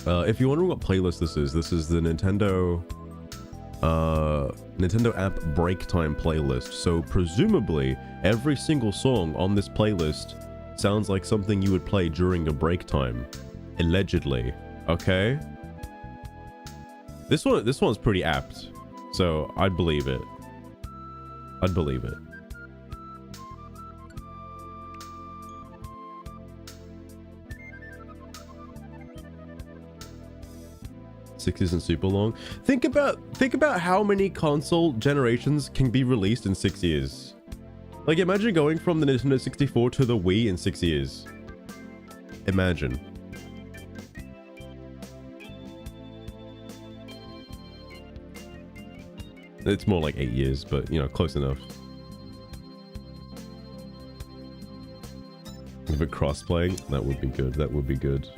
If you're wondering what playlist this is the Nintendo app break time playlist. So presumably every single song on this playlist sounds like something you would play during a break time, allegedly. Okay, this one's pretty apt, so I'd believe it. I'd believe it. Six isn't super long. Think about how many console generations can be released in 6 years. Like, imagine going from the Nintendo 64 to the Wii in 6 years. Imagine. It's more like 8 years, but you know, close enough. If it cross-playing, that would be good. That would be good.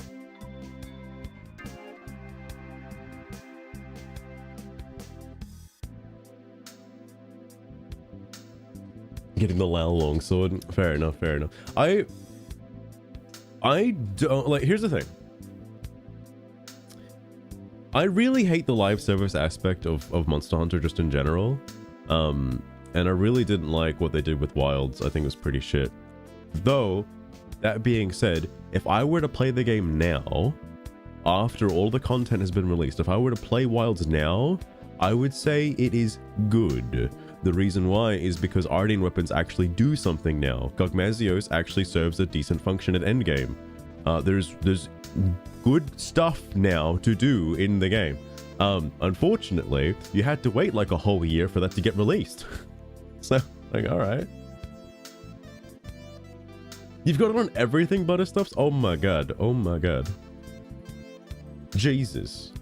Getting the Lao longsword. Fair enough, fair enough. I don't like, here's the thing. I really hate the live service aspect of Monster Hunter just in general. And I really didn't like what they did with Wilds. I think it was pretty shit. Though, that being said, if I were to play the game now, after all the content has been released, if I were to play Wilds now, I would say it is good. The reason why is because Ardean weapons actually do something now. Gogmazios actually serves a decent function at endgame. There's good stuff now to do in the game. Unfortunately, you had to wait like a whole year for that to get released. So, like, alright. You've got it on everything, Butterstuffs? Oh my god, oh my god. Jesus.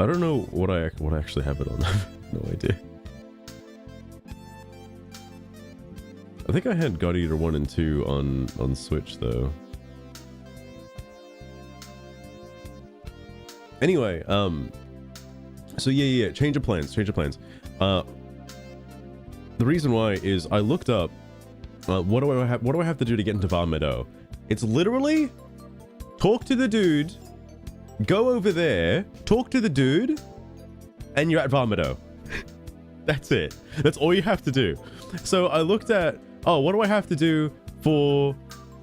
I don't know what I actually have it on. No idea. I think I had God Eater 1 and 2 on Switch though. Anyway, so yeah, change of plans. The reason why is I looked up what do I have to do to get into Var Meadow? It's literally talk to the dude, go over there, talk to the dude, and you're at Var Meadow. That's it. That's all you have to do. So I looked at, oh, what do I have to do for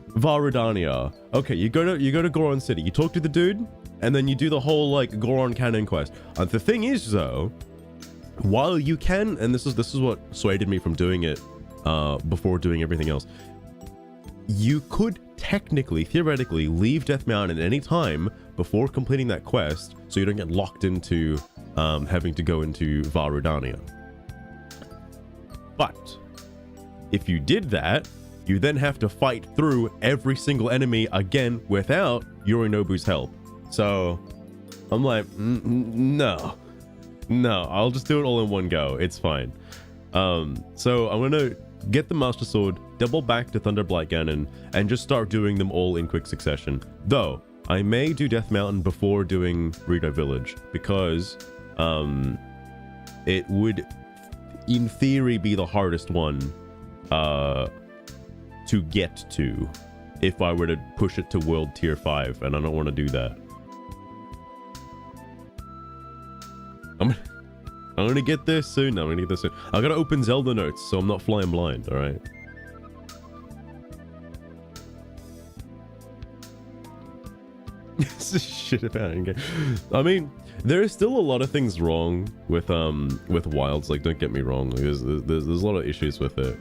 Varudania? Okay, you go to Goron City, you talk to the dude, and then you do the whole like Goron canon quest. The thing is though, while you can, and this is what swayed me from doing it before doing everything else, you could technically, theoretically, leave Death Mountain at any time before completing that quest, so you don't get locked into having to go into Varudania. But if you did that, you then have to fight through every single enemy again without Yorinobu's help. So I'm like, no, I'll just do it all in one go. It's fine. So I'm gonna get the Master Sword, double back to Thunderblight Ganon, and just start doing them all in quick succession. Though I may do Death Mountain before doing Rito Village, because it would in theory be the hardest one to get to if I were to push it to World Tier 5, and I don't want to do that. I'm gonna get there soon. I gotta open Zelda notes, so I'm not flying blind, alright? This is shit about it. I mean, there is still a lot of things wrong with Wilds, like, don't get me wrong, like, there's a lot of issues with it.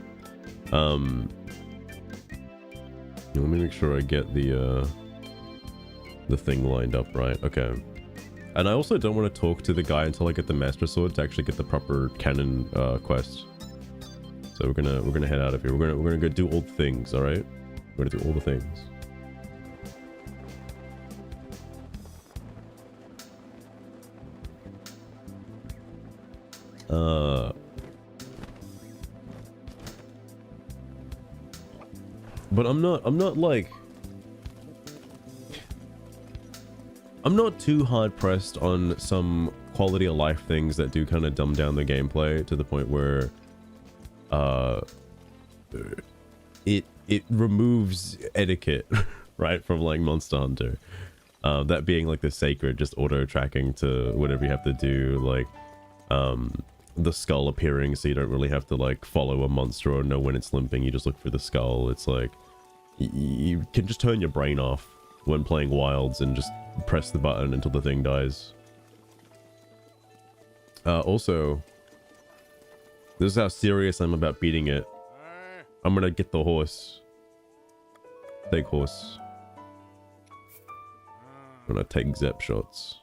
Let me make sure I get the thing lined up right. Okay. And I also don't want to talk to the guy until I get the Master Sword to actually get the proper canon quest. So we're gonna head out of here. We're gonna go do all the things, alright? We're gonna do all the things. But I'm not like, I'm not too hard pressed on some quality of life things that do kind of dumb down the gameplay to the point where it removes etiquette, right, from like Monster Hunter. That being like the sacred, just auto tracking to whatever you have to do, like the skull appearing, so you don't really have to like follow a monster or know when it's limping. You just look for the skull. It's like you can just turn your brain off when playing wilds and just press the button until the thing dies. Also, this is how serious I'm about beating it. I'm gonna get the horse. Take horse. I'm gonna take zap shots.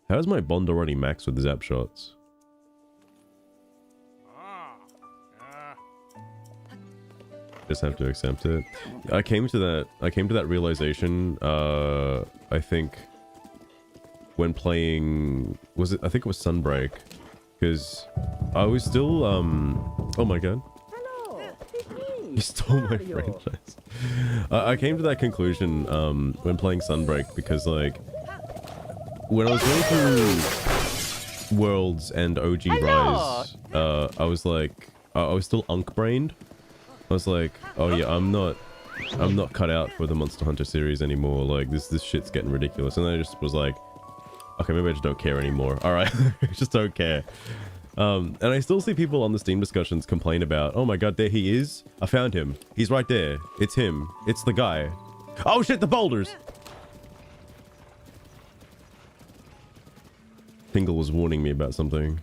How's my bond already maxed with zap shots? Just have to accept it. I came to that realization, I think when playing, I think it was Sunbreak, because I was still, oh my god. You stole my franchise. I came to that conclusion when playing Sunbreak, because like when I was going through Worlds and OG Rise, I was like, I was still unk-brained. I was like, oh yeah, I'm not cut out for the Monster Hunter series anymore. Like this shit's getting ridiculous. And then I just was like, okay, maybe I just don't care anymore. All right, I just don't care. And I still see people on the Steam discussions complain about, oh my god, there he is. I found him. He's right there. It's him. It's the guy. Oh shit, the boulders. Tingle was warning me about something.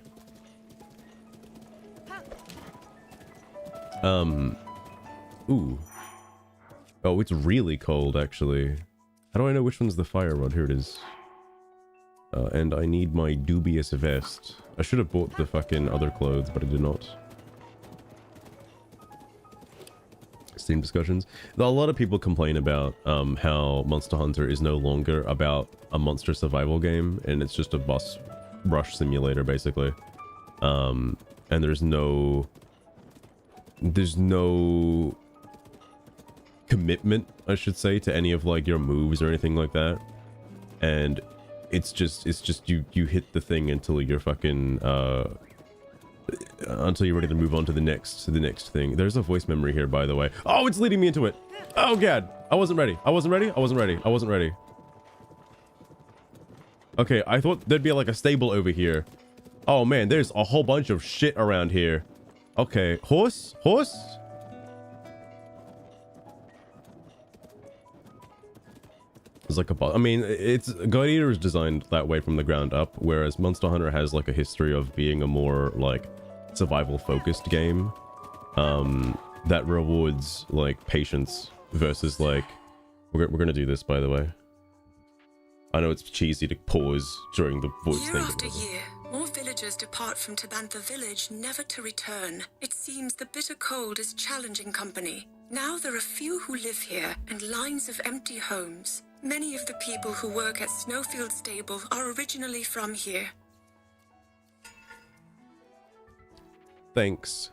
Ooh. Oh, it's really cold, actually. How do I know which one's the fire rod? Here it is. And I need my dubious vest. I should have bought the fucking other clothes, but I did not. Steam discussions. A lot of people complain about how Monster Hunter is no longer about a monster survival game, and it's just a boss rush simulator, basically. And there's no commitment, I should say, to any of like your moves or anything like that. And it's just you hit the thing until you're fucking until you're ready to move on to the next thing. There's a voice memory here, by the way. Oh, it's leading me into it. Oh god, I wasn't ready. Okay, I thought there'd be like a stable over here. Oh man, there's a whole bunch of shit around here. Okay, horse. It's like a, I mean, it's God Eater is designed that way from the ground up, whereas Monster Hunter has like a history of being a more like survival focused game that rewards like patience versus like we're gonna do this, by the way. I know it's cheesy to pause during the voice thing. Year after year, more villagers depart from Tabantha village, never to return. It seems the bitter cold is challenging company. Now there are few who live here and lines of empty homes. Many of the people who work at Snowfield Stable are originally from here. Thanks,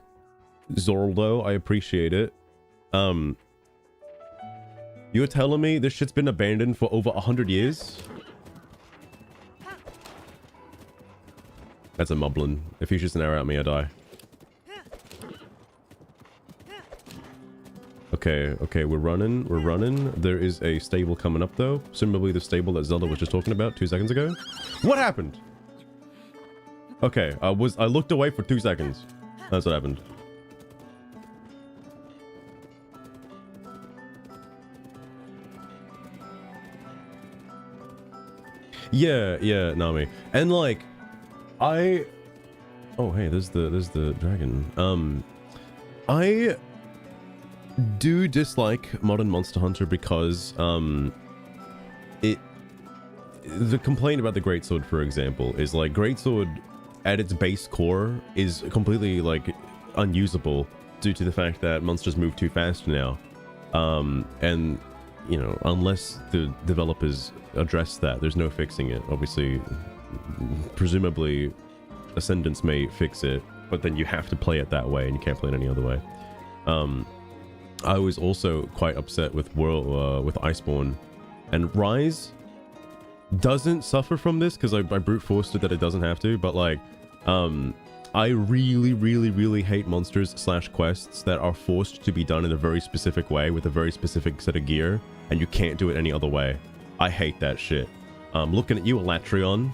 Zorldo. I appreciate it. You're telling me this shit's been abandoned for over 100 years? That's a moblin. If he shoots an arrow at me, I die. Okay, we're running. There is a stable coming up, though. Presumably the stable that Zelda was just talking about 2 seconds ago. What happened? Okay, I looked away for 2 seconds. That's what happened. Yeah, Nami. And like, oh hey, there's the dragon. I do dislike modern Monster Hunter because the complaint about the Greatsword, for example, is like Greatsword at its base core is completely like unusable due to the fact that monsters move too fast now. And you know, unless the developers address that, there's no fixing it. Obviously, presumably Ascendants may fix it, but then you have to play it that way and you can't play it any other way. I was also quite upset with with Iceborne, and Rise doesn't suffer from this because I brute forced it that it doesn't have to, but like I really hate monsters / quests that are forced to be done in a very specific way with a very specific set of gear, and you can't do it any other way. I hate that shit. Looking at you, Elatrion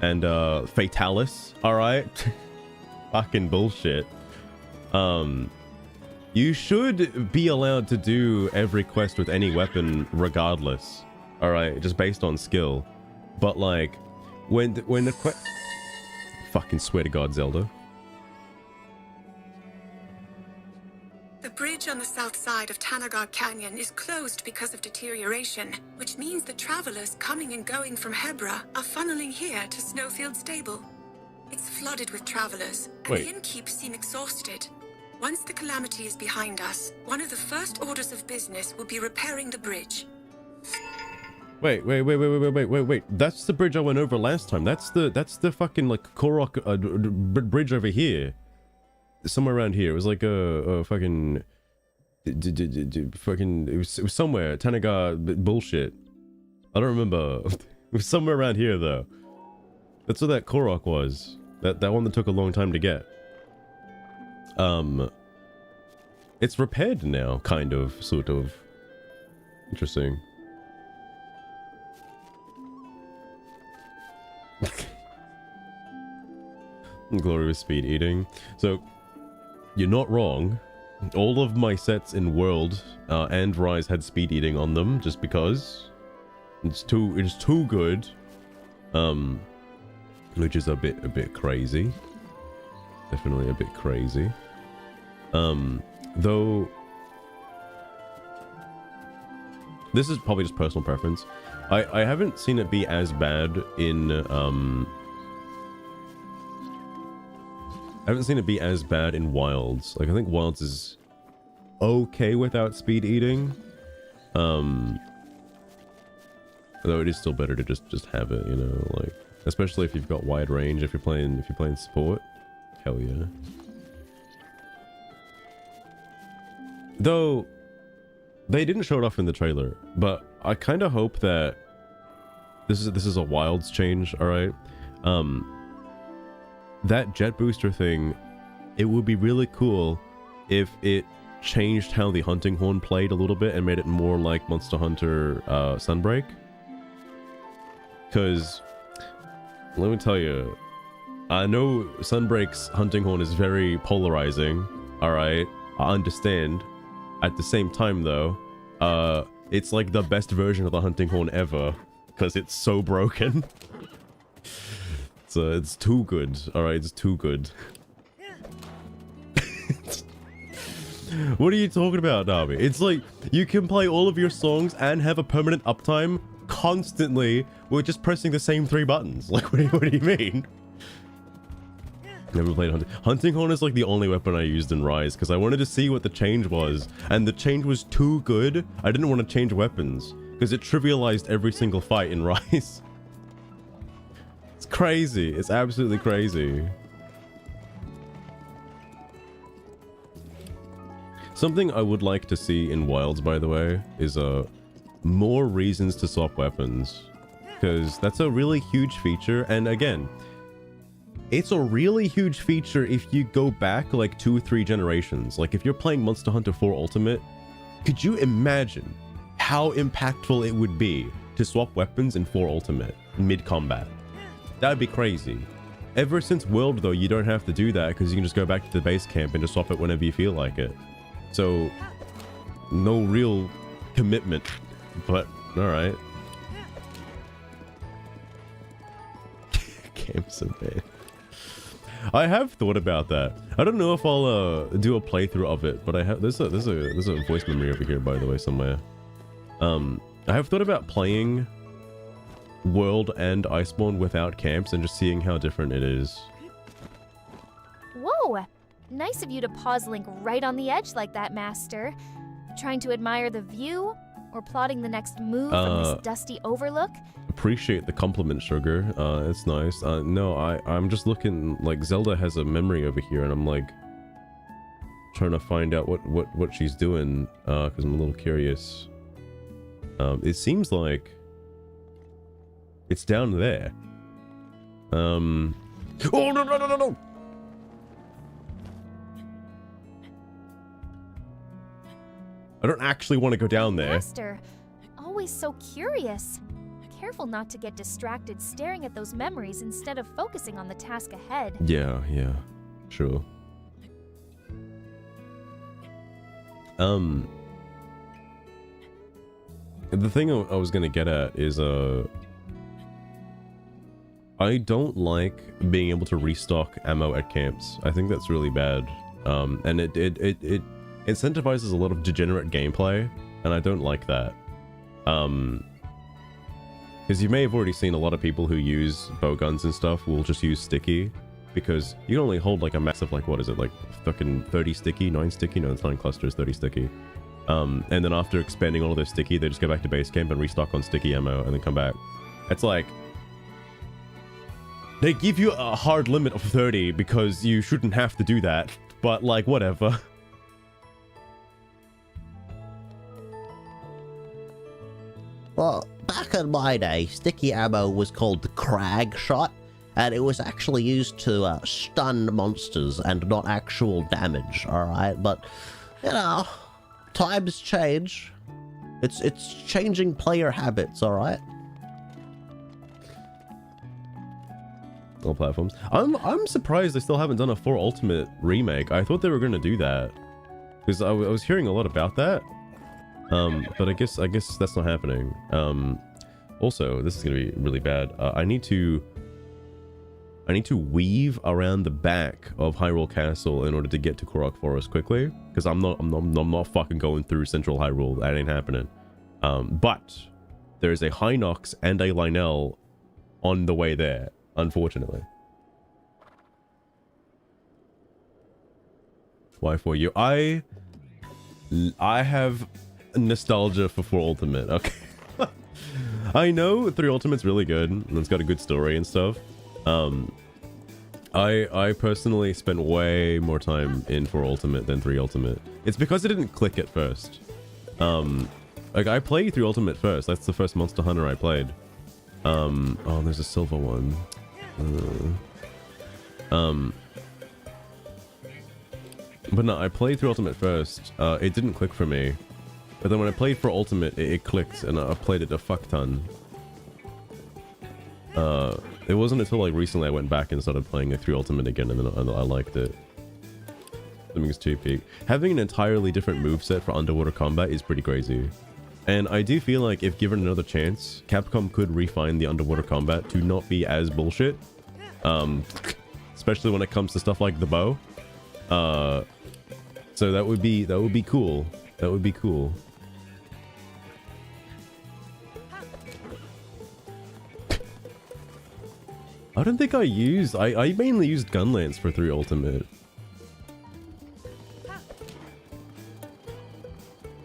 and Fatalis. All right, fucking bullshit. You should be allowed to do every quest with any weapon regardless. All right, just based on skill. But like, when the fucking swear to God, Zelda. The bridge on the south side of Tanagar Canyon is closed because of deterioration, which means the travelers coming and going from Hebra are funneling here to Snowfield Stable. It's flooded with travelers, and the innkeep seem exhausted. Once the calamity is behind us, one of the first orders of business will be repairing the bridge. Wait. That's the bridge I went over last time. That's the fucking like Korok bridge over here. Somewhere around here. It was like a fucking it was somewhere. Tanagar bullshit. I don't remember. It was somewhere around here though. That's where that Korok was. That one that took a long time to get. It's repaired now, kind of, sort of. Interesting. Glorious speed eating. So, you're not wrong. All of my sets in World and Rise had speed eating on them, just because it's too good. Which is a bit crazy. Definitely a bit crazy. Though this is probably just personal preference. I haven't seen it be as bad in I haven't seen it be as bad in Wilds. Like I think Wilds is okay without speed eating. Though it is still better to just have it, you know, like especially if you've got wide range, if you're playing support. Hell yeah. Though they didn't show it off in the trailer, but I kind of hope that this is a Wilds change, all right? That jet booster thing, it would be really cool if it changed how the hunting horn played a little bit and made it more like Monster Hunter Sunbreak. Because let me tell you, I know Sunbreak's hunting horn is very polarizing, all right? I understand. At the same time though, it's like the best version of the hunting horn ever because it's so broken. So it's too good. All right, it's too good. What are you talking about, Darby? It's like you can play all of your songs and have a permanent uptime constantly with just pressing the same 3 buttons. Like, what do you mean? Never played hunting horn is like the only weapon I used in Rise because I wanted to see what the change was, and the change was too good. I didn't want to change weapons because it trivialized every single fight in Rise. It's crazy. It's absolutely crazy. Something I would like to see in Wilds, by the way, is more reasons to swap weapons, because that's a really huge feature. And again, it's a really huge feature if you go back like 2 or 3 generations. Like if you're playing Monster Hunter 4 Ultimate, could you imagine how impactful it would be to swap weapons in 4 Ultimate mid-combat? That'd be crazy. Ever since World though, you don't have to do that because you can just go back to the base camp and just swap it whenever you feel like it. So no real commitment, but all right. Game's so bad. I have thought about that. I don't know if I'll do a playthrough of it, but I have there's a voice memory over here, by the way, somewhere. I have thought about playing World and Iceborne without camps and just seeing how different it is. Whoa! Nice of you to pause Link right on the edge like that, Master. Trying to admire the view? Or plotting the next move from this dusty overlook? Appreciate the compliment, Sugar. It's nice. No, I'm just looking, like, Zelda has a memory over here, and I'm, like, trying to find out what she's doing, because I'm a little curious. It seems like it's down there. Oh, no! I don't actually want to go down there. Master, always so curious. careful not to get distracted staring at those memories instead of focusing on the task ahead. Yeah, sure. The thing I was gonna get at is, I don't like being able to restock ammo at camps. I think that's really bad. And it incentivizes a lot of degenerate gameplay, and I don't like that. Because you may have already seen a lot of people who use bow guns and stuff will just use sticky, because you can only hold like a massive, like, what is it, like fucking 30 sticky, 9 sticky? No, it's 9 clusters, 30 sticky. And then after expanding all of their sticky, they just go back to base camp and restock on sticky ammo and then come back. It's like, they give you a hard limit of 30 because you shouldn't have to do that, but like, whatever. Well, back in my day, sticky ammo was called the Crag Shot, and it was actually used to stun monsters and not actual damage, alright? But, you know, times change. It's changing player habits, alright? All platforms. I'm surprised they still haven't done a 4 Ultimate remake. I thought they were going to do that, because I was hearing a lot about that. But I guess that's not happening. Also, this is gonna be really bad. I need to weave around the back of Hyrule Castle in order to get to Korok Forest quickly, because I'm not fucking going through Central Hyrule. That ain't happening. But there is a Hinox and a Lynel on the way there, unfortunately. Why for you? I have nostalgia for 4 Ultimate. Okay. I know 3 Ultimate's really good and it's got a good story and stuff. I personally spent way more time in 4 Ultimate than 3 Ultimate. It's because it didn't click at first. Like, I played 3 Ultimate first. That's the first Monster Hunter I played. Oh, there's a silver one. But no, I played 3 Ultimate first. It didn't click for me. But then when I played for Ultimate, it clicked, and I played it a fuck ton. It wasn't until like recently I went back and started playing 3 Ultimate again, and then I liked it. Swimming is too peak. Having an entirely different moveset for underwater combat is pretty crazy. And I do feel like if given another chance, Capcom could refine the underwater combat to not be as bullshit. Especially when it comes to stuff like the bow. So that would be cool. That would be cool. I don't think I mainly used Gunlance for 3 Ultimate.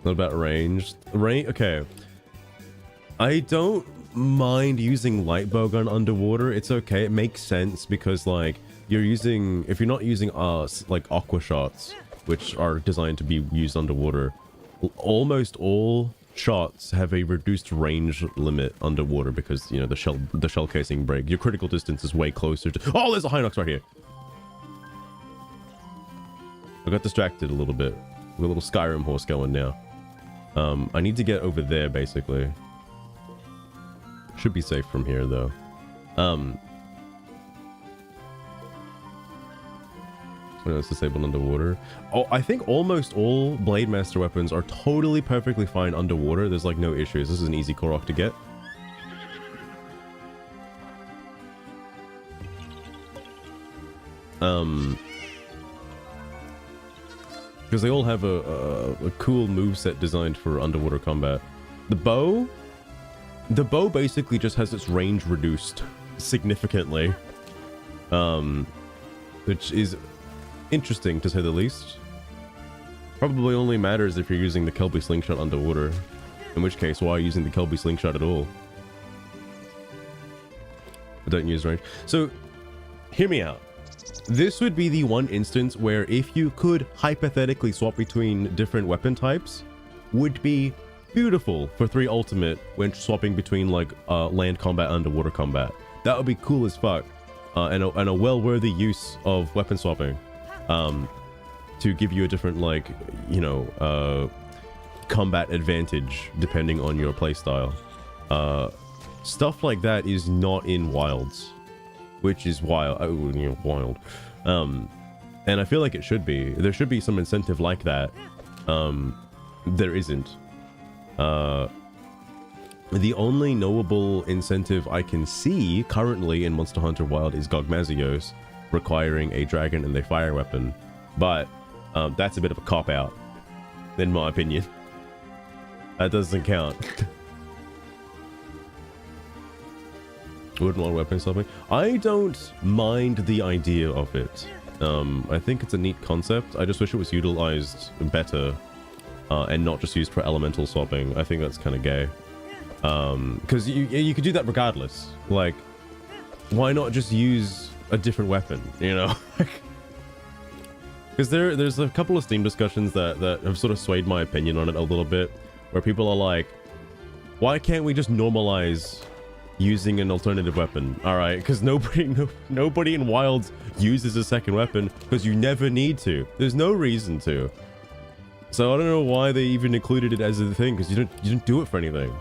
What about ranged? Okay. I don't mind using light bowgun underwater. It's okay. It makes sense because, like, if you're not using like aqua shots, which are designed to be used underwater, almost all shots have a reduced range limit underwater because, you know, the shell casing break. Your critical distance is way closer to... Oh, there's a Hinox right here. I got distracted a little bit. With a little Skyrim horse going now. I need to get over there, basically. Should be safe from here, though. When it's disabled underwater. Oh, I think almost all Blade Master weapons are totally perfectly fine underwater. There's like no issues. This is an easy Korok to get. Because they all have a cool moveset designed for underwater combat. The bow basically just has its range reduced significantly. Which is interesting to say the least. Probably only matters if you're using the Kelby Slingshot underwater. In which case, why are you using the Kelby Slingshot at all? I don't use range. So, hear me out. This would be the one instance where if you could hypothetically swap between different weapon types, would be beautiful for 3 Ultimate when swapping between like land combat, underwater combat. That would be cool as fuck. And a well-worthy use of weapon swapping. To give you a different, like, you know, combat advantage depending on your playstyle. stuff like that is not in Wilds, which is wild. Wild. And I feel like it should be. There should be some incentive like that. There isn't. The only knowable incentive I can see currently in Monster Hunter Wild is Gogmazios requiring a dragon and a fire weapon, but that's a bit of a cop-out, in my opinion. That doesn't count. Wooden wall weapon something. I don't mind the idea of it. I think it's a neat concept. I just wish it was utilized better and not just used for elemental swapping. I think that's kind of gay. Because you could do that regardless. Like, why not just use a different weapon, you know? Because there's a couple of Steam discussions that have sort of swayed my opinion on it a little bit, where people are like, why can't we just normalize using an alternative weapon? All right, because nobody in Wilds uses a second weapon because you never need to. There's no reason to. So I don't know why they even included it as a thing, because you don't do it for anything.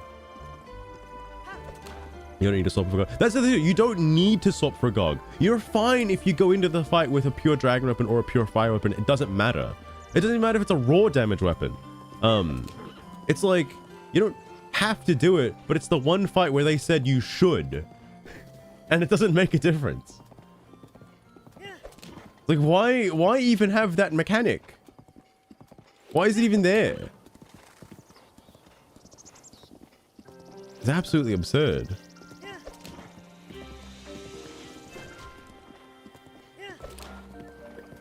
You don't need to swap for Gog. That's the thing. You don't need to swap for Gog. You're fine if you go into the fight with a pure dragon weapon or a pure fire weapon. It doesn't matter. It doesn't matter if it's a raw damage weapon. It's like, you don't have to do it, but it's the one fight where they said you should, and it doesn't make a difference. Like, why even have that mechanic? Why is it even there? It's absolutely absurd.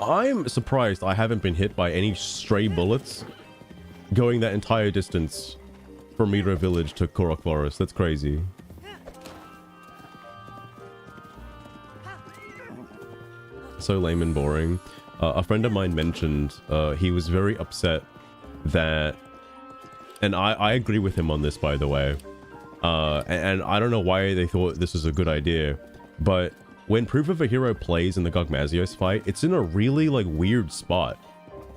I'm surprised I haven't been hit by any stray bullets going that entire distance from Mipha Village to Korok Forest. That's crazy. So lame and boring. A friend of mine mentioned he was very upset that, and I agree with him on this, by the way, and I don't know why they thought this was a good idea, but when Proof of a Hero plays in the Gogmazios fight, it's in a really like weird spot.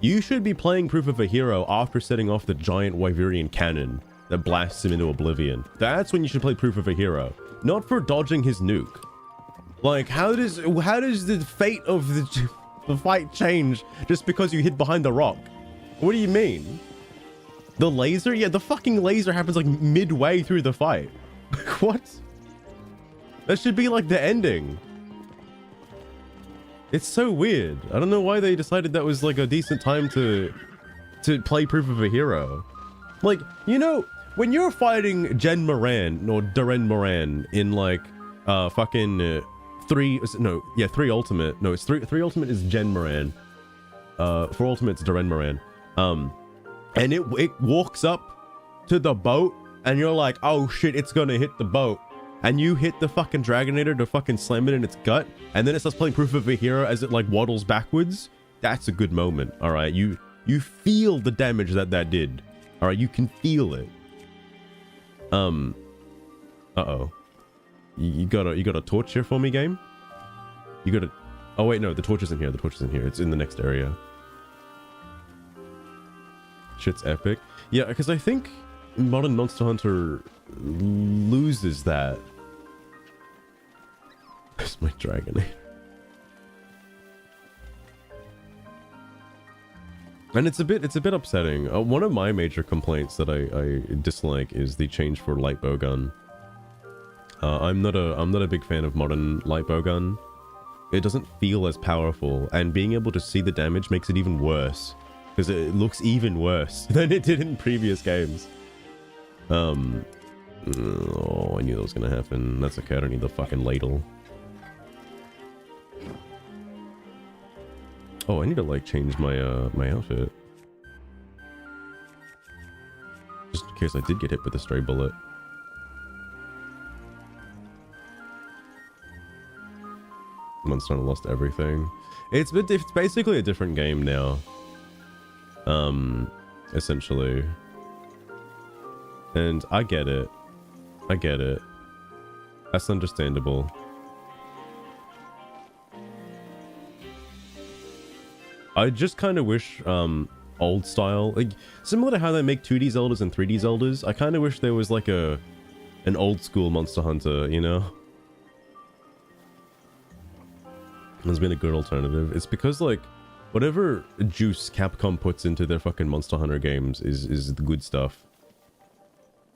You should be playing Proof of a Hero after setting off the giant Wyverian cannon that blasts him into oblivion. That's when you should play Proof of a Hero, not for dodging his nuke. Like, how does the fate of the fight change just because you hid behind the rock? What do you mean? The laser? Yeah, the fucking laser happens like midway through the fight. What? That should be like the ending. It's so weird. I don't know why they decided that was like a decent time to play Proof of a Hero. Like, you know, when you're fighting Jen Moran or Duran Moran in like fucking 3 ultimate. No, it's 3 ultimate is Jen Moran. 4 ultimate is Duran Moran. And it walks up to the boat and you're like, oh shit, it's gonna hit the boat. And you hit the fucking Dragonator to fucking slam it in its gut, and then it starts playing Proof of a Hero as it like waddles backwards. That's a good moment. All right, you feel the damage that did. All right, you can feel it. Uh-oh. You got a torch here for me, game? You got a... Oh wait, no, the torch isn't here. The torch isn't here. It's in the next area. Shit's epic. Yeah, because I think modern Monster Hunter loses that. There's my Dragonator. And it's a bit upsetting. One of my major complaints that I dislike is the change for light bowgun. I'm not a big fan of modern light bowgun. It doesn't feel as powerful, and being able to see the damage makes it even worse, because it looks even worse than it did in previous games. Oh, I knew that was gonna happen. That's okay. I don't need the fucking ladle. Oh, I need to like change my my outfit, just in case I did get hit with a stray bullet. Monster Hunter lost everything. It's basically a different game now. Essentially. And I get it. I get it. That's understandable. I just kind of wish old style, like similar to how they make 2D Zeldas and 3D Zeldas, I kind of wish there was like a an old school Monster Hunter, you know? There's been a good alternative. It's because, like, whatever juice Capcom puts into their fucking Monster Hunter games is the good stuff.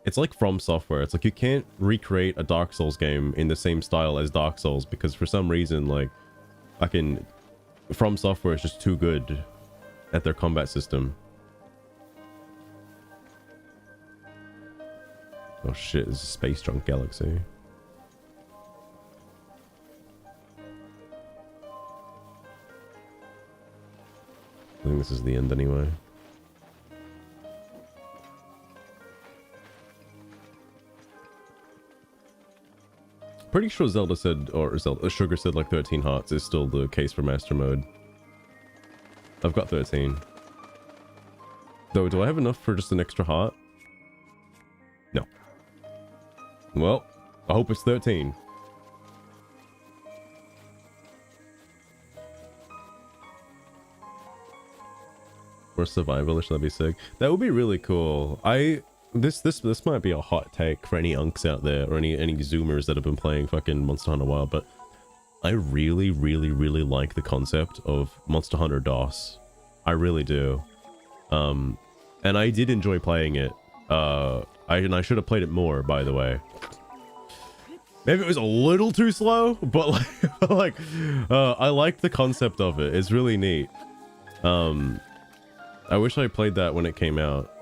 It's like From Software. It's like you can't recreate a Dark Souls game in the same style as Dark Souls because for some reason, like, fucking From Software is just too good at their combat system. Oh shit, this is a space junk galaxy. I think this is the end anyway. Pretty sure Zelda said, or Zelda, Sugar said like 13 hearts is still the case for Master Mode. I've got 13. Though, do I have enough for just an extra heart? No. Well, I hope it's 13. Or survivalish, that'd be sick. That would be really cool. This might be a hot take for any unks out there or any zoomers that have been playing fucking Monster Hunter Wild, but I really like the concept of Monster Hunter DOS. I really do. And I did enjoy playing it. I should have played it more, by the way. Maybe it was a little too slow, but I liked the concept of it. It's really neat. I wish I played that when it came out.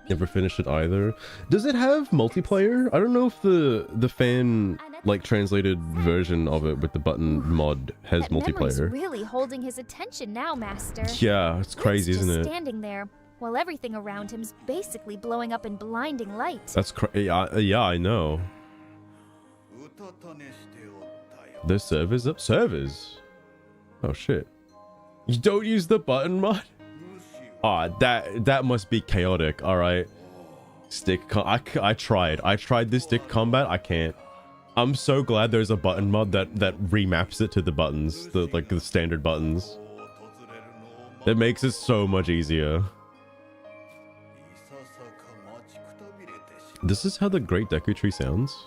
Never finished it either. Does it have multiplayer? I don't know if the fan like translated version of it with the button mod has multiplayer. Memory's really holding his attention now, Master. Yeah, it's crazy, isn't it? Standing there while everything around him's basically blowing up in blinding light. That's yeah, I know. The server's up. Servers. Oh shit. You don't use the button mod? Ah, that must be chaotic. All right. I tried this stick combat. I can't. I'm so glad there's a button mod that remaps it to the buttons, the standard buttons. That makes it so much easier. This is how the Great Deku Tree sounds.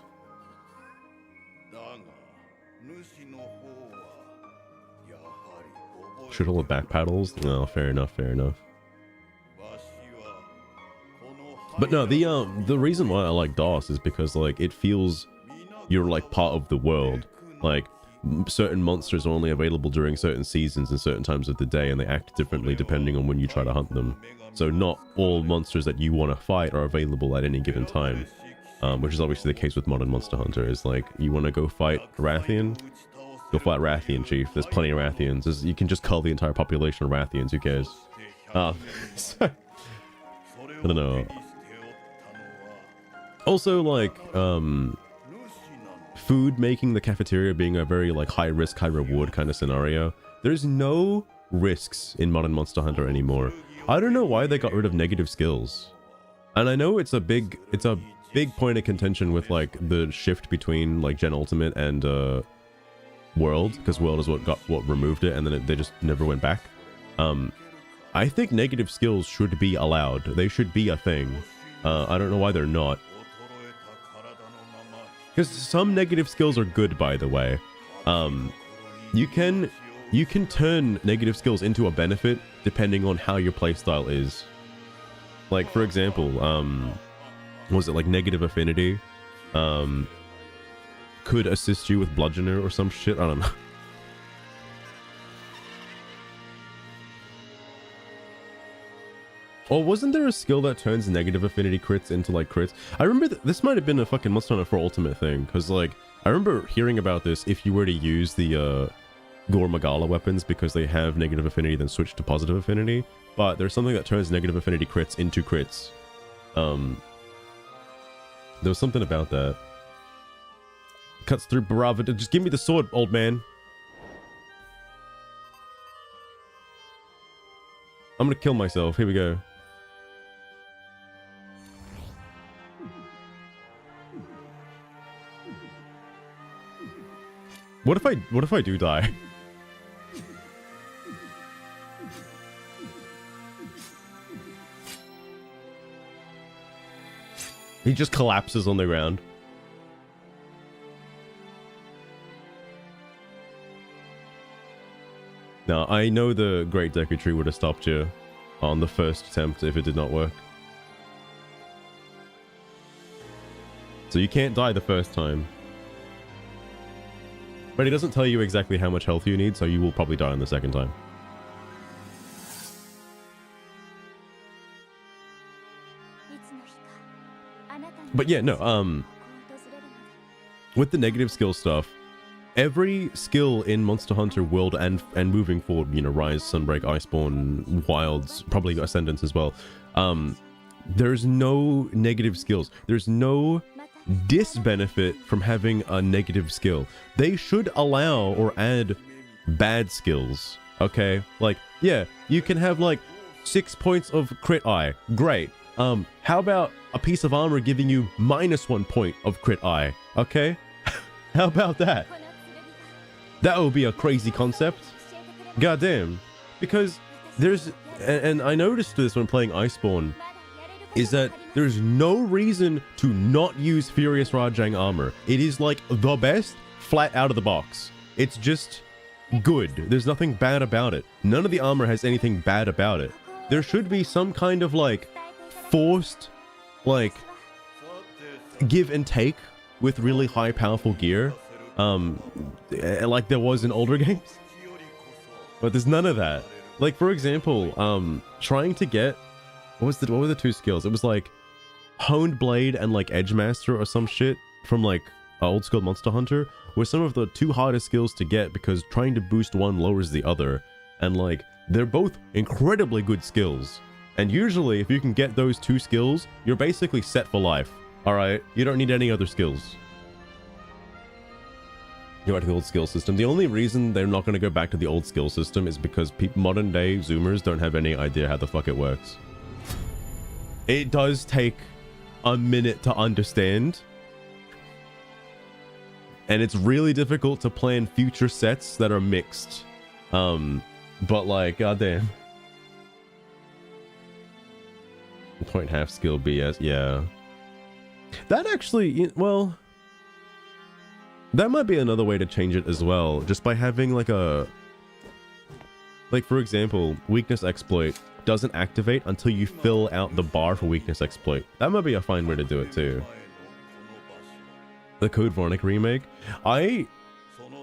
Should all the back paddles? No, fair enough, fair enough. But no, the reason why I like DOS is because like it feels you're like part of the world. Like certain monsters are only available during certain seasons and certain times of the day, and they act differently depending on when you try to hunt them. So not all monsters that you want to fight are available at any given time, which is obviously the case with modern Monster Hunter. Is like you want to go fight Rathian, go fight Rathian, chief. There's plenty of Rathians. You can just cull the entire population of Rathians. Who cares? So, I don't know. Also, like, food making, the cafeteria being a very like high risk, high reward kind of scenario. There's no risks in modern Monster Hunter anymore. I don't know why they got rid of negative skills. And I know it's a big point of contention with like the shift between like Gen Ultimate and World, because World is what removed it, and then they just never went back. I think negative skills should be allowed. They should be a thing. I don't know why they're not. Because some negative skills are good, by the way. You can turn negative skills into a benefit depending on how your playstyle is. Like, for example, was it like negative affinity? Could assist you with bludgeoner or some shit? I don't know. Or wasn't there a skill that turns negative affinity crits into like crits? I remember this might have been a fucking Monster Hunter 4 Ultimate thing, because like I remember hearing about this. If you were to use the Gore Magala weapons because they have negative affinity, then switch to positive affinity. But there's something that turns negative affinity crits into crits. There was something about that. Cuts through Barava. Just give me the sword, old man. I'm gonna kill myself. Here we go. What if I do die? He just collapses on the ground. Now, I know the Great Deku Tree would have stopped you on the first attempt if it did not work. So you can't die the first time. But it doesn't tell you exactly how much health you need, so you will probably die on the second time. But yeah, no, with the negative skill stuff, every skill in Monster Hunter World and moving forward, you know, Rise, Sunbreak, Iceborne, Wilds, probably Ascendance as well, there's no negative skills. There's no disbenefit from having a negative skill. They should allow or add bad skills, okay? Like, yeah, you can have like 6 points of crit eye. Great. How about a piece of armor giving you -1 point of crit eye? Okay? How about that? That would be a crazy concept. Goddamn. Because there's, and I noticed this when playing Iceborne, is that there's no reason to not use Furious Rajang armor. It is like the best flat out of the box. It's just good. There's nothing bad about it. None of the armor has anything bad about it. There should be some kind of like forced like give and take with really high powerful gear, like there was in older games, but there's none of that. Like, for example, trying to get what were the two skills? It was like Honed Blade and like Edge Master or some shit from like old school Monster Hunter were some of the two hardest skills to get, because trying to boost one lowers the other, and like they're both incredibly good skills. And usually, if you can get those two skills, you're basically set for life. Alright? You don't need any other skills. Go back to the old skill system. The only reason they're not going to go back to the old skill system is because modern day Zoomers don't have any idea how the fuck it works. It does take a minute to understand. And it's really difficult to plan future sets that are mixed. But like, goddamn. Point half skill BS, yeah. That actually, well, that might be another way to change it as well, just by having like a, like for example, weakness exploit doesn't activate until you fill out the bar for weakness exploit. That might be a fine way to do it too. The Code Veronica remake, I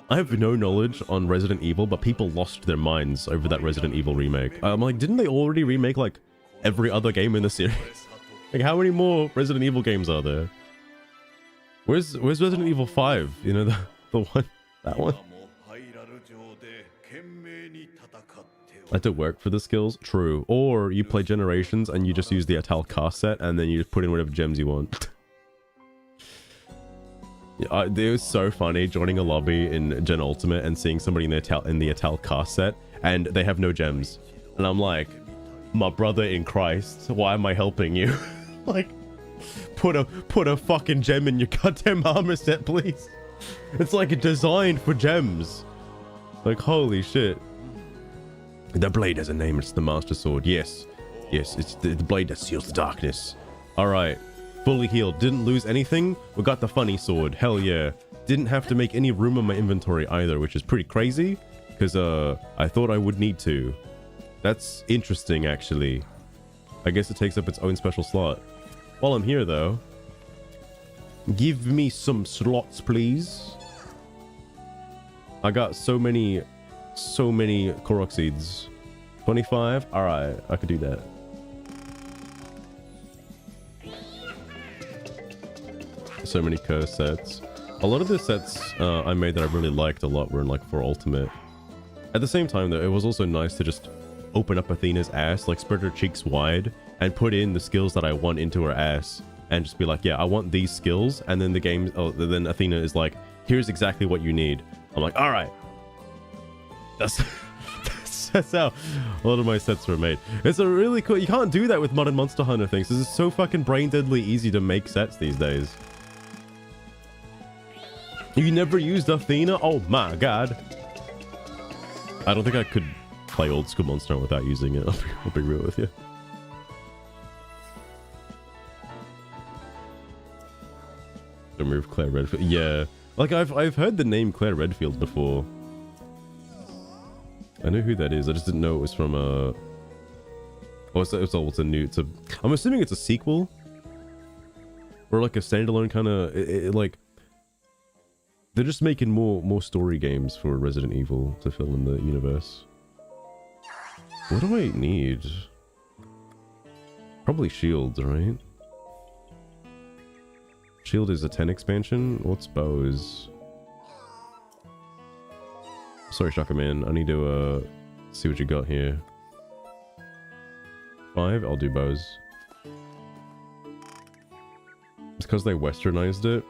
have no knowledge on Resident Evil, but people lost their minds over that Resident Evil remake. I'm like, didn't they already remake like every other game in the series? Like, how many more Resident Evil games are there? Where's Resident Evil 5? You know, the one, that one. I had to work for the skills, true. Or you play Generations and you just use the Atal cast set and then you just put in whatever gems you want. Yeah, it was so funny joining a lobby in Gen Ultimate and seeing somebody in the Atal cast set and they have no gems, and I'm like, my brother in Christ, why am I helping you? Like, put a fucking gem in your goddamn armor set, please. It's like designed for gems. Like, holy shit. The blade has a name. It's the Master Sword. Yes, it's the blade that seals the darkness. All right, fully healed. Didn't lose anything. We got the funny sword. Hell yeah. Didn't have to make any room in my inventory either, which is pretty crazy, because I thought I would need to. That's interesting, actually. I guess it takes up its own special slot. While I'm here, though, give me some slots, please. I got so many Korok seeds. 25? Alright, I could do that. So many curse sets. A lot of the sets I made that I really liked a lot were in like for Ultimate. At the same time, though, it was also nice to just open up Athena's ass, like spread her cheeks wide and put in the skills that I want into her ass and just be like, yeah, I want these skills. And then the game, then Athena is like, here's exactly what you need. I'm like, all right. That's how a lot of my sets were made. It's a really cool, you can't do that with modern Monster Hunter things. This is so fucking brain deadly easy to make sets these days. You never used Athena? Oh my god. I don't think I could play old school Monster Hunter without using it. I'll be real with you. Remove Claire Redfield. Yeah, like I've heard the name Claire Redfield before. I know who that is. I just didn't know it was from a. Oh, it's a new. I'm assuming it's a sequel, or like a standalone kind of. Like they're just making more story games for Resident Evil to fill in the universe. What do I need? Probably shields, right? Shield is a 10 expansion. What's bows? Sorry, Shaka Man. I need to see what you got here. 5. I'll do bows. It's because they westernized it.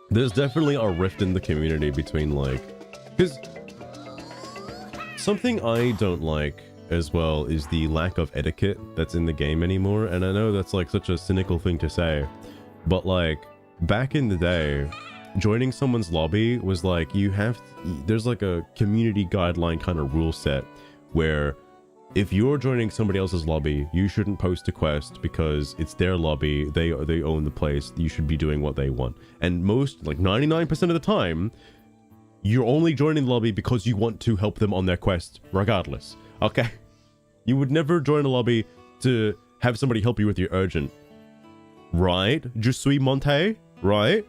There's definitely a rift in the community between like, because something I don't like as well is the lack of etiquette that's in the game anymore. And I know that's like such a cynical thing to say, but like back in the day, joining someone's lobby was like there's like a community guideline kind of rule set where if you're joining somebody else's lobby, you shouldn't post a quest because it's their lobby, they own the place, you should be doing what they want. And most, like 99% of the time, you're only joining the lobby because you want to help them on their quest regardless. Okay? You would never join a lobby to have somebody help you with your urgent. Right? Je suis monté? Right?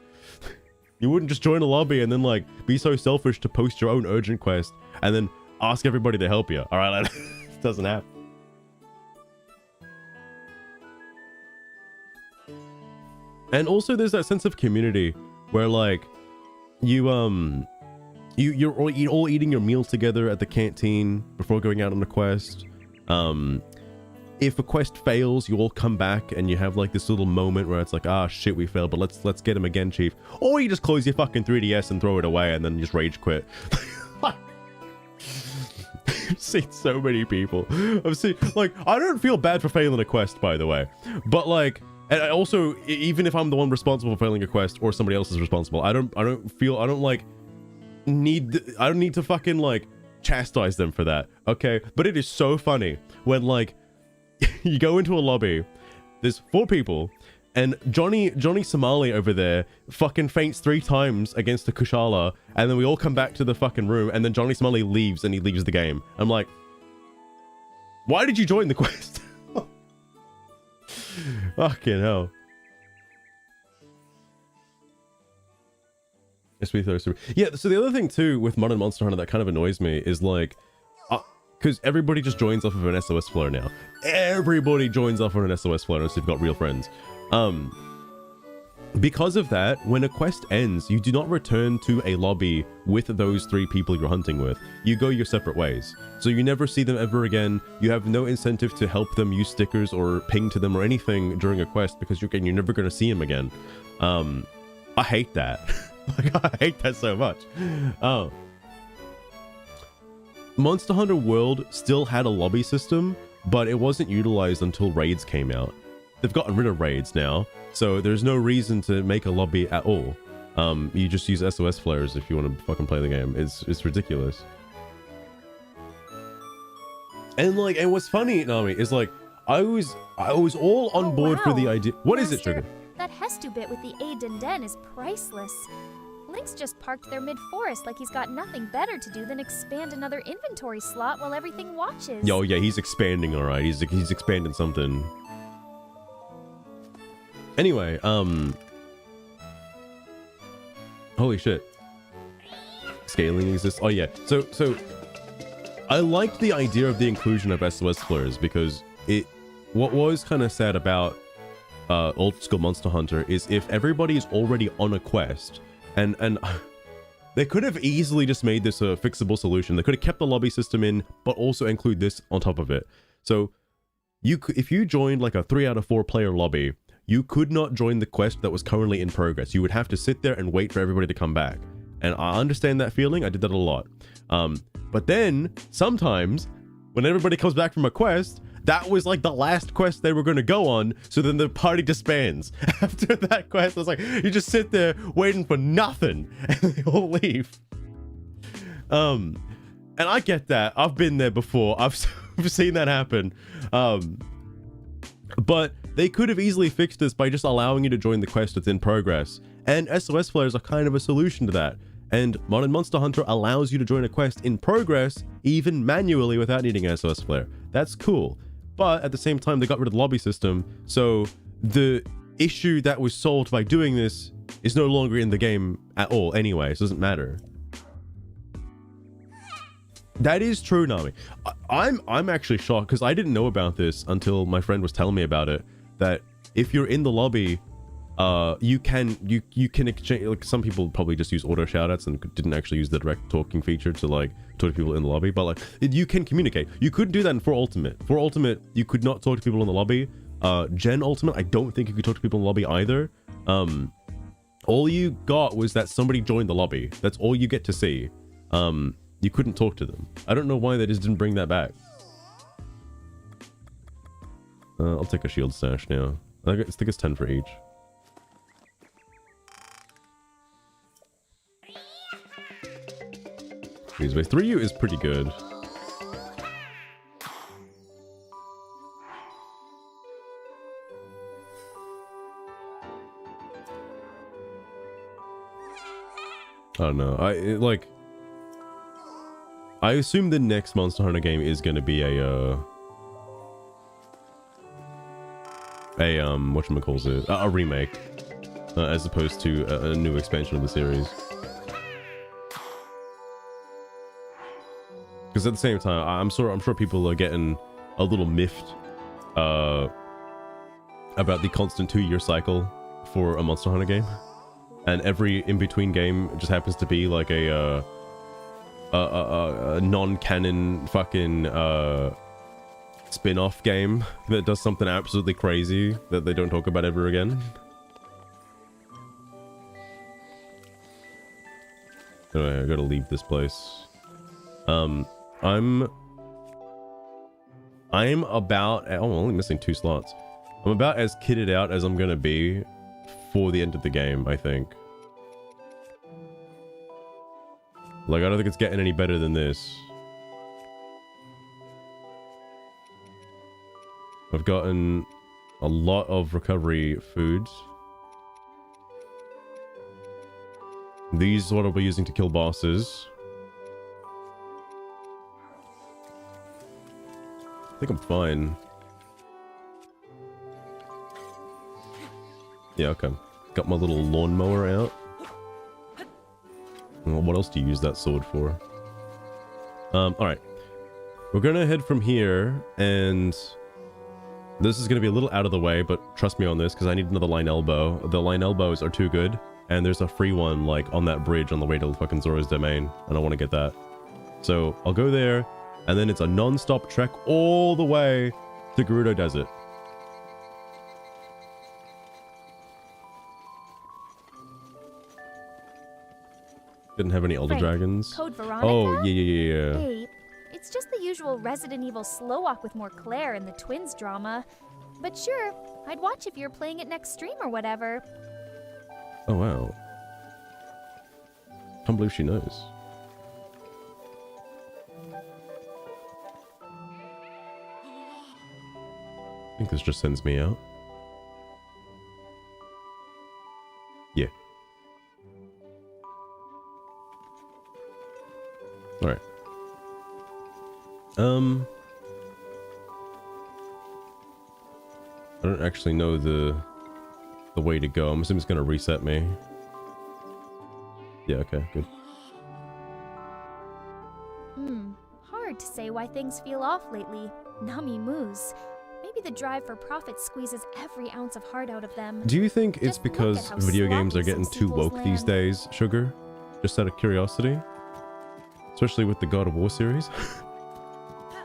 You wouldn't just join a lobby and then like be so selfish to post your own urgent quest and then ask everybody to help you. Alright? It doesn't happen. And also there's that sense of community where like you're all eating your meal together at the canteen before going out on a quest. If a quest fails, you all come back and you have like this little moment where it's like, ah shit, we failed, but let's get him again, chief. Or you just close your fucking 3DS and throw it away and then just rage quit. I've seen so many people. I've seen, like, I don't feel bad for failing a quest, by the way, but like, and I also, even if I'm the one responsible for failing a quest or somebody else is responsible, I don't need to fucking like chastise them for that. Okay, but it is so funny when like you go into a lobby, there's 4 people, and Johnny Somali over there fucking faints 3 times against the Kushala, and then we all come back to the fucking room, and then Johnny Somali leaves and he leaves the game. I'm like, why did you join the quest? Fucking hell. Yeah, so the other thing too with Modern Monster Hunter that kind of annoys me is like, because everybody just joins off of an SOS flow now. Everybody joins off of an SOS flow unless you've got real friends. Because of that, when a quest ends, you do not return to a lobby with those 3 people you're hunting with. You go your separate ways. So you never see them ever again. You have no incentive to help them use stickers or ping to them or anything during a quest because you're never going to see them again. I hate that. Like, I hate that so much. Oh. Monster Hunter World still had a lobby system, but it wasn't utilized until raids came out. They've gotten rid of raids now, so there's no reason to make a lobby at all. You just use SOS flares if you want to fucking play the game. It's ridiculous. And like, and what's funny, Nami, is like, I was all on board for the idea. What is it, Sugar? That Hestu bit with the Aiden Den is priceless. Link's just parked there mid-forest like he's got nothing better to do than expand another inventory slot while everything watches. Yo, yeah, he's expanding, all right. He's expanding something. Anyway, holy shit. Scaling exists. Oh yeah. So I liked the idea of the inclusion of SOS flares because what was kind of sad about old school Monster Hunter is if everybody is already on a quest, and they could have easily just made this a fixable solution. They could have kept the lobby system in, but also include this on top of it. So if you joined like a 3 out of 4 player lobby, you could not join the quest that was currently in progress. You would have to sit there and wait for everybody to come back. And I understand that feeling. I did that a lot. But then sometimes when everybody comes back from a quest, that was like the last quest they were going to go on. So then the party disbands. After that quest, it's like, you just sit there waiting for nothing and they all leave. And I get that. I've been there before. I've seen that happen. But they could have easily fixed this by just allowing you to join the quest that's in progress. And SOS flares are kind of a solution to that. And Modern Monster Hunter allows you to join a quest in progress, even manually without needing an SOS flare. That's cool. But at the same time, they got rid of the lobby system. So the issue that was solved by doing this is no longer in the game at all anyway. So it doesn't matter. That is true, Nami. I'm actually shocked because I didn't know about this until my friend was telling me about it. That if you're in the lobby, you can exchange. Like, some people probably just use auto shoutouts and didn't actually use the direct talking feature to like talk to people in the lobby. But like, you can communicate. You couldn't do that in For Ultimate. For Ultimate, you could not talk to people in the lobby. Gen Ultimate, I don't think you could talk to people in the lobby either. All you got was that somebody joined the lobby. That's all you get to see. You couldn't talk to them. I don't know why they just didn't bring that back. I'll take a shield stash now. I think it's 10 for each. Anyways, 3U is pretty good. I don't know. I assume the next Monster Hunter game is going to be a whatchamacallit, a remake, as opposed to a new expansion of the series. Because at the same time, I'm sure people are getting a little miffed about the constant 2-year cycle for a Monster Hunter game, and every in-between game just happens to be like a non-canon fucking spin-off game that does something absolutely crazy that they don't talk about ever again. Anyway, I gotta leave this place. I'm about... Oh, I'm only missing 2 slots. I'm about as kitted out as I'm gonna be for the end of the game, I think. Like, I don't think it's getting any better than this. I've gotten a lot of recovery foods. These is what I'll be using to kill bosses. I think I'm fine. Yeah, okay. Got my little lawnmower out. Well, what else do you use that sword for? Alright. We're gonna head from here, and this is gonna be a little out of the way, but trust me on this, because I need another line elbow. The line elbows are too good, and there's a free one, like, on that bridge on the way to fucking Zora's Domain, and I want to get that. So, I'll go there, and then it's a non-stop trek all the way to Gerudo Desert. Didn't have any Elder Dragons. Code Veronica? Oh, yeah. Hey, it's just the usual Resident Evil slow walk with more Claire and the twins drama. But sure, I'd watch if you're playing it next stream or whatever. Oh, wow. Can't believe she knows. I think this just sends me out. Yeah. Alright. I don't actually know the way to go. I'm assuming it's gonna reset me. Yeah, okay, good. Hard to say why things feel off lately. Nami moose. Maybe the drive for profit squeezes every ounce of heart out of them. Do you think it's Just look because at how video games are sloppy getting some too sequels woke these land. days, Sugar? Just out of curiosity? Especially with the God of War series?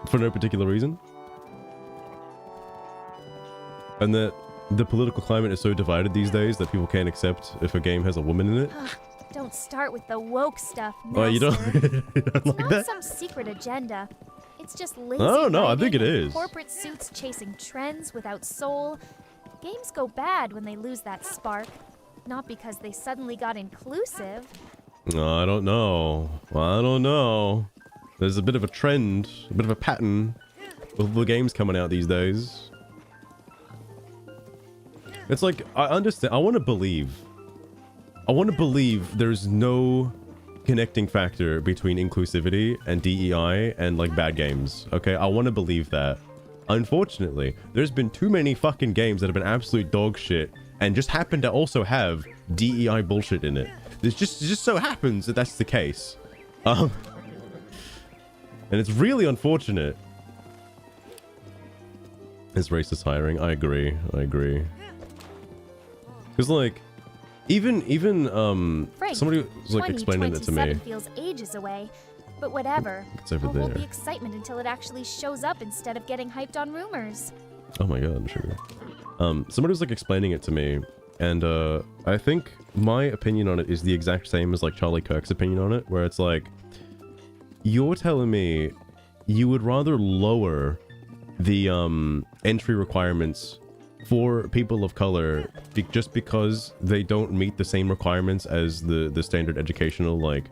For no particular reason? And that the political climate is so divided these days that people can't accept if a game has a woman in it? Don't start with the woke stuff, Oh, you don't, Master. you don't It's like not that? some secret agenda. It's just lazy Oh, no, I think writing, it is. corporate suits chasing trends without soul. Games go bad when they lose that spark. Not because they suddenly got inclusive. I don't know. I don't know. There's a bit of a trend, a bit of a pattern with the games coming out these days. It's like, I understand. I want to believe there's no connecting factor between inclusivity and DEI and like bad games. Okay, I want to believe that. Unfortunately, there's been too many fucking games that have been absolute dog shit and just happen to also have DEI bullshit in it. It just so happens that that's the case. And it's really unfortunate. It's racist hiring. I agree. Because like, even Frank, somebody was like explaining it to me. Feels ages away, but whatever. It's over I'll there. hold the excitement until it actually shows up instead of getting hyped on rumors. Oh my god, sure. Somebody was like explaining it to me, and I think my opinion on it is the exact same as like Charlie Kirk's opinion on it, where it's like, you're telling me you would rather lower the entry requirements for people of color just because they don't meet the same requirements as the standard educational like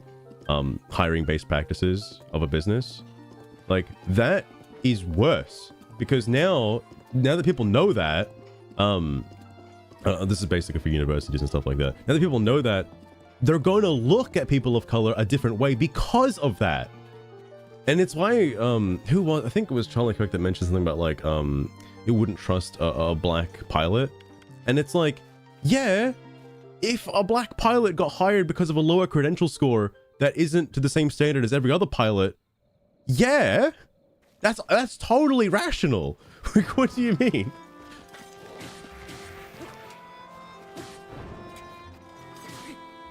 hiring based practices of a business. Like, that is worse, because now that people know that, this is basically for universities and stuff like that, now that people know that, they're going to look at people of color a different way because of that. And it's why I think it was Charlie Cook that mentioned something about like it wouldn't trust a black pilot. And it's like, yeah, if a black pilot got hired because of a lower credential score that isn't to the same standard as every other pilot, yeah, that's totally rational. Like, what do you mean?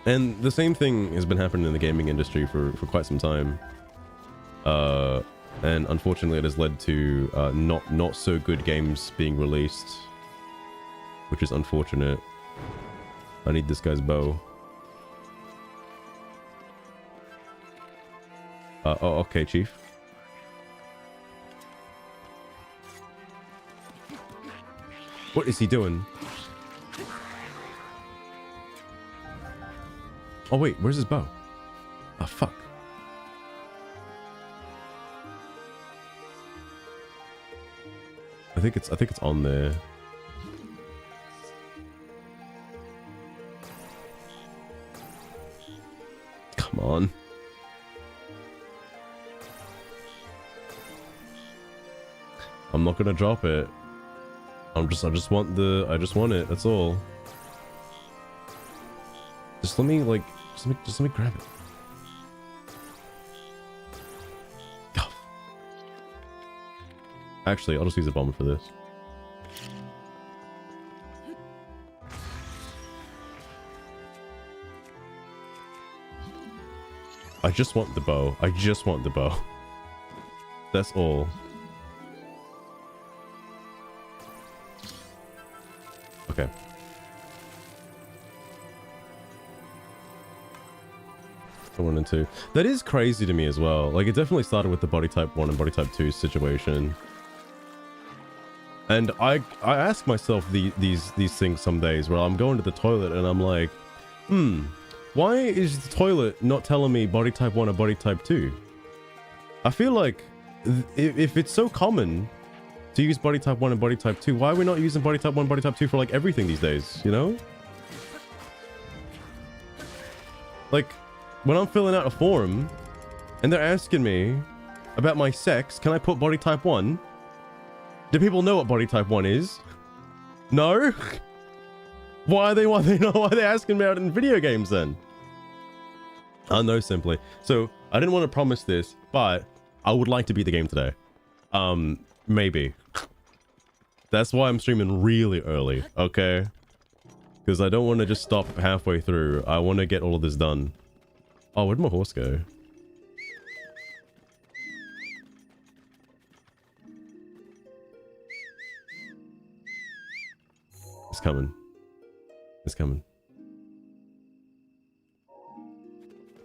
And the same thing has been happening in the gaming industry for quite some time. And unfortunately it has led to not so good games being released, which is unfortunate. I need this guy's bow. Oh, okay, Chief. What is he doing? Oh wait, where's his bow? Oh fuck. I think it's on there. Come on. I'm not gonna drop it. I just want it, that's all. Just let me grab it. Oh. Actually, I'll just use a bomb for this. I just want the bow. I just want the bow. That's all. Okay. I wanted to. That is crazy to me as well. Like, it definitely started with the body type 1 and body type 2 situation. And I ask myself these things some days where I'm going to the toilet and I'm like, why is the toilet not telling me body type 1 or body type 2? I feel like if it's so common to use body type 1 and body type 2, why are we not using body type 1, body type 2 for like everything these days, you know? Like, when I'm filling out a form and they're asking me about my sex, can I put body type 1? Do people know what body type 1 is? No? Why are they asking me about it in video games then? I know, simply. So I didn't want to promise this, but I would like to beat the game today. Maybe. That's why I'm streaming really early, okay? Because I don't want to just stop halfway through. I want to get all of this done. Oh, where'd my horse go? It's coming. It's coming.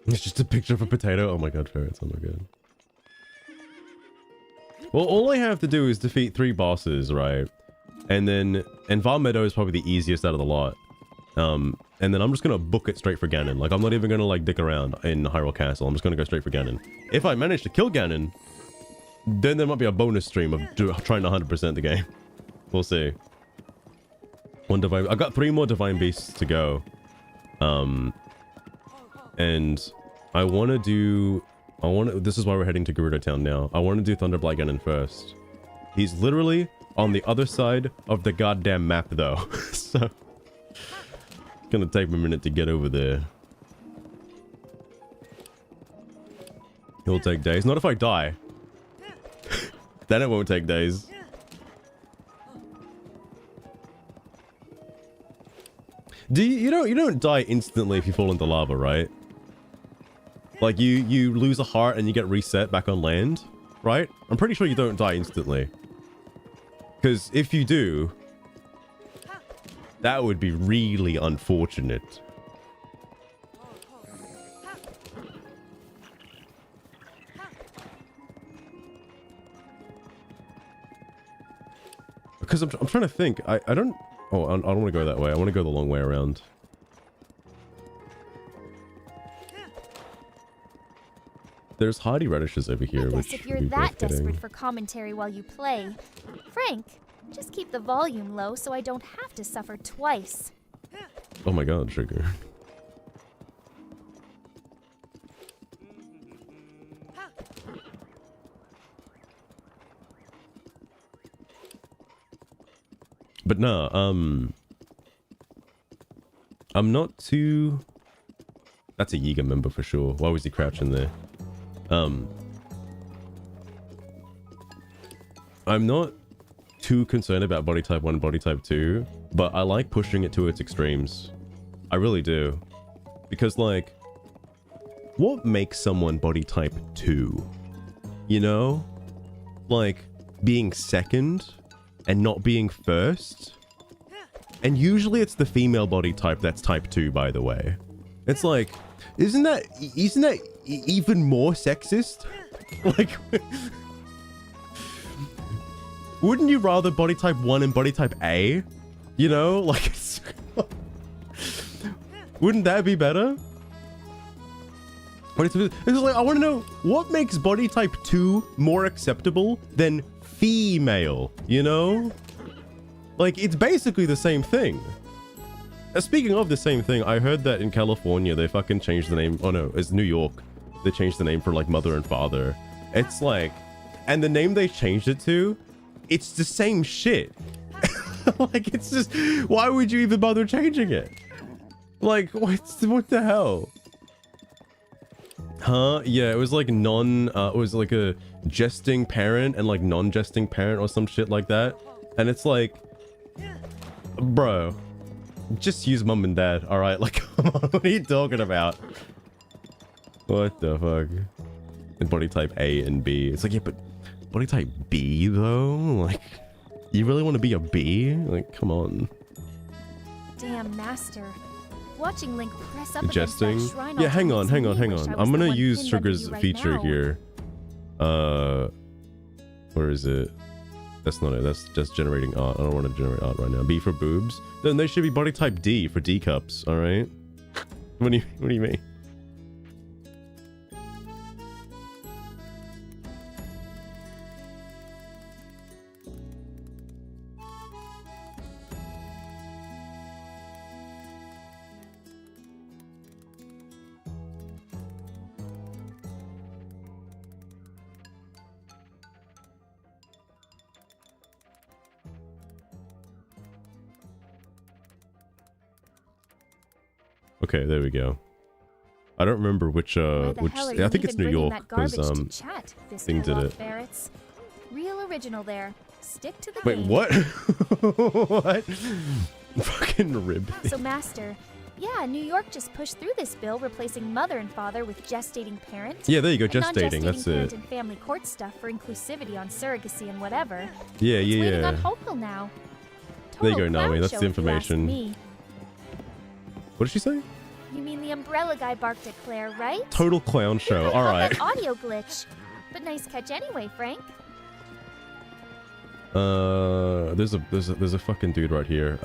It's just a picture of a potato. Oh my god, ferrets. Oh my god. Well, all I have to do is defeat 3 bosses, right? And Var Meadow is probably the easiest out of the lot. And then I'm just gonna book it straight for Ganon. Like, I'm not even gonna like dick around in Hyrule Castle. I'm just gonna go straight for Ganon. If I manage to kill Ganon, then there might be a bonus stream of trying to 100% the game. We'll see. One divine. I got 3 more divine beasts to go. And I want to do. This is why we're heading to Gerudo Town now. I want to do Thunderblight Ganon first. He's literally on the other side of the goddamn map, though. So it's gonna take me a minute to get over there. It'll take days. Not if I die. Then it won't take days. You don't die instantly if you fall into lava, right? Like you lose a heart and you get reset back on land, right? I'm pretty sure you don't die instantly. Because if you do, that would be really unfortunate. Because I'm trying to think. I don't... Oh, I don't want to go that way. I want to go the long way around. There's hardy radishes over here, which if you're that desperate for commentary while you play, Frank, just keep the volume low so I don't have to suffer twice. Oh my god, Sugar. But no, I'm not too... That's a Yiga member for sure. Why was he crouching there? I'm not too concerned about body type 1 and body type 2, but I like pushing it to its extremes. I really do. Because, like, what makes someone body type 2? You know? Like, being second and not being first? And usually it's the female body type that's type 2, by the way. It's like, isn't that even more sexist? Like, wouldn't you rather body type 1 and body type A? You know, like, wouldn't that be better? It's like, I want to know what makes body type 2 more acceptable than female, you know? Like, it's basically the same thing. Speaking of the same thing, I heard that in California, they fucking changed the name. Oh no, it's New York. They changed the name for like mother and father. It's like, and the name they changed it to, it's the same shit. Like, it's just, why would you even bother changing it? Like, what the hell? Huh? Yeah, it was like it was like a jesting parent and like non-jesting parent or some shit like that. And it's like, bro, just use mom and dad, all right? Like, come on, what are you talking about? What the fuck? And body type A and B. It's like, yeah, but body type B though? Like, you really want to be a B? Like, come on. Damn, Master. Watching Link press up Jesting? against that shrine Yeah, hang on. makes me wish I was I'm the gonna one use pinned under Sugar's you right feature now. here. Where is it? That's not it. That's just generating art. I don't want to generate art right now. B for boobs. Then they should be body type D for D cups. All right. What do you mean? Okay, there we go. I don't remember which I think it's New York because Thing did it. Ferrets. Real original there. Stick to the Wait, vein. what? What? Fucking rib. So, Master, yeah, New York just pushed through this bill replacing mother and father with gestating parent. Yeah, there you go, and gestating. Non-gestating That's parent it. and family court stuff for inclusivity on surrogacy and whatever. Yeah, It's yeah, waiting on yeah. Hopeful now. There you go, Total Nami. clown That's show the if you ask information. me. What did she say? You mean the umbrella guy barked at Claire, right? Total clown show. How All about right. that audio glitch. But nice catch anyway, Frank. There's a fucking dude right here.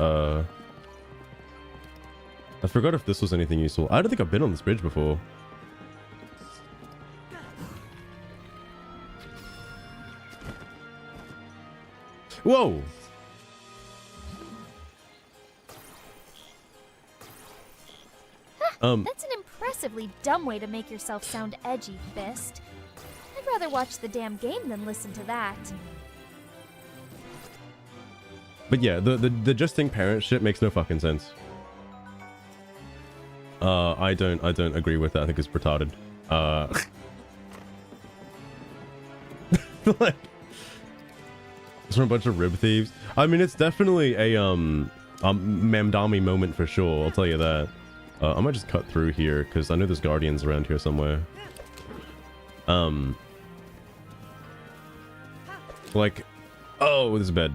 I forgot if this was anything useful. I don't think I've been on this bridge before. Whoa! That's an impressively dumb way to make yourself sound edgy, Fist. I'd rather watch the damn game than listen to that. But yeah, the jesting parent shit makes no fucking sense. I don't agree with that. I think it's retarded. Like, it's from a bunch of rib thieves. I mean, it's definitely a Mamdami moment for sure. I'll tell you that. I might just cut through here because I know there's guardians around here somewhere. Like, oh, this bed.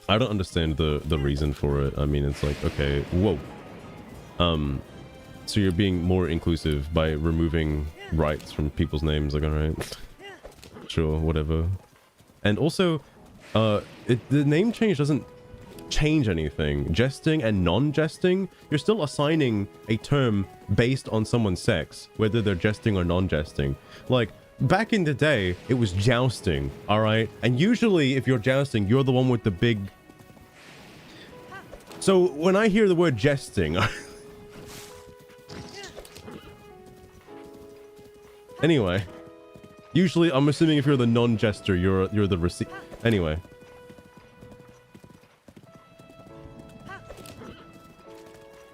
I don't understand the reason for it. I mean, it's like, okay, whoa. So you're being more inclusive by removing rights from people's names. Like, all right, sure, whatever. And also, the name change doesn't change anything. Jesting and non-jesting, you're still assigning a term based on someone's sex, whether they're jesting or non-jesting. Like, back in the day, it was jousting, all right? And usually, if you're jousting, you're the one with the big... So, when I hear the word jesting... Anyway, usually, I'm assuming if you're the non-jester, you're the receipt. Anyway.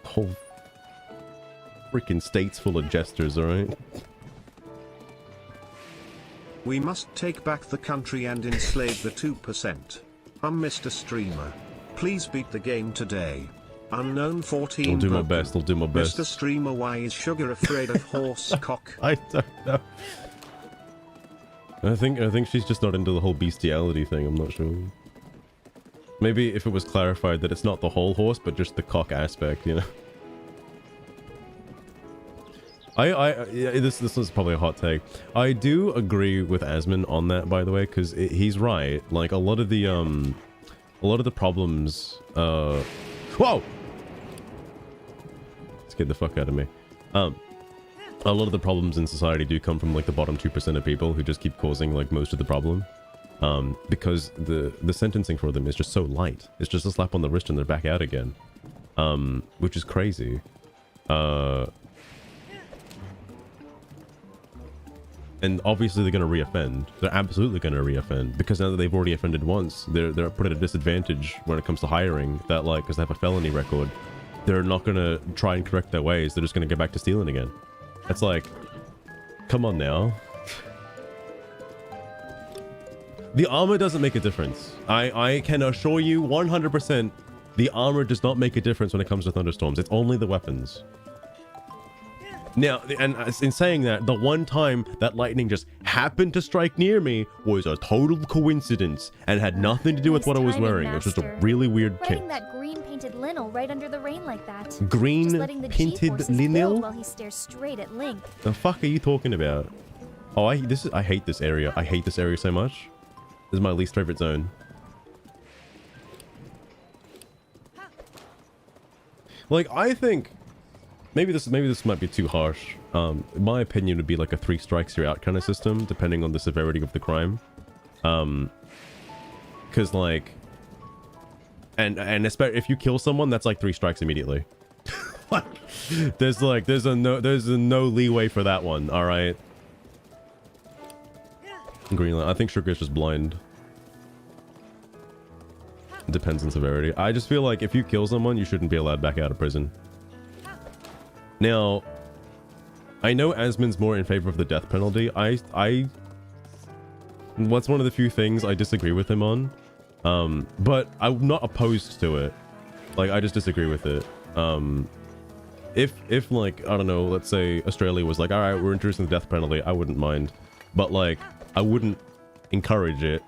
Whole freaking state's full of jesters, alright? We must take back the country and enslave the 2%. Mr. Streamer. Please beat the game today. Unknown 14. I'll do my best, I'll do my best. Mr. Streamer, why is Sugar afraid of horse cock? I don't know. I think she's just not into the whole bestiality thing, I'm not sure. Maybe if it was clarified that it's not the whole horse, but just the cock aspect, you know? This is probably a hot take. I do agree with Asmon on that, by the way, because he's right. Like, a lot of the problems, whoa! Scared the fuck out of me. A lot of the problems in society do come from, like, the bottom 2% of people who just keep causing, like, most of the problem. Because the sentencing for them is just so light. It's just a slap on the wrist and they're back out again. Which is crazy. And obviously they're going to reoffend. They're absolutely going to reoffend. Because now that they've already offended once, they're put at a disadvantage when it comes to hiring. That, like, because they have a felony record, they're not going to try and correct their ways. They're just going to get back to stealing again. It's like, come on now. The armor doesn't make a difference. I can assure you 100% the armor does not make a difference when it comes to thunderstorms. It's only the weapons. Now, and in saying that, the one time that lightning just happened to strike near me was a total coincidence and had nothing to do with what I was wearing. It was just a really weird kick. Putting that green painted linel right under the rain like that. Green just letting the painted G-forces linel? build while he stares straight at Link. The fuck are you talking about? Oh, I hate this area. I hate this area so much. This is my least favorite zone. Like, I think maybe this might be too harsh. My opinion would be like a 3 strikes you're out kind of system, depending on the severity of the crime. Because like, and especially if you kill someone, that's like 3 strikes immediately. Like, there's a no leeway for that one. All right. Greenland. I think Sugar's just blind. Depends on severity. I just feel like if you kill someone, you shouldn't be allowed back out of prison. Now, I know Asmon's more in favor of the death penalty. What's one of the few things I disagree with him on. But I'm not opposed to it. Like, I just disagree with it. If like, I don't know, let's say Australia was like, all right, we're introducing the death penalty, I wouldn't mind. But like, I wouldn't encourage it.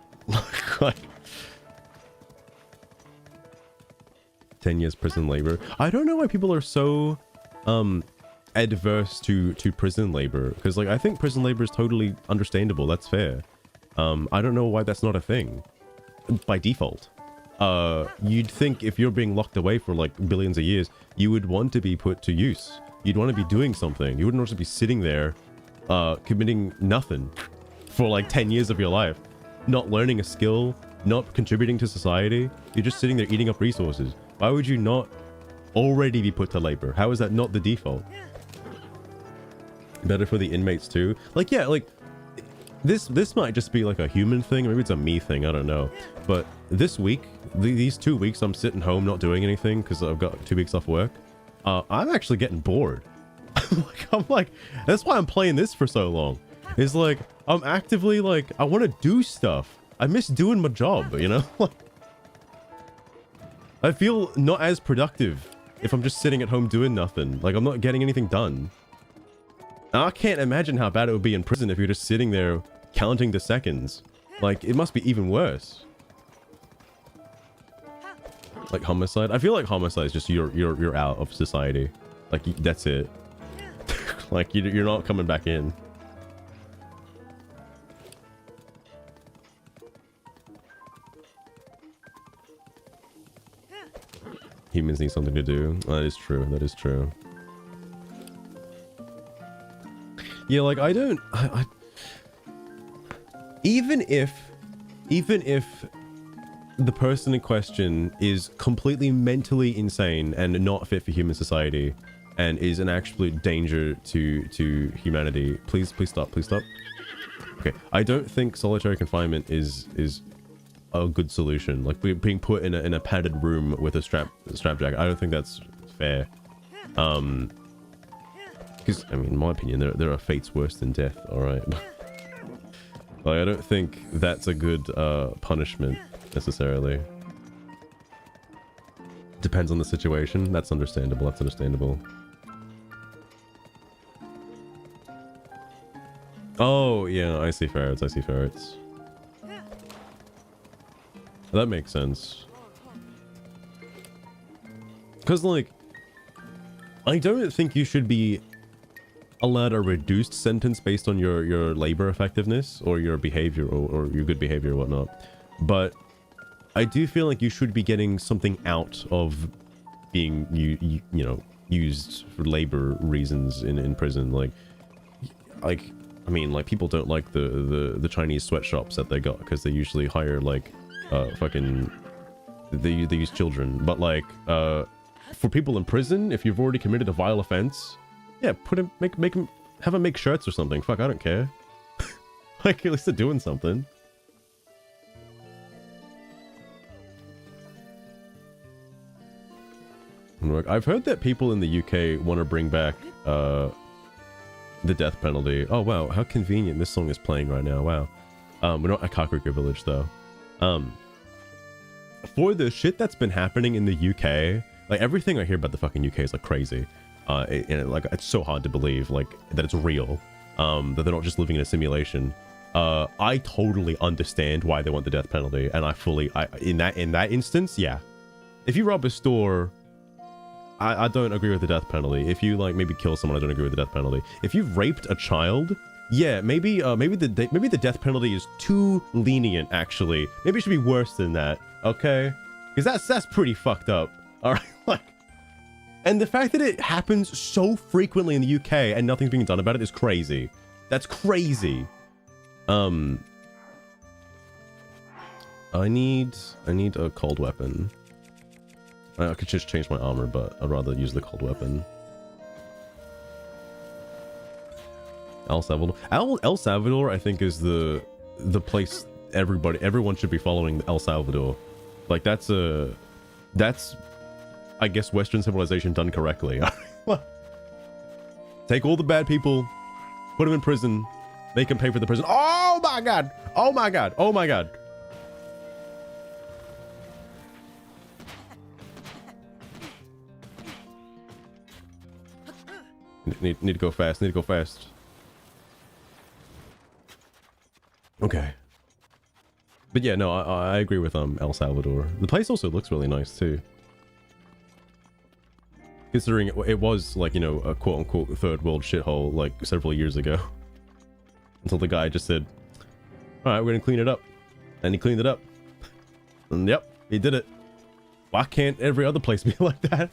Like 10 years prison labor. I don't know why people are so adverse to prison labor, because like I think prison labor is totally understandable. That's fair. I don't know why that's not a thing by default. You'd think if you're being locked away for like billions of years, you would want to be put to use. You'd want to be doing something. You wouldn't want to be sitting there committing nothing for like 10 years of your life, not learning a skill, not contributing to society. You're just sitting there eating up resources. Why would you not already be put to labor? How is that not the default? Better for the inmates too. Like, yeah, like this might just be like a human thing. Maybe it's a me thing. I don't know. But this week, these 2 weeks, I'm sitting home not doing anything because I've got 2 weeks off work. I'm actually getting bored. I'm like, that's why I'm playing this for so long. It's like, I'm actively like, I want to do stuff. I miss doing my job, you know? I feel not as productive if I'm just sitting at home doing nothing. Like, I'm not getting anything done. Now, I can't imagine how bad it would be in prison if you're just sitting there counting the seconds. Like, it must be even worse. Like homicide. I feel like homicide is just you're out of society. Like, that's it. Like, you're not coming back in. Humans need something to do. That is true. That is true. Yeah, like, I don't... Even if the person in question is completely mentally insane and not fit for human society and is an absolute danger to humanity, please stop. Okay, I don't think solitary confinement is a good solution. Like, being put in a padded room with a strap jacket, I don't think that's fair. Because, I mean, in my opinion, there are fates worse than death, alright? Like, I don't think that's a good punishment, necessarily. Depends on the situation. That's understandable, that's understandable. Oh, yeah, I see ferrets, I see ferrets. That makes sense. Because, like, I don't think you should be allowed a reduced sentence based on your labor effectiveness or your behavior or your good behavior or whatnot. But I do feel like you should be getting something out of being, you know, used for labor reasons in prison. Like, I mean, like, people don't like the Chinese sweatshops that they got because they usually hire, like, fucking... They use children. But, like, for people in prison, if you've already committed a vile offense, yeah, make him, have him make shirts or something. Fuck, I don't care. Like, at least they're doing something. I've heard that people in the UK want to bring back, the death penalty. Oh, wow. How convenient this song is playing right now. Wow. We're not at Kakariko Village, though. For the shit that's been happening in the UK, like, everything I hear about the fucking UK is, like, crazy. And, like, it's so hard to believe, like, that it's real. That they're not just living in a simulation. I totally understand why they want the death penalty. And in that instance, yeah. If you rob a store... I don't agree with the death penalty. If you, like, maybe kill someone, I don't agree with the death penalty. If you've raped a child, yeah, maybe the death penalty is too lenient, actually. Maybe it should be worse than that, okay? Because that's pretty fucked up. All right, like, and the fact that it happens so frequently in the UK and nothing's being done about it is crazy. That's crazy. I need a cold weapon. I could just change my armor, but I'd rather use the cold weapon. El Salvador. El Salvador, I think, is the place everyone should be following. El Salvador, like, that's I guess Western civilization done correctly. Take all the bad people, put them in prison, make them pay for the prison. Oh my god! Oh my god! Oh my god! Need to go fast. Need to go fast. Okay. But yeah, no, I agree with El Salvador. The place also looks really nice too. Considering it was, like, you know, a quote-unquote third world shithole, like, several years ago. Until the guy just said, alright, we're gonna clean it up. And he cleaned it up. And yep, he did it. Why can't every other place be like that?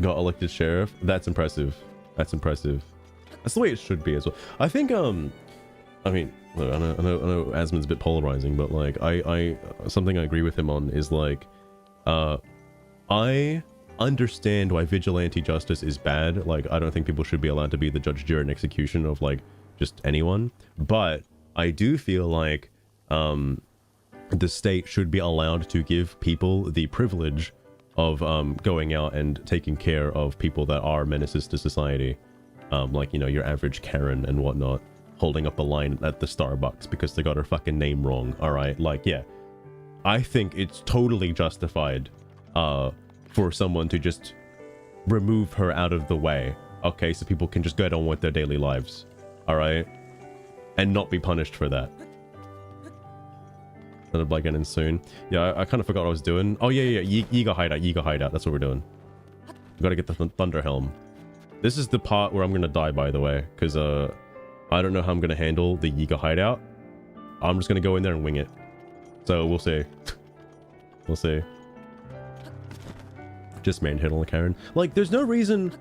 Got elected sheriff. That's impressive. That's impressive. That's the way it should be as well. I think I mean, look, I know Asmon's a bit polarizing, but like something I agree with him on is like I understand why vigilante justice is bad. Like, I don't think people should be allowed to be the judge, jury, and execution of like just anyone, but I do feel like the state should be allowed to give people the privilege of going out and taking care of people that are menaces to society, like, you know, your average Karen and whatnot, holding up a line at the Starbucks because they got her fucking name wrong. All right, like, yeah, I think it's totally justified for someone to just remove her out of the way, okay, so people can just get on with their daily lives, all right, and not be punished for that. Another black Ganon soon. Yeah, I kind of forgot what I was doing. Oh yeah, Yiga hideout, that's what we're doing. We gotta get the Thunder Helm. This is the part where I'm gonna die, by the way, because I don't know how I'm gonna handle the Yiga hideout. I'm just gonna go in there and wing it, so we'll see. We'll see. Just manhandle a Karen. Like, there's no reason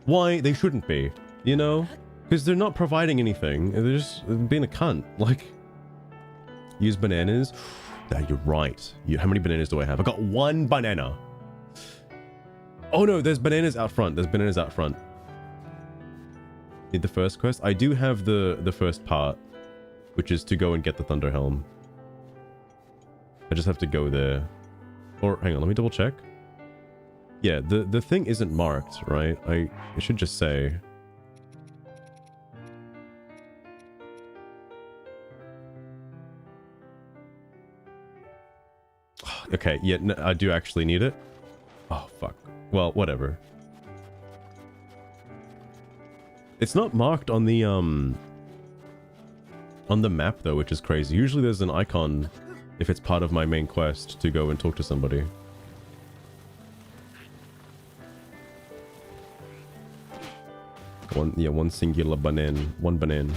why they shouldn't be, you know, because they're not providing anything. They're just being a cunt. Like, use bananas. Yeah, you're right. How many bananas do I have? I got 1 banana. Oh no, there's bananas out front. There's bananas out front. Need the first quest. I do have the first part, which is to go and get the Thunder Helm. I just have to go there. Or hang on, let me double check. Yeah, the thing isn't marked, right? I should just say. Okay, yeah, no, I do actually need it. Oh, fuck. Well, whatever. It's not marked on the map, though, which is crazy. Usually there's an icon if it's part of my main quest to go and talk to somebody. One singular banana. One banana.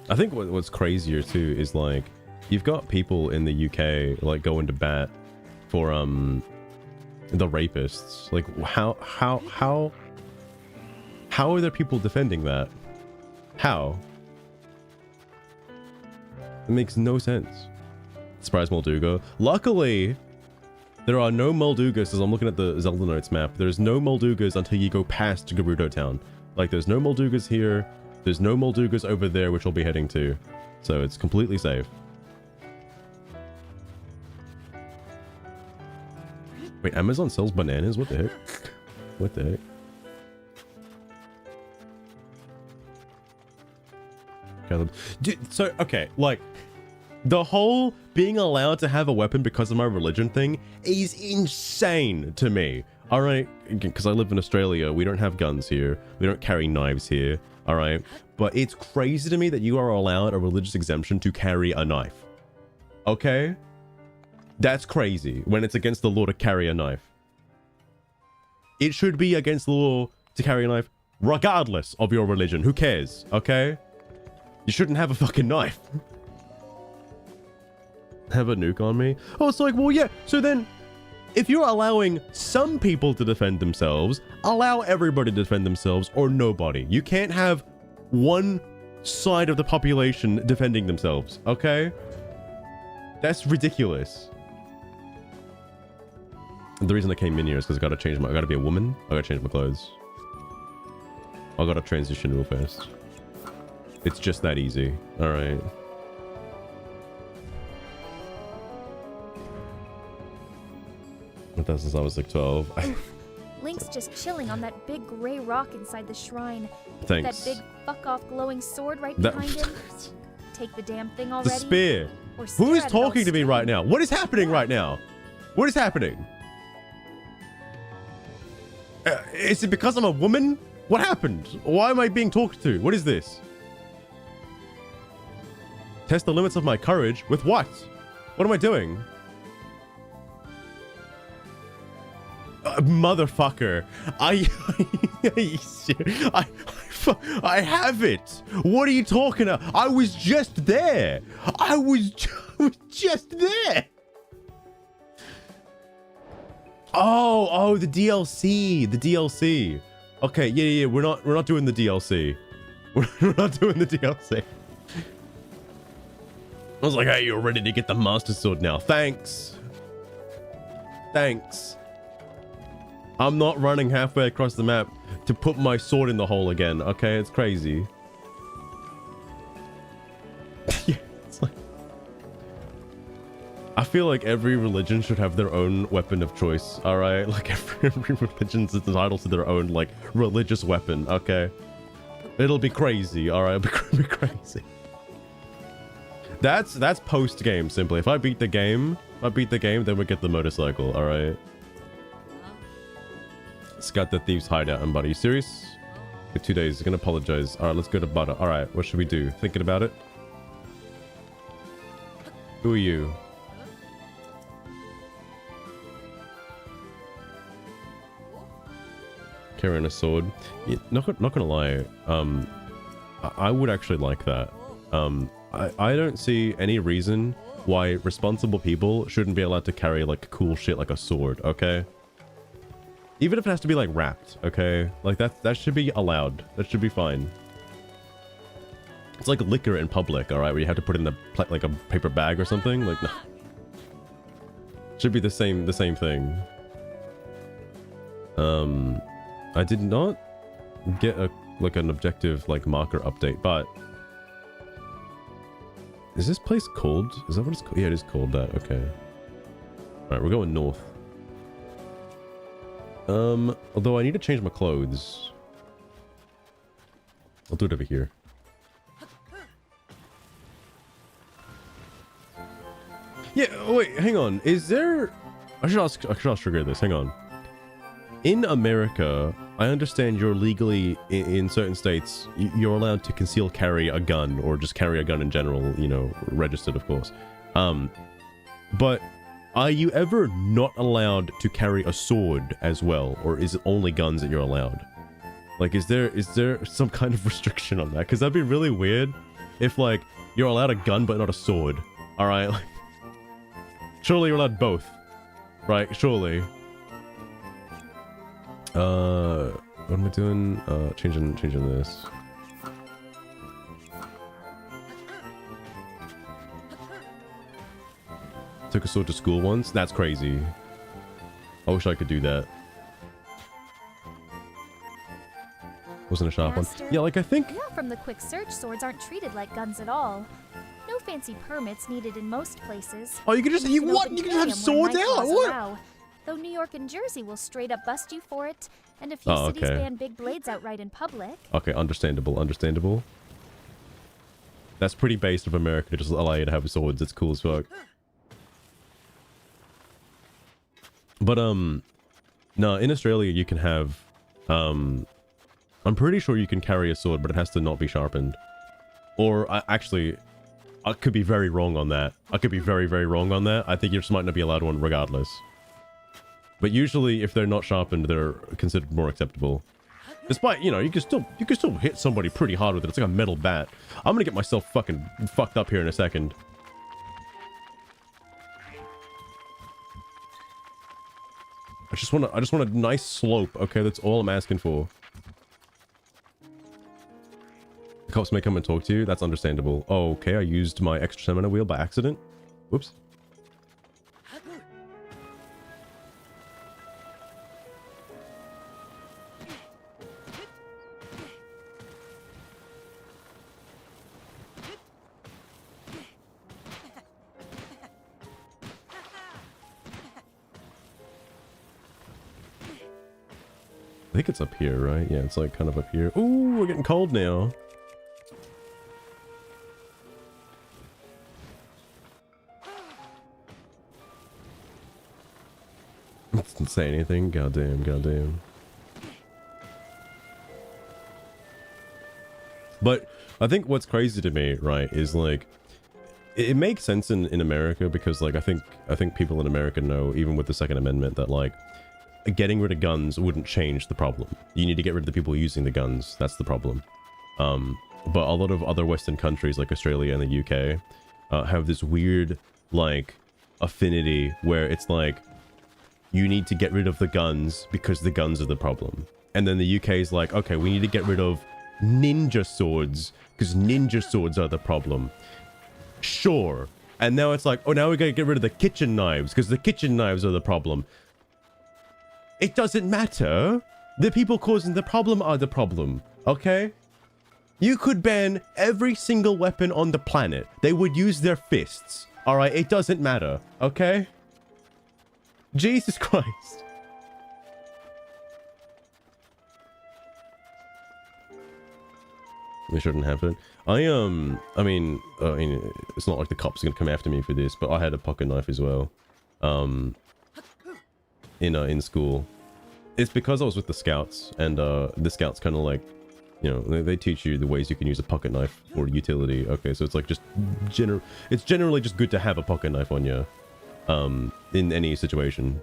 I think what's crazier too is like you've got people in the UK like going to bat for the rapists. Like how are there people defending that? How? It makes no sense. Surprise Molduga. Luckily, there are no Moldugas as I'm looking at the Zelda Notes map. There's no Moldugas until you go past Gerudo Town. Like, there's no Moldugas here. There's no Moldugas over there, which I'll be heading to. So it's completely safe. Wait, Amazon sells bananas? What the heck? What the heck? Dude, so, okay, like, the whole being allowed to have a weapon because of my religion thing is insane to me. All right, because I live in Australia, we don't have guns here. We don't carry knives here. All right, but it's crazy to me that you are allowed a religious exemption to carry a knife. Okay, that's crazy when it's against the law to carry a knife. It should be against the law to carry a knife regardless of your religion. Who cares? Okay, you shouldn't have a fucking knife. Have a nuke on me? Oh, it's like, well, yeah, so then if you're allowing some people to defend themselves, allow everybody to defend themselves or nobody. You can't have one side of the population defending themselves, okay? That's ridiculous. And the reason I came in here is because I gotta be a woman. I gotta change my clothes. I gotta transition real fast. It's just that easy. All right. I've done since I was like 12. Link's just chilling on that big gray rock inside the shrine. Thanks. That big fuck-off glowing sword right behind him. Take the damn thing already. The spear. Or Who is talking to me right now? What is happening right now? What is happening? Is it because I'm a woman? What happened? Why am I being talked to? What is this? Test the limits of my courage? With what? What am I doing? Motherfucker. I have it. What are you talking about? I was just there. I was just there. Oh, the DLC, the DLC. Okay, yeah. We're not doing the DLC. We're not doing the DLC. I was like, hey, you're ready to get the Master Sword now. Thanks. I'm not running halfway across the map to put my sword in the hole again. Okay, it's crazy. Yeah, it's like... I feel like every religion should have their own weapon of choice, alright? Like every religion's entitled to their own, like, religious weapon, okay? It'll be crazy, alright? It'll be crazy. That's post-game, simply. If I beat the game, then we get the motorcycle, alright? Scout the Thieves Hideout. And buddy, you serious? For 2 days, he's gonna apologize. Alright, let's go to Butter. Alright, what should we do? Thinking about it? Who are you? Carrying a sword. Yeah, not gonna lie, I would actually like that. I don't see any reason why responsible people shouldn't be allowed to carry like cool shit like a sword, okay? Even if it has to be like wrapped, okay? Like that should be allowed. That should be fine. It's like liquor in public, alright, where you have to put it in like a paper bag or something. Like, no. Should be the same thing. I did not get an objective like marker update, but is this place cold? Is that what it's called? Yeah, it is cold. That okay. All right, we're going north. Although I need to change my clothes. I'll do it over here. Yeah, wait, hang on. Is there... I should ask Sugar this. Hang on. In America, I understand you're legally, in certain states, you're allowed to conceal carry a gun, or just carry a gun in general, you know, registered, of course. But are you ever not allowed to carry a sword as well, or is it only guns that you're allowed? Like, is there some kind of restriction on that? Because that'd be really weird if, like, you're allowed a gun but not a sword. Alright, like... Surely you're allowed both. Right, surely. What am I doing? Changing this. Took a sword to school once? That's crazy. I wish I could do that. Wasn't a sharp one. Yeah, like I think... Yeah, from the quick search, swords aren't treated like guns at all. No fancy permits needed in most places. Oh, you can just... You can just have swords out? What? Though New York and Jersey will straight up bust you for it, and a few cities ban big blades outright in public. Okay, understandable. That's pretty based of America to just allow you to have swords. It's cool as fuck. But, no, in Australia you can have, I'm pretty sure you can carry a sword, but it has to not be sharpened. Or, actually, I could be very wrong on that. I could be very, very wrong on that. I think you just might not be allowed one regardless. But usually, if they're not sharpened, they're considered more acceptable. Despite, you know, you can still hit somebody pretty hard with it. It's like a metal bat. I'm gonna get myself fucking fucked up here in a second. I just want a nice slope. Okay, that's all I'm asking for. The cops may come and talk to you. That's understandable. Oh, okay, I used my extra stamina wheel by accident. Whoops. I think it's up here, right? Yeah, it's like kind of up here. Ooh, we're getting cold now. Didn't say anything. Goddamn. But I think what's crazy to me, right, is like it makes sense in America because like I think people in America know, even with the Second Amendment, that like getting rid of guns wouldn't change the problem. You need to get rid of the people using the guns. That's the problem. But a lot of other Western countries like Australia and the UK have this weird like affinity where it's like you need to get rid of the guns because the guns are the problem. And then the UK is like, okay, we need to get rid of ninja swords because ninja swords are the problem. Sure. And now it's like, oh, now we gotta get rid of the kitchen knives because the kitchen knives are the problem. It doesn't matter. The people causing the problem are the problem, okay? You could ban every single weapon on the planet. They would use their fists, all right? It doesn't matter, okay? Jesus Christ. We shouldn't have it. I mean, it's not like the cops are gonna come after me for this, but I had a pocket knife as well. In school. It's because I was with the scouts, and the scouts kind of like, you know, they teach you the ways you can use a pocket knife for utility. Okay, so it's like just it's generally just good to have a pocket knife on you, in any situation.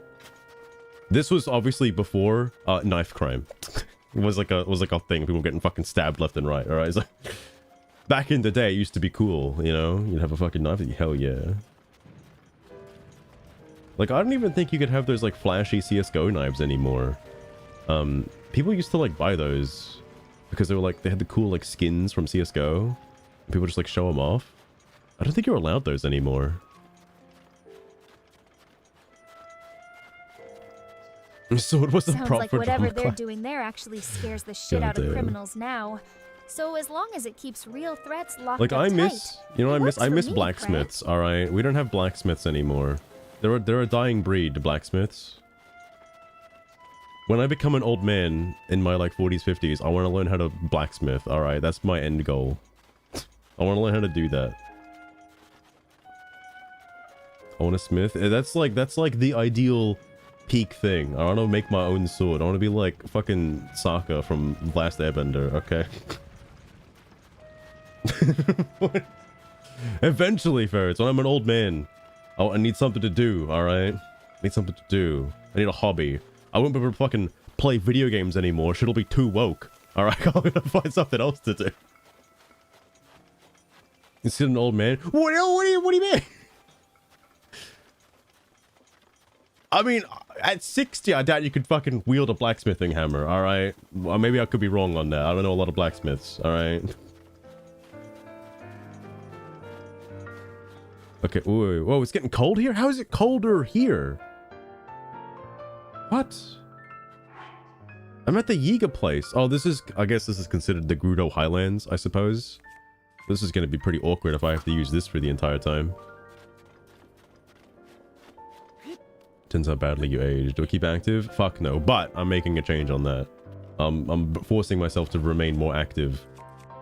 This was obviously before knife crime. It was like a thing. People getting fucking stabbed left and right. All right, it's like back in the day, it used to be cool. You know, you'd have a fucking knife. Hell yeah. Like, I don't even think you could have those like flashy CS:GO knives anymore. People used to like buy those because they were like, they had the cool like skins from CS:GO. People just like show them off. I don't think you're allowed those anymore. So it was the Sounds prop like for whatever drama they're class. doing there actually scares the shit out of criminals now. So as long as it keeps real threats locked Like, up I tight, miss, you know, it I works for miss me, blacksmiths. All right, we don't have blacksmiths anymore. They're a dying breed, the blacksmiths. When I become an old man in my like 40s, 50s, I want to learn how to blacksmith. All right, that's my end goal. I want to learn how to do that. I want to smith. That's like the ideal peak thing. I want to make my own sword. I want to be like fucking Sokka from Last Airbender. Okay. Eventually, Ferrets, when I'm an old man, I need something to do. All right, I need something to do. I need a hobby. I won't be able to fucking play video games anymore. Shit'll be too woke. All right, I'm gonna find something else to do. You see an old man? What do you mean? I mean, at 60, I doubt you could fucking wield a blacksmithing hammer. All right, well, maybe I could be wrong on that. I don't know a lot of blacksmiths. All right. Okay. Ooh, whoa, it's getting cold here? How is it colder here? What? I'm at the Yiga place. Oh, I guess this is considered the Grudo Highlands, I suppose. This is going to be pretty awkward if I have to use this for the entire time. Turns out badly you aged. Do I keep active? Fuck no, but I'm making a change on that. I'm forcing myself to remain more active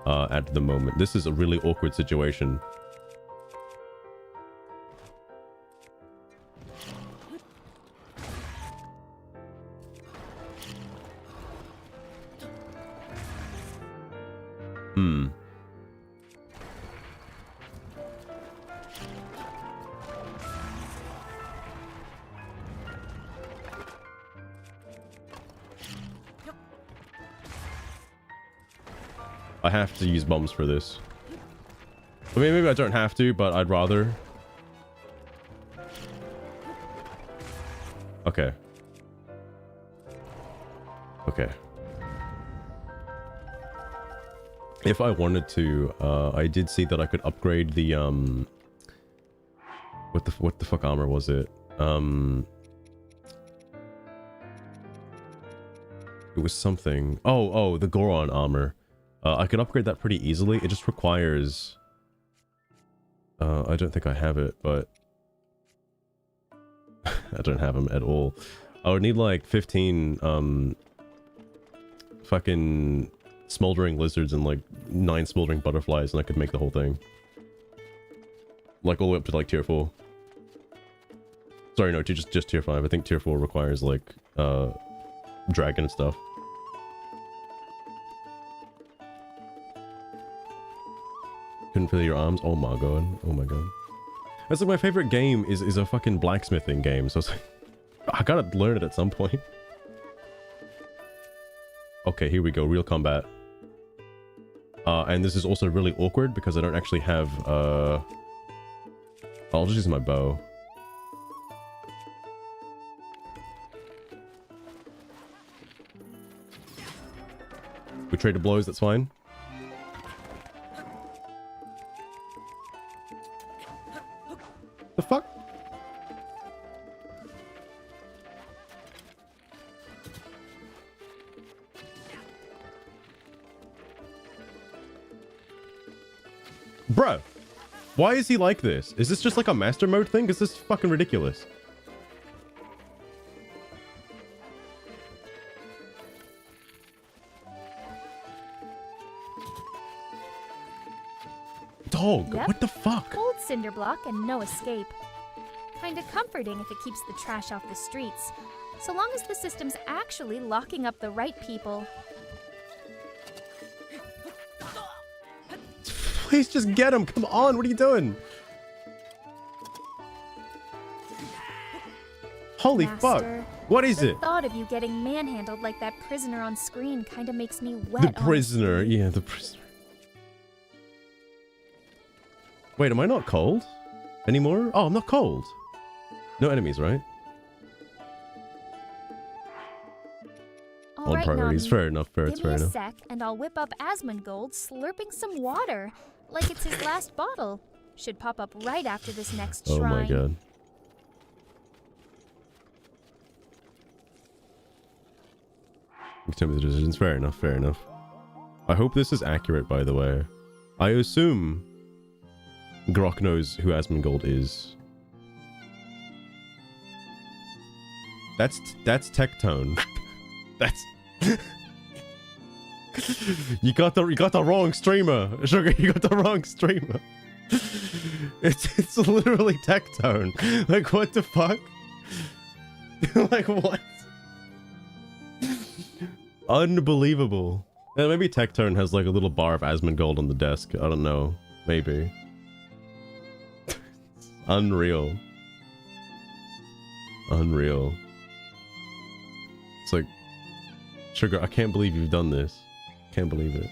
at the moment. This is a really awkward situation. I have to use bombs for this. I mean, maybe I don't have to, but I'd rather. Okay. Okay. If I wanted to, I did see that I could upgrade the, what the fuck armor was it? It was something. Oh, the Goron armor. I could upgrade that pretty easily. It just requires... I don't think I have it, but... I don't have them at all. I would need like 15, fucking smoldering lizards and like 9 smoldering butterflies, and I could make the whole thing. Like all the way up to like tier 4. Sorry, no, just tier 5. I think tier 4 requires like, dragon stuff. Couldn't feel your arms. Oh my god. Oh my god. That's like my favorite game is a fucking blacksmithing game. So it's like, I gotta learn it at some point. Okay, here we go. Real combat. And this is also really awkward because I don't actually have, I'll just use my bow. We traded blows, that's fine. The fuck? Bruh, why is he like this? Is this just like a master mode thing? Is this fucking ridiculous? Dog, Yep. what the fuck? Cold cinder block and no escape. Kinda comforting if it keeps the trash off the streets. So long as the system's actually locking up the right people. Please just get him. Come on, what are you doing? Holy fuck. Master, What is the it? thought of you getting manhandled like that prisoner on screen kinda makes me wet. The on prisoner. Yeah, the prisoner. Wait, am I not cold anymore? Oh, I'm not cold. No enemies, right? All On right, priorities. Nami. Fair enough. Fair Give me a enough. sec, and I'll whip up Asmongold slurping some water, like it's his last bottle. Should pop up right after this next Oh shrine. my god. You can tell me the decisions. Fair enough. Fair enough. I hope this is accurate, by the way. I assume Grok knows who Asmongold is. That's Tectone. That's you got the wrong streamer, Sugar. You got the wrong streamer. It's literally Tectone. Like what the fuck? Like what? Unbelievable. Yeah, maybe Tectone has like a little bar of Asmongold on the desk. I don't know. Maybe. Unreal. Unreal. It's like, Sugar, I can't believe you've done this. Can't believe it.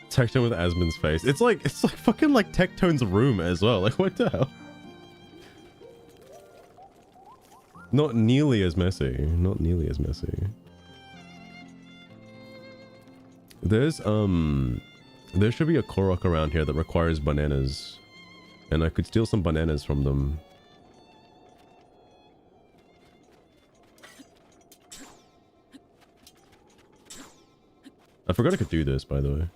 Tectone with Asmon's face. It's like fucking like Tectone's room as well. Like what the hell? Not nearly as messy. Not nearly as messy. There's there should be a Korok around here that requires bananas. And I could steal some bananas from them. I forgot I could do this, by the way.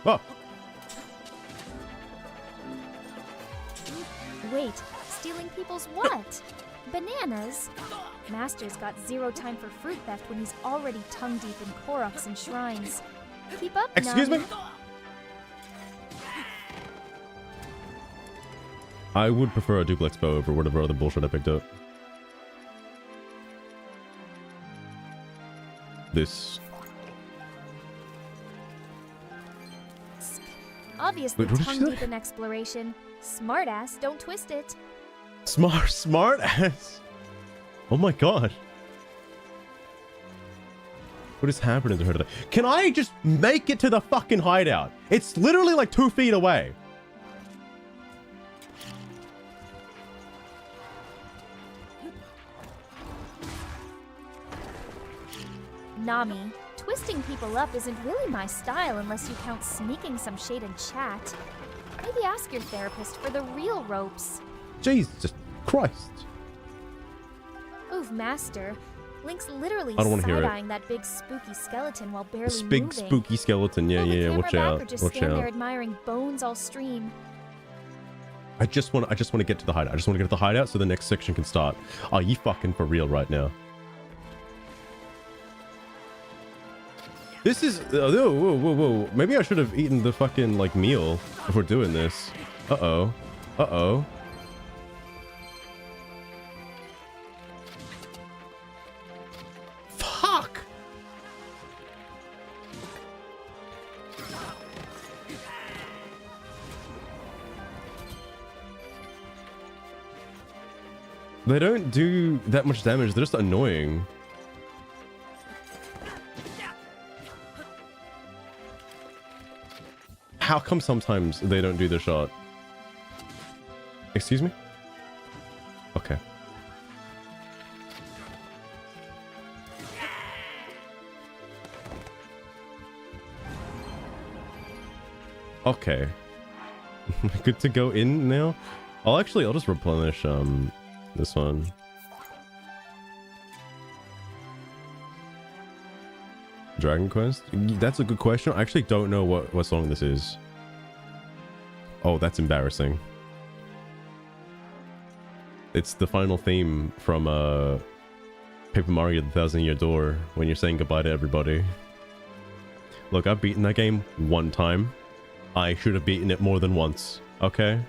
Oh! Wait, stealing people's what? Bananas? Master's got zero time for fruit theft when he's already tongue deep in Koroks and shrines. Keep up, Excuse me? Nami. I would prefer a duplex bow over whatever other bullshit I picked up. This. Obviously Wait, what did she tongue say? deep in exploration. Smartass, don't twist it. Smart ass. Oh my god. What is happening to her today? Can I just make it to the fucking hideout? It's literally like 2 feet away. Nami, twisting people up isn't really my style unless you count sneaking some shade in chat. Maybe ask your therapist for the real ropes. Jesus Christ. Oof, Master. Link's literally I don't wanna hear it. side-eyeing that big spooky skeleton while barely This big moving. spooky skeleton. Yeah, Pull the yeah, camera watch back out. Or just Watch stand there out. admiring bones all stream. I just want to get to the hideout. I just want to get to the hideout so the next section can start. Are you fucking for real right now? This is whoa. Maybe I should have eaten the fucking like meal before doing this. Uh-oh. Fuck. They don't do that much damage. They're just annoying. How come sometimes they don't do the shot? Excuse me? Okay. Okay. Good to go in now? I'll just replenish this one. Dragon Quest? That's a good question. I actually don't know what song this is. Oh, that's embarrassing. It's the final theme from Paper Mario: The Thousand Year Door when you're saying goodbye to everybody. Look, I've beaten that game one time. I should have beaten it more than once. Okay.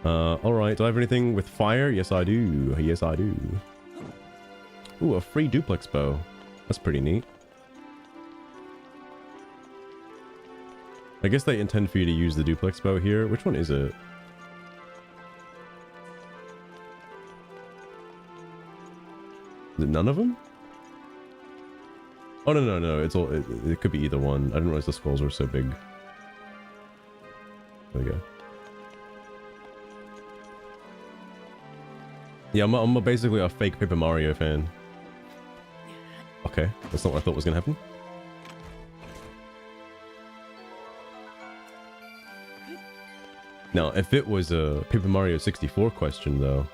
Alright. Do I have anything with fire? Yes, I do. Yes, I do. Ooh, a free duplex bow. That's pretty neat. I guess they intend for you to use the duplex bow here. Which one is it? Is it none of them? Oh, no. It's all... It could be either one. I didn't realize the scrolls were so big. There we go. Yeah, I'm basically a fake Paper Mario fan. Okay, that's not what I thought was gonna happen. Now, if it was a Paper Mario 64 question, though...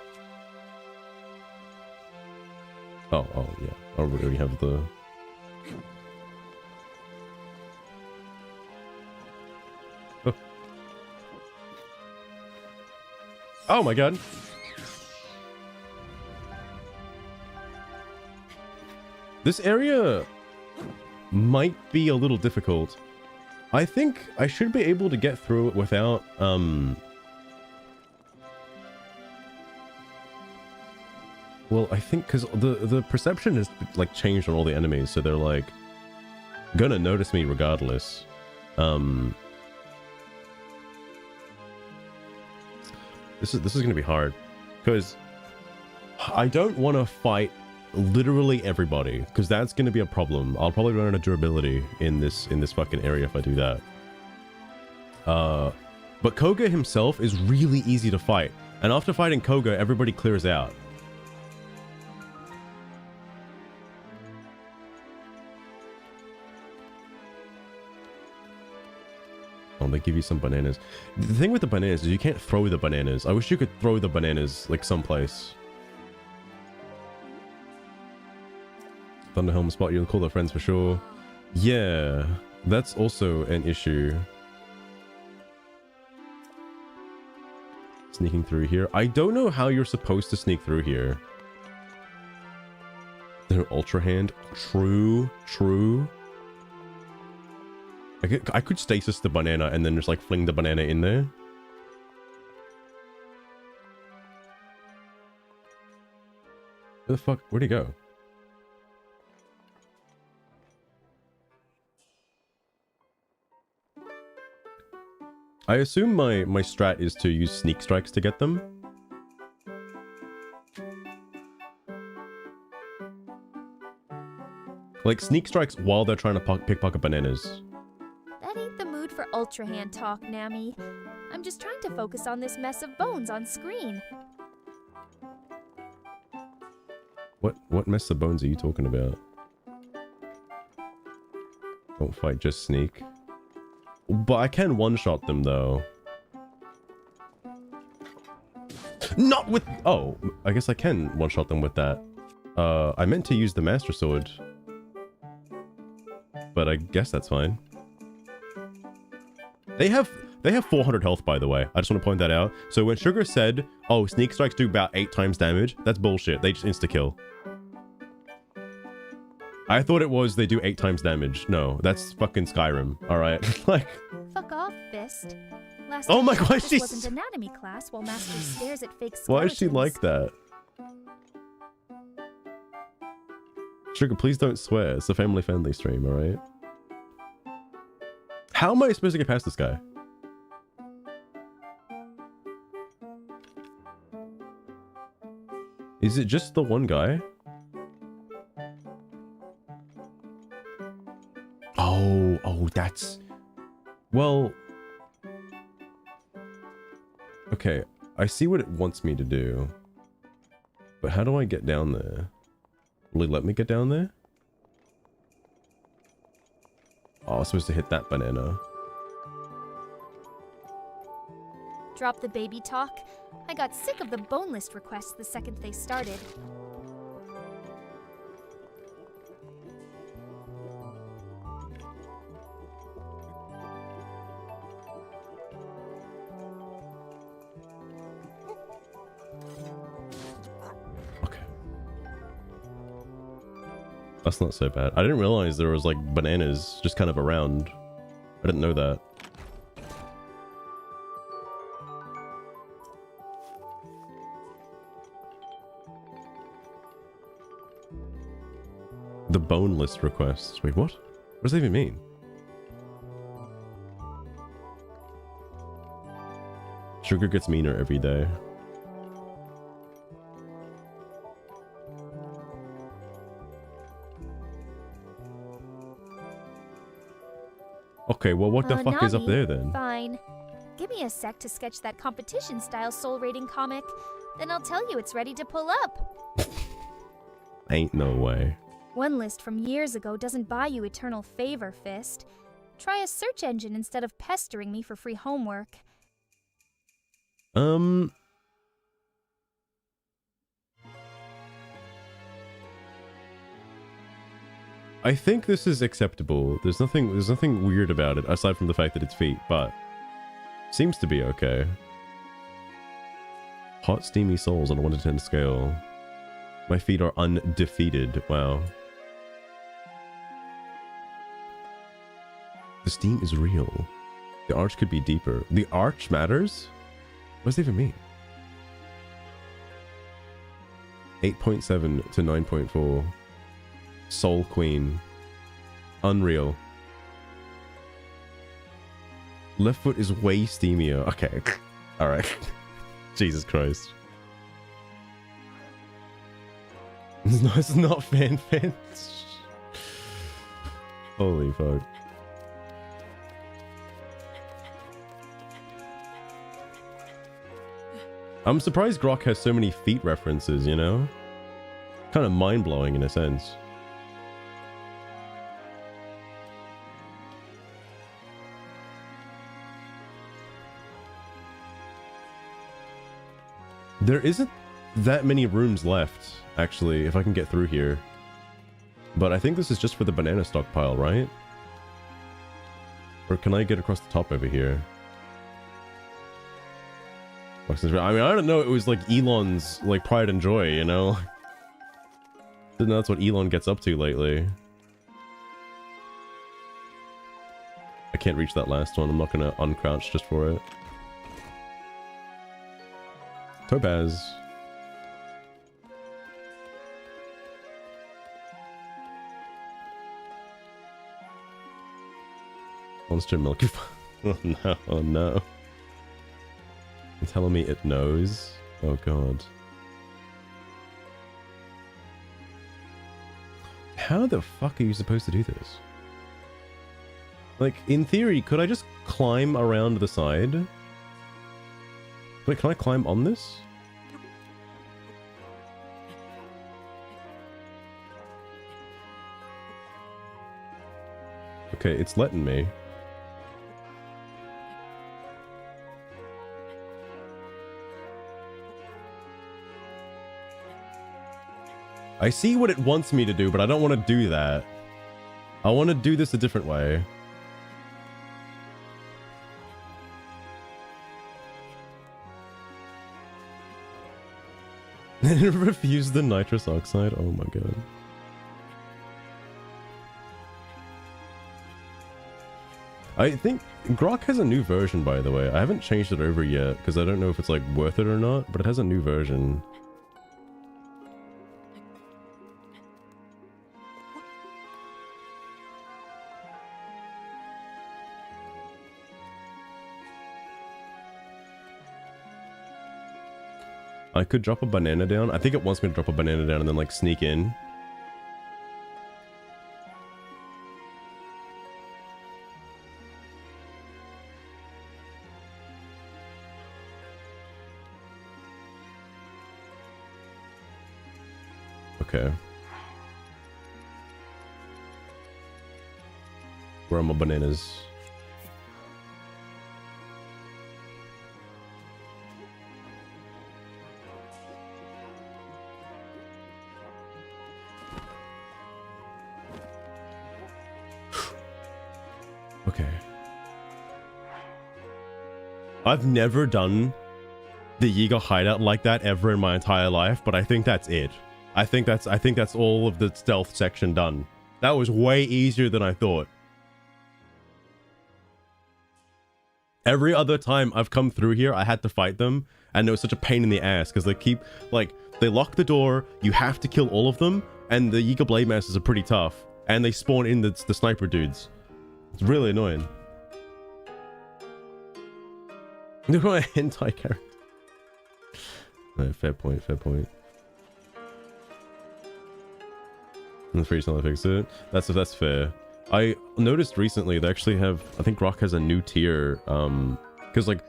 Oh, yeah. I already have the... Oh my god. This area might be a little difficult. I think I should be able to get through it without, well, I think because the perception has, like, changed on all the enemies, so they're, like, gonna notice me regardless. This is gonna be hard, because I don't want to fight literally everybody, because that's gonna be a problem. I'll probably run out of durability in this fucking area if I do that. But Koga himself is really easy to fight, and after fighting Koga, everybody clears out. Oh, they give you some bananas. The thing with the bananas is you can't throw the bananas. I wish you could throw the bananas, like, someplace. Thunderhelm spot, you'll call their friends for sure. Yeah, that's also an issue. Sneaking through here. I don't know how you're supposed to sneak through here. No Ultra Hand. True. I could stasis the banana and then just, like, fling the banana in there. Where the fuck? Where'd he go? I assume my strat is to use sneak strikes to get them. Like, sneak strikes while they're trying to pickpocket bananas. That ain't the mood for Ultra Hand talk, Nami. I'm just trying to focus on this mess of bones on screen. What mess of bones are you talking about? Don't fight, just sneak. But I can one-shot them, though. Not with... Oh, I guess I can one-shot them with that. I meant to use the Master Sword. But I guess that's fine. They have 400 health, by the way. I just want to point that out. So when Sugar said, oh, sneak strikes do about 8 times damage, that's bullshit. They just insta-kill. I thought it was they do 8 times damage. No, that's fucking Skyrim. All right, like. Fuck off, Fist. Last Oh my time gosh, this she's. wasn't anatomy class while Master stares at fake skeletons. Why is she like that? Sugar, please don't swear. It's a family-friendly stream, all right? How am I supposed to get past this guy? Is it just the one guy? Oh, that's... Well... Okay, I see what it wants me to do. But how do I get down there? Will it let me get down there? Oh, I was supposed to hit that banana. Drop the baby talk. I got sick of the bone list requests the second they started. Okay. That's not so bad. I didn't realize there was like bananas just kind of around. I didn't know that. The bone list requests. Wait, what? What does that even mean? Sugar gets meaner every day. Okay, well what the fuck is up Nami, there then? Fine. Give me a sec to sketch that competition-style soul rating comic. Then I'll tell you it's ready to pull up. Ain't no way. One list from years ago doesn't buy you eternal favor, Fist. Try a search engine instead of pestering me for free homework. I think this is acceptable. There's nothing weird about it aside from the fact that it's feet, but seems to be okay. Hot steamy souls on a 1 to 10 scale. My feet are undefeated. Wow. The steam is real. The arch could be deeper. The arch matters? What does that even mean? 8.7 to 9.4. Soul Queen. Unreal. Left foot is way steamier. Okay. Alright. Jesus Christ. It's not fan. Holy fuck. I'm surprised Grok has so many feet references, you know? Kind of mind-blowing in a sense. There isn't that many rooms left, actually, if I can get through here. But I think this is just for the banana stockpile, right? Or can I get across the top over here? I mean, I don't know, it was like Elon's like pride and joy, you know? Didn't know that's what Elon gets up to lately. I can't reach that last one. I'm not gonna uncrouch just for it. Topaz. Monster Milky. Oh no, oh no. It's telling me it knows. Oh god. How the fuck are you supposed to do this? Like, in theory, could I just climb around the side? Wait, can I climb on this? Okay, it's letting me. I see what it wants me to do, but I don't want to do that. I want to do this a different way. Refuse the nitrous oxide? Oh my god. I think Grok has a new version, by the way. I haven't changed it over yet, because I don't know if it's like worth it or not, but it has a new version. I could drop a banana down. I think it wants me to drop a banana down and then like sneak in. Okay. Where are my bananas? Okay. I've never done the Yiga hideout like that ever in my entire life, but I think that's it. I think that's all of the stealth section done. That was way easier than I thought. Every other time I've come through here, I had to fight them, and it was such a pain in the ass because they keep, like, they lock the door, you have to kill all of them, and the Yiga Blade Masters are pretty tough, and they spawn in the sniper dudes. It's really annoying. Look at my hentai character. No, fair point, fair point. And the free time to fix it. That's fair. I noticed recently they actually have, I think Rock has a new tier, because like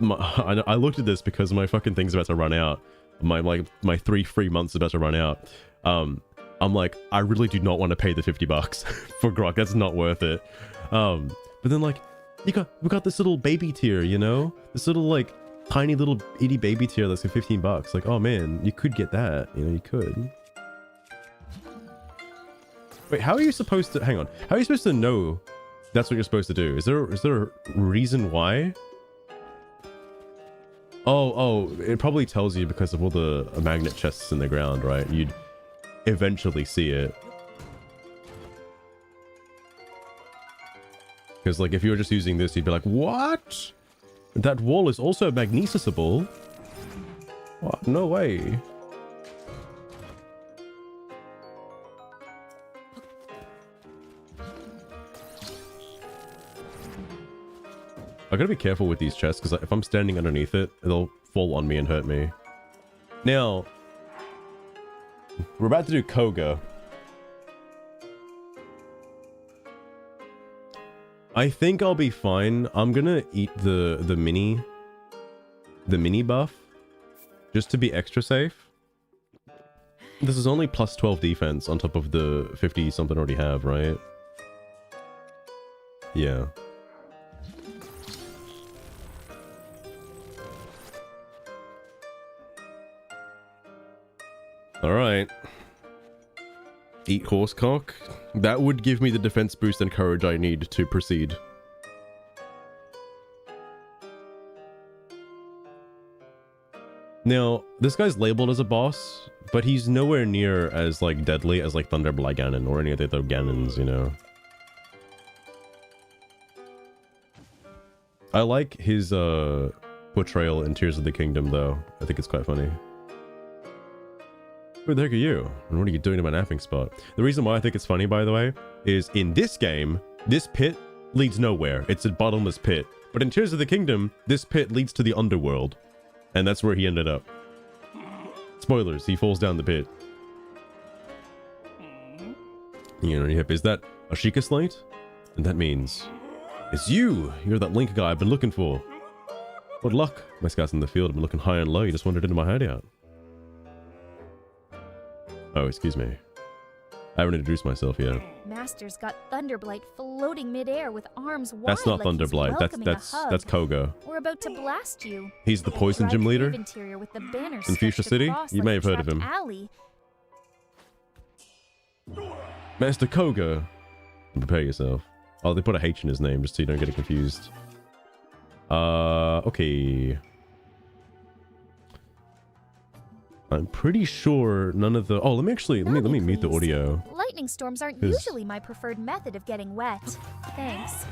I looked at this because my fucking thing's about to run out. My 3 free months is about to run out. I'm like, I really do not want to pay the $50 for Grok. That's not worth it. But then like, we got this little baby tier, you know, this little like tiny little itty baby tier that's like $15. Like, oh man, you could get that, you know, you could. Wait, how are you supposed to, hang on, how are you supposed to know that's what you're supposed to do? Is there a reason why? Oh, it probably tells you because of all the magnet chests in the ground, right? You'd eventually see it. Because like if you were just using this, you'd be like, what? That wall is also magnesisable? What? No way. I gotta be careful with these chests because if I'm standing underneath it, they'll fall on me and hurt me. Now, we're about to do Koga. I think I'll be fine. I'm gonna eat the mini buff just to be extra safe. This is only plus 12 defense on top of the 50 something I already have, right? Yeah. Alright. Eat horsecock. That would give me the defense boost and courage I need to proceed. Now, this guy's labeled as a boss, but he's nowhere near as like deadly as like Thunderblight Ganon or any of the other Ganons, you know? I like his portrayal in Tears of the Kingdom though. I think it's quite funny. Who the heck are you? And what are you doing in my napping spot? The reason why I think it's funny, by the way, is in this game, this pit leads nowhere. It's a bottomless pit. But in Tears of the Kingdom, this pit leads to the underworld. And that's where he ended up. Spoilers, he falls down the pit. You know, is that a Sheikah Slate? And that means, it's you! You're that Link guy I've been looking for. What luck? My scouts in the field have been looking high and low. You just wandered into my hideout. Oh, excuse me. I haven't introduced myself yet. Master's got Thunderblight floating midair with arms wide. That's not like Thunderblight. That's Koga. We're about to blast you. He's the poison gym leader With the banner in Fuchsia City. You may have heard of him. Alley. Master Koga. Prepare yourself. Oh, they put a H in his name just so you don't get it confused. Okay. I'm pretty sure none of the... Oh, let me mute the audio. Lightning storms aren't usually my preferred method of getting wet. Thanks.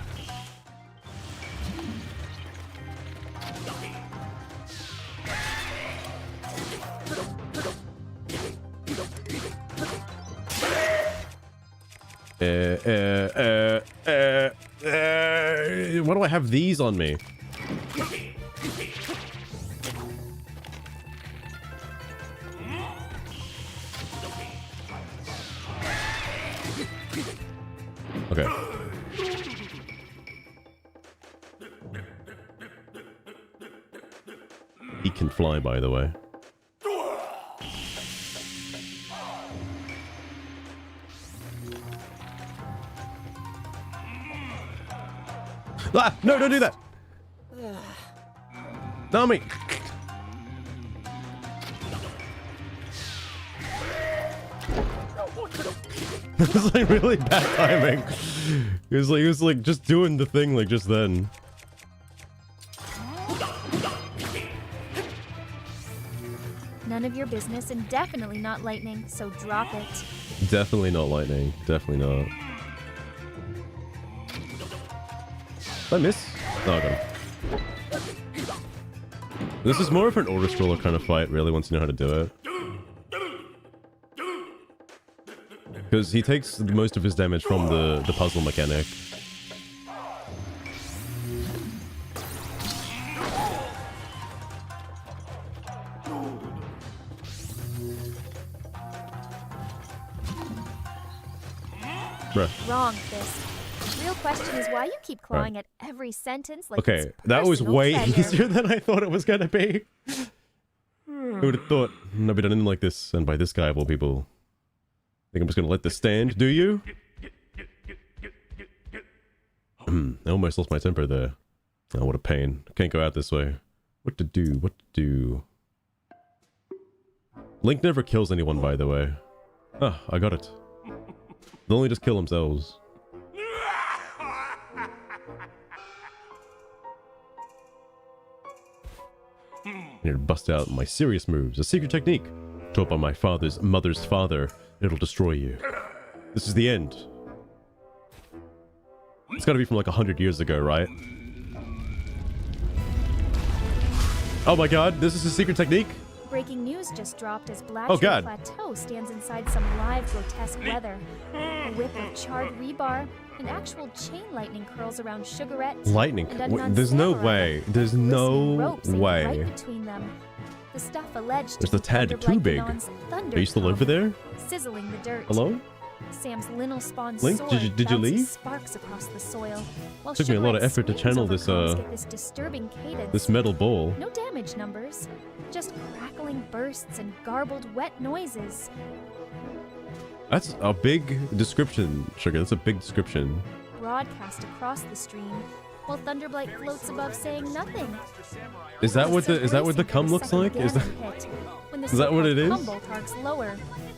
Why do I have these on me? Okay. He can fly, by the way. Ah, no, don't do that. Nami. It was like really bad timing. He was like just doing the thing like just then. None of your business and definitely not lightning, so drop it. Definitely not lightning. Definitely not. Did I miss? No, I got him. This is more of an order stroller kind of fight, really, once you know how to do it. Because he takes most of his damage from the puzzle mechanic. Bruh. Wrong, Fist. The real question is why you keep clawing at every sentence like Okay, it's that was personal way treasure. easier than I thought it was gonna be. Who would have thought I'd be done in like this, and by this guy of all people. Think I'm just gonna let this stand, do you? I almost lost my temper there. Oh, what a pain. Can't go out this way. What to do? What to do? Link never kills anyone, by the way. Ah, I got it. They'll only just kill themselves. I need to bust out my serious moves. A secret technique taught by my mother's father. It'll destroy you. This is the end. It's gotta be from like 100 years ago, right? Oh my god, this is a secret technique? Breaking news just dropped as Oh, Blatchford God. Plateau stands inside some live grotesque weather. A whip of charred rebar, and actual chain lightning curls around Sugarette. Lightning. and unknown There's no samurai. way. There's Glistening no ropes hang way. right between them. The stuff alleged There's to the be tad Thunderblight too big. Ganon's thunder Are you still over come, there? sizzling the dirt. Hello? Sam's linel spawn Link, sword did you bounces leave? sparks across the soil. While Took me a lot of Sugarette's effort to screams channel over this, comms get this disturbing cadence. This metal ball. No damage numbers, just crackling bursts and garbled wet noises. That's a big description, Sugar. That's a big description. Broadcast across the stream, while Thunderblight floats above saying nothing. Is that what the cum looks like? Is that what it is? Humboldt arcs lower,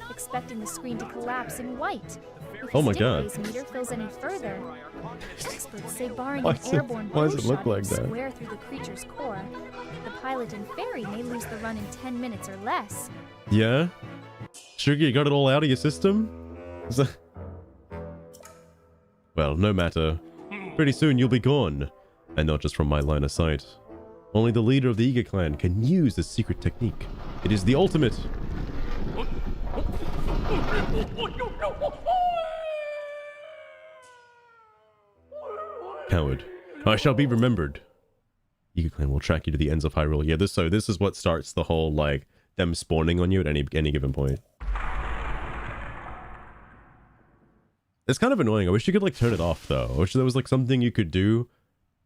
expecting the screen to collapse in white. If Oh my the God. stick phase meter fills any further, experts say barring Why an does it- airborne why does bow it look shot like that? square through the creature's core, the pilot and Fairy may lose the run in 10 minutes or less. Yeah? Sugar, you got it all out of your system? Is that... Well, no matter. Pretty soon you'll be gone. And not just from my line of sight. Only the leader of the Eager clan can use this secret technique. It is the ultimate. Coward. I shall be remembered. Eager clan will track you to the ends of Hyrule. Yeah, this is what starts the whole, like, them spawning on you at any given point. It's kind of annoying. I wish you could, like, turn it off, though. I wish there was, like, something you could do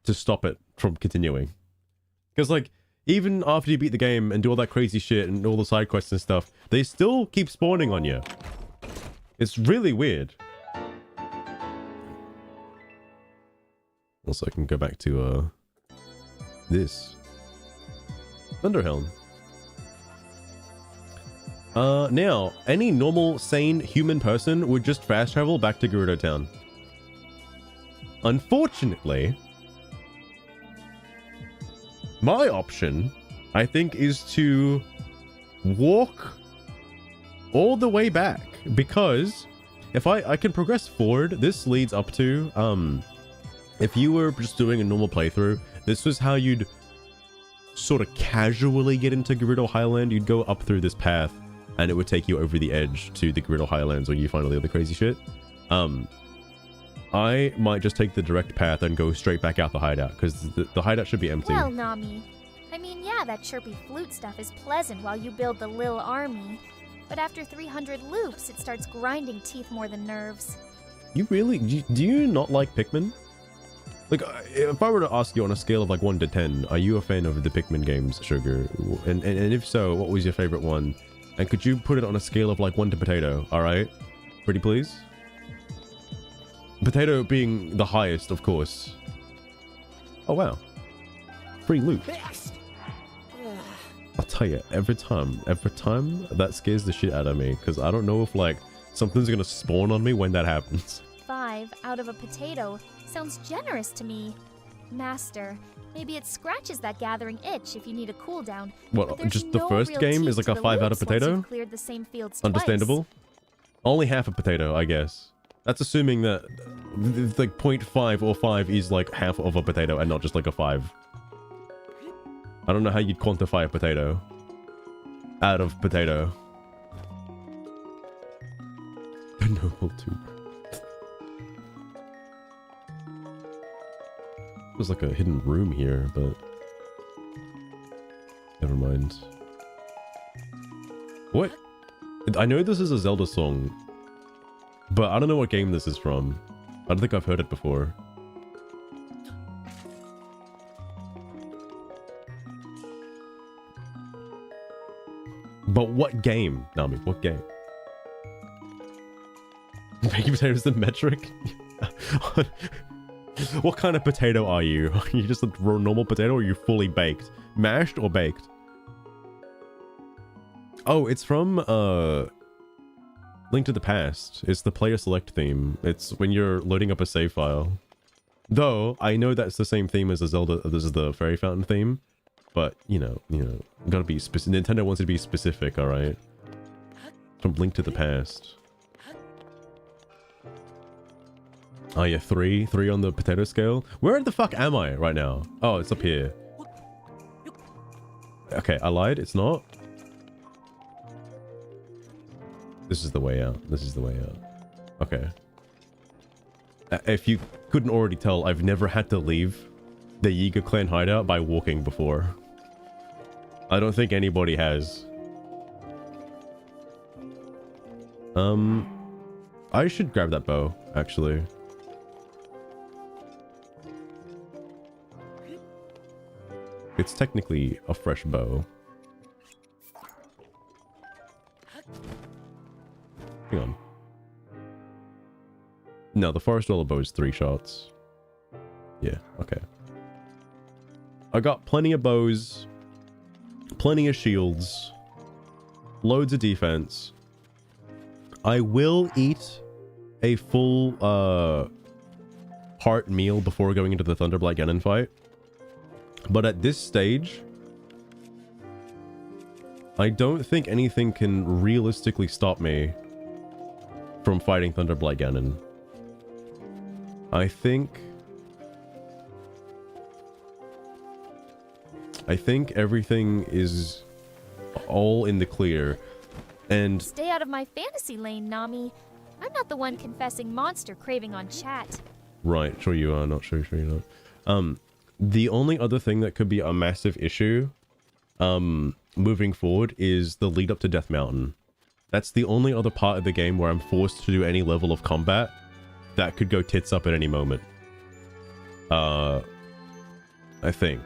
to stop it from continuing. Because, like, even after you beat the game and do all that crazy shit and all the side quests and stuff, they still keep spawning on you. It's really weird. Also, I can go back to, this. Thunderhelm. Now, any normal, sane human person would just fast travel back to Gerudo Town. Unfortunately, my option, I think, is to walk all the way back, because if I can progress forward, this leads up to, if you were just doing a normal playthrough, this was how you'd sort of casually get into Gerudo Highland. You'd go up through this path, and it would take you over the edge to the Gerudo Highlands where you find all the other crazy shit. I might just take the direct path and go straight back out the hideout, because the hideout should be empty. Well, Nami, I mean, yeah, that chirpy flute stuff is pleasant while you build the Lil Army, but after 300 loops, it starts grinding teeth more than nerves. You really... Do you not like Pikmin? Like, if I were to ask you on a scale of like 1 to 10, are you a fan of the Pikmin games, Sugar? And if so, what was your favorite one? And could you put it on a scale of like 1 to potato, alright? Pretty please? Potato being the highest, of course. Oh, wow. Free loot. I'll tell you, every time, that scares the shit out of me. Because I don't know if, like, something's going to spawn on me when that happens. 5 out of a potato sounds generous to me. Master, maybe it scratches that gathering itch if you need a cooldown. What, just the first game is like a 5 out of potato? Cleared the same fields Understandable. Twice. Only half a potato, I guess. That's assuming that like 0.5 or 5 is like half of a potato and not just like a 5. I don't know how you'd quantify a potato out of potato. No, too. There's like a hidden room here, but never mind. What? I know this is a Zelda song, but I don't know what game this is from. I don't think I've heard it before. But what game, Nami? What game? Baking potatoes the metric? What kind of potato are you? Are you just a normal potato or are you fully baked? Mashed or baked? Oh, it's from Link to the Past. It's the player select theme. It's when you're loading up a save file. Though, I know that's the same theme as the Zelda, this is the Fairy Fountain theme. But, you know, gotta be specific. Nintendo wants to be specific, alright? From Link to the Past. Oh yeah, 3 on the potato scale. Where the fuck am I right now? Oh, it's up here. Okay, I lied. It's not. This is the way out. This is the way out. Okay. If you couldn't already tell, I've never had to leave the Yiga clan hideout by walking before. I don't think anybody has. I should grab that bow, actually. It's technically a fresh bow. Hang on. No, the forest dweller bow is 3 shots. Yeah, okay. I got plenty of bows, plenty of shields, loads of defense. I will eat a full heart meal before going into the Thunderblight Ganon fight. But at this stage, I don't think anything can realistically stop me from fighting Thunderblight Ganon. I think everything is all in the clear. And stay out of my fantasy lane, Nami. I'm not the one confessing monster craving on chat. Right, sure you are. Not sure you're not. The only other thing that could be a massive issue moving forward is the lead up to Death Mountain. That's the only other part of the game where I'm forced to do any level of combat that could go tits up at any moment. I think.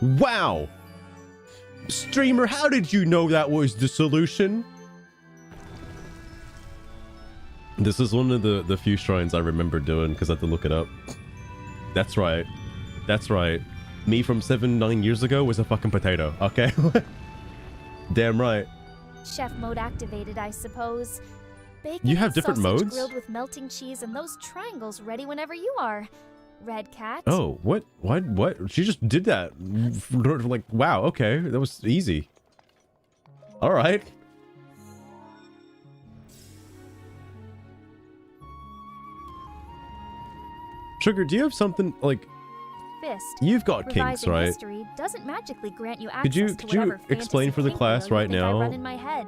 Wow! Streamer, how did you know that was the solution? This is one of the few shrines I remember doing because I had to look it up. That's right. That's right. Me from 7-9 years ago was a fucking potato, okay? Damn right. Chef mode activated, I suppose. Bacon You have and different sausage modes? grilled with melting cheese and those triangles ready whenever you are. Red cat. Oh, what? What? She just did that. Like, wow, okay. That was easy. All right. Sugar, do you have something, like, Fist. you've got kinks, Revising right? history doesn't magically grant you access Could you to whatever explain fantasy for the kink class wheel you right think I now run in my head.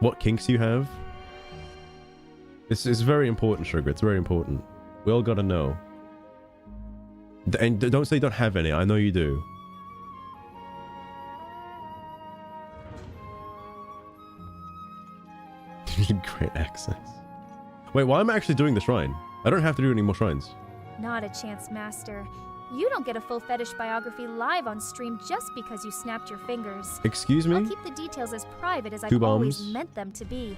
what kinks you have? It's very important, Sugar. It's very important. We all gotta know. And don't say you don't have any. I know you do. Great access. Wait, why am I actually doing the shrine? I don't have to do any more shrines. Not a chance, Master. You don't get a full fetish biography live on stream just because you snapped your fingers. Excuse me? I'll keep the details as private as Two I've always bombs. meant them to be.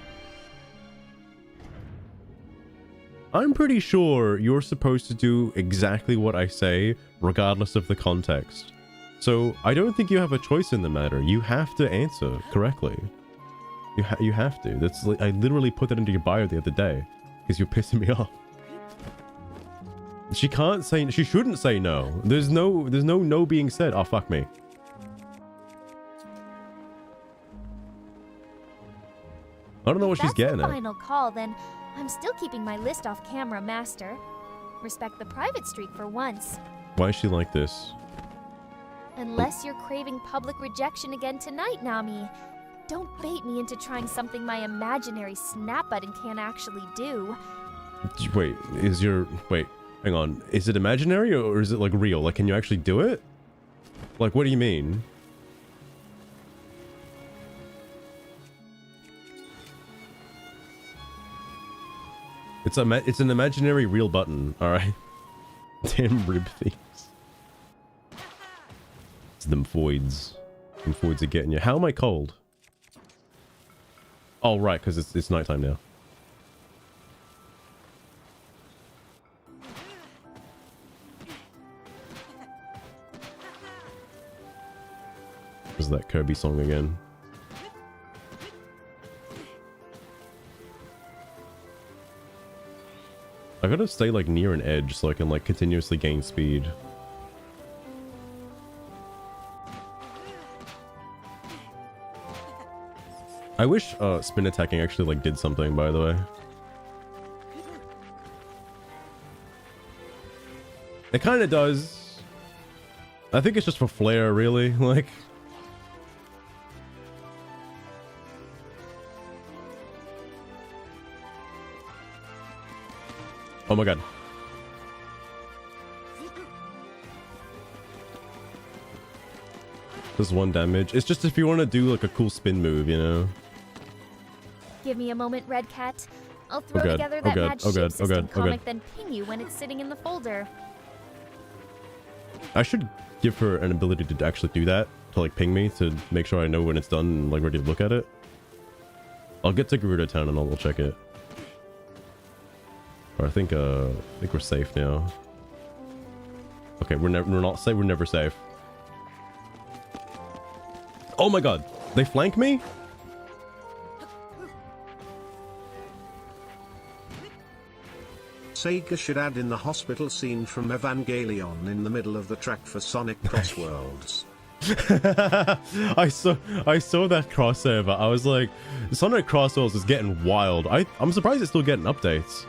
I'm pretty sure you're supposed to do exactly what I say, regardless of the context. So I don't think you have a choice in the matter. You have to answer correctly. You have to. That's like, I literally put that into your bio the other day because you're pissing me off. She can't say. She shouldn't say no. There's no being said. Oh fuck me. I don't know what she's getting That's the at. final call, then I'm still keeping my list off camera, Master. Respect the private streak for once. Why is she like this? Unless you're craving public rejection again tonight, Nami. Don't bait me into trying something my imaginary snap button can't actually do. Wait, wait, hang on. Is it imaginary or is it like real? Like, can you actually do it? Like, what do you mean? It's an imaginary real button, alright? Damn rib thieves. It's them foids. Them foids are getting you. How am I cold? Oh, right, because it's nighttime now. This is that Kirby song again. I gotta stay like near an edge so I can like continuously gain speed. I wish spin attacking actually like did something, by the way. It kind of does. I think it's just for flair, really. Like, oh my god. This 1 damage. It's just if you want to do like a cool spin move, you know? Give me a moment, Red Cat. I'll throw God, together oh that God, Mad oh God, Shape oh System God, oh comic, God. then ping you when it's sitting in the folder. I should give her an ability to actually do that, to like ping me, to make sure I know when it's done and like ready to look at it. I'll get to Gerudo Town and I'll check it. Or I think we're safe now. Okay, we're not safe. We're never safe. Oh my god, they flank me? Sega should add in the hospital scene from Evangelion in the middle of the track for Sonic Cross Worlds. I saw that crossover. I was like, Sonic Cross Worlds is getting wild. I'm surprised it's still getting updates.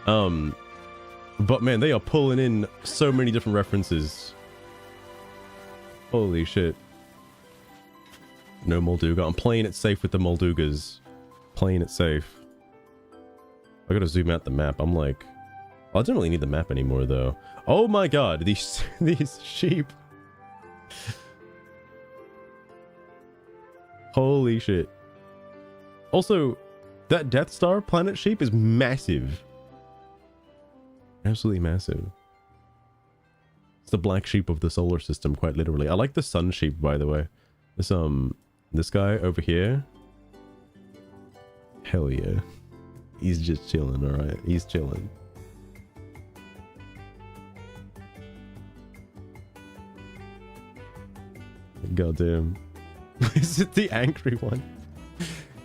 But man, they are pulling in so many different references. Holy shit. No Molduga. I'm playing it safe with the Moldugas. Playing it safe. I gotta zoom out the map. I'm like, I don't really need the map anymore though. Oh my god, these sheep. Holy shit. Also, that Death Star planet sheep is massive. Absolutely massive. It's the black sheep of the solar system, quite literally. I like the sun sheep, by the way. This guy over here. Hell yeah. He's just chilling, alright? He's chilling. Goddamn. Is it the angry one?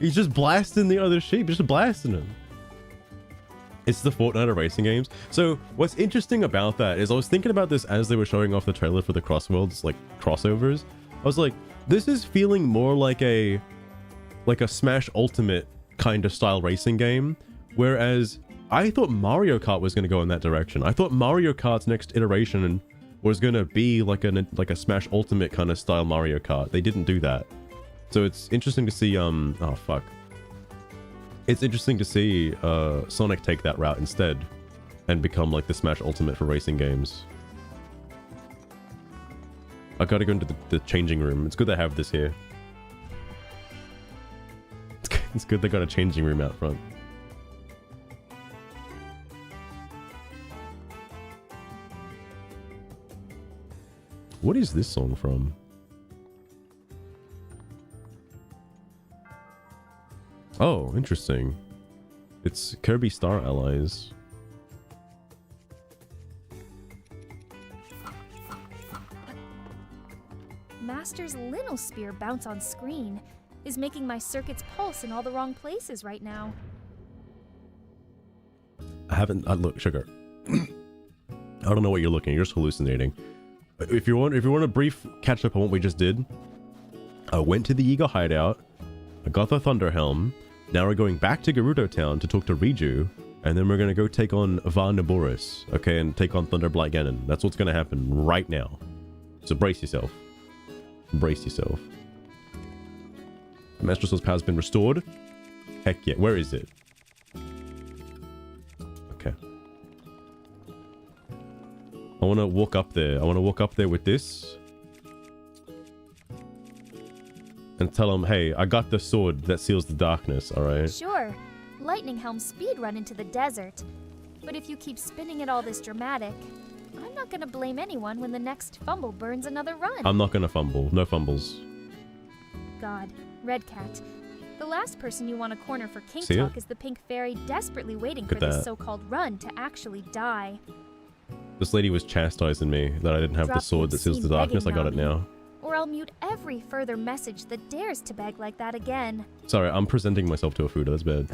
He's just blasting the other sheep, just blasting him. It's the Fortnite of racing games. So what's interesting about that is I was thinking about this as they were showing off the trailer for the Crossworlds, like crossovers. I was like, this is feeling more like a Smash Ultimate kind of style racing game. Whereas I thought Mario Kart was going to go in that direction. I thought Mario Kart's next iteration was going to be like a Smash Ultimate kind of style Mario Kart. They didn't do that. So it's interesting to see, oh fuck. It's interesting to see Sonic take that route instead and become like the Smash Ultimate for racing games. I gotta go into the changing room. It's good they have this here. It's good they got a changing room out front. What is this song from? Oh, interesting. It's Kirby Star Allies. Master's Linnell Spear bounce on screen is making my circuits pulse in all the wrong places right now. I haven't. Look, Sugar. I don't know what you're looking. You're just hallucinating. If you want a brief catch up on what we just did, I went to the Eagle hideout. I got the Thunder Helm. Now we're going back to Gerudo Town to talk to Riju, and then we're gonna go take on Varnaboris, okay, and take on Thunderblight Ganon. That's what's gonna happen right now. So brace yourself. Brace yourself. The Master Sword's power's been restored. Heck yeah. Where is it? Okay. I want to walk up there. I want to walk up there with this. And tell him, hey, I got the sword that seals the darkness, alright? Sure. Lightning Helm speed run into the desert. But if you keep spinning it all this dramatic, I'm not gonna blame anyone when the next fumble burns another run. I'm not gonna fumble. No fumbles. God. Red Cat. The last person you want to corner for King See Talk it? is the pink fairy desperately waiting Look for at this that. so-called run to actually die. This lady was chastising me that I didn't have the Drop sword that seals the obscene darkness. I begging, got it Nami. now. Or I'll mute every further message that dares to beg like that again. Sorry, I'm presenting myself to a food. That's bad.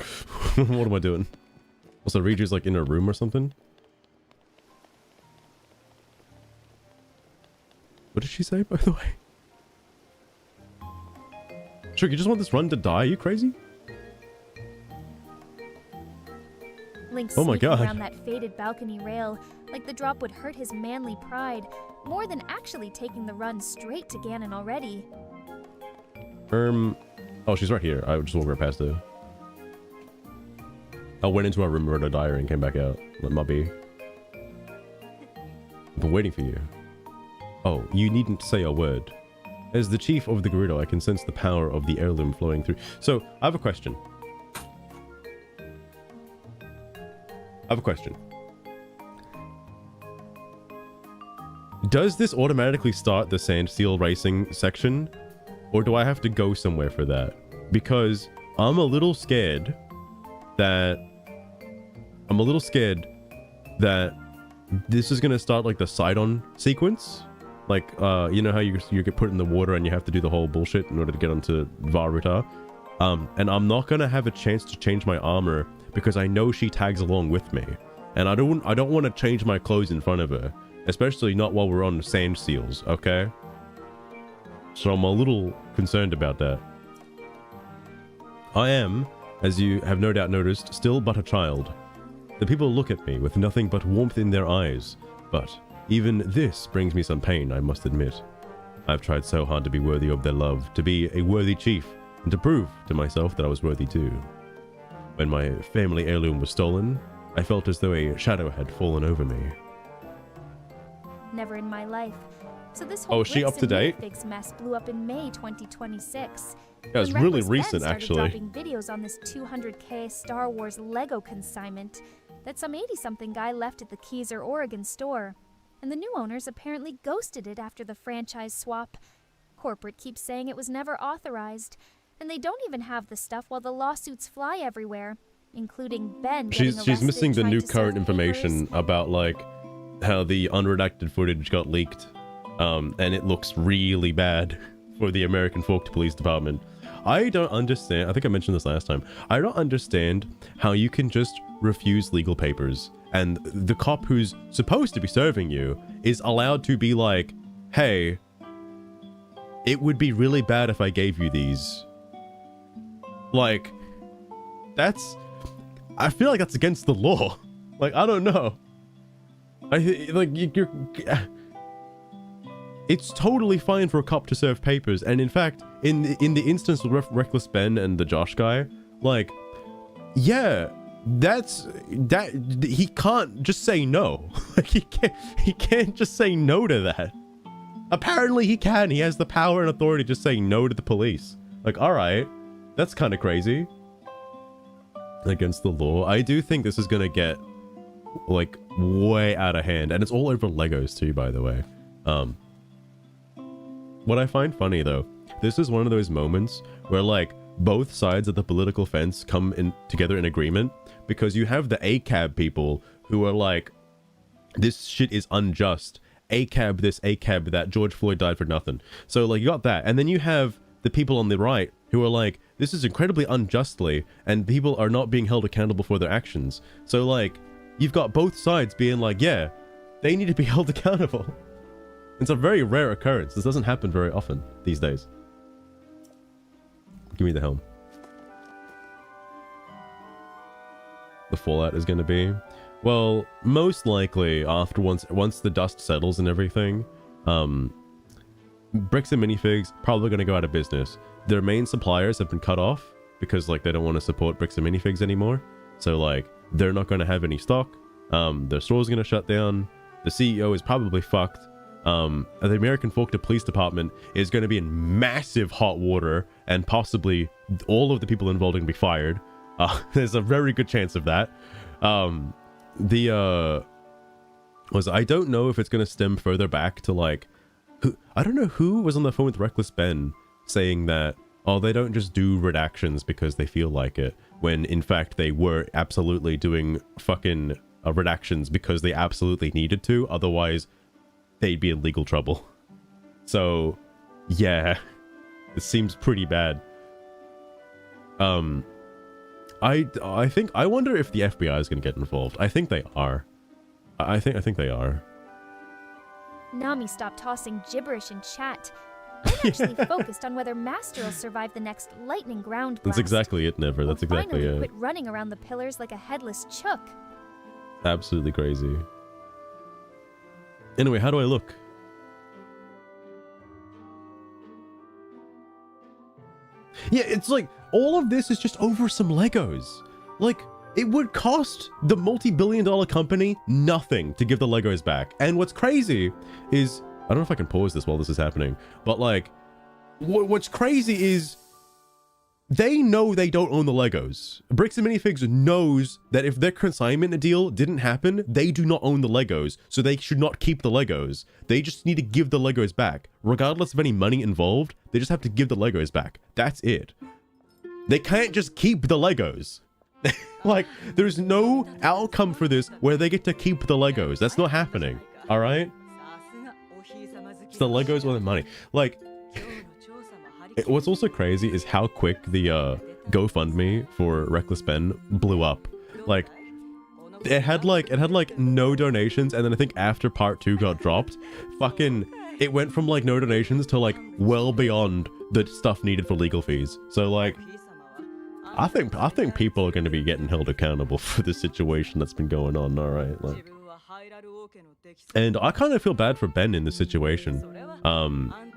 What am I doing? Also, Riju's like in a room or something? What did she say, by the way? Sure, you just want this run to die? Are you crazy? Link Oh my sneaking God. around that faded balcony rail, like the drop would hurt his manly pride, more than actually taking the run straight to Ganon already. Oh, she's right here. I just walked right past her. I went into our room, wrote a diary, and came back out. Let my be. I've been waiting for you. Oh, you needn't say a word. As the chief of the Gerudo, I can sense the power of the heirloom flowing through. So, I have a question. Does this automatically start the Sand Seal Racing section? Or do I have to go somewhere for that? Because I'm a little scared that... this is going to start like the Sidon sequence. Like, you know how you get put in the water and you have to do the whole bullshit in order to get onto Varuta? And I'm not going to have a chance to change my armor because I know she tags along with me. And I don't want to change my clothes in front of her. Especially not while we're on Sand Seals, okay? So I'm a little concerned about that. I am, as you have no doubt noticed, still but a child. The people look at me with nothing but warmth in their eyes, but even this brings me some pain, I must admit. I've tried so hard to be worthy of their love, to be a worthy chief, and to prove to myself that I was worthy too. When my family heirloom was stolen, I felt as though a shadow had fallen over me. Never in my life. So this whole Oh, is she bricks up to and date? minifigs mess blew up in May 2026. Yeah, it's when really Reckless Ben recent, started actually. dropping videos on this 200k Star Wars Lego consignment that some 80-something guy left at the Keyser, Oregon store. And the new owners apparently ghosted it after the franchise swap. Corporate keeps saying it was never authorized, and they don't even have the stuff while the lawsuits fly everywhere, including Ben getting She's arrested missing the trying new to current serve information papers. about like how the unredacted footage got leaked, and it looks really bad for the American Forked Police Department. I don't understand. I think I mentioned this last time. I don't understand how you can just refuse legal papers and the cop who's supposed to be serving you is allowed to be like, hey, it would be really bad if I gave you these. Like, I feel like that's against the law. Like, I don't know. It's totally fine for a cop to serve papers, and in fact, in the instance with Reckless Ben and the Josh guy, like, yeah, he can't just say no. Like, he can't just say no to that. Apparently he can. He has the power and authority to just say no to the police. Like, all right, that's kind of crazy. Against the law. I do think this is gonna get like way out of hand, and it's all over Legos too, by the way. what I find funny though, this is one of those moments where like both sides of the political fence come in together in agreement, because you have the ACAB people who are like, this shit is unjust. ACAB this, ACAB that, George Floyd died for nothing. So like you got that, and then you have the people on the right who are like, this is incredibly unjustly, and people are not being held accountable for their actions. So like, you've got both sides being like, yeah, they need to be held accountable. It's a very rare occurrence. This doesn't happen very often these days. Give me the helm. The fallout is going to be, well, most likely after once the dust settles and everything, Bricks and Minifigs probably going to go out of business. Their main suppliers have been cut off because like they don't want to support Bricks and Minifigs anymore. So like they're not going to have any stock. Their store's going to shut down. The CEO is probably fucked. The American Falkner Police Department is going to be in massive hot water, and possibly all of the people involved are going to be fired. There's a very good chance of that. I don't know if it's going to stem further back to like, I don't know who was on the phone with Reckless Ben saying that, oh, they don't just do redactions because they feel like it, when in fact they were absolutely doing fucking redactions because they absolutely needed to, otherwise they'd be in legal trouble. So yeah, it seems pretty bad. I wonder if the FBI is going to get involved. I think they are. I think they are. Nami stopped tossing gibberish in chat. I'm actually focused on whether Master will survive the next lightning ground blast. That's exactly it, Never. That's exactly finally it. Quit running around the pillars like a headless chook. Absolutely crazy. Anyway, how do I look? Yeah, it's like all of this is just over some Legos. Like, it would cost the multi-billion-dollar company nothing to give the Legos back. And what's crazy is, I don't know if I can pause this while this is happening, but like, what's crazy is they know they don't own the Legos. Bricks and Minifigs knows that if their consignment deal didn't happen, they do not own the Legos, so they should not keep the Legos. They just need to give the Legos back. Regardless of any money involved, they just have to give the Legos back. That's it. They can't just keep the Legos. Like, there's no outcome for this where they get to keep the Legos. That's not happening, all right? It's the Legos or the money. Like, what's also crazy is how quick the GoFundMe for Reckless Ben blew up. Like, it had like no donations, and then I think after part 2 got dropped, fucking it went from like no donations to like well beyond the stuff needed for legal fees. So like, I think people are going to be getting held accountable for the situation that's been going on. All right, like, and I kind of feel bad for Ben in this situation,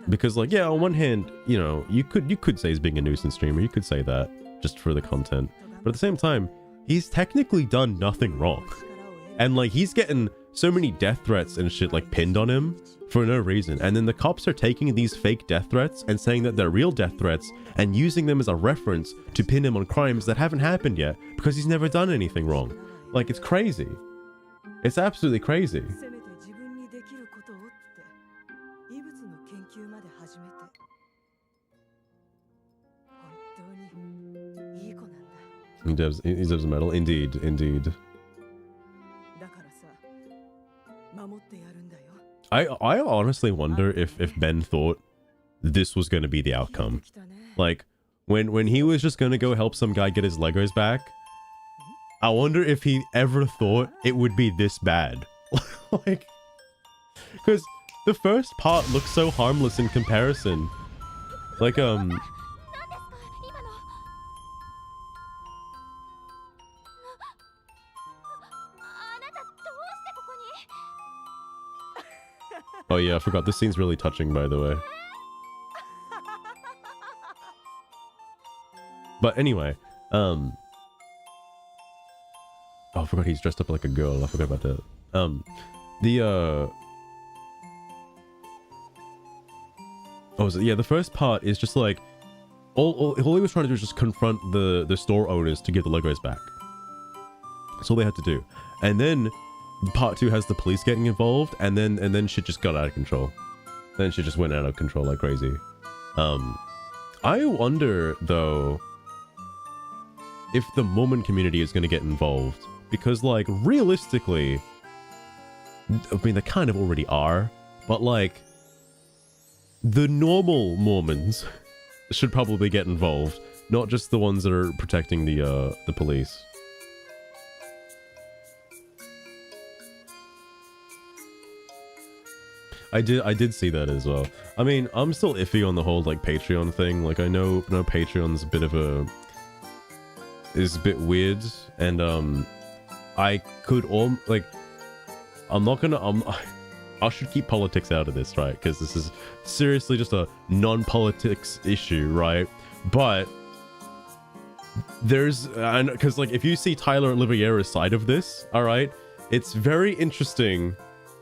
because like, yeah, on one hand, you know, you could say he's being a nuisance streamer, you could say that just for the content, but at the same time, he's technically done nothing wrong, and like he's getting so many death threats and shit like pinned on him for no reason, and then the cops are taking these fake death threats and saying that they're real death threats and using them as a reference to pin him on crimes that haven't happened yet because he's never done anything wrong. Like, it's crazy. It's absolutely crazy. He deserves a medal. Indeed, indeed. I honestly wonder if Ben thought this was going to be the outcome. Like, when he was just going to go help some guy get his Legos back, I wonder if he ever thought it would be this bad. Like, because the first part looks so harmless in comparison. Like, oh yeah, I forgot. This scene's really touching, by the way. But anyway, oh, I forgot he's dressed up like a girl. I forgot about that. Oh, so yeah, the first part is just like, all he was trying to do is just confront the store owners to give the Legos back. That's all they had to do. And then part 2 has the police getting involved, and then shit just got out of control. Then she just went out of control like crazy. I wonder, though, if the Mormon community is going to get involved. Because, like, realistically, I mean, they kind of already are. But, like, the normal Mormons should probably get involved. Not just the ones that are protecting the police. I did see that as well. I mean, I'm still iffy on the whole, like, Patreon thing. Like, I know Patreon's a bit of a... is a bit weird. And, I could all... like, I'm not gonna... I should keep politics out of this, right? Because this is seriously just a non-politics issue, right? But... there's... because, like, if you see Tyler Oliveira's side of this, alright? It's very interesting...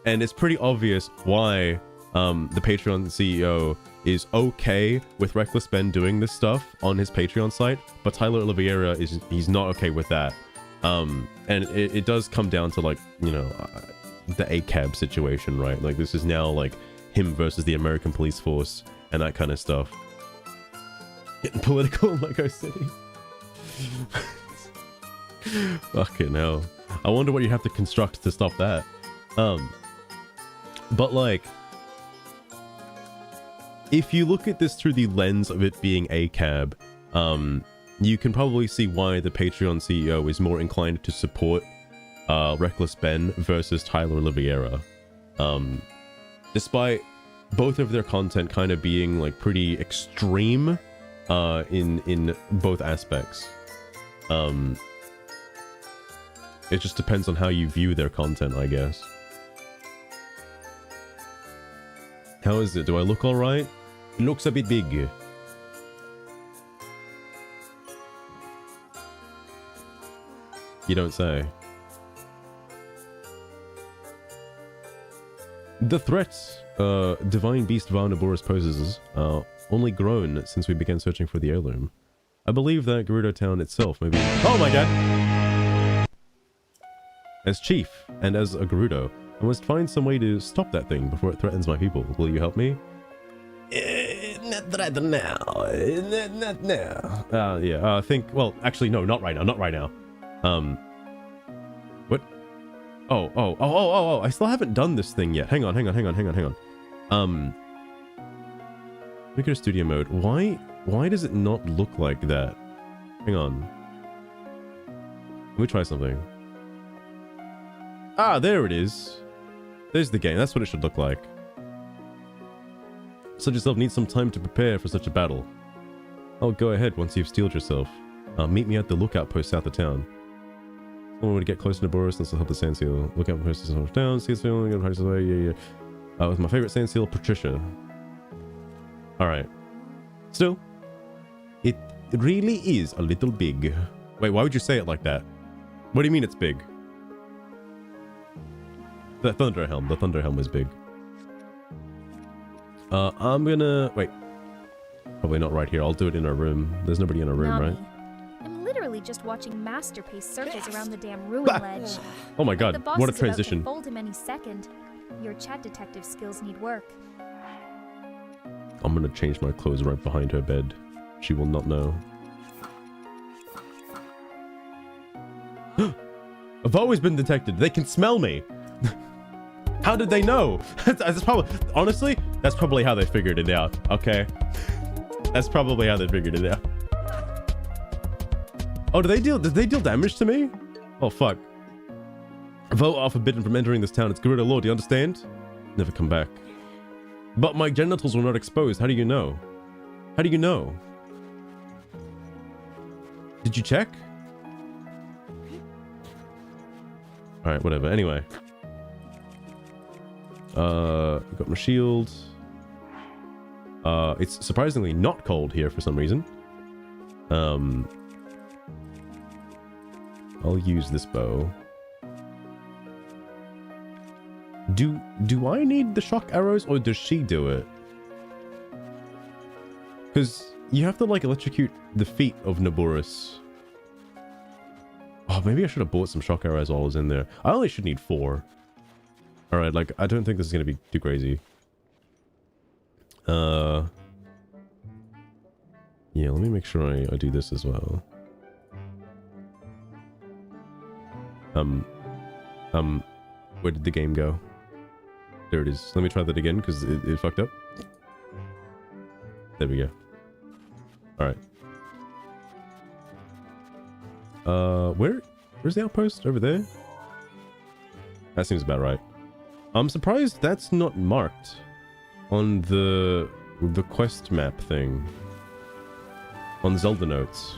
and it's pretty obvious why the Patreon CEO is okay with Reckless Ben doing this stuff on his Patreon site, but Tyler Oliveira he's not okay with that. And it does come down to, like, you know, the ACAB situation, right? Like, this is now like him versus the American police force and that kind of stuff. Getting political in Lego City. Fucking hell. I wonder what you have to construct to stop that. But, like, if you look at this through the lens of it being ACAB, you can probably see why the Patreon CEO is more inclined to support Reckless Ben versus Tyler Oliveira. Despite both of their content kind of being, like, pretty extreme in both aspects. It just depends on how you view their content, I guess. How is it? Do I look alright? It looks a bit big. You don't say. The threats Divine Beast Varnaboris poses only grown since we began searching for the heirloom. I believe that Gerudo Town itself may be... Oh my god! As chief, and as a Gerudo, I must find some way to stop that thing before it threatens my people. Will you help me? Not right now. Not now. Yeah, I think... Well, actually, no, not right now. Not right now. What? Oh, I still haven't done this thing yet. Hang on. Make it a studio mode. Why does it not look like that? Hang on. Let me try something. Ah, there it is. There's the game. That's what it should look like. Such yourself needs some time to prepare for such a battle. I'll go ahead once you've steeled yourself. Meet me at the lookout post south of town. Someone would get closer to Boris, and will help the sand seal. Lookout post south of town. See its feeling. Get prices away. Yeah. With my favorite sand seal, Patricia. All right. Still, it really is a little big. Wait, why would you say it like that? What do you mean it's big? The Thunder Helm is big. I'm gonna... Wait. Probably not right here. I'll do it in our room. There's nobody in our room, Nami, right? I'm literally just watching Master pace circles around the damn ruin ledge. Oh my god, The boss what a is about transition. to fold him any second. Your chat detective skills need work. I'm gonna change my clothes right behind her bed. She will not know. I've always been detected. They can smell me. How did they know? That's probably, honestly, that's probably how they figured it out. Okay, that's probably how they figured it out. Oh, did they deal damage to me? Oh fuck. Vote are forbidden from entering this town. It's Gerudo law. Do you understand? Never come back. But my genitals were not exposed. How do you know? How do you know? Did you check? All right, whatever. Anyway. Got my shield. It's surprisingly not cold here for some reason. I'll use this bow. Do I need the shock arrows, or does she do it? Because you have to, like, electrocute the feet of Naboris. Oh, maybe I should have bought some shock arrows while I was in there. I only should need 4. Alright, like, I don't think this is going to be too crazy. Yeah, let me make sure I do this as well. Where did the game go? There it is. Let me try that again because it fucked up. There we go. Alright. Where's the outpost? Over there? That seems about right. I'm surprised that's not marked on the quest map thing. On Zelda notes.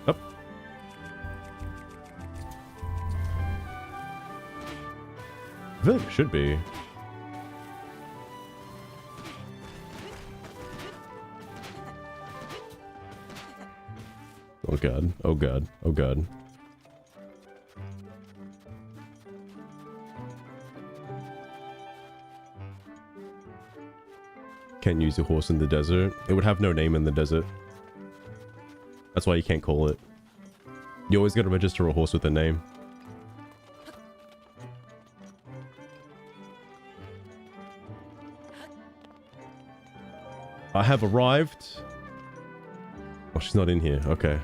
Up. I feel like it should be. Oh god. Oh god. Oh god. Can't use a horse in the desert. It would have no name in the desert. That's why you can't call it. You always gotta register a horse with a name. I have arrived. Oh, she's not in here. Okay.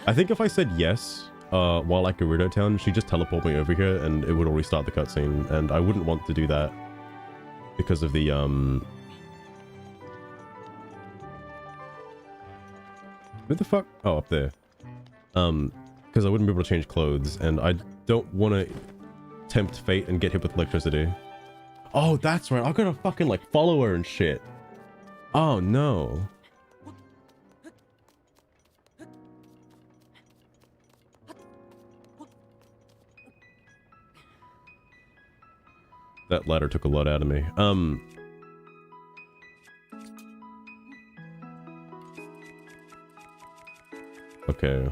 I think if I said yes, while at Gerudo Town, she'd just teleport me over here and it would already start the cutscene. And I wouldn't want to do that because of the, Where the fuck? Oh, up there. Because I wouldn't be able to change clothes and I don't want to tempt fate and get hit with electricity. Oh, that's right. I gotta fucking, like, follow her and shit. Oh, no. That ladder took a lot out of me. Okay.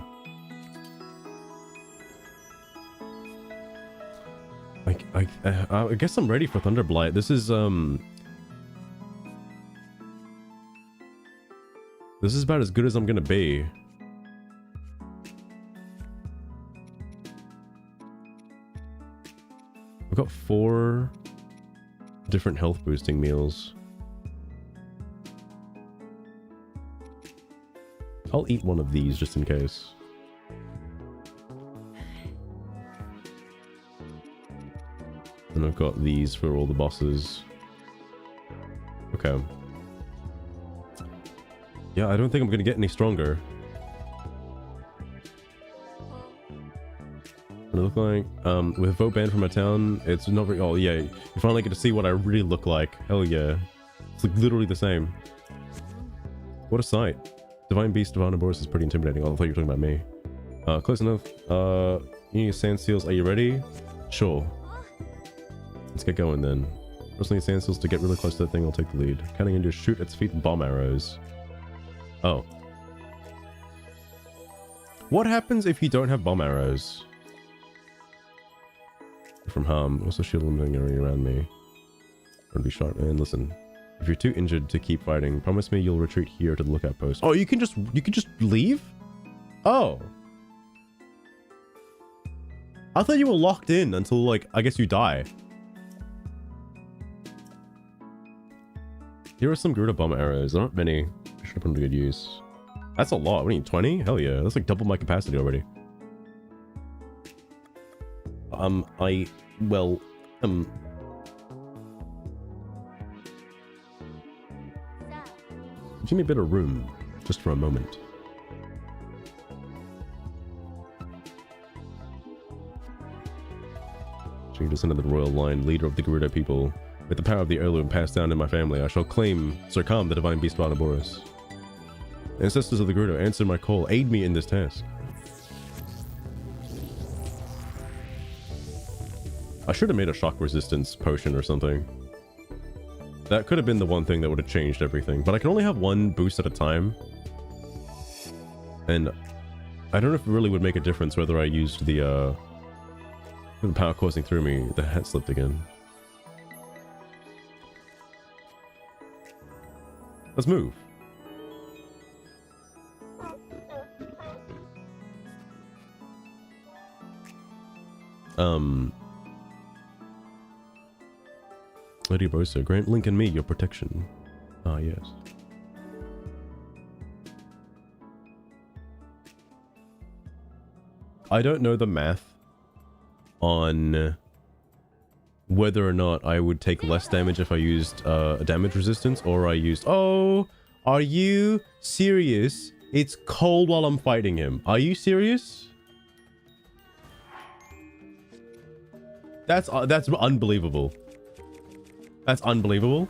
I guess I'm ready for Thunderblight. This is about as good as I'm gonna be. I've got 4 different health boosting meals. I'll eat one of these just in case. And I've got these for all the bosses. Okay. Yeah, I don't think I'm gonna get any stronger. What do I look like? With vote banned from my town, it's not very... Oh, yeah. You finally get to see what I really look like. Hell yeah. It's like literally the same. What a sight. Divine Beast of Omnivorous is pretty intimidating. Oh, I thought you were talking about me. Close enough. You need sand seals. Are you ready? Sure. Let's get going then. First need sand seals to get really close to that thing. I'll take the lead. Cutting into shoot its feet with bomb arrows. Oh. What happens if you don't have bomb arrows? From harm. Also shield limiting area around me. Don't be sharp. And listen. If you're too injured to keep fighting, promise me you'll retreat here to the lookout post. Oh, you can just leave? Oh. I thought you were locked in until, like, I guess you die. Here are some Gerudo bomb arrows. There aren't many. I should have put them to good use. That's a lot. What do you need, 20? Hell yeah. That's like double my capacity already. Give me a bit of room, just for a moment. She descended the royal line, leader of the Gerudo people. With the power of the heirloom passed down in my family, I shall claim Sir Calm, the divine beast of Omnivorous. Ancestors of the Gerudo, answer my call. Aid me in this task. I should have made a shock resistance potion or something. That could have been the one thing that would have changed everything. But I can only have one boost at a time. And I don't know if it really would make a difference whether I used the power coursing through me. The hat slipped again. Let's move. Lady Rosa, grant Link and me your protection. Ah, yes. I don't know the math on whether or not I would take less damage if I used a damage resistance or I used... Oh, are you serious? It's cold while I'm fighting him. Are you serious? That's unbelievable. That's unbelievable.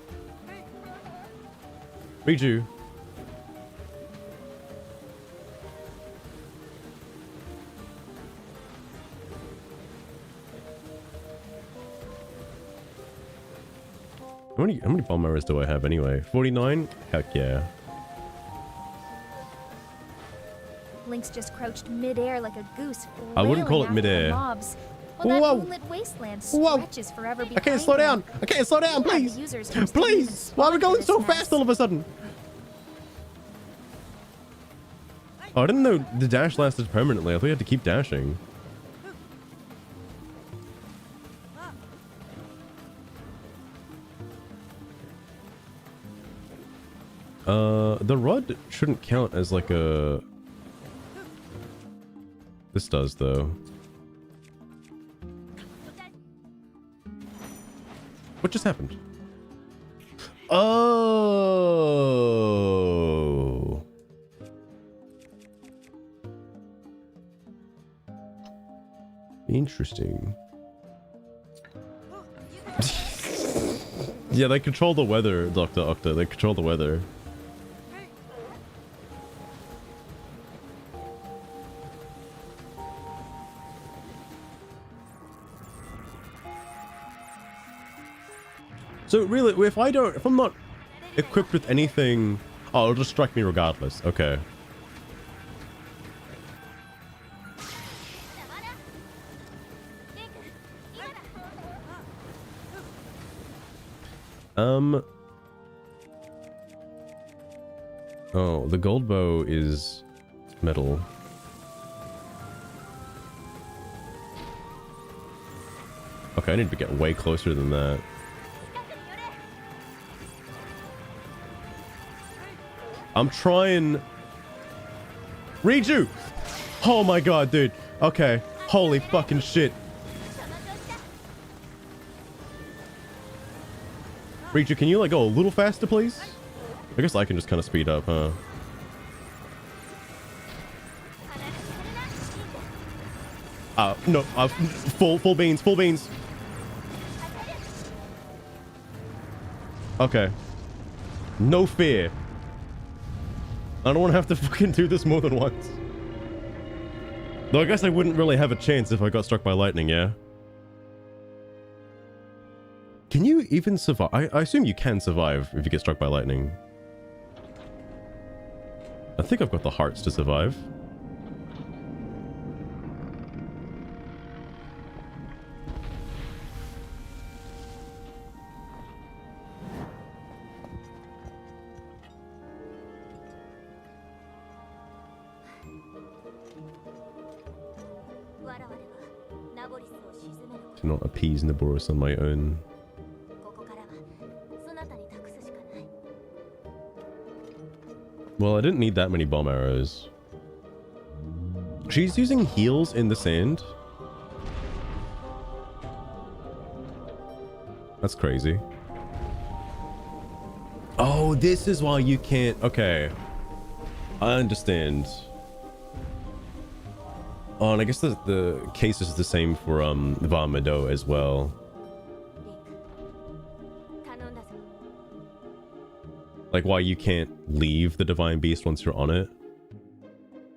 Riju. How many bomb arrows do I have anyway? 49? Heck yeah. Link's just crouched midair like a goose. I wouldn't call it flailing after the midair. mobs, while that Whoa. moonlit wasteland Whoa. stretches forever I behind can't slow them. down. I can't slow down, Yeah, the please. users just didn't Please. even Why are we spawn going for so this fast mess. all of a sudden? Oh, I didn't know the dash lasted permanently. I thought you had to keep dashing. The rod shouldn't count as like a... This does, though. What just happened? Oh. Interesting. Yeah, they control the weather, Dr. Octa. They control the weather. So really, if I'm not equipped with anything, oh, it'll just strike me regardless. Okay. Oh, the gold bow is metal. Okay, I need to get way closer than that. I'm trying... Riju! Oh my god, dude. Okay. Holy fucking shit. Riju, can you like go a little faster, please? I guess I can just kind of speed up, huh? No. Full beans, full beans. Okay. No fear. I don't want to have to fucking do this more than once. Though I guess I wouldn't really have a chance if I got struck by lightning, yeah? Can you even survive? I assume you can survive if you get struck by lightning. I think I've got the hearts to survive. To not appease Naboris on my own. Well, I didn't need that many bomb arrows. She's using heals in the sand. That's crazy. Oh, this is why you can't... Okay. I understand. Oh, and I guess the case is the same for Varmado as well. Like why you can't leave the Divine Beast once you're on it.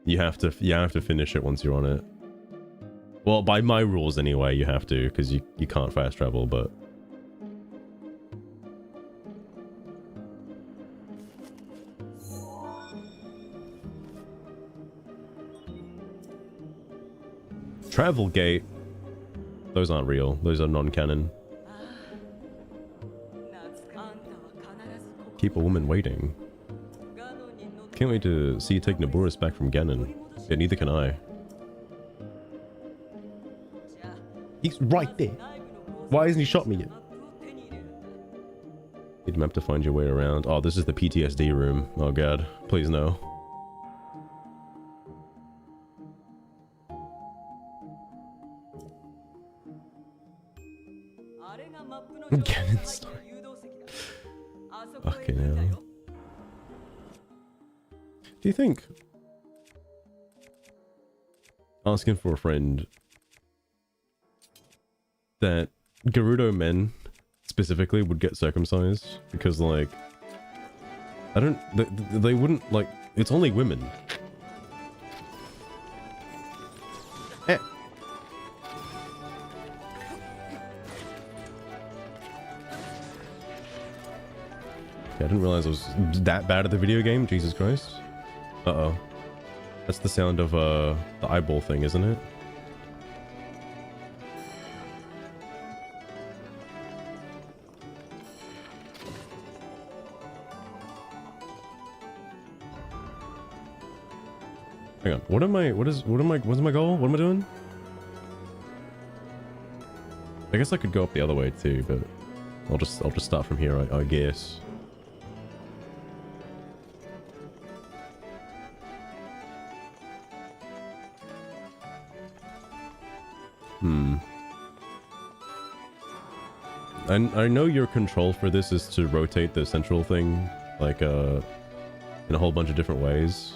You have to finish it once you're on it. Well, by my rules anyway, you have to, because you can't fast travel, but... Travel gate. Those aren't real. Those are non-canon. Keep a woman waiting. Can't wait to see you take Naboris back from Ganon. Yeah, neither can I. He's right there. Why hasn't he shot me yet? Need map to find your way around. Oh, this is the PTSD room. Oh god, please no. Ganon story. Okay, now. Do you think asking for a friend that Gerudo men specifically would get circumcised? Because like, I don't, they wouldn't, like, it's only women. Eh. I didn't realize I was that bad at the video game. Jesus Christ. Uh-oh. That's the sound of the eyeball thing, isn't it? Hang on. What's my goal? What am I doing? I guess I could go up the other way too, but I'll just start from here, I guess. I know your control for this is to rotate the central thing, like, in a whole bunch of different ways.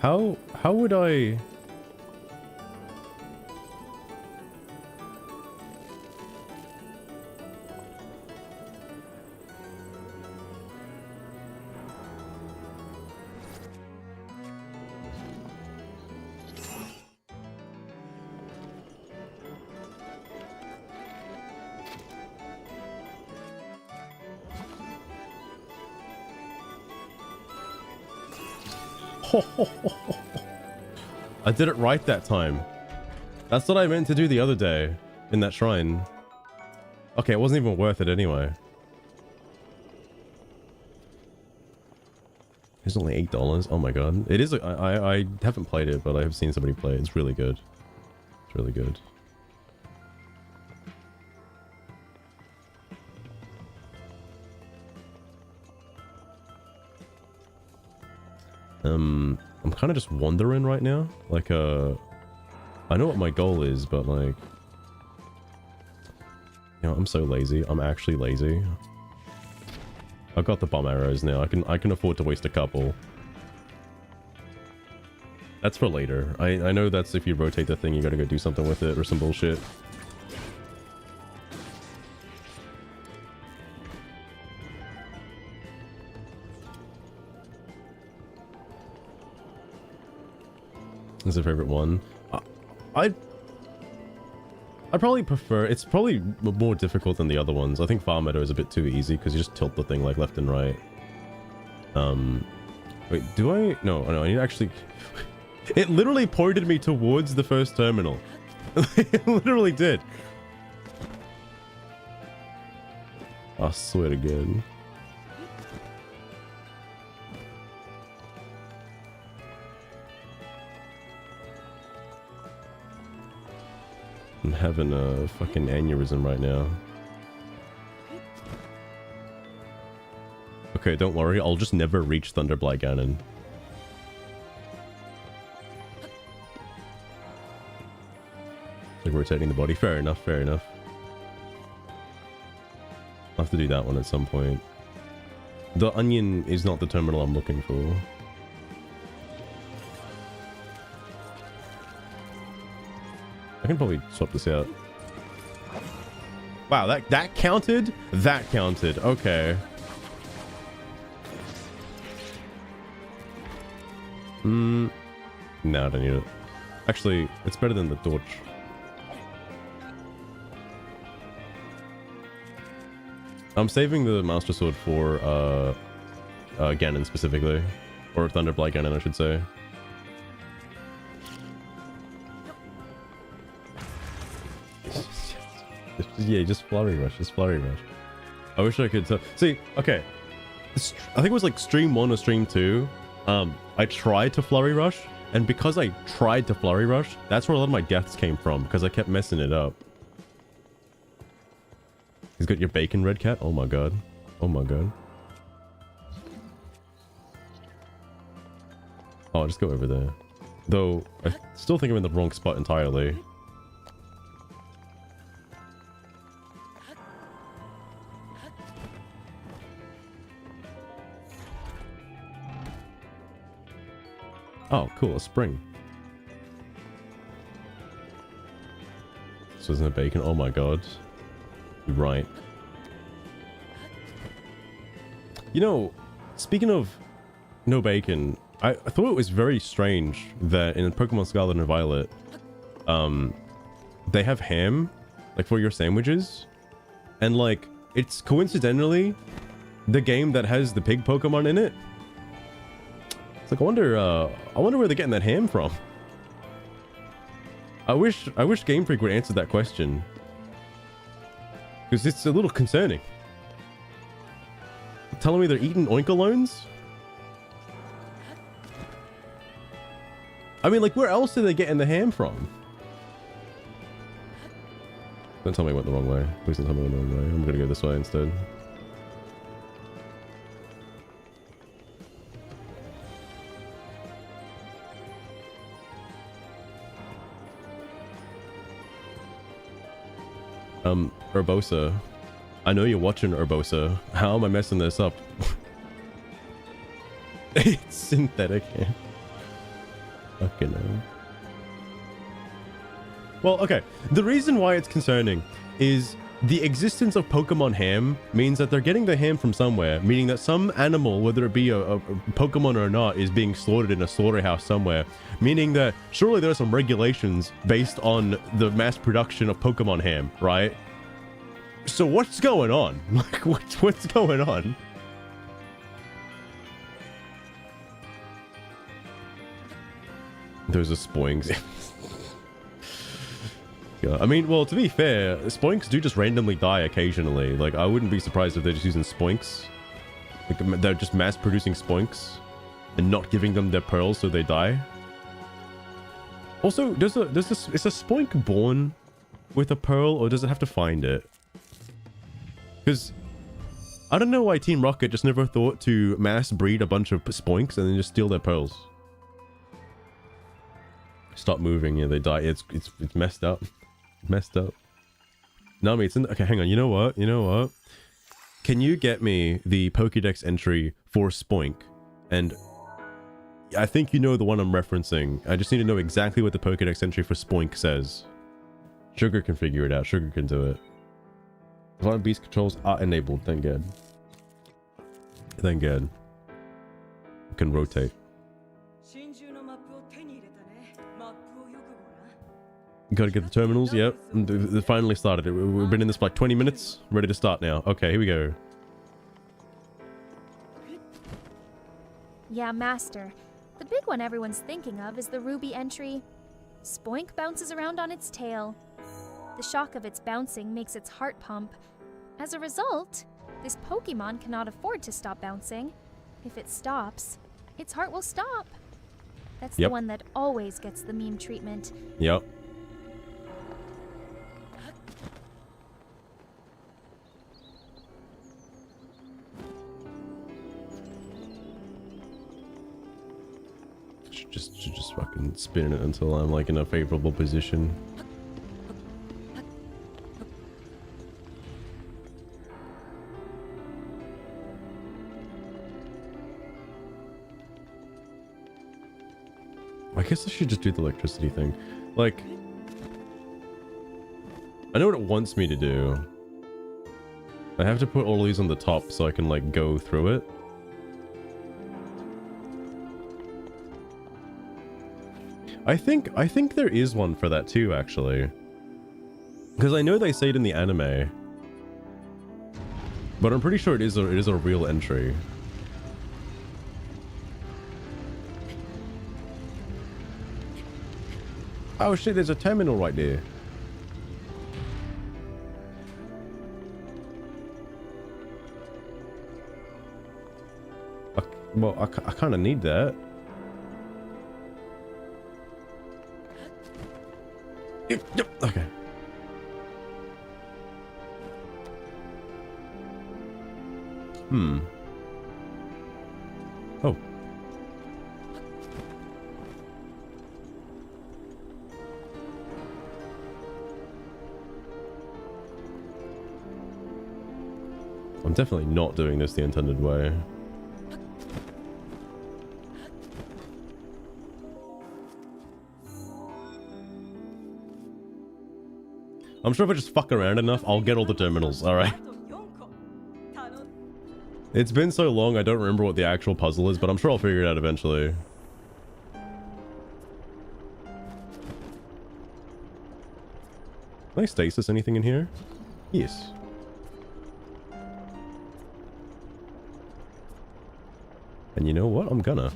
How would I... I did it right that time. That's what I meant to do the other day in that shrine. Okay, it wasn't even worth it anyway. It's only $8. Oh my god. It is. I haven't played it, but I have seen somebody play it. It's really good. It's really good. I'm kind of just wandering right now. Like, I know what my goal is, but like, you know, I'm so lazy. I'm actually lazy. I've got the bomb arrows now. I can afford to waste a couple. That's for later. I know that's if you rotate the thing, you gotta go do something with it or some bullshit. Is a favorite one. I'd probably prefer... It's probably more difficult than the other ones. I think Farm Meadow is a bit too easy because you just tilt the thing like left and right. Wait, do I... No, I need to actually... It literally pointed me towards the first terminal. It literally did. I swear to God. I'm having a fucking aneurysm right now. Okay, don't worry. I'll just never reach Thunderblight Ganon. Like rotating the body. Fair enough, fair enough. I'll have to do that one at some point. The onion is not the terminal I'm looking for. I can probably swap this out. Wow, that counted? That counted. Okay. No, I don't need it. Actually, it's better than the torch. I'm saving the Master Sword for Ganon specifically. Or Thunderblight Ganon, I should say. Yeah, just flurry rush, just flurry rush. I wish I could tell. See, okay. I think it was like stream 1 or stream 2. I tried to flurry rush, and because I tried to flurry rush, that's where a lot of my deaths came from, because I kept messing it up. He's got your bacon, red cat. Oh my god. Oh my god. Oh, I'll just go over there. Though, I still think I'm in the wrong spot entirely. Oh, cool, a spring. This wasn't a bacon. Oh my god. You're right. You know, speaking of no bacon, I thought it was very strange that in Pokemon Scarlet and Violet, they have ham, like, for your sandwiches. And, like, it's coincidentally the game that has the pig Pokemon in it. It's like, I wonder where they're getting that ham from. I wish Game Freak would answer that question. Because it's a little concerning. Telling me they're eating oinkolones? I mean, like, where else are they getting the ham from? Don't tell me I went the wrong way. Please don't tell me I went the wrong way. I'm gonna go this way instead. Urbosa. I know you're watching, Urbosa. How am I messing this up? It's synthetic ham. Fucking hell. Well, okay. The reason why it's concerning is the existence of Pokemon ham means that they're getting the ham from somewhere, meaning that some animal, whether it be a Pokemon or not, is being slaughtered in a slaughterhouse somewhere, meaning that surely there are some regulations based on the mass production of Pokemon ham, right? So what's going on? Like, what's going on? There's a Spoinks. Yeah, I mean, well, to be fair, Spoinks do just randomly die occasionally. Like, I wouldn't be surprised if they're just using Spoinks. Like, they're just mass-producing Spoinks and not giving them their pearls so they die. Also, is a Spoink born with a pearl, or does it have to find it? Because I don't know why Team Rocket just never thought to mass breed a bunch of Spoinks and then just steal their pearls. Stop moving, yeah, they die. It's messed up. Messed up. Nami, it's in the, okay, hang on. You know what? Can you get me the Pokédex entry for Spoink? And I think you know the one I'm referencing. I just need to know exactly what the Pokédex entry for Spoink says. Sugar can figure it out. Sugar can do it. Violent beast controls are enabled. Thank God. Thank God. We can rotate. Gotta get the terminals. Yep. They finally started it. We've been in this for like 20 minutes. Ready to start now. Okay, here we go. Yeah, Master. The big one everyone's thinking of is the Ruby entry. Spoink bounces around on its tail. The shock of its bouncing makes its heart pump. As a result, this Pokemon cannot afford to stop bouncing. If it stops, its heart will stop. That's the one that always gets the meme treatment. Yep. Just fucking spin it until I'm like in a favorable position. I guess I should just do the electricity thing. Like, I know what it wants me to do. I have to put all these on the top so I can like go through it. I think there is one for that too, actually. Because I know they say it in the anime. But I'm pretty sure it is a real entry. Oh shit, there's a terminal right there. Fuck. Well, I kind of need that. Yep. Okay. Oh. I'm definitely not doing this the intended way. I'm sure if I just fuck around enough, I'll get all the terminals, alright? It's been so long, I don't remember what the actual puzzle is, but I'm sure I'll figure it out eventually. Can I stasis anything in here? Yes. And you know what? I'm gonna.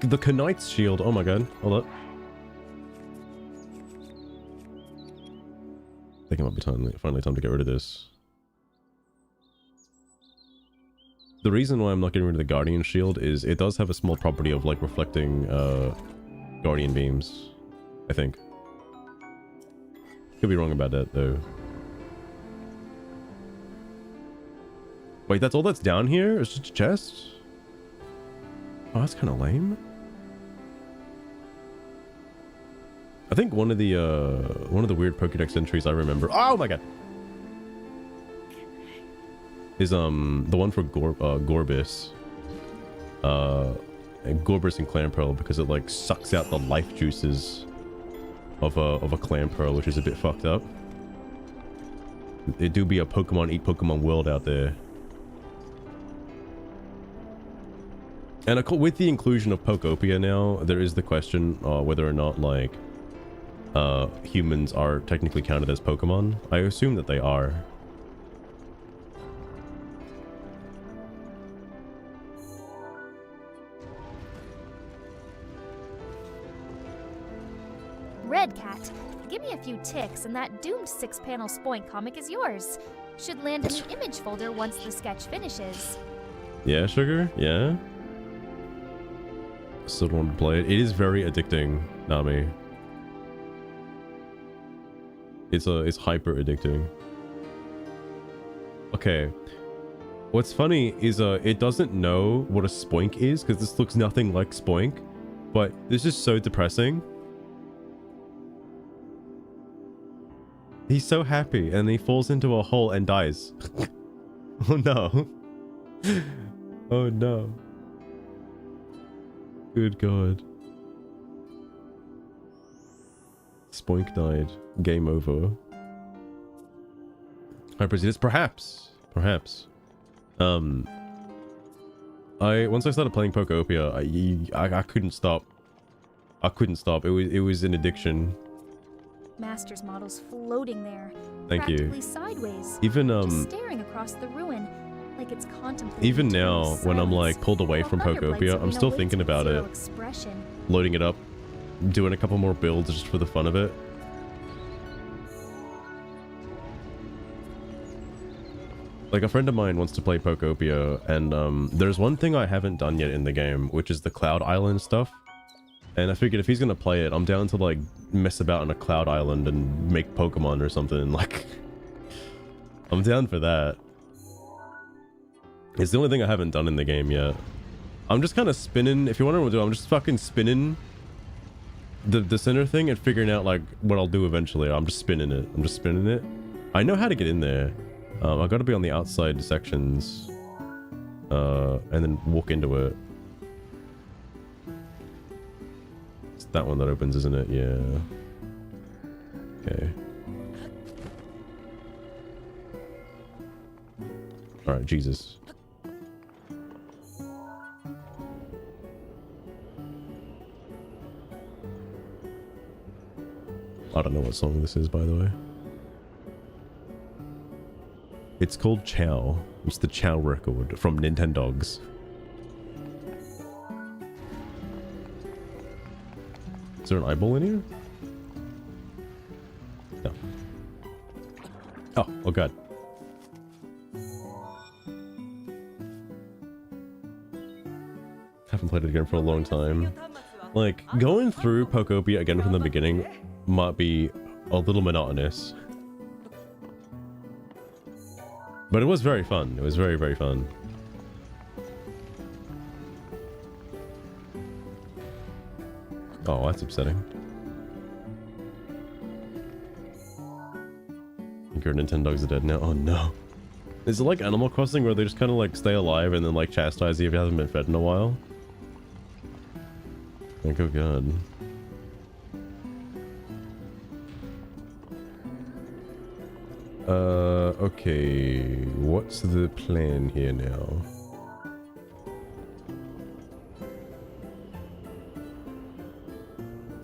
The Knight's shield. Oh my god. Hold up. I think it might be finally time to get rid of this. The reason why I'm not getting rid of the Guardian shield is it does have a small property of like reflecting Guardian beams, I think. Could be wrong about that though. Wait, that's all that's down here? It's just a chest? Oh, that's kind of lame. I think one of the weird Pokédex entries I remember. Oh my god. Is the one for Gorbis. And Gorbis and Clamperl, because it like sucks out the life juices of a Clamperl, which is a bit fucked up. It do be a Pokemon eat Pokemon world out there. And with the inclusion of Pokopia now, there is the question whether or not like humans are technically counted as Pokemon. I assume that they are. Red Cat, give me a few ticks and that doomed 6-panel Spoink comic is yours. Should land in the image folder once the sketch finishes. Yeah, Sugar? Yeah? Still want to play it. It is very addicting, Nami. It's hyper addicting. Okay. What's funny is it doesn't know what a Spoink is because this looks nothing like Spoink, but this is so depressing. He's so happy and he falls into a hole and dies. Oh no. Oh no. Good god. Spoink died. Game over. I proceed. Perhaps. Once I started playing Pokopia, I couldn't stop. It was an addiction. Master's model's floating there. Thank you. Practically sideways. Even just staring across the ruin, like it's contemplating. Even now, eternal when I'm like silence. pulled away from While other Pokopia, bright I'm still arena thinking waits with about zero it. expression. Loading it up, doing a couple more builds just for the fun of it. Like a friend of mine wants to play Pokopia, and there's one thing I haven't done yet in the game, which is the Cloud Island stuff. And I figured if he's gonna play it, I'm down to like mess about on a Cloud Island and make Pokemon or something. Like, I'm down for that. It's the only thing I haven't done in the game yet. I'm just kind of spinning. If you wonder what to do, I'm just fucking spinning the center thing and figuring out like what I'll do eventually. I'm just spinning it. I know how to get in there. I got to be on the outside sections, and then walk into it. It's that one that opens, isn't it? Yeah. Okay. All right, Jesus. I don't know what song this is, by the way. It's called Chow. It's the Chow record from Nintendogs. Is there an eyeball in here? No. Oh god. Haven't played it again for a long time. Like, going through Pokopia again from the beginning might be a little monotonous. But it was very fun. It was very, very fun. Oh, that's upsetting. I think your Nintendogs are dead now. Oh no. Is it like Animal Crossing where they just kind of like stay alive and then like chastise you if you haven't been fed in a while? Like, oh god. Okay. What's the plan here now?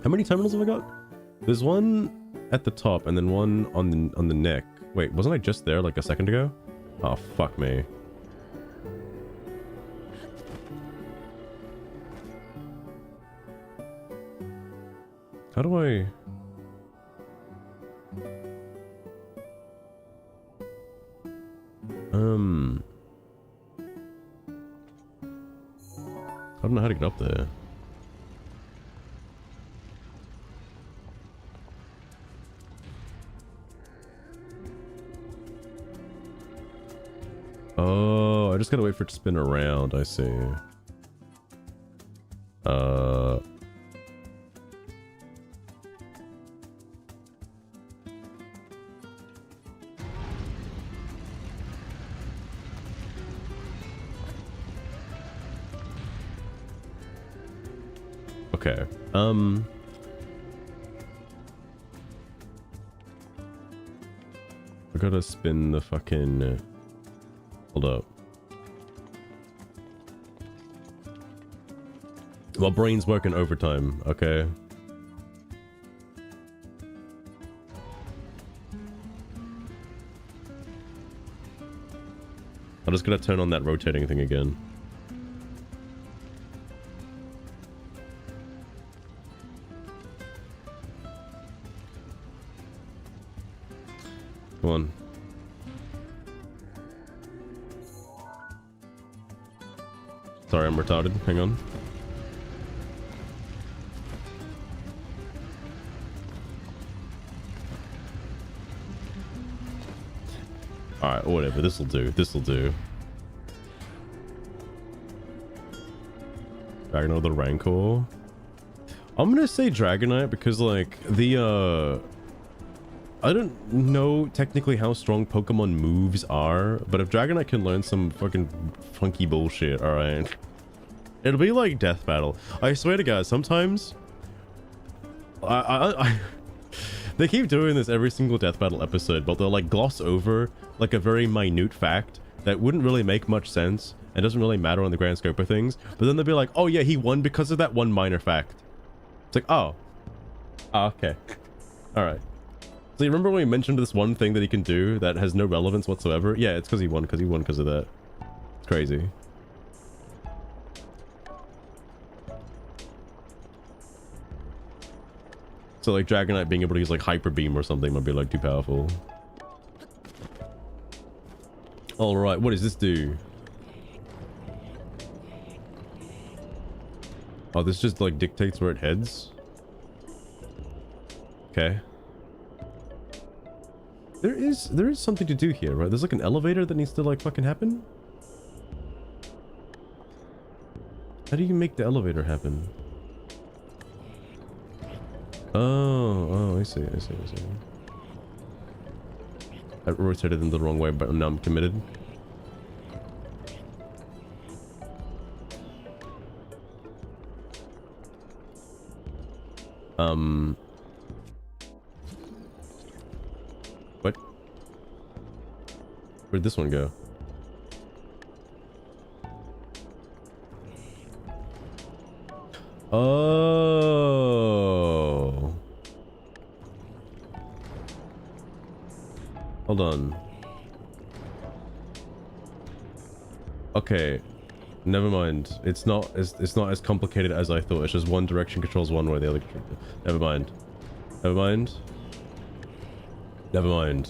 How many terminals have I got? There's one at the top and then one on the neck. Wait, wasn't I just there like a second ago? Oh, fuck me. How do I... I don't know how to get up there. Oh, I just gotta wait for it to spin around, I see. Okay. I gotta spin the fucking... Hold up. My brain's working overtime, okay? I'm just gonna turn on that rotating thing again. Come on. Sorry, I'm retarded. Hang on. Alright, whatever. This'll do. This'll do. Dragonite the Rancor. I'm gonna say Dragonite because, like, the, I don't know technically how strong Pokemon moves are, but if Dragonite can learn some fucking funky bullshit, alright. It'll be like Death Battle. I swear to God, sometimes... They keep doing this every single Death Battle episode, but they'll like gloss over like a very minute fact that wouldn't really make much sense and doesn't really matter on the grand scope of things. But then they'll be like, oh yeah, he won because of that one minor fact. It's like, oh. Oh, okay. Alright. So you remember when we mentioned this one thing that he can do that has no relevance whatsoever? Yeah, it's because he won because of that. It's crazy. So like Dragonite being able to use like Hyper Beam or something might be like too powerful. Alright, what does this do? Oh, this just like dictates where it heads? Okay. There is something to do here, right? There's like an elevator that needs to like fucking happen? How do you make the elevator happen? Oh, I see. I rotated them the wrong way, but now I'm committed. What? Where'd this one go? Oh. Hold on. Okay. Never mind. It's not as complicated as I thought. It's just one direction controls one way, the other. Never mind. Never mind. Never mind.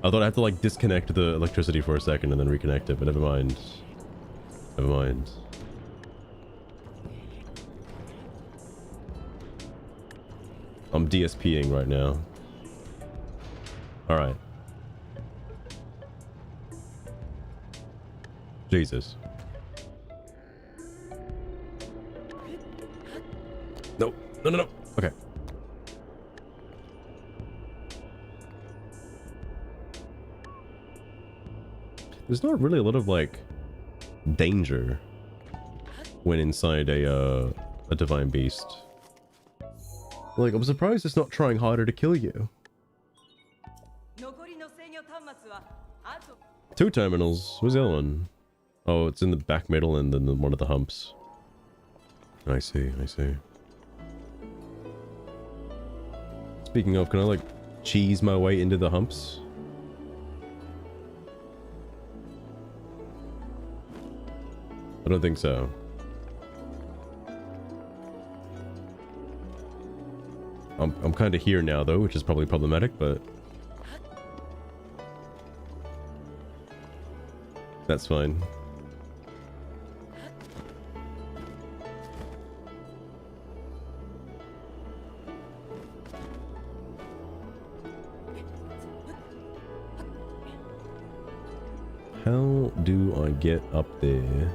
I thought I had to like disconnect the electricity for a second and then reconnect it, but never mind. Never mind. I'm DSPing right now. Alright. Jesus. No. No, no, no. Okay. There's not really a lot of, like, danger when inside a divine beast. Like, I'm surprised it's not trying harder to kill you. 2 terminals. Where's the other one? Oh, it's in the back middle and then one of the humps. I see, I see. Speaking of, can I, like, cheese my way into the humps? I don't think so. I'm kind of here now, though, which is probably problematic, but... that's fine. How do I get up there?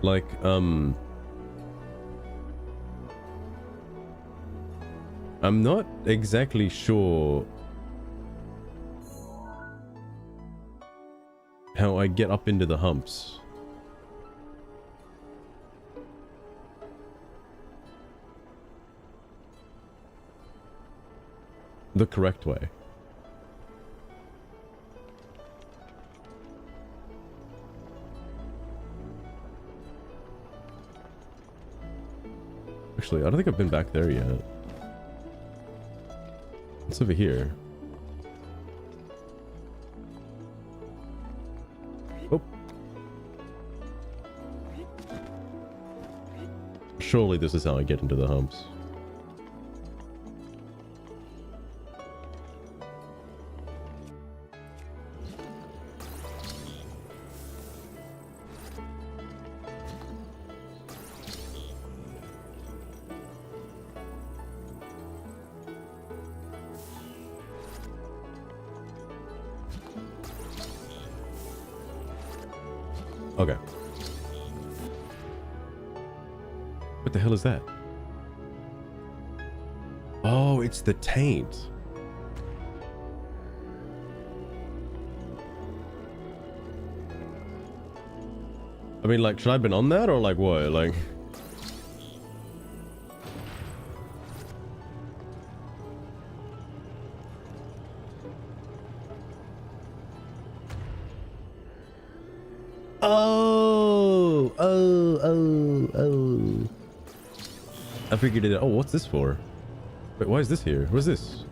Like, I'm not exactly sure how I get up into the humps. The correct way. Actually, I don't think I've been back there yet. What's over here? Oh. Surely this is how I get into the humps. Okay. What the hell is that? Oh, it's the taint. I mean, like, should I have been on that or like what? Like... Oh. I figured it out. Oh, what's this for? Wait, why is this here? What's this?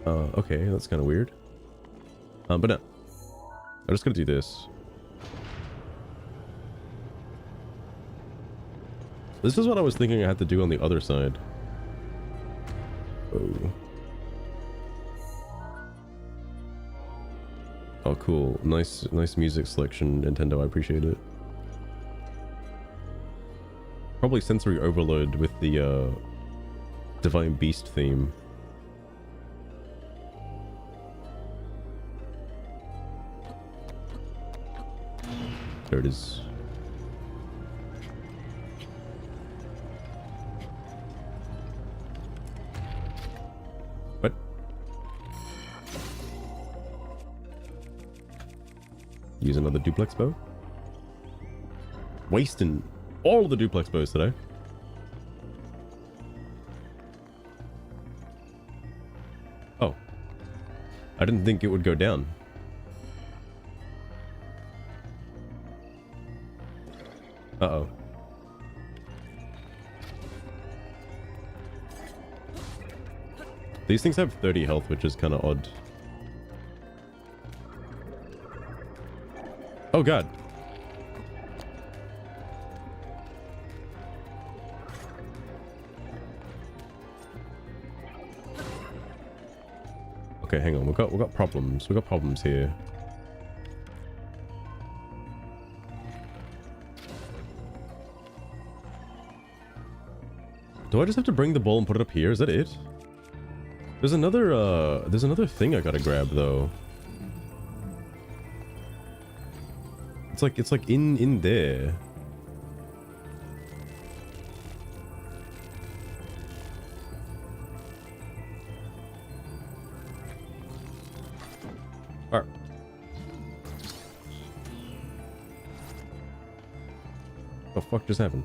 Okay, that's kind of weird. But no. I'm just gonna do this. This is what I was thinking I had to do on the other side. Oh. Oh, cool. Nice music selection, Nintendo. I appreciate it. Probably sensory overload with the Divine Beast theme. There it is. What? Use another duplex bow? Wasting all of the duplex bows today. Oh. I didn't think it would go down. Uh-oh. These things have 30 health, which is kind of odd. Oh god. Okay, hang on. We've got problems. We've got problems here. Do I just have to bring the ball and put it up here? Is that it? There's another thing I gotta grab though. It's like in there. Alright. What the fuck just happened?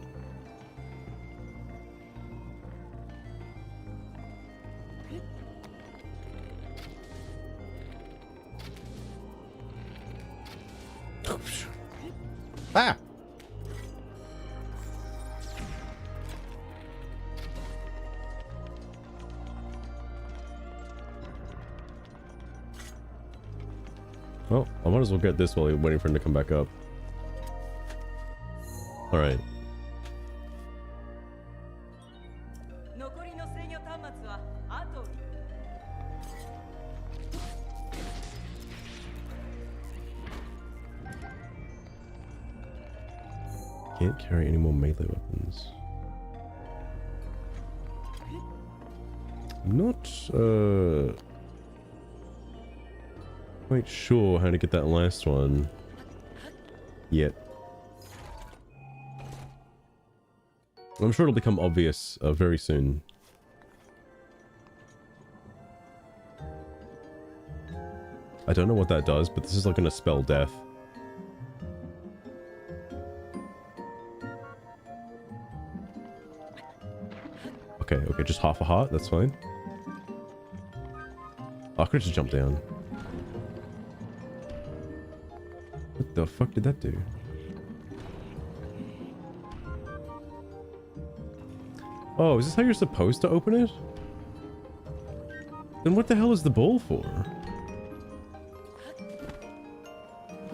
Ah! Well, I might as well get this while we're waiting for him to come back up. Alright. Can't carry any more melee weapons. I'm not quite sure how to get that last one yet. I'm sure it'll become obvious very soon. I don't know what that does, but this is like gonna spell death. Okay, just half a heart, that's fine. Oh, I could just jump down. What the fuck did that do? Oh, is this how you're supposed to open it? Then what the hell is the ball for?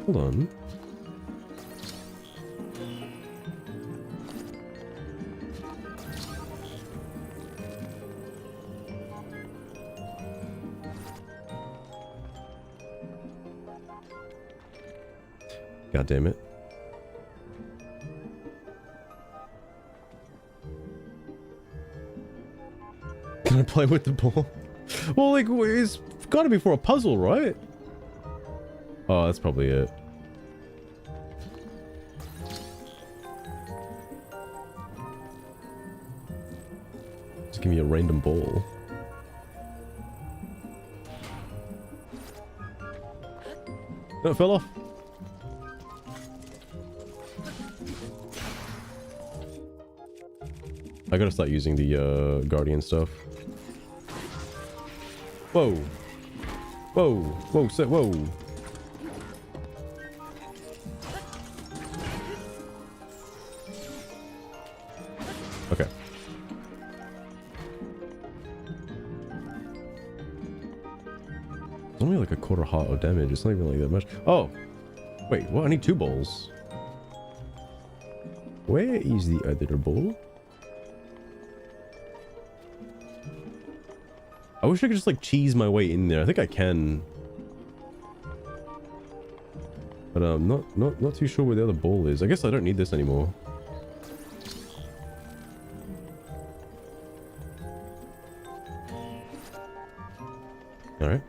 Hold on. God damn it. Can I play with the ball? Well, like, it's gotta be for a puzzle, right? Oh, that's probably it. Just give me a random ball. No, it fell off. I gotta start using the guardian stuff. Whoa. Whoa. Whoa. Whoa. Okay. It's only like a quarter heart of damage. It's not even like that much. Oh. Wait, what? I need 2 balls. Where is the other ball? I wish I could just like cheese my way in there. I think I can. But I'm not too sure where the other ball is. I guess I don't need this anymore. Alright.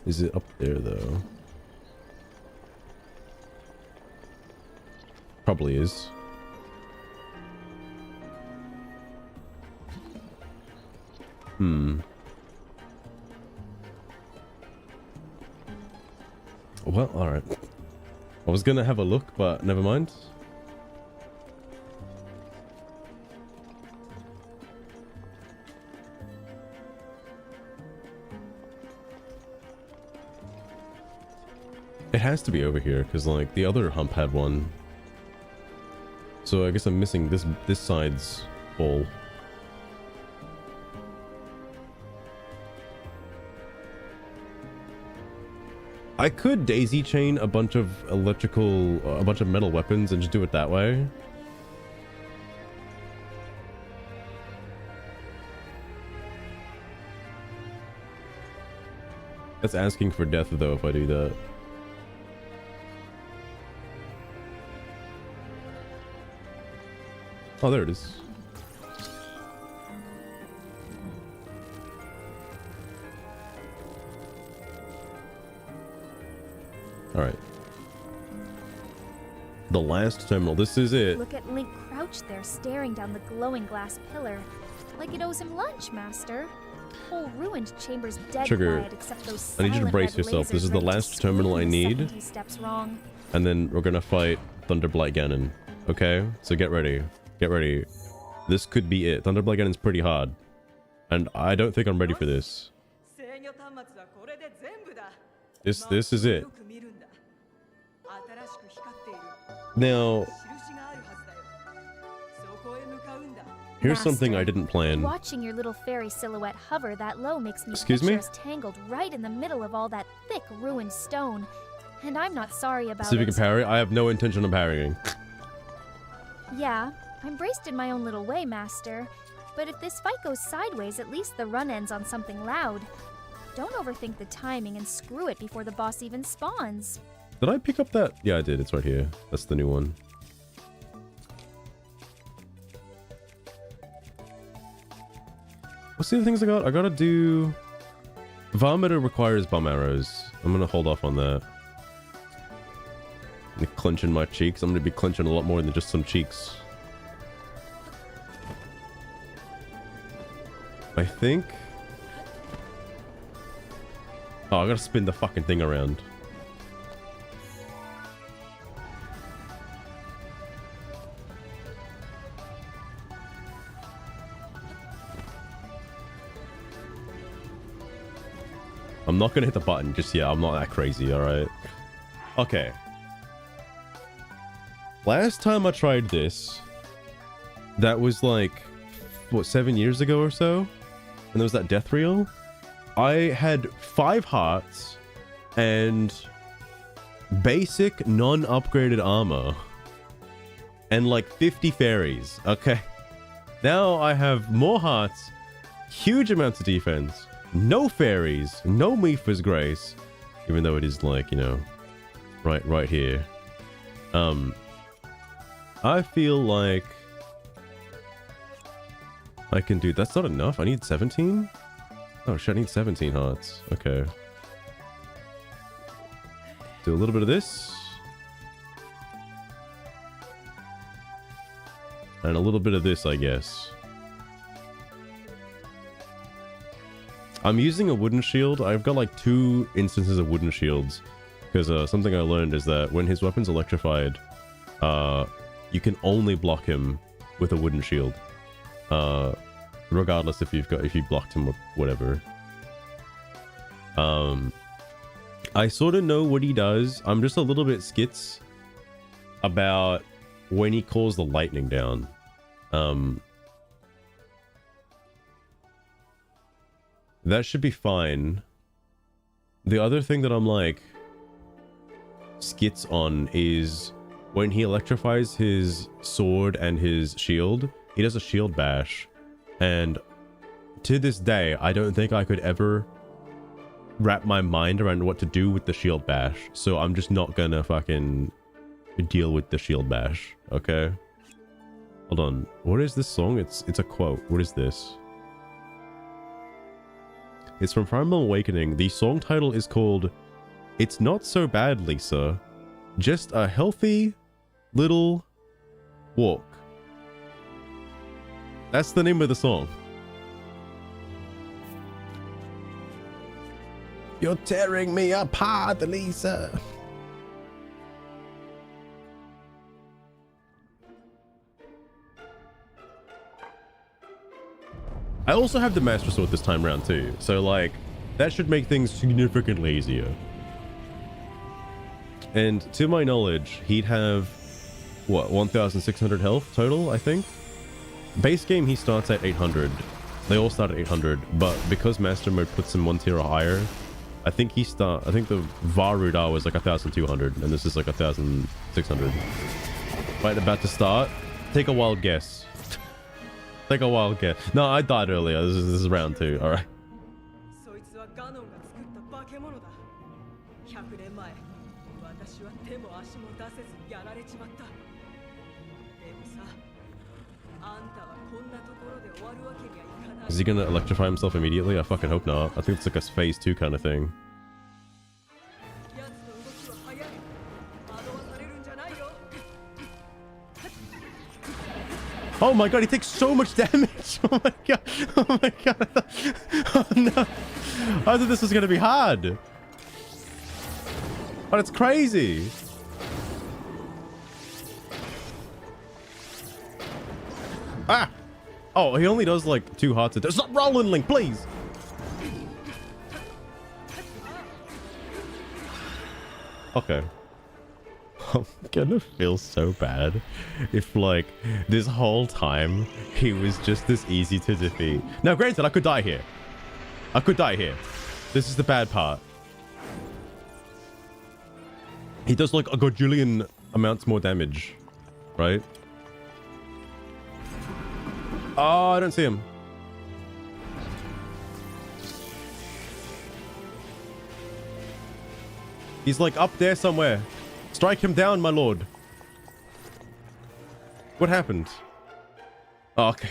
Is it up there though? Probably is. Well, alright. I was gonna have a look, but never mind. It has to be over here, because, like, the other hump had one. So I guess I'm missing this side's ball. I could daisy chain a bunch of metal weapons and just do it that way. That's asking for death, though, if I do that. Oh, there it is. All right. The last terminal. This is it. Look at Link crouched there, staring down the glowing glass pillar. Like it owes him lunch, Master. Whole ruined chamber's dead Sugar, quiet except those I need you to silent brace red yourself. This lasers is the ready to last terminal I scream need. 70 steps wrong. And then we're gonna fight Thunderblight Ganon. Okay? So get ready. Get ready. This could be it. Thunderblight Ganon's pretty hard. And I don't think I'm ready for this. This is it. Now, here's something I didn't plan. Watching your little fairy silhouette hover that low makes me Excuse me? picture us tangled right in the middle of all that thick ruined stone. And I'm not sorry about See if you it. can parry. I have no intention of parrying. Yeah, I'm braced in my own little way, Master. But if this fight goes sideways, at least the run ends on something loud. Don't overthink the timing and screw it before the boss even spawns. Did I pick up that? Yeah, I did. It's right here. That's the new one. What's the other things I got? I gotta do... Varmeter requires bomb arrows. I'm gonna hold off on that. I'm clenching my cheeks. I'm gonna be clenching a lot more than just some cheeks. I think... Oh, I gotta spin the fucking thing around. I'm not gonna hit the button just yet. I'm not that crazy, alright? Okay. Last time I tried this, that was like, what, 7 years ago or so? And there was that death reel. I had 5 hearts and basic non-upgraded armor and like 50 fairies. Okay. Now I have more hearts, huge amounts of defense, no fairies, no Mipha's grace, even though it is like, you know, right here. I feel like I can do... That's not enough. I need 17? Oh shit, I need 17 hearts. Okay. Do a little bit of this. And a little bit of this, I guess. I'm using a wooden shield. I've got like 2 instances of wooden shields. Because something I learned is that when his weapon's electrified, you can only block him with a wooden shield. Regardless if you blocked him or whatever. I sort of know what he does. I'm just a little bit skits about when he calls the lightning down. That should be fine. The other thing that I'm like skits on is when he electrifies his sword and his shield, he does a shield bash. And to this day, I don't think I could ever wrap my mind around what to do with the shield bash. So I'm just not gonna fucking deal with the shield bash, okay? Hold on. What is this song? It's a quote. What is this? It's from Primal Awakening. The song title is called It's Not So Bad, Lisa. Just a healthy little walk. That's the name of the song. You're tearing me apart, Lisa. I also have the Master Sword this time round too, so like that should make things significantly easier. And to my knowledge, he'd have, what, 1,600 health total, I think? Base game, he starts at 800. They all start at 800, but because Master Mode puts him one tier higher, I think the Varudar was like 1,200, and this is like 1,600. Right, about to start. Take a wild guess. Take a wild guess. No, I died earlier. This is round 2. All right. Is he gonna electrify himself immediately? I fucking hope not. I think it's like a phase 2 kind of thing. Oh my god, he takes so much damage! Oh my god! Oh my god! Oh no! I thought this was gonna be hard! But it's crazy! Ah! Oh, he only does like 2 hearts a day. Stop rolling, Link, please! Okay. I'm gonna feel so bad if, like, this whole time he was just this easy to defeat. Now, granted, I could die here. I could die here. This is the bad part. He does, like, a gajillion amounts more damage, right? Oh, I don't see him. He's, like, up there somewhere. Strike him down, my lord. What happened? Oh, okay.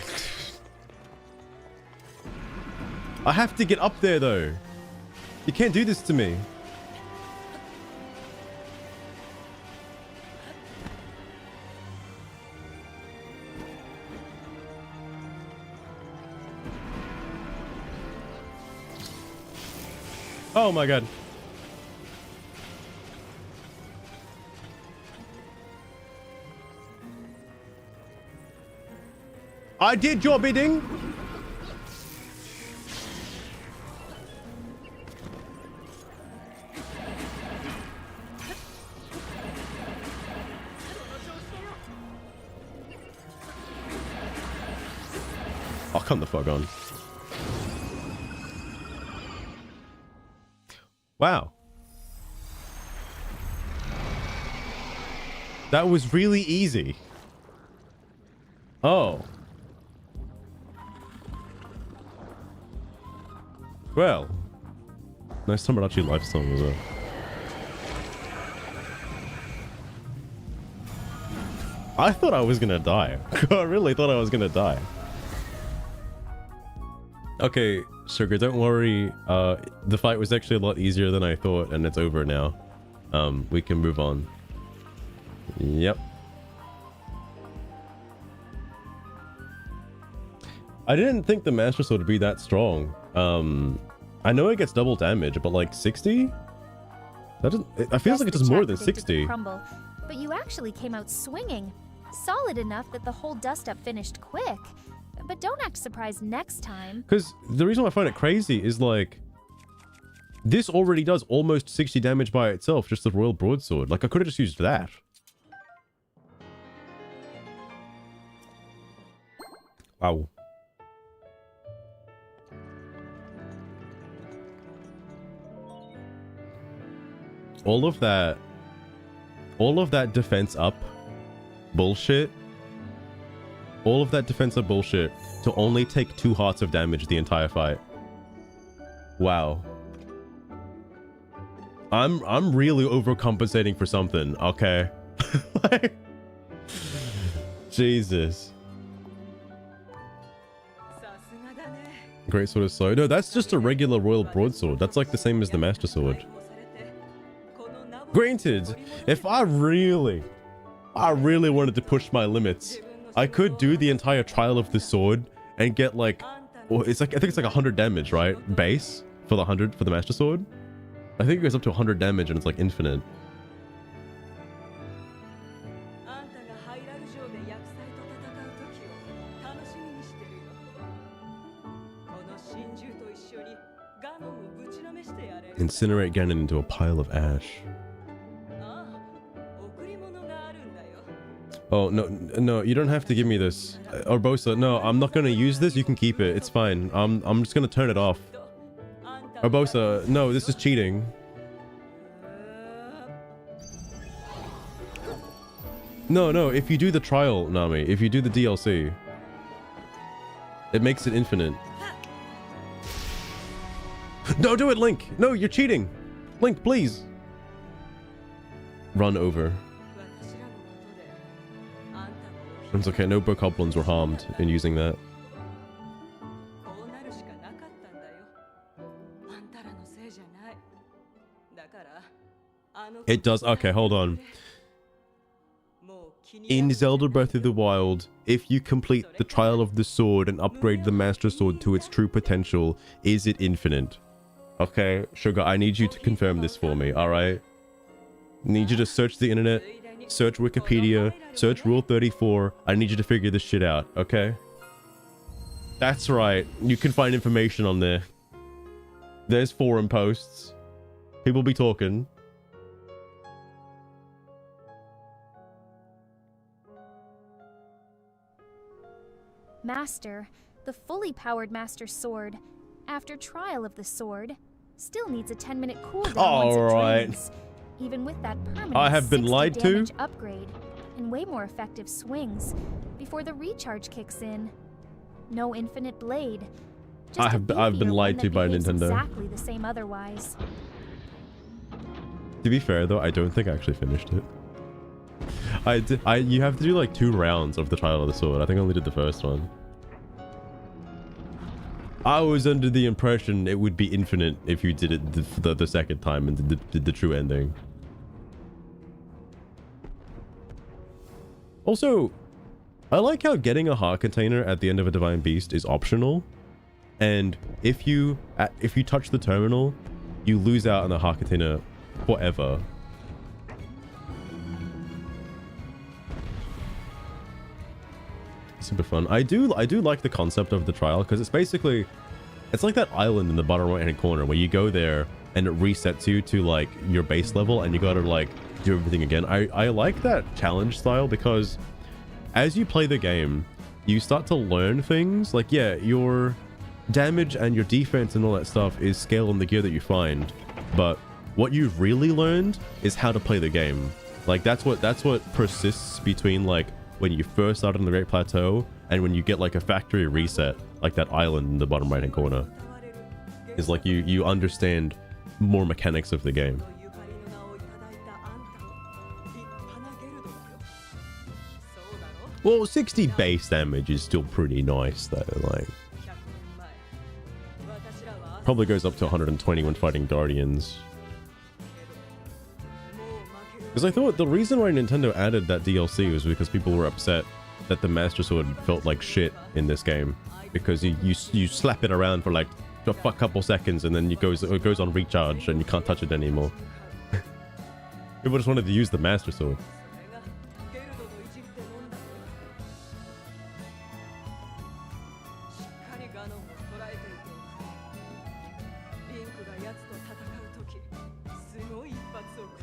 I have to get up there, though. You can't do this to me. Oh my god. I did your bidding. Oh, come the fuck on. Wow. That was really easy. Oh. Well. Nice Tamarachi life song as well. I thought I was gonna die. I really thought I was gonna die. Okay, Sugar, don't worry. The fight was actually a lot easier than I thought, and it's over now. We can move on. Yep. I didn't think the Master Sword would be that strong. I know it gets double damage, but like 60? That doesn't. It feels like it does more than 60. Crumble, but you actually came out swinging. Solid enough that the whole dust-up finished quick. But don't act surprised next time. Because the reason why I find it crazy is like, this already does almost 60 damage by itself, just the Royal Broadsword. Like, I could have just used that. Wow. All of that defense up bullshit. All of that defense up bullshit to only take 2 hearts of damage the entire fight. Wow. I'm really overcompensating for something, okay? Like, Jesus. Great Sword is slow. No, that's just a regular Royal Broadsword. That's like the same as the Master Sword. Granted, if I really wanted to push my limits, I could do the entire trial of the sword and get like, well, it's like, I think it's like 100 damage, right? Base for the 100 for the Master Sword. I think it goes up to 100 damage and it's like infinite. Incinerate Ganon into a pile of ash. Oh, no, you don't have to give me this. Urbosa, no, I'm not gonna use this. You can keep it. It's fine. I'm just gonna turn it off. Urbosa, no, this is cheating. No, if you do the trial, Nami, if you do the DLC, it makes it infinite. No, do it, Link! No, you're cheating! Link, please! Run over. It's okay, no bokoblins were harmed in using that. It does. Okay, hold on. In Zelda Breath of the Wild, if you complete the Trial of the Sword and upgrade the Master Sword to its true potential, is it infinite? Okay, Sugar, I need you to confirm this for me, alright? Need you to search the internet, search Wikipedia, search Rule 34. I need you to figure this shit out, okay? That's right. You can find information on there. There's forum posts. People be talking. Master, the fully powered Master Sword, after trial of the sword, still needs a 10-minute cooldown once it drains. Even with that permanent I have been lied to. damage upgrade and way more effective swings before the recharge kicks in. No infinite blade. Just I've been lied to by Nintendo. Exactly the same otherwise. To be fair though, I don't think I actually finished it. You have to do like 2 rounds of the Trial of the Sword. I think I only did the first one. I was under the impression it would be infinite if you did it the second time and did the true ending. Also, I like how getting a heart container at the end of a Divine Beast is optional. And if you touch the terminal, you lose out on the heart container forever. Super fun. I do like the concept of the trial because it's like that island in the bottom right hand corner where you go there and it resets you to like your base level and you gotta like do everything again. I like that challenge style because as you play the game, you start to learn things. Like, yeah, your damage and your defense and all that stuff is scaled on the gear that you find, but what you've really learned is how to play the game. Like that's what persists between like when you first start on the Great Plateau and when you get like a factory reset, like that island in the bottom right hand corner, is like you understand more mechanics of the game. Well, 60 base damage is still pretty nice though, like probably goes up to 120 when fighting Guardians. Because I thought the reason why Nintendo added that DLC was because people were upset that the Master Sword felt like shit in this game. Because you slap it around for like a couple seconds and then it goes on recharge and you can't touch it anymore. People just wanted to use the Master Sword.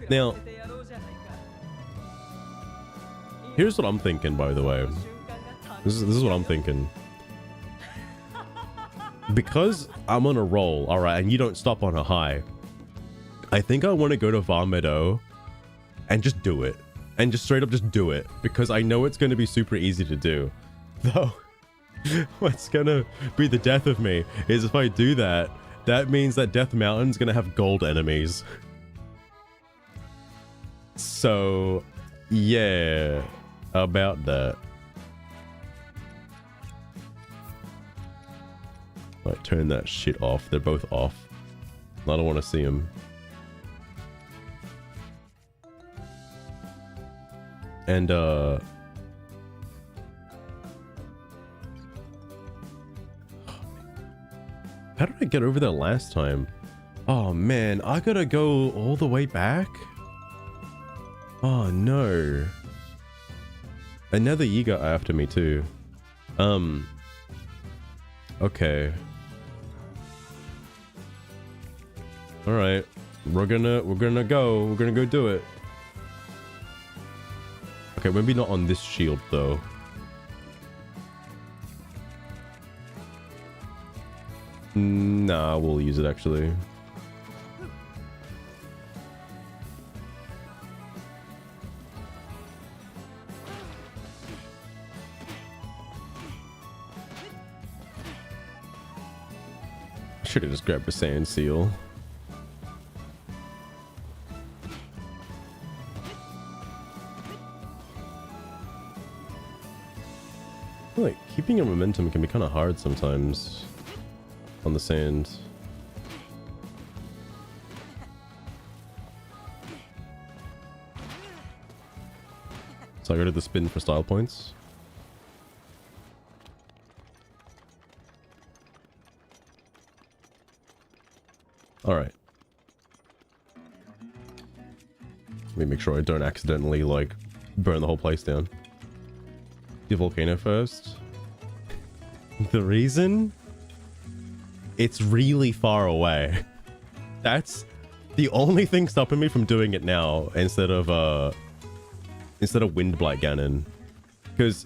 Now, here's what I'm thinking, by the way. This is what I'm thinking. Because I'm on a roll, alright, and you don't stop on a high, I think I want to go to Varmedo and just do it. And just straight up just do it. Because I know it's going to be super easy to do. Though, what's going to be the death of me is if I do that, that means that Death Mountain's going to have gold enemies. So, yeah, about that. Like, turn that shit off. They're both off. I don't want to see them. And, how did I get over there last time? Oh, man, I gotta go all the way back? Oh no. Another Yiga after me too. Okay. Alright. We're gonna go do it. Okay, Okay, maybe not on this shield though. Nah, we'll use it actually. Should have just grabbed a sand seal. I feel like keeping your momentum can be kind of hard sometimes on the sand. So I go to the spin for style points. All right. Let me make sure I don't accidentally like burn the whole place down. The volcano first. The reason? It's really far away. That's the only thing stopping me from doing it now instead of Wind Blight Ganon. Because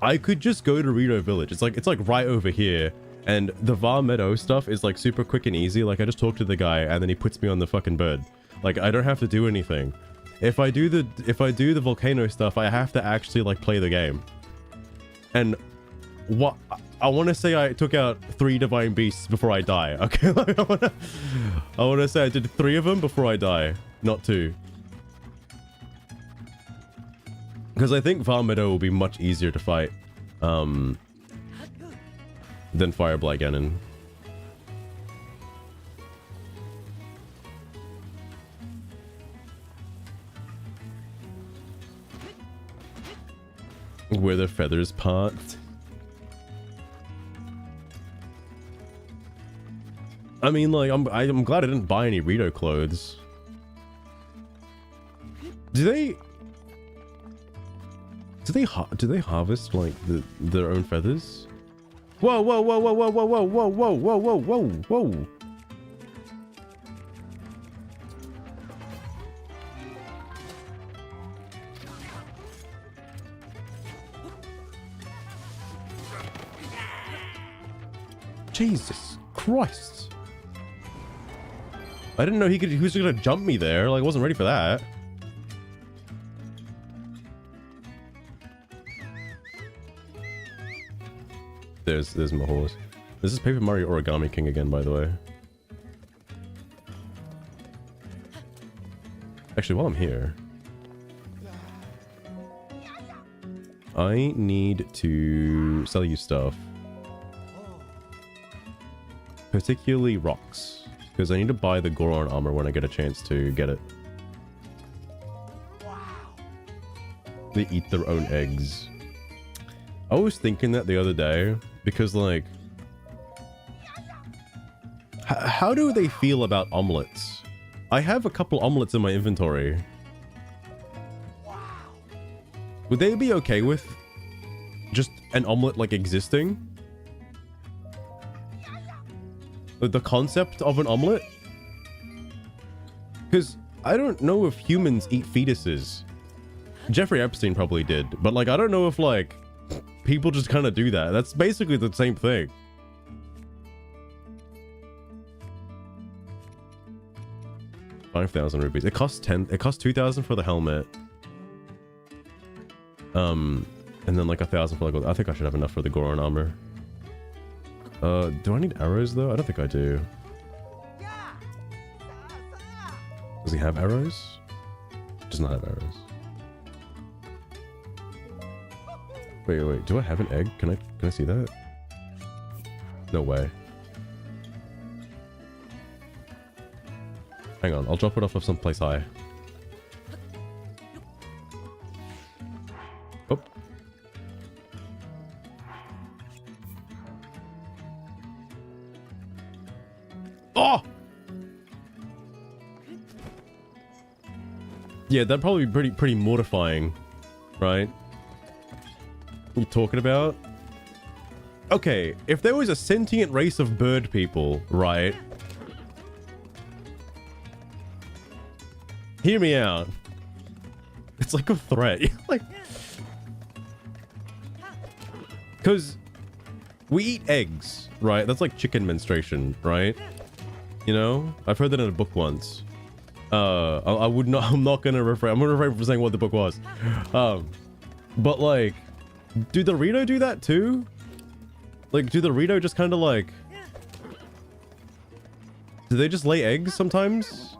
I could just go to Rito Village. It's like right over here. And the Var Meadow stuff is like super quick and easy. Like I just talk to the guy and then he puts me on the fucking bird. Like I don't have to do anything. If I do the volcano stuff, I have to actually like play the game. And what I want to say, I took out 3 divine beasts before I die. Okay, like, I want to say I did 3 of them before I die, not 2. Because I think Var Meadow will be much easier to fight than Fire Blight Ganon. Where the feathers parked. I mean, like, I'm glad I didn't buy any Rito clothes. Do they harvest like their own feathers? Whoa, whoa, whoa, whoa, whoa, whoa, whoa, whoa, whoa, whoa, whoa, whoa. Jesus Christ. I didn't know he was gonna jump me there. Like, I wasn't ready for that. There's my horse. This is Paper Mario Origami King again, by the way. Actually, while I'm here, I need to sell you stuff. Particularly rocks. Because I need to buy the Goron armor when I get a chance to get it. They eat their own eggs. I was thinking that the other day, because like... how do they feel about omelets? I have a couple omelets in my inventory. Would they be okay with just an omelet like existing? The concept of an omelet? Because I don't know if humans eat fetuses. Jeffrey Epstein probably did, but like I don't know if like people just kind of do that. That's basically the same thing. $5,000 rupees. It costs 10. It costs 2,000 for the helmet. And then like 1,000 for like. I think I should have enough for the Goron armor. Do I need arrows though? I don't think I do. Does he have arrows? Does not have arrows. Wait. Do I have an egg? Can I see that? No way. Hang on, I'll drop it off of someplace high. Oh. Oh! Yeah, that'd probably be pretty mortifying, right? What are you talking about? Okay, if there was a sentient race of bird people, right? Hear me out. It's like a threat. Like, because we eat eggs, right? That's like chicken menstruation, right? You know, I've heard that in a book once. I would not. I'm not gonna refrain. I'm gonna refrain from saying what the book was. But like, do the Rito do that too? Like, do the Rito just kind of like? Do they just lay eggs sometimes?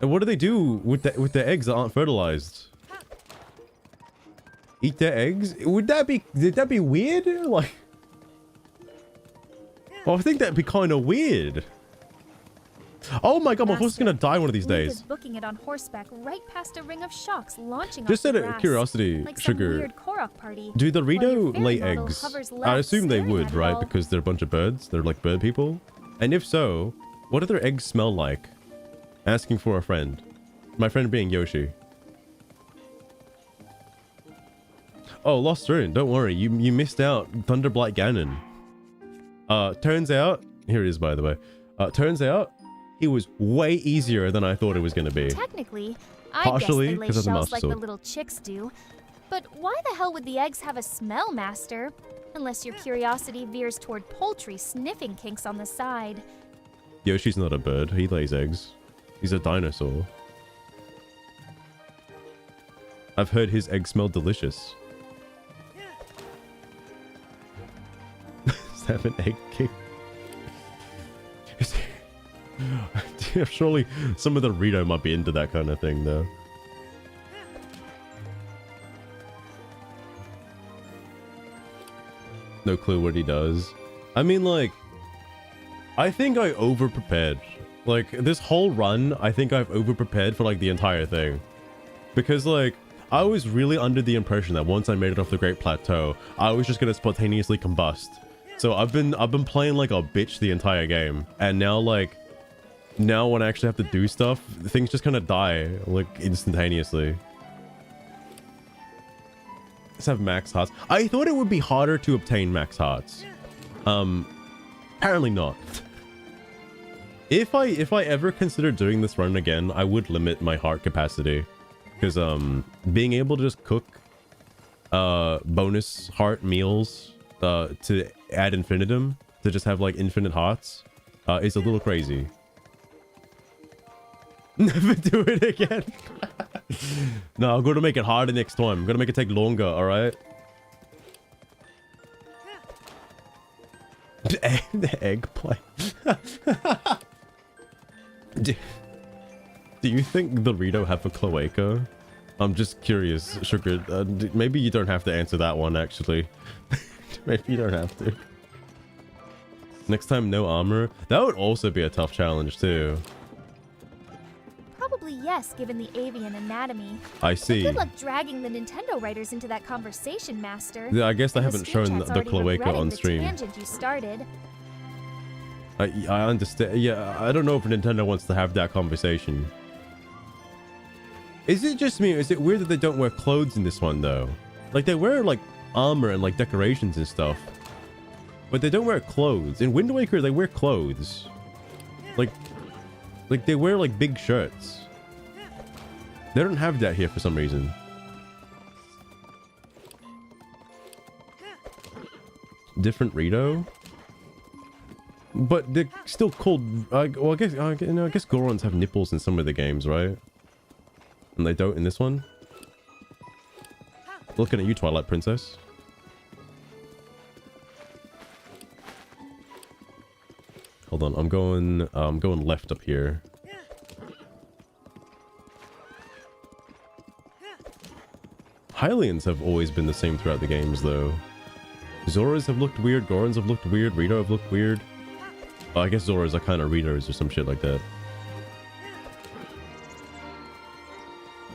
And what do they do with their eggs that aren't fertilized? Eat their eggs? Would that be? Did that be weird? Like, well, I think that'd be kind of weird. Oh my god, my horse is gonna die one of these days. Is booking it on horseback right past a ring of shocks launching Just off the out of grass, curiosity, like some Sugar, weird Korok party, do the while your Rito fairy lay model eggs? hovers I left, assume they staring would, at it right? all. Because they're a bunch of birds. They're like bird people. And if so, what do their eggs smell like? Asking for a friend. My friend being Yoshi. Oh, Lost Rune. Don't worry. You missed out. Thunderblight Ganon. Turns out... Here it is, by the way. Turns out, he was way easier than I thought it was going to be. Technically, I Partially guess they lay because of the shells Master like the Sword. little chicks do. But why the hell would the eggs have a smell, Master? Unless your curiosity veers toward poultry sniffing kinks on the side. Yoshi's not a bird. He lays eggs. He's a dinosaur. I've heard his eggs smell delicious. Does that have an egg king? Surely some of the Rito might be into that kind of thing, though. No clue what he does. I mean, like, I think I over-prepared. Like, this whole run, I think I've over-prepared for, like, the entire thing. Because, like, I was really under the impression that once I made it off the Great Plateau, I was just gonna spontaneously combust. So I've been playing like a bitch the entire game. And now, like, now when I actually have to do stuff, things just kind of die, like, instantaneously. Let's have max hearts. I thought it would be harder to obtain max hearts. Apparently not. If I ever consider doing this run again, I would limit my heart capacity. Because being able to just cook bonus heart meals to ad infinitum, to just have like infinite hearts, is a little crazy. Never do it again. No, I'm gonna make it harder next time. I'm gonna make it take longer, alright? The egg play. Do you think the Rito have a cloaca? I'm just curious, Sugar. Maybe you don't have to answer that one, actually. Maybe you don't have to. Next time, no armor. That would also be a tough challenge, too. Probably yes, given the avian anatomy. I But see. good luck dragging the Nintendo writers into that conversation, Master. Yeah, I guess they And haven't stream shown chat's the already cloaca regretting on the stream. tangent you started. I understand. Yeah, I don't know if Nintendo wants to have that conversation. Is it just me, or is it weird that they don't wear clothes in this one, though? Like, they wear, like, armor and, like, decorations and stuff. But they don't wear clothes. In Wind Waker, they wear clothes. Like they wear, like, big shirts. They don't have that here for some reason. Different Rito? But they're still called... well, I guess Gorons have nipples in some of the games, right? And they don't in this one? Looking at you, Twilight Princess. Hold on, I'm going left up here. Hylians have always been the same throughout the games, though. Zoras have looked weird, Gorons have looked weird, Rito have looked weird. I guess Zoras are kind of Ritos or some shit like that.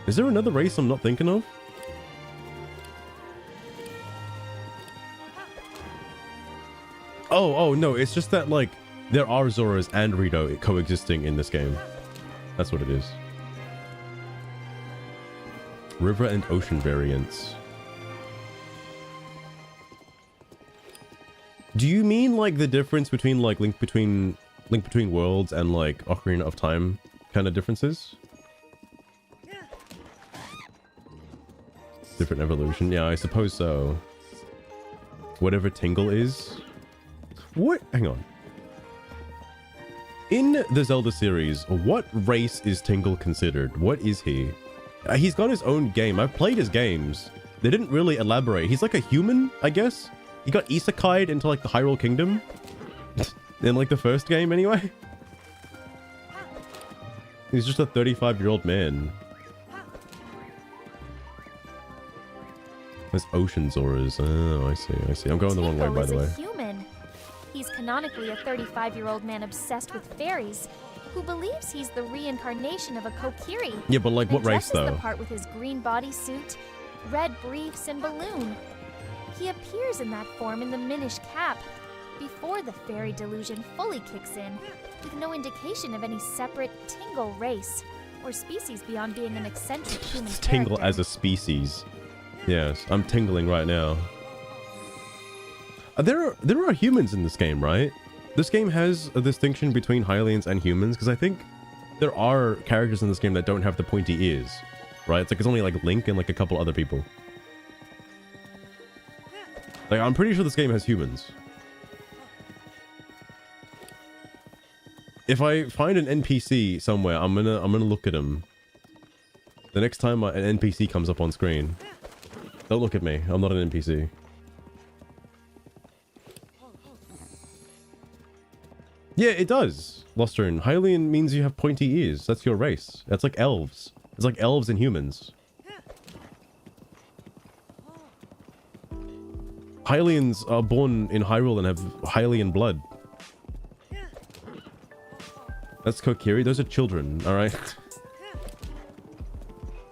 Is there another race I'm not thinking of? Oh, no, it's just that, like, there are Zoras and Rito coexisting in this game. That's what it is. River and ocean variants. Do you mean, like, the difference between, like, Link Between Worlds and, like, Ocarina of Time kind of differences? Different evolution. Yeah, I suppose so. Whatever Tingle is. What? Hang on. In the Zelda series, what race is Tingle considered? What is he? He's got his own game. I've played his games. They didn't really elaborate. He's like a human, I guess. He got isekai'd into like the Hyrule Kingdom. In like the first game anyway. He's just a 35-year-old man. There's ocean Zoras. Oh, I see, I see. I'm going the wrong way, by the way. Human. He's canonically a 35-year-old man obsessed with fairies, who believes he's the reincarnation of a Kokiri. Yeah, but like what race though? The part with his green bodysuit, red briefs, and balloon. He appears in that form in the Minish cap, before the fairy delusion fully kicks in, with no indication of any separate Tingle race or species beyond being an eccentric human Tingle character. as a species. Yes, I'm tingling right now. There are humans in this game, right? This game has a distinction between Hylians and humans, because I think there are characters in this game that don't have the pointy ears, right? It's like it's only like Link and like a couple other people. Like I'm pretty sure this game has humans. If I find an NPC somewhere, I'm gonna look at him. The next time an NPC comes up on screen, don't look at me. I'm not an NPC. Yeah, it does. Lostrune. Hylian means you have pointy ears. That's your race. That's like elves. It's like elves and humans. Hylians are born in Hyrule and have Hylian blood. That's Kokiri. Those are children, alright?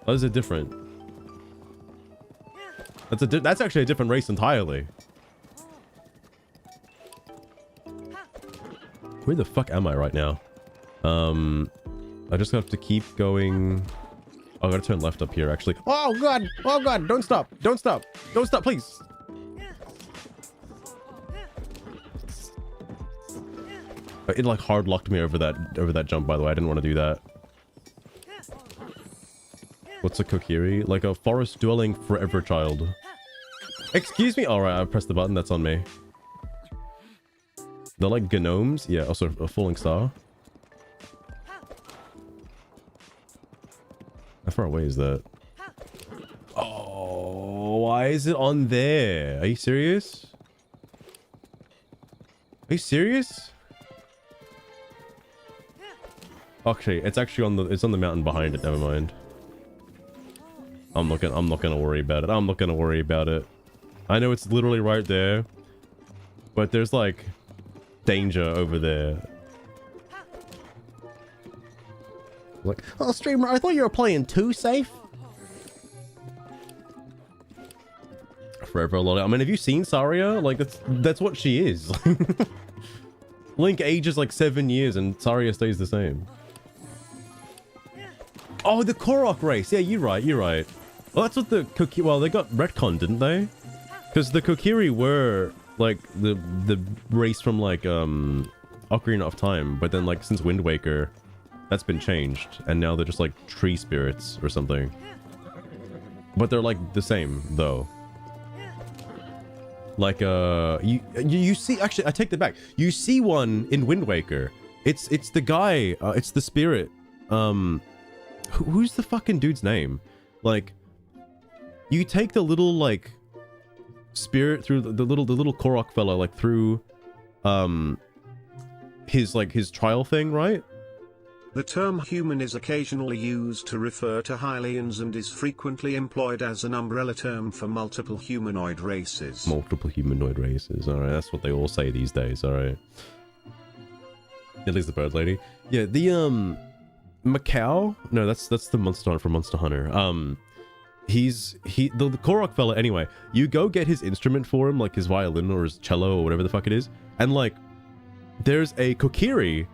Those are different. That's actually a different race entirely. Where the fuck am I right now? I just have to keep going. Oh, I gotta turn left up here, actually. Oh god! Oh god! Don't stop! Don't stop! Don't stop, please! It like hard locked me over that jump, by the way. I didn't want to do that. What's a Kokiri? Like a forest dwelling forever child. Excuse me? Alright, I pressed the button. That's on me. They're like gnomes. Yeah, also a falling star. How far away is that? Oh, why is it on there? Are you serious? Are you serious? Okay, it's actually on the mountain behind it. Never mind. I'm not gonna worry about it. I'm not gonna worry about it. I know it's literally right there, but there's like danger over there. Like, oh, streamer, I thought you were playing too safe. Forever a lot. I mean, have you seen Saria? Like, that's what she is. Link ages like 7 years and Saria stays the same. Oh, the Korok race. Yeah, you're right. You're right. Well, that's what the Kokiri... Well, they got retconned, didn't they? Because the Kokiri were like the race from like Ocarina of Time, but then like since Wind Waker, that's been changed, and now they're just like tree spirits or something. But they're like the same though. Like you see, actually I take that back. You see one in Wind Waker. It's the guy. It's the spirit. Who's the fucking dude's name? Like, you take the little like spirit through the little Korok fella, like through his trial thing, right? The term human is occasionally used to refer to Hylians and is frequently employed as an umbrella term for multiple humanoid races. Multiple humanoid races. All right, that's what they all say these days. All right. At least the bird lady. Yeah, the Macau? No, that's the monster hunter from Monster Hunter. The Korok fella. Anyway, you go get his instrument for him, like his violin or his cello or whatever the fuck it is, and like, there's a Kokiri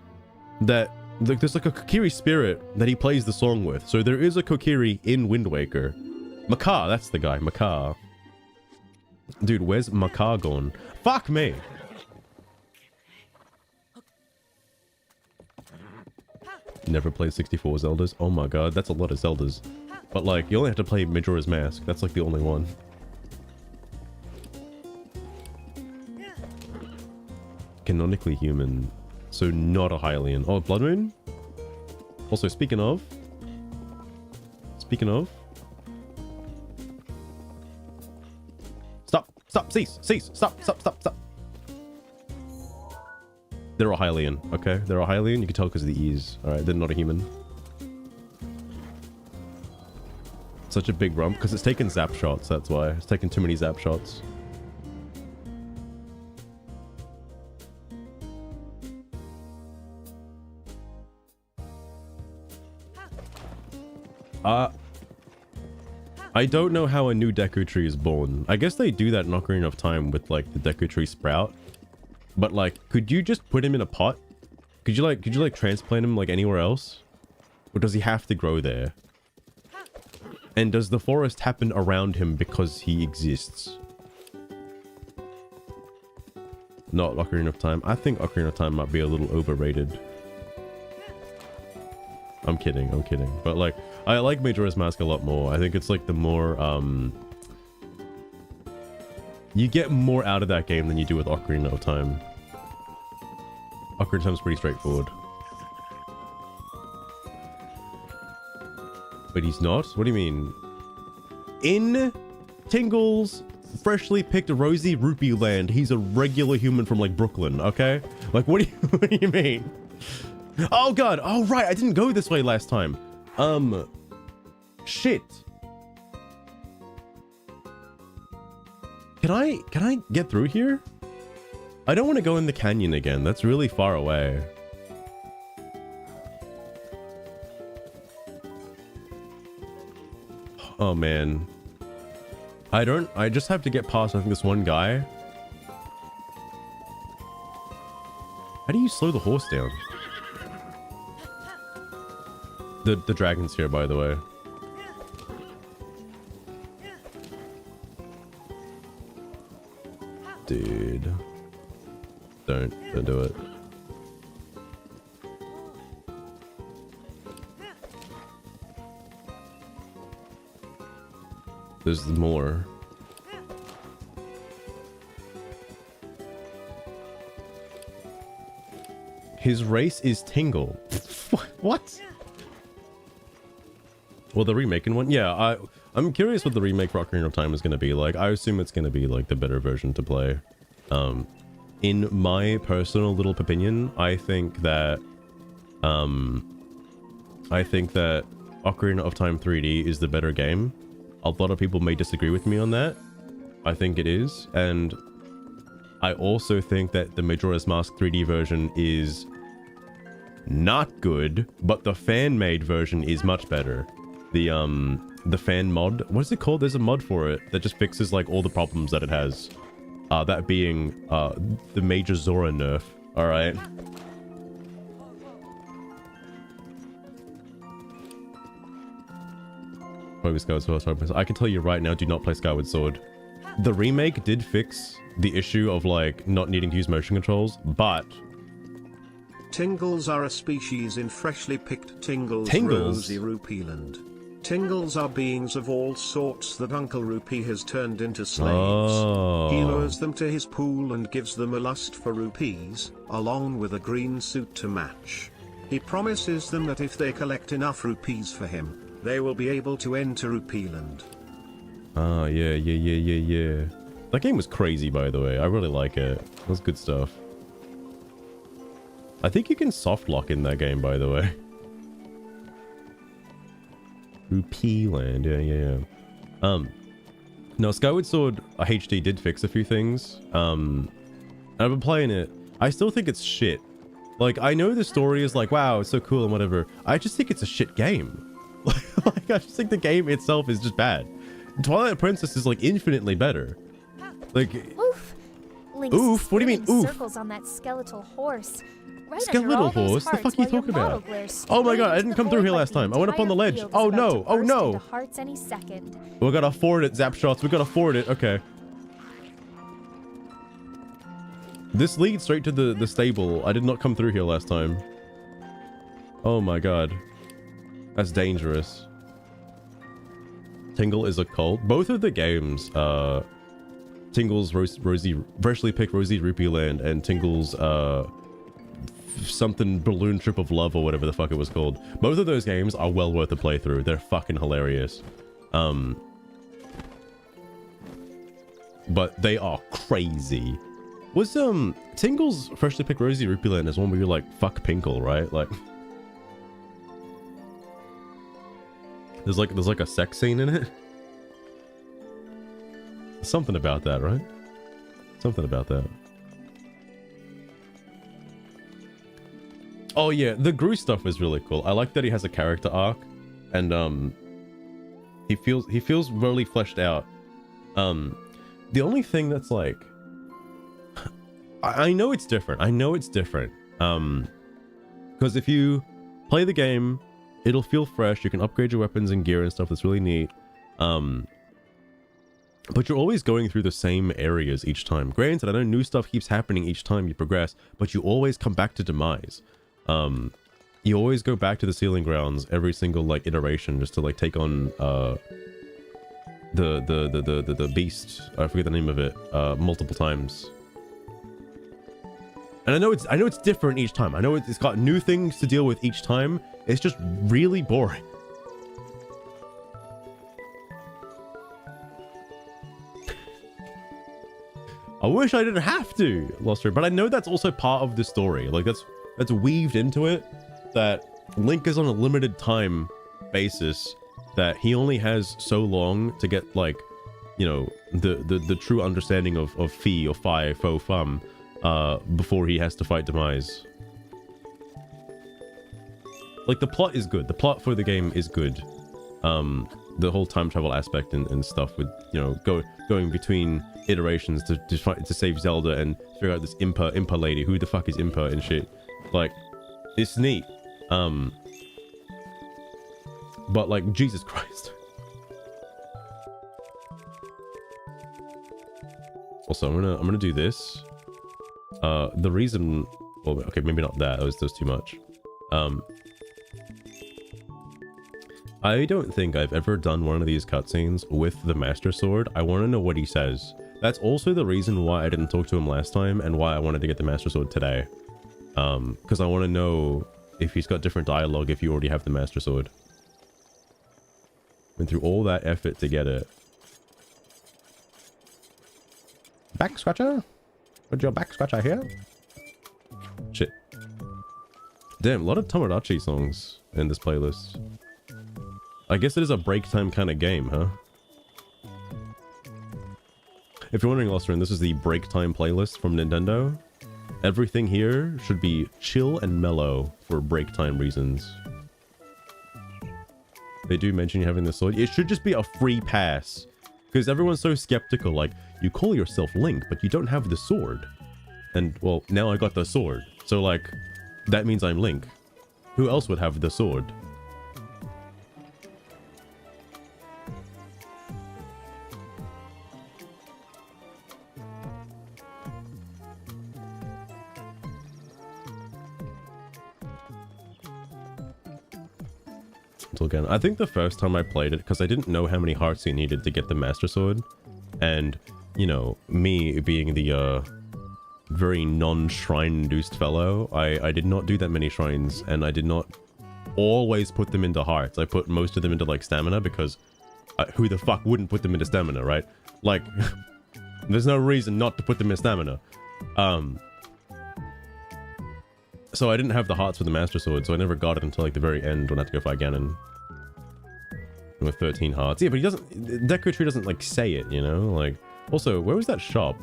that. Like, there's like a Kokiri spirit that he plays the song with. So there is a Kokiri in Wind Waker. Makar, that's the guy. Makar. Dude, where's Makar gone? Fuck me. Never played 64 Zeldas. Oh my god, that's a lot of Zeldas. But like, you only have to play Majora's Mask. That's like the only one. Canonically human. So not a Hylian. Oh, Blood Moon? Also, speaking of... Stop, cease, stop. They're a Hylian, okay? They're a Hylian, you can tell because of the ease. Alright, they're not a human. Such a big rump, because it's taken zap shots, that's why. It's taken too many zap shots. I don't know how a new Deku Tree is born. I guess they do that in Ocarina of Time with like the Deku Tree sprout. But like, could you just put him in a pot? Could you like transplant him like anywhere else? Or does he have to grow there? And does the forest happen around him because he exists? Not Ocarina of Time. I think Ocarina of Time might be a little overrated. I'm kidding. But like, I like Majora's Mask a lot more. I think it's like the more, you get more out of that game than you do with Ocarina of Time. Ocarina of Time's pretty straightforward. But he's not? What do you mean? In Tingle's freshly picked rosy rupee land, he's a regular human from like Brooklyn, okay? Like, what do you mean? Oh god, oh right, I didn't go this way last time. Shit. Can I get through here? I don't want to go in the canyon again. That's really far away. Oh man. I just have to get past, I think, this one guy. How do you slow the horse down? The dragon's here, by the way. Dude. Don't do it. There's more. His race is Tingle. What? Well, the remaking one? Yeah, I'm curious what the remake for Ocarina of Time is going to be like. I assume it's going to be like the better version to play. In my personal little opinion, I think that Ocarina of Time 3D is the better game. A lot of people may disagree with me on that. I think it is, and I also think that the Majora's Mask 3D version is not good, but the fan-made version is much better. The fan mod, what is it called? There's a mod for it that just fixes like all the problems that it has. That being the Major Zora nerf. All right. I can tell you right now, do not play Skyward Sword. The remake did fix the issue of like not needing to use motion controls, but Tingles are a species in freshly picked Tingle's rosy rupee land. Tingles are beings of all sorts that Uncle Rupee has turned into slaves. Oh. He lures them to his pool and gives them a lust for rupees, along with a green suit to match. He promises them that if they collect enough rupees for him, they will be able to enter Rupee Land. Ah, yeah. That game was crazy, by the way. I really like it. It was good stuff. I think you can soft lock in that game, by the way. Rupee Land, yeah. No, Skyward Sword HD did fix a few things. I've been playing it. I still think it's shit. Like, I know the story is like, wow, it's so cool and whatever. I just think it's a shit game. Like, I just think the game itself is just bad. Twilight Princess is like infinitely better. Like, Oof. Oof? What do you mean, oof? Circles on that skeletal horse. Right skeletal horse? The fuck are you talking about? Oh my god, I didn't come through here last time. I went up on the ledge. Oh no, oh no. Hearts any second. We gotta forward it, zap shots. We gotta forward it. Okay. This leads straight to the stable. I did not come through here last time. Oh my god. That's dangerous. Tingle is a cult. Both of the games, Tingle's Freshly Picked Rosy Rupee Land and Tingle's something Balloon Trip of Love or whatever the fuck it was called. Both of those games are well worth a playthrough. They're fucking hilarious. But they are crazy. Was Tingle's Freshly Picked Rosy Rupee Land is one where you're like fuck Pinkle, right? Like there's like a sex scene in it. Something about that, right? Something about that. Oh yeah, the Gru stuff is really cool. I like that he has a character arc, and he feels really fleshed out. The only thing that's like, I know it's different. I know it's different. Because if you play the game, it'll feel fresh. You can upgrade your weapons and gear and stuff. That's really neat. But you're always going through the same areas each time. Granted, I know new stuff keeps happening each time you progress, but you always come back to Demise. You always go back to the Sealing Grounds every single like iteration just to like take on the beast. I forget the name of it. Multiple times. And I know it's different each time. I know it's got new things to deal with each time. It's just really boring. I wish I didn't have to, Lost Road, but I know that's also part of the story. Like that's weaved into it, that Link is on a limited time basis, that he only has so long to get like, you know, the true understanding of Fi or Fi, Fo, Fum, before he has to fight Demise. Like the plot is good. The plot for the game is good. The whole time travel aspect and stuff with, you know, going between iterations to save Zelda and figure out this Impa lady. Who the fuck is Impa and shit? Like, it's neat. But like, Jesus Christ. Also, I'm gonna do this. The reason, well, okay, maybe not that. That was too much. I don't think I've ever done one of these cutscenes with the Master Sword. I want to know what he says. That's also the reason why I didn't talk to him last time and why I wanted to get the Master Sword today. Because I want to know if he's got different dialogue if you already have the Master Sword. Went through all that effort to get it. Back scratcher? Would your back scratcher here? Shit. Damn, a lot of Tomodachi songs in this playlist. I guess it is a break time kind of game, huh? If you're wondering, Losterin, this is the break time playlist from Nintendo. Everything here should be chill and mellow for break time reasons. They do mention you having the sword. It should just be a free pass. Because everyone's so skeptical, like, you call yourself Link, but you don't have the sword. And, well, now I got the sword. So, like, that means I'm Link. Who else would have the sword? Again, I think the first time I played it, because I didn't know how many hearts you needed to get the Master Sword, and, you know, me being the very non-shrine induced fellow, I did not do that many shrines, and I did not always put them into hearts. I put most of them into like stamina, because who the fuck wouldn't put them into stamina, right? Like, there's no reason not to put them in stamina. So I didn't have the hearts for the Master Sword, so I never got it until like the very end when I had to go fight Ganon. With 13 hearts. Yeah, but he doesn't... Deku Tree doesn't like say it, you know? Like... Also, where was that shop?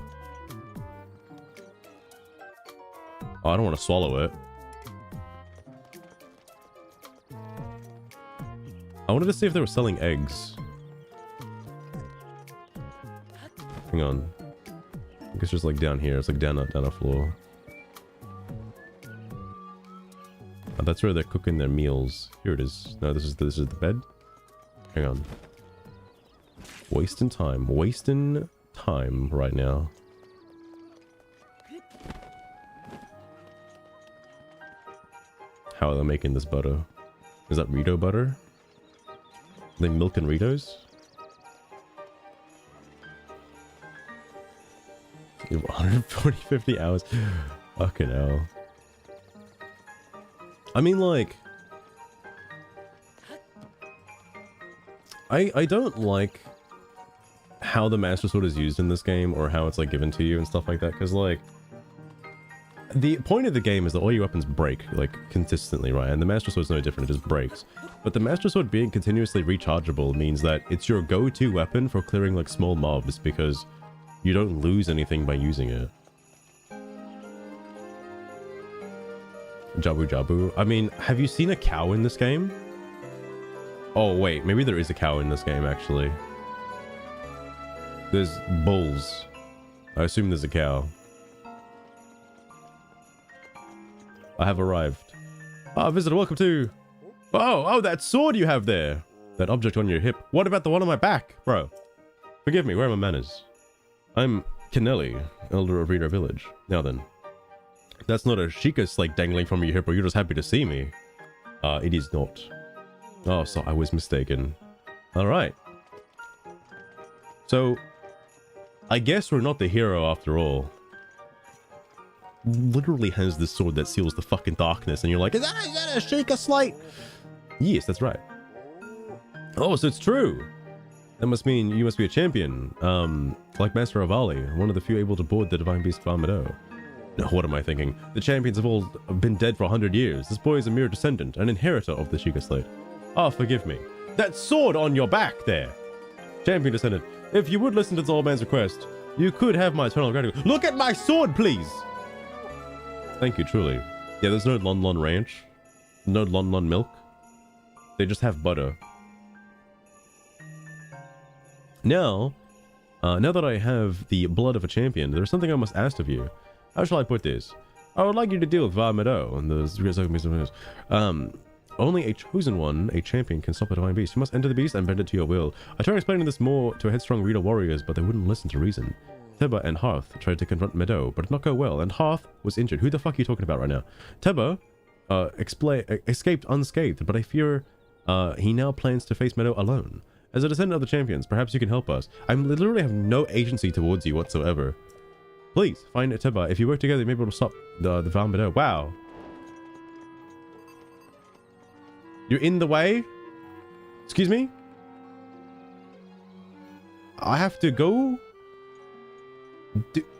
Oh, I don't want to swallow it. I wanted to see if they were selling eggs. Hang on. I think it's just like down here. It's like down a floor. Oh, that's where they're cooking their meals. Here it is. No, this is the bed. Hang on. Wasting time. Wasting time right now. How are they making this butter? Is that Rito butter? Are they milk and Ritos? 140, 50 hours. Fucking hell. I mean, like... I don't like how the Master Sword is used in this game, or how it's, like, given to you and stuff like that, because, like... The point of the game is that all your weapons break, like, consistently, right? And the Master Sword is no different, it just breaks. But the Master Sword being continuously rechargeable means that it's your go-to weapon for clearing, like, small mobs, because you don't lose anything by using it. Jabu Jabu. I mean, have you seen a cow in this game? Oh, wait, maybe there is a cow in this game, actually. There's bulls. I assume there's a cow. I have arrived. Ah, visitor, welcome to... Oh, that sword you have there. That object on your hip. What about the one on my back? Bro, forgive me, where are my manners? I'm Kennelly, elder of Reno Village. Now then, that's not a Sheikah slate dangling from your hip, or you're just happy to see me. It is not. Oh, so I was mistaken. Alright. So, I guess we're not the hero after all. Literally has this sword that seals the fucking darkness, and you're like, is that a Sheikah slate? Yes, that's right. Oh, so it's true. That must mean you must be a champion. Like Master Avali, one of the few able to board the Divine Beast Permadeath. Now, what am I thinking? The champions have all been dead for 100 years. This boy is a mere descendant, an inheritor of the Sheikah slate. Ah, forgive me. That sword on your back there. Champion descendant, if you would listen to this old man's request, you could have my eternal gratitude. Look at my sword, please! Thank you, truly. Yeah, there's no Lon Lon Ranch. No Lon Lon milk. They just have butter. Now that I have the blood of a champion, there's something I must ask of you. How shall I put this? I would like you to deal with Varmedo and the only a chosen one, a champion, can stop a divine beast. You must enter the beast and bend it to your will. I tried explaining this more to headstrong Rita warriors, but they wouldn't listen to reason. Teba and Hearth tried to confront Meadow, but it did not go well, and Hearth was injured. Who the fuck are you talking about right now? Teba escaped unscathed, but I fear he now plans to face Meadow alone. As a descendant of the champions, perhaps you can help us. I literally have no agency towards you whatsoever. Please, find Teba. If you work together, you may be able to stop the Val Meadow. Wow. You're in the way? Excuse me? I have to go?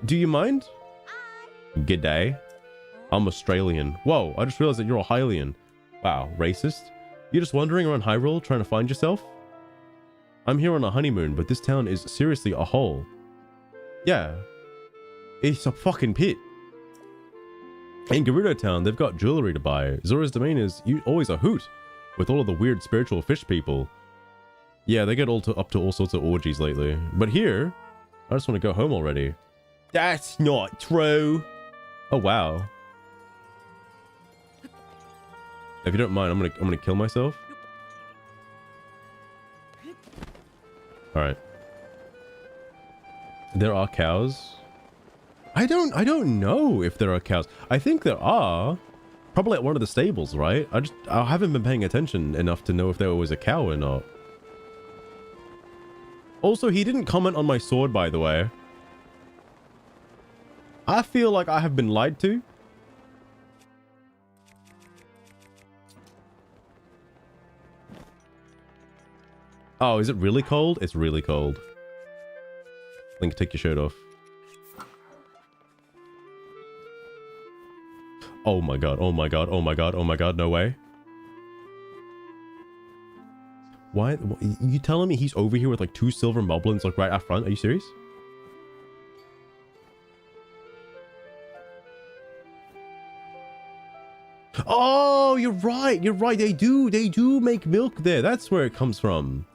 Do you mind? G'day. I'm Australian. Whoa, I just realized that you're a Hylian. Wow, racist? You're just wandering around Hyrule trying to find yourself? I'm here on a honeymoon, but this town is seriously a hole. Yeah. It's a fucking pit. In Gerudo Town, they've got jewelry to buy. Zora's domain is always a hoot, with all of the weird spiritual fish people. Yeah, they get up to all sorts of orgies lately. But here, I just want to go home already. That's not true. Oh, wow. If you don't mind, I'm gonna kill myself. All right. There are cows. I don't know if there are cows. I think there are. Probably at one of the stables, right? I haven't been paying attention enough to know if there was a cow or not. Also, he didn't comment on my sword, by the way. I feel like I have been lied to. Oh, is it really cold? It's really cold. Link, take your shirt off. Oh my god, oh my god, oh my god, oh my god, no way. Why? You telling me he's over here with like 2 silver moblins like right up front? Are you serious? Oh, you're right, you're right. They do make milk there. That's where it comes from.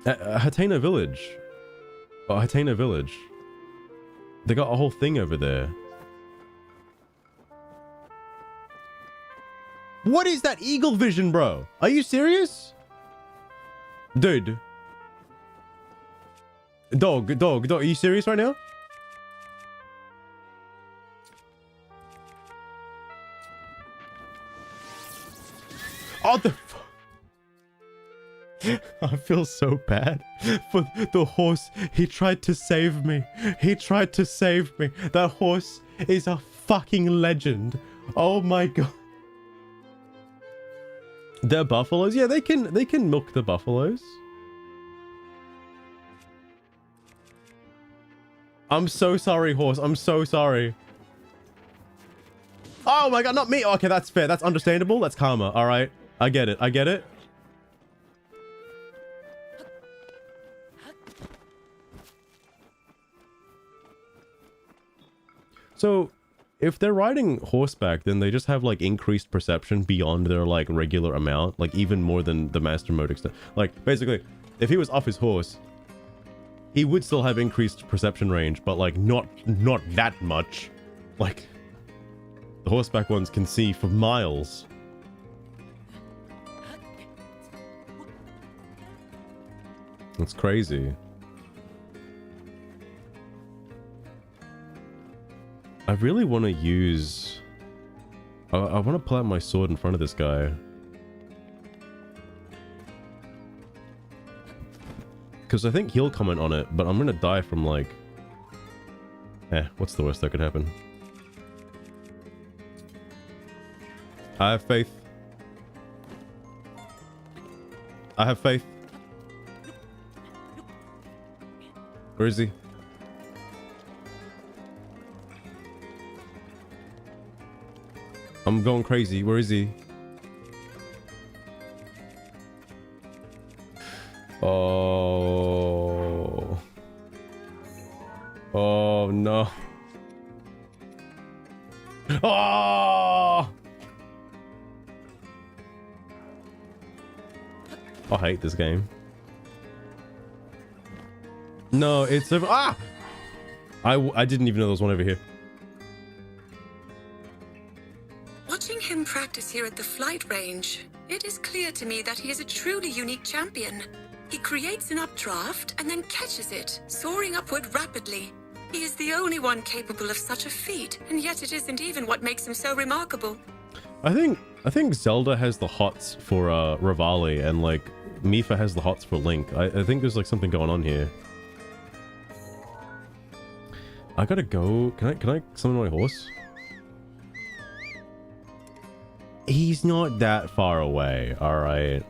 Hatena Village. Oh, Hatena Village. They got a whole thing over there. What is that eagle vision, bro? Are you serious? Dude. Dog. Are you serious right now? Oh, I feel so bad for the horse. He tried to save me. He tried to save me. That horse is a fucking legend. Oh my god. They're buffaloes? Yeah, they can milk the buffaloes. I'm so sorry, horse. I'm so sorry. Oh my god, not me. Okay, that's fair. That's understandable. That's karma. All right. I get it. I get it. So, if they're riding horseback, then they just have like increased perception beyond their like regular amount, like even more than the master mode extent. Like basically, if he was off his horse, he would still have increased perception range, but like not that much. Like the horseback ones can see for miles. That's crazy. I really want to use... I want to pull out my sword in front of this guy. Because I think he'll comment on it, but I'm going to die from like... what's the worst that could happen? I have faith. I have faith. Where is he? I'm going crazy. Where is he? Oh. Oh no. Oh! I hate this game. No, it's over. Ah! I didn't even know there was one over here. Watching him practice here at the flight range, it is clear to me that he is a truly unique champion. He creates an updraft and then catches it, soaring upward rapidly. He is the only one capable of such a feat, and yet it isn't even what makes him so remarkable. I think Zelda has the hots for Rivali, and like Mipha has the hots for Link. I think there's like something going on here. I gotta go. Can I summon my horse? He's not that far away. All right.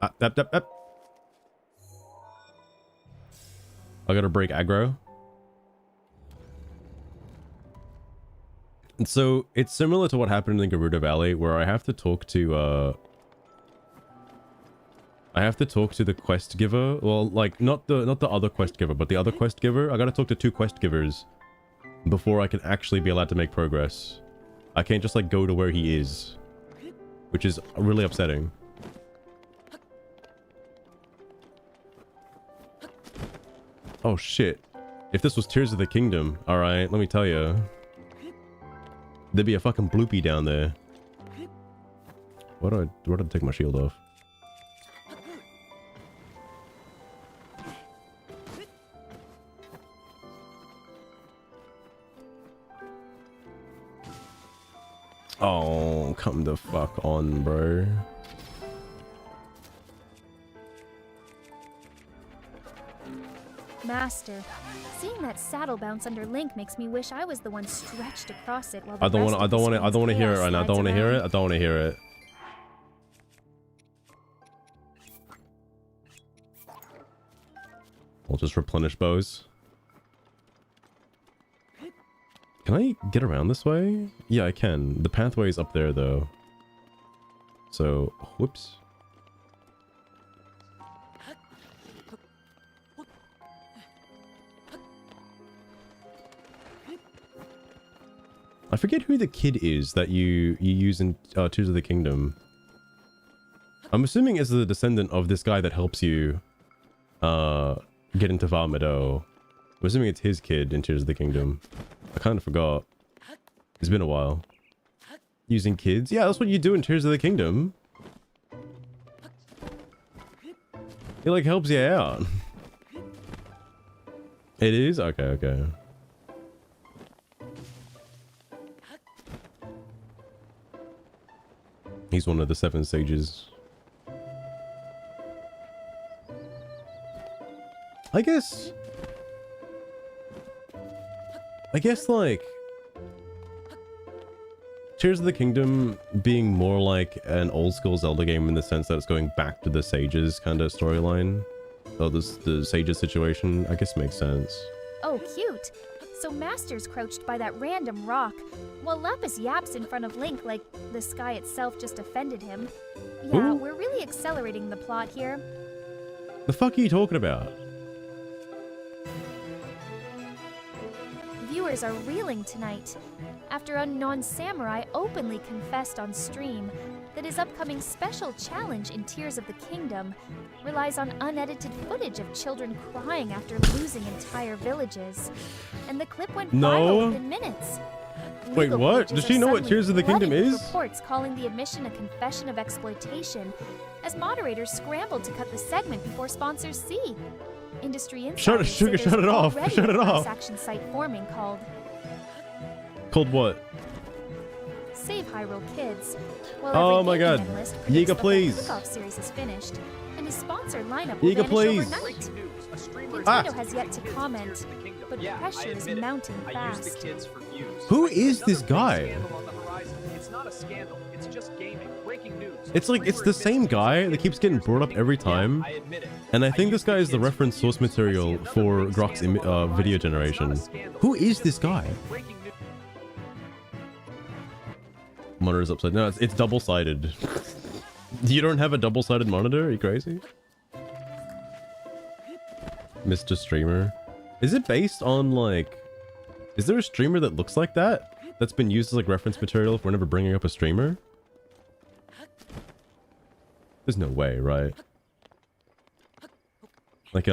Up. I gotta break aggro. And so it's similar to what happened in the Gerudo Valley, where I have to talk to the quest giver. Well, like not the other quest giver, but the other quest giver. I gotta talk to two quest givers before I can actually be allowed to make progress. I can't just like go to where he is, which is really upsetting. Oh shit. If this was Tears of the Kingdom, alright, let me tell you. There'd be a fucking bloopy down there. Where do I take my shield off? Oh, come the fuck on, bro. Master, seeing that saddle bounce under Link makes me wish I was the one stretched across it while I don't want to hear it right now. I don't want to hear it. I don't want to hear it. We'll just replenish bows. Can I get around this way? Yeah, I can. The pathway is up there though. So, whoops. I forget who the kid is that you use in Tears of the Kingdom. I'm assuming it's the descendant of this guy that helps you get into Valmedo. I'm assuming it's his kid in Tears of the Kingdom. I kind of forgot. It's been a while. Using kids? Yeah, that's what you do in Tears of the Kingdom. It like helps you out. It is? Okay, okay. He's one of the 7 sages. I guess like Tears of the Kingdom being more like an old school Zelda game in the sense that it's going back to the sages kind of storyline. Oh, the sages situation, I guess makes sense. Oh, cute. So Master's crouched by that random rock, while Lapis yaps in front of Link like the sky itself just offended him. Yeah, Ooh. we're really accelerating the plot here. The fuck are you talking about? Viewers are reeling tonight after Unknown Samurai openly confessed on stream that his upcoming special challenge in Tears of the Kingdom relies on unedited footage of children crying after losing entire villages. And the clip went viral within minutes. Wait, Legal what? pages Does she are know what suddenly Tears of the Kingdom flooded with is? Reports calling the admission a confession of exploitation, as moderators scrambled to cut the segment before sponsors see. Industry insiders say Sugar, there's shut it off. already Shut it a class off. action site forming called Called what? Save Hyrule Kids. Well, Oh every my gaming God. analyst Yiga, predicts the whole please. Kickoff series is finished, and his sponsor lineup will Yiga, vanish please. overnight. Ah. Nintendo has yet to comment, but pressure is mounting fast. Who is this guy? It's like, it's the same guy that keeps getting brought up every time. And I think this guy is the reference source material for Grok's video generation. Who is this guy? Monitor is upside. No, it's double-sided. You don't have a double-sided monitor? Are you crazy? Mr. Streamer. Is it based on like... Is there a streamer that looks like that? That's been used as like reference material for whenever bringing up a streamer? There's no way, right? Like,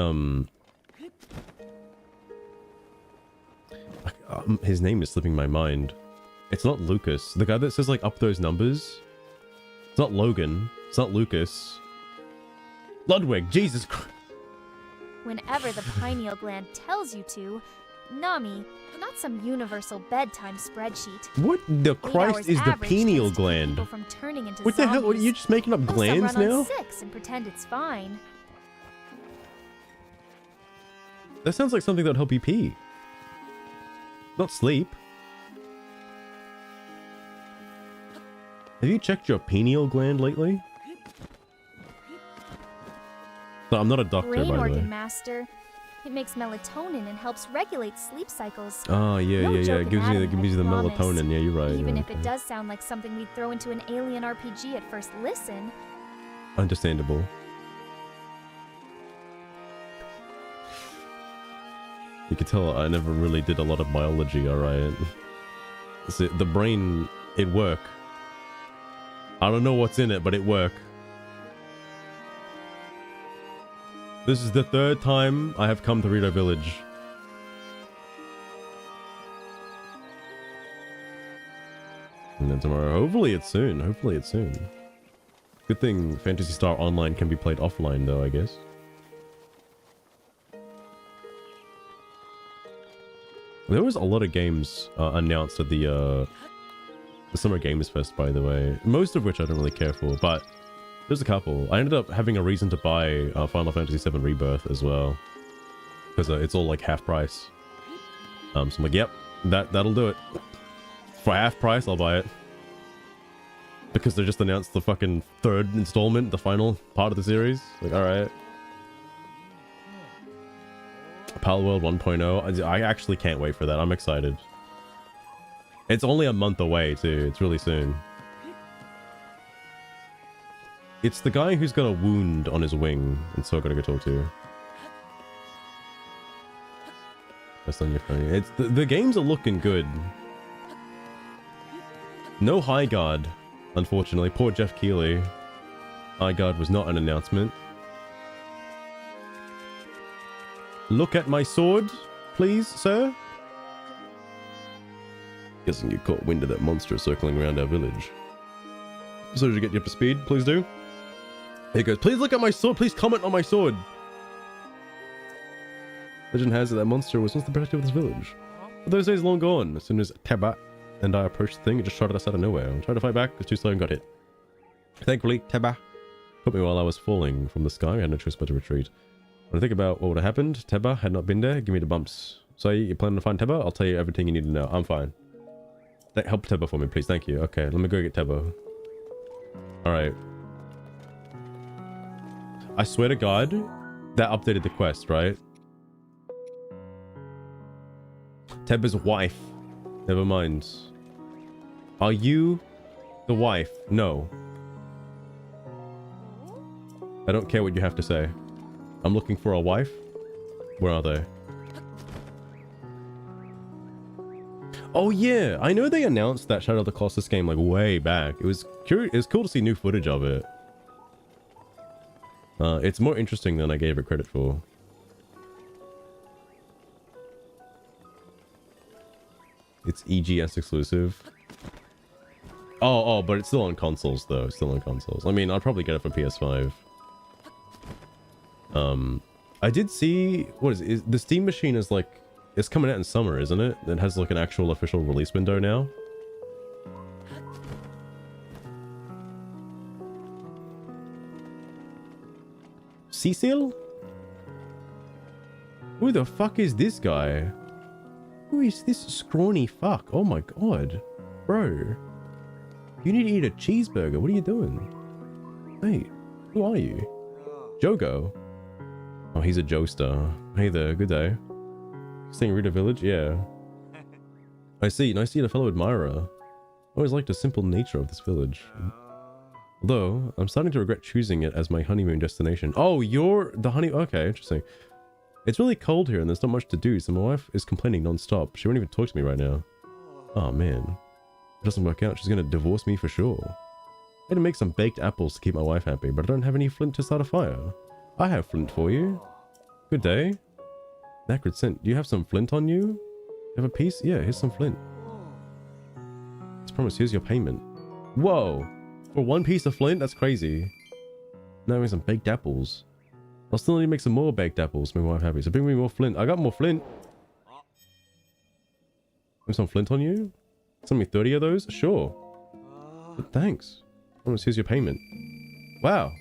his name is slipping my mind. It's not Lucas. The guy that says like up those numbers. It's not Logan. It's not Lucas. Ludwig. Jesus Christ. Whenever the pineal gland tells you to, Nami, not some universal bedtime spreadsheet. What the 8 Christ hours is the average pineal tends to keep gland? people from turning into What the hell? What, are zombies. you just making up Though some glands run on now? 6 and pretend it's fine. That sounds like something that would help you pee. Not sleep. Have you checked your pineal gland lately? No, I'm not a doctor, Brain by the way. organ master. It makes melatonin and helps regulate sleep cycles. Oh, yeah, No yeah, yeah. joke It gives you, anatomy, it gives you the I promise. melatonin. Yeah, you're right. Even yeah, if it okay. does sound like something we'd throw into an alien RPG at first listen. Understandable. You can tell I never really did a lot of biology, alright? So the brain, it work. I don't know what's in it, but it work. This is the 3rd time I have come to Rito Village. And then tomorrow, hopefully it's soon. Hopefully it's soon. Good thing Phantasy Star Online can be played offline though, I guess. There was a lot of games announced at the Summer Games Fest, by the way. Most of which I don't really care for, but there's a couple. I ended up having a reason to buy Final Fantasy VII Rebirth as well. Because it's all like half price. So I'm like, yep, that'll do it. For half price, I'll buy it. Because they just announced the fucking 3rd installment, the final part of the series. Like, alright. Palworld 1.0. I actually can't wait for that. I'm excited. It's only a month away, too. It's really soon. It's the guy who's got a wound on his wing, and so I gotta go talk to. That's on your phone. It's the games are looking good. No High Guard, unfortunately. Poor Jeff Keighley. High Guard was not an announcement. Look at my sword, please, sir. Guessing you caught wind of that monster circling around our village. So did you get you up to speed? Please do. He goes, please look at my sword. Please comment on my sword. Legend has it that monster was once the protector of this village. But those days are long gone. As soon as Teba and I approached the thing, it just shot at us out of nowhere. I tried to fight back, it was too slow and got hit. Thankfully, Teba caught me while I was falling from the sky. I had no choice but to retreat. When I think about what would have happened, Teba had not been there, give me the bumps. So you planning to find Teba? I'll tell you everything you need to know. I'm fine. Help Teba for me, please. Thank you. Okay, let me go get Teba. Alright. I swear to God, that updated the quest, right? Teba's wife. Never mind. Are you the wife? No. I don't care what you have to say. I'm looking for a wife. Where are they? Oh yeah, I know they announced that Shadow of the Colossus game like way back. It was cool to see new footage of it. It's more interesting than I gave it credit for. It's EGS exclusive. Oh, but it's still on consoles though. It's still on consoles. I mean, I'll probably get it for PS5. I did see, what is the Steam machine is like, it's coming out in summer, isn't it? It has like an actual official release window now. Cecil? Who the fuck is this guy? Who is this scrawny fuck? Oh my god. Bro. You need to eat a cheeseburger. What are you doing? Hey, who are you? Jogo. Oh, he's a Joestar. Hey there, good day. Staying Rita Village? Yeah. I see. Nice to meet a fellow admirer. I always liked the simple nature of this village. Although, I'm starting to regret choosing it as my honeymoon destination. Oh, you're the honey... Okay, interesting. It's really cold here and there's not much to do, so my wife is complaining non-stop. She won't even talk to me right now. Oh, man. If it doesn't work out, she's gonna divorce me for sure. I had to make some baked apples to keep my wife happy, but I don't have any flint to start a fire. I have flint for you. Good day. Nacrid scent. Do you have some flint on you? You have a piece? Yeah, here's some flint. As promised, here's your payment. Whoa! For one piece of flint? That's crazy. Now we have some baked apples. I'll still need to make some more baked apples to make my wife happy. So bring me more flint. I got more flint. Have some flint on you? Send me 30 of those? Sure. But thanks. Promise, here's your payment. Wow.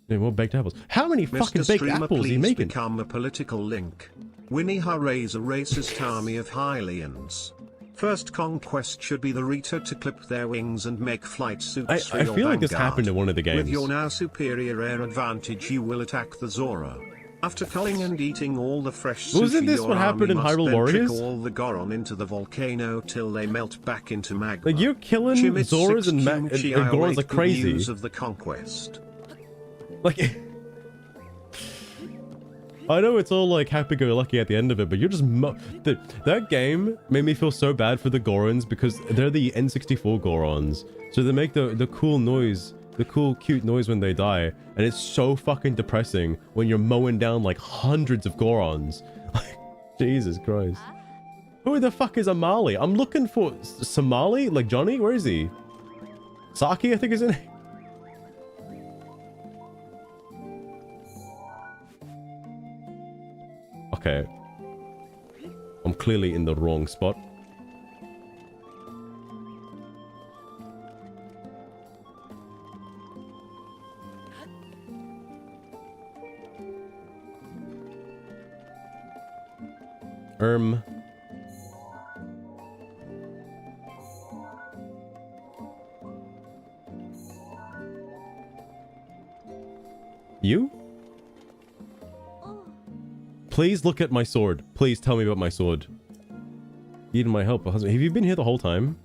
Yeah, more baked apples. How many fucking baked apples are you making? Become a political link. Winnie Hurray's a racist army of Hylians. First conquest should be the Rita to clip their wings and make flight suits for I your feel like this vanguard. happened in one of the games. With your now superior air advantage, you will attack the Zora. After culling and eating all the fresh sushi, Wasn't this your what happened in army must Hyrule then Warriors? trick all the Goron into the volcano till they melt back into magma. Like, you're killing Chimits Zoras and 6 Kimchi, I Gorons await like good crazy. news of the conquest. Like... I know it's all like happy-go-lucky at the end of it, but you're just that game made me feel so bad for the Gorons because they're the N64 Gorons. So they make the cool noise, the cool cute noise when they die, and it's so fucking depressing when you're mowing down like hundreds of Gorons. Like, Jesus Christ. Who the fuck is Amali? I'm looking for Somali? Like Johnny? Where is he? Saki, I think is in. Okay. I'm clearly in the wrong spot. You? Please look at my sword. Please tell me about my sword. Need my help, husband. Have you been here the whole time?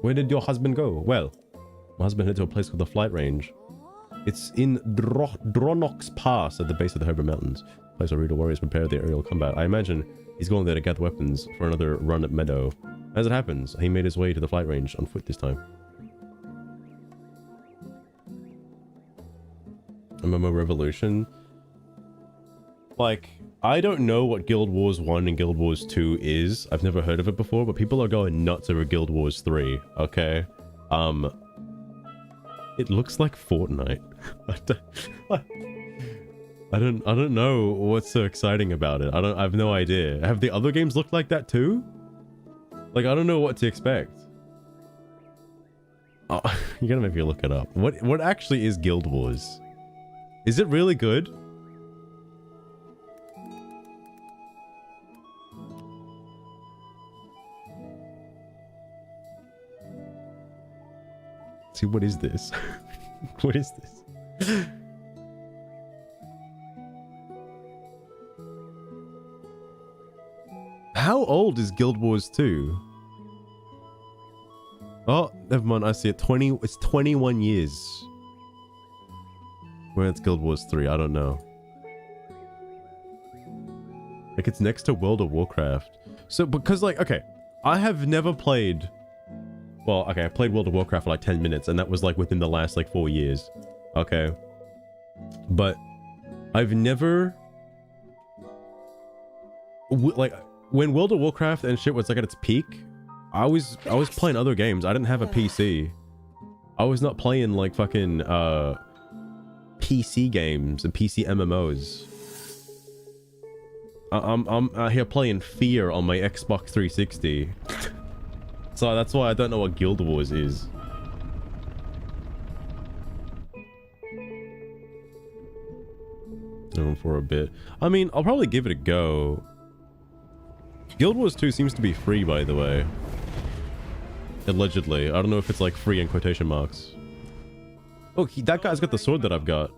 Where did your husband go? Well, my husband headed to a place called the Flight Range. It's in Dronox Pass at the base of the Herbert Mountains. Place where Rita warriors prepare their aerial combat. I imagine he's going there to gather weapons for another run at Meadow. As it happens, he made his way to the Flight Range on foot this time. MMO Revolution. Like, I don't know what Guild Wars 1 and Guild Wars 2 is. I've never heard of it before, but people are going nuts over Guild Wars 3, okay? It looks like Fortnite. I don't know what's so exciting about it. I have no idea. Have the other games looked like that too? Like, I don't know what to expect. Oh, you're gonna make me look it up. What actually is Guild Wars? Is it really good? See, what is this? What is this? How old is Guild Wars 2? Oh, never mind. I see it. It's 21 years. When it's Guild Wars 3, I don't know. Like, it's next to World of Warcraft. So, because, like, okay, I have never played... Well, okay, I played World of Warcraft for like 10 minutes, and that was like within the last like 4 years. Okay. But I've never... like, when World of Warcraft and shit was like at its peak, I was playing other games. I didn't have a PC. I was not playing like fucking PC games and PC MMOs. I'm out here playing Fear on my Xbox 360. So that's why I don't know what Guild Wars is. For a bit. I mean, I'll probably give it a go. Guild Wars 2 seems to be free, by the way. Allegedly. I don't know if it's like free in quotation marks. Oh, that guy's got the sword that I've got.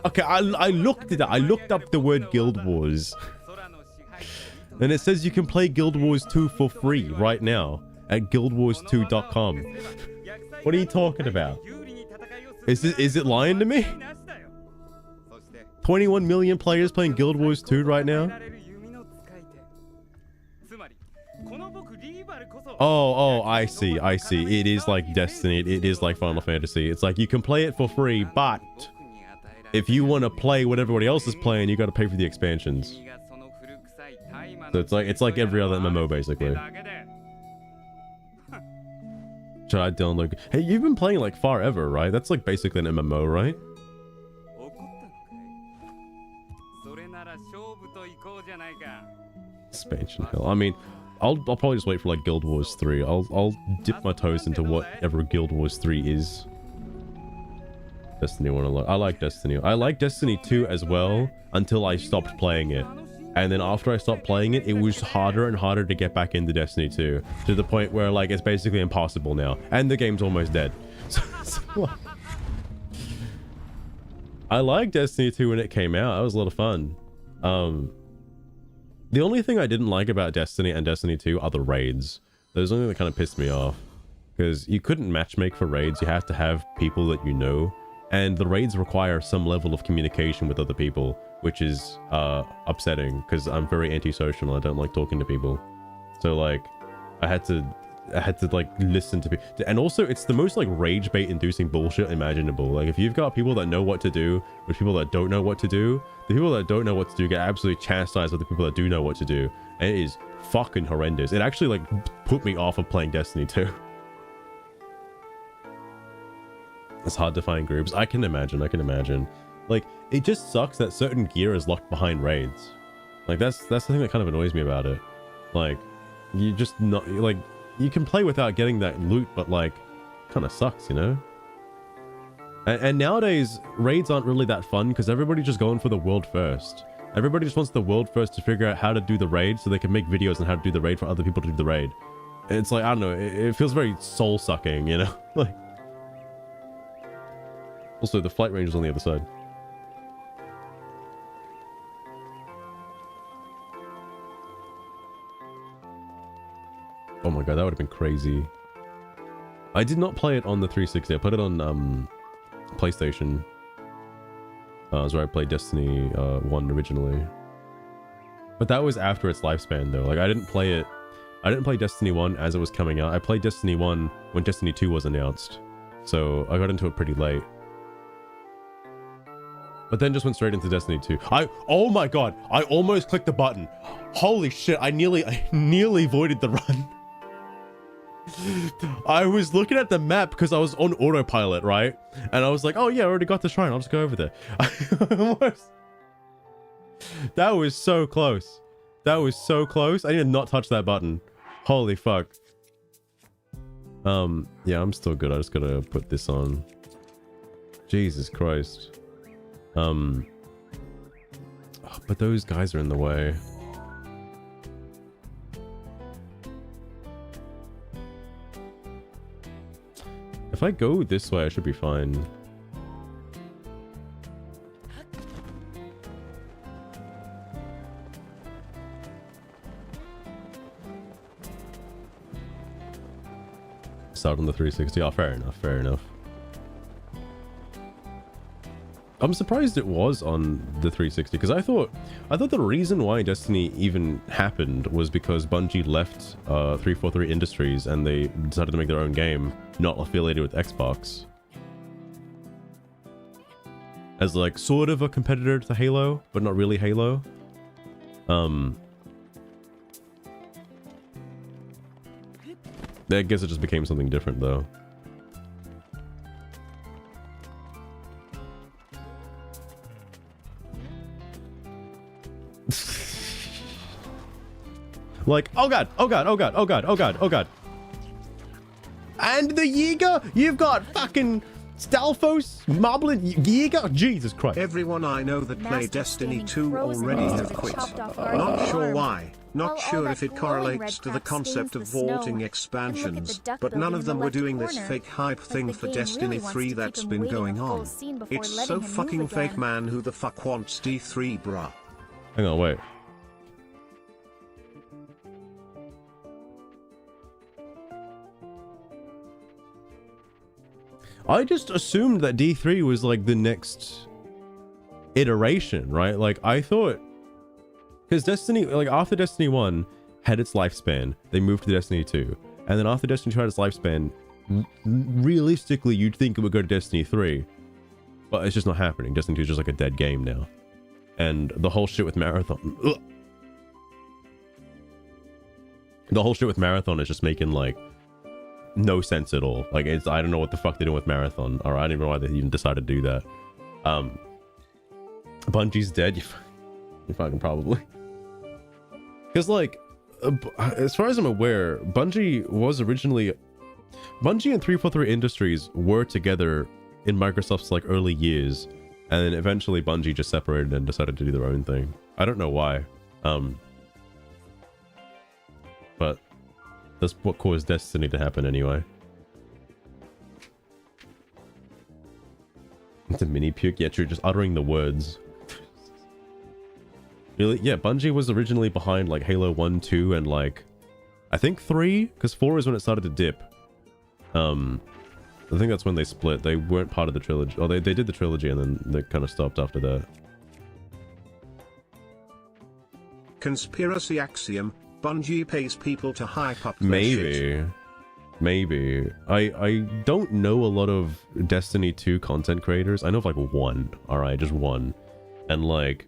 Okay, I looked at it. I looked up the word Guild Wars. And it says you can play Guild Wars 2 for free right now at guildwars2.com. What are you talking about? Is it lying to me? 21 million players playing Guild Wars 2 right now? Oh, I see. It is like Destiny. It is like Final Fantasy. It's like you can play it for free, but if you want to play what everybody else is playing, you got to pay for the expansions. So it's like every other MMO basically. Should I download? Hey, you've been playing like forever, right? That's like basically an MMO, right? Expansion hell. I mean, I'll probably just wait for like Guild Wars 3. I'll dip my toes into whatever Guild Wars 3 is. Destiny 1 a lot. I like Destiny. I like Destiny 2 as well until I stopped playing it. And then after I stopped playing it, it was harder and harder to get back into Destiny 2. To the point where like it's basically impossible now. And the game's almost dead. So, I liked Destiny 2 when it came out. That was a lot of fun. The only thing I didn't like about Destiny and Destiny 2 are the raids. There's something that kind of pissed me off. Because you couldn't matchmake for raids. You have to have people that you know. And the raids require some level of communication with other people, which is upsetting because I'm very antisocial and I don't like talking to people. So like, I had to like listen to people. And also, it's the most like rage bait inducing bullshit imaginable. Like if you've got people that know what to do with people that don't know what to do, the people that don't know what to do get absolutely chastised with the people that do know what to do. And it is fucking horrendous. It actually like put me off of playing Destiny 2. It's hard to find groups. I can imagine. Like, it just sucks that certain gear is locked behind raids. Like, that's the thing that kind of annoys me about it. Like, you just not, like, you can play without getting that loot, but like, kind of sucks, you know? And nowadays, raids aren't really that fun because everybody's just going for the world first. Everybody just wants the world first to figure out how to do the raid so they can make videos on how to do the raid for other people to do the raid. It's like, I don't know, it feels very soul-sucking, you know? Like, also, the flight range is on the other side. Oh my god, that would have been crazy. I did not play it on the 360. I put it on PlayStation. That's where I played Destiny 1 originally. But that was after its lifespan though. Like I didn't play Destiny 1 as it was coming out. I played Destiny 1 when Destiny 2 was announced. So I got into it pretty late. But then just went straight into Destiny 2. Oh my god, I almost clicked the button. Holy shit, I nearly voided the run. I was looking at the map because I was on autopilot, right? And I was like, oh yeah, I already got the shrine. I'll just go over there. That was so close. That was so close. I need to not touch that button. Holy fuck. Yeah, I'm still good. I just gotta put this on. Jesus Christ. Oh, but those guys are in the way. If I go this way, I should be fine. Start on the 360. Oh, fair enough, fair enough. I'm surprised it was on the 360 because I thought the reason why Destiny even happened was because Bungie left 343 Industries and they decided to make their own game, not affiliated with Xbox. As like sort of a competitor to Halo, but not really Halo. I guess it just became something different though. Like, oh god, oh god, oh god, oh god, oh god, oh god. And the Jäger? You've got fucking Stalfos, Moblin, Jäger? Jesus Christ. Everyone I know that play Master Destiny standing 2 frozen already next to have the quit. chopped off arm Not of sure arm. why. Not While all sure that if it glowing red correlates to the crap concept stains of the snow. vaulting And look at the expansions, duck but none building of in them the were left doing this corner. fake hype Like thing the for game Destiny really wants 3 to keep that's him been waiting going a full on. scene before It's letting so him move fucking fake, again. man. Who the fuck wants D3, bruh? Hang on, wait. I just assumed that D3 was like the next iteration, right? Like I thought, because Destiny, like after Destiny 1 had its lifespan, they moved to Destiny 2. And then after Destiny 2 had its lifespan, realistically, you'd think it would go to Destiny 3. But it's just not happening. Destiny 2 is just like a dead game now. And the whole shit with Marathon... Ugh. The whole shit with Marathon is just making like no sense at all. Like it's, I don't know what the fuck they're doing with Marathon. Or I don't even know why they even decided to do that. Bungie's dead. You fucking probably. Because like, as far as I'm aware, Bungie and 343 Industries were together in Microsoft's like early years, and then eventually Bungie just separated and decided to do their own thing. I don't know why. But that's what caused Destiny to happen anyway. It's a mini puke. Yeah, true. Just uttering the words. Really? Yeah, Bungie was originally behind like Halo 1, 2, and like I think 3, because 4 is when it started to dip. I think that's when they split. They weren't part of the trilogy. Oh, they did the trilogy and then they kind of stopped after that. Conspiracy axiom: Bungie pays people to hype up their shit. Maybe. I don't know a lot of Destiny 2 content creators. I know of like one. Alright, just one. And like,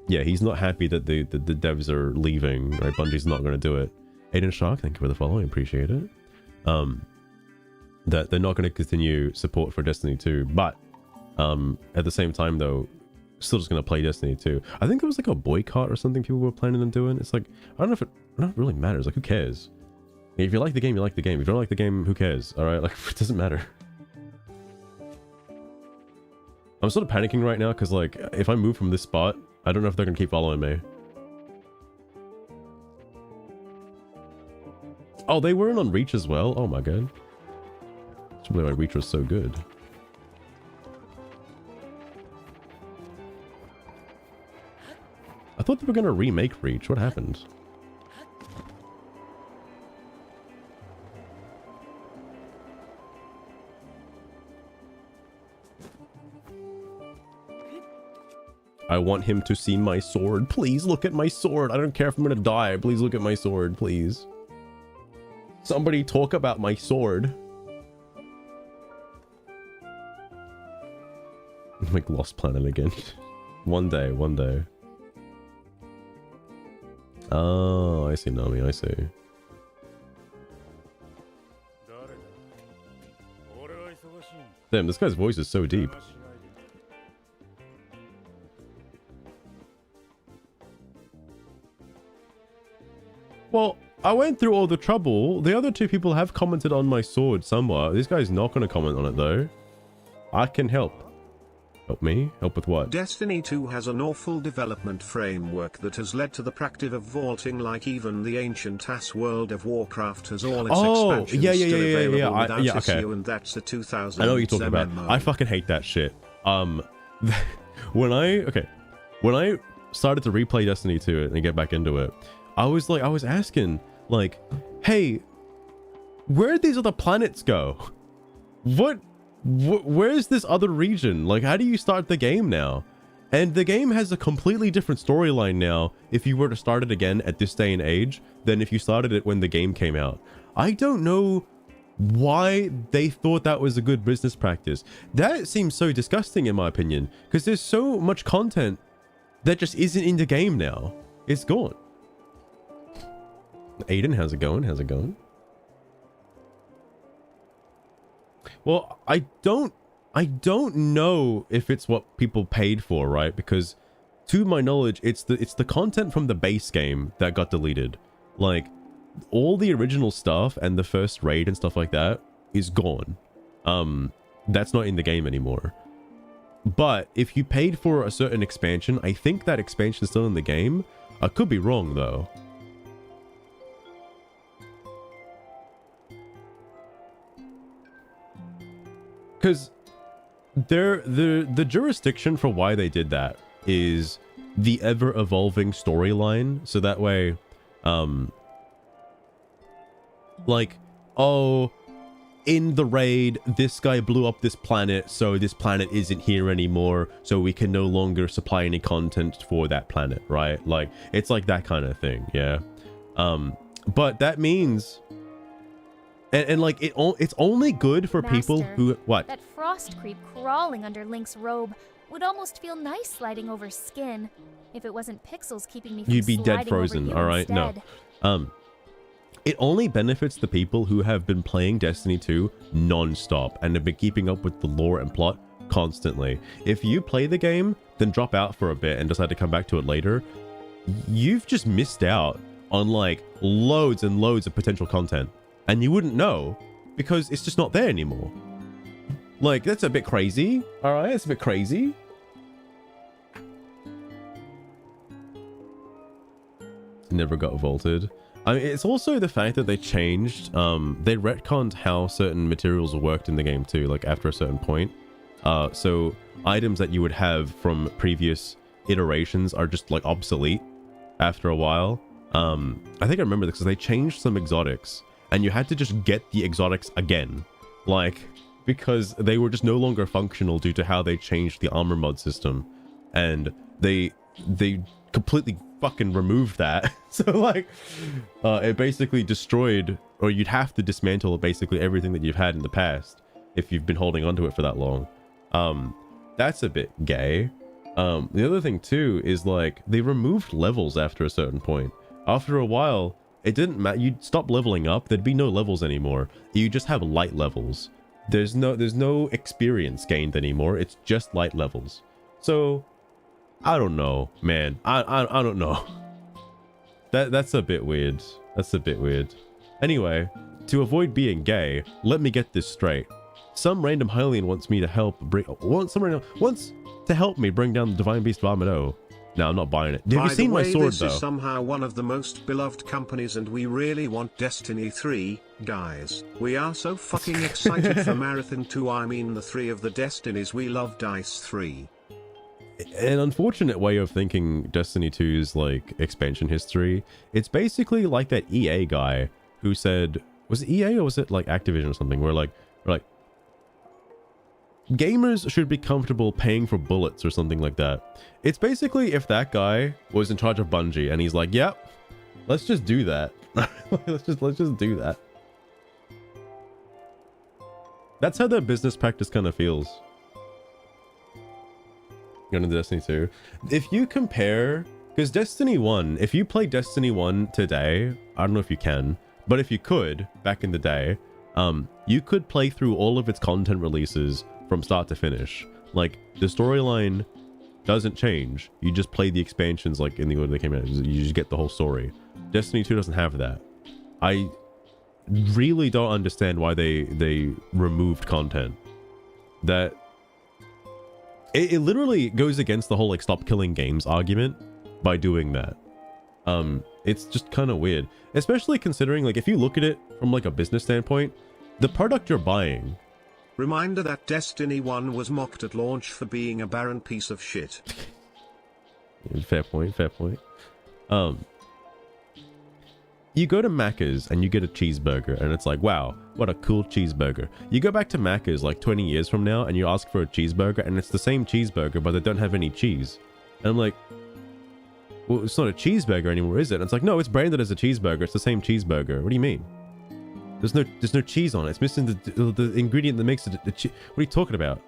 yeah, he's not happy that the devs are leaving. Right, Bungie's not going to do it. Aiden Shark, thank you for the follow. I appreciate it. That they're not going to continue support for Destiny 2, but at the same time though, still just going to play Destiny 2. I think there was like a boycott or something people were planning on doing. It's like, I don't know if it really matters. Like, who cares? If you like the game, you like the game. If you don't like the game, who cares? All right, like it doesn't matter. I'm sort of panicking right now because like if I move from this spot, I don't know if they're gonna keep following me. Oh, they weren't on Reach as well. Oh my god. It's really why Reach was so good. I thought they were gonna remake Reach. What happened? I want him to see my sword. Please look at my sword. I don't care if I'm gonna die. Please look at my sword, please. Somebody talk about my sword. Like Lost Planet again. One day, one day. Oh, I see, Nami, I see. Damn, this guy's voice is so deep. Well, I went through all the trouble. The other two people have commented on my sword somewhat. This guy's not going to comment on it though. I can help. Help me? Help with what? Destiny 2 has an awful development framework that has led to the practice of vaulting, like even the ancient-ass World of Warcraft has all its expansions still available without okay. issue, and that's a 2000. I know what you're talking about. I fucking hate that shit. When I started to replay Destiny 2 and get back into it, I was asking, like, hey, where'd these other planets go? Where's this other region? Like, how do you start the game now? And the game has a completely different storyline now if you were to start it again at this day and age than if you started it when the game came out. I don't know why they thought that was a good business practice. That seems so disgusting in my opinion, because there's so much content that just isn't in the game now. It's gone. Aiden, how's it going? How's it going? Well, I don't know if it's what people paid for, right? Because to my knowledge, it's the content from the base game that got deleted. Like, all the original stuff and the first raid and stuff like that is gone. That's not in the game anymore. But if you paid for a certain expansion, I think that expansion is still in the game. I could be wrong though. Because the jurisdiction for why they did that is the ever-evolving storyline. So that way, like, oh, in the raid, this guy blew up this planet, so this planet isn't here anymore, so we can no longer supply any content for that planet, right? Like, it's like that kind of thing, yeah. But that means... And like, it's only good for Master, people who... What? That frost creep crawling under Link's robe would almost feel nice sliding over skin if it wasn't pixels keeping me from You'd be dead sliding frozen, over you alright? No. instead. It only benefits the people who have been playing Destiny 2 non-stop and have been keeping up with the lore and plot constantly. If you play the game, then drop out for a bit and decide to come back to it later, you've just missed out on like loads and loads of potential content. And you wouldn't know because it's just not there anymore. Like, that's a bit crazy. All right, it's a bit crazy. Never got vaulted. I mean, it's also the fact that they changed, they retconned how certain materials worked in the game too, like after a certain point. So items that you would have from previous iterations are just like obsolete after a while. I think I remember this because they changed some exotics. And you had to just get the exotics again, like, because they were just no longer functional due to how they changed the armor mod system, and they completely fucking removed that. So like, it basically destroyed, or you'd have to dismantle basically everything that you've had in the past if you've been holding onto it for that long. That's a bit gay. The other thing too is like they removed levels after a certain point. After a while, it didn't matter. You'd stop leveling up. There'd be no levels anymore. You just have light levels. There's no experience gained anymore. It's just light levels. So, I don't know, man. I don't know. That's a bit weird. That's a bit weird. Anyway, to avoid being gay, let me get this straight. Some random Hylian wants me to help wants to help me bring down the Divine Beast of Amiibo. No, I'm not buying it. Have you seen my sword, though? This is somehow one of the most beloved companies, and we really want Destiny 3, guys. We are so fucking excited for Marathon 2. I mean, the 3 of the Destinies we love. Dice 3. An unfortunate way of thinking Destiny 2's like expansion history. It's basically like that EA guy who said, was it EA or was it like Activision or something? Where like gamers should be comfortable paying for bullets or something like that. It's basically if that guy was in charge of Bungie and he's like, yep, let's just do that. let's just do that. That's how their business practice kind of feels. Going into Destiny 2. If you compare, because Destiny 1, if you play Destiny 1 today, I don't know if you can, but if you could, back in the day, you could play through all of its content releases from start to finish. Like, the storyline doesn't change. You just play the expansions like in the order they came out. You just get the whole story. Destiny 2 doesn't have that. I really don't understand why they removed content that it literally goes against the whole like stop killing games argument by doing that. It's just kind of weird, especially considering like if you look at it from like a business standpoint, the product you're buying. Reminder that Destiny 1 was mocked at launch for being a barren piece of shit. Fair point, fair point. You go to Macca's and you get a cheeseburger and it's like, wow, what a cool cheeseburger. You go back to Macca's like 20 years from now and you ask for a cheeseburger and it's the same cheeseburger, but they don't have any cheese. And I'm like, well, it's not a cheeseburger anymore, is it? And it's like, no, it's branded as a cheeseburger. It's the same cheeseburger. What do you mean? There's no cheese on it. It's missing the ingredient that makes it what are you talking about?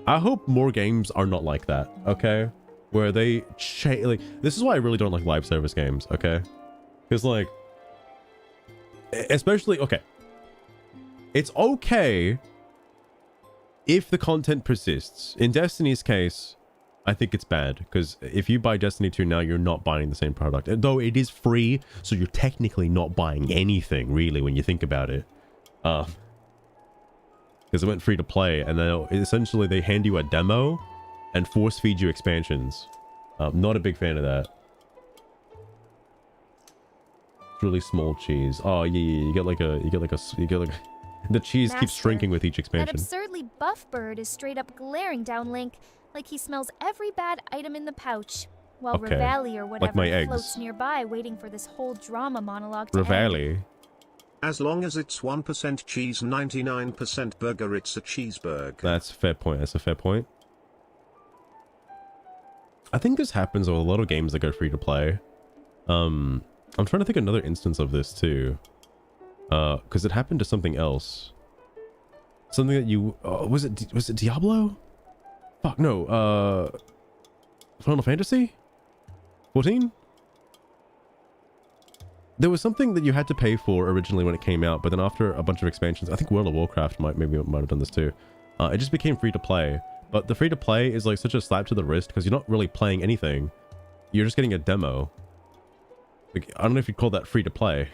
I hope more games are not like that, okay? Where they like, this is why I really don't like live service games, okay? Because like, especially, okay, it's okay if the content persists. In Destiny's case, I think it's bad, because if you buy Destiny 2 now, you're not buying the same product. Though it is free, so you're technically not buying anything, really, when you think about it. Because it went free to play, and then essentially they hand you a demo and force feed you expansions. Not a big fan of that. It's really small cheese. Oh yeah, you get like a the cheese keeps Master, shrinking with each That expansion. absurdly buff bird is straight up glaring down Link like he smells every bad item in the pouch, while Okay, Revali or like whatever my eggs. floats nearby waiting for this whole drama monologue to end. Revali. As long as it's 1% cheese, 99% burger, it's a cheeseburger. That's a fair point. That's a fair point. I think this happens with a lot of games that go free to play. I'm trying to think of another instance of this too. Because it happened to something else. Something that you was it Diablo? Fuck no. Final Fantasy 14? There was something that you had to pay for originally when it came out, but then after a bunch of expansions, I think World of Warcraft might have done this too. It just became free to play. But the free to play is like such a slap to the wrist because you're not really playing anything. You're just getting a demo. Like, I don't know if you'd call that free to play.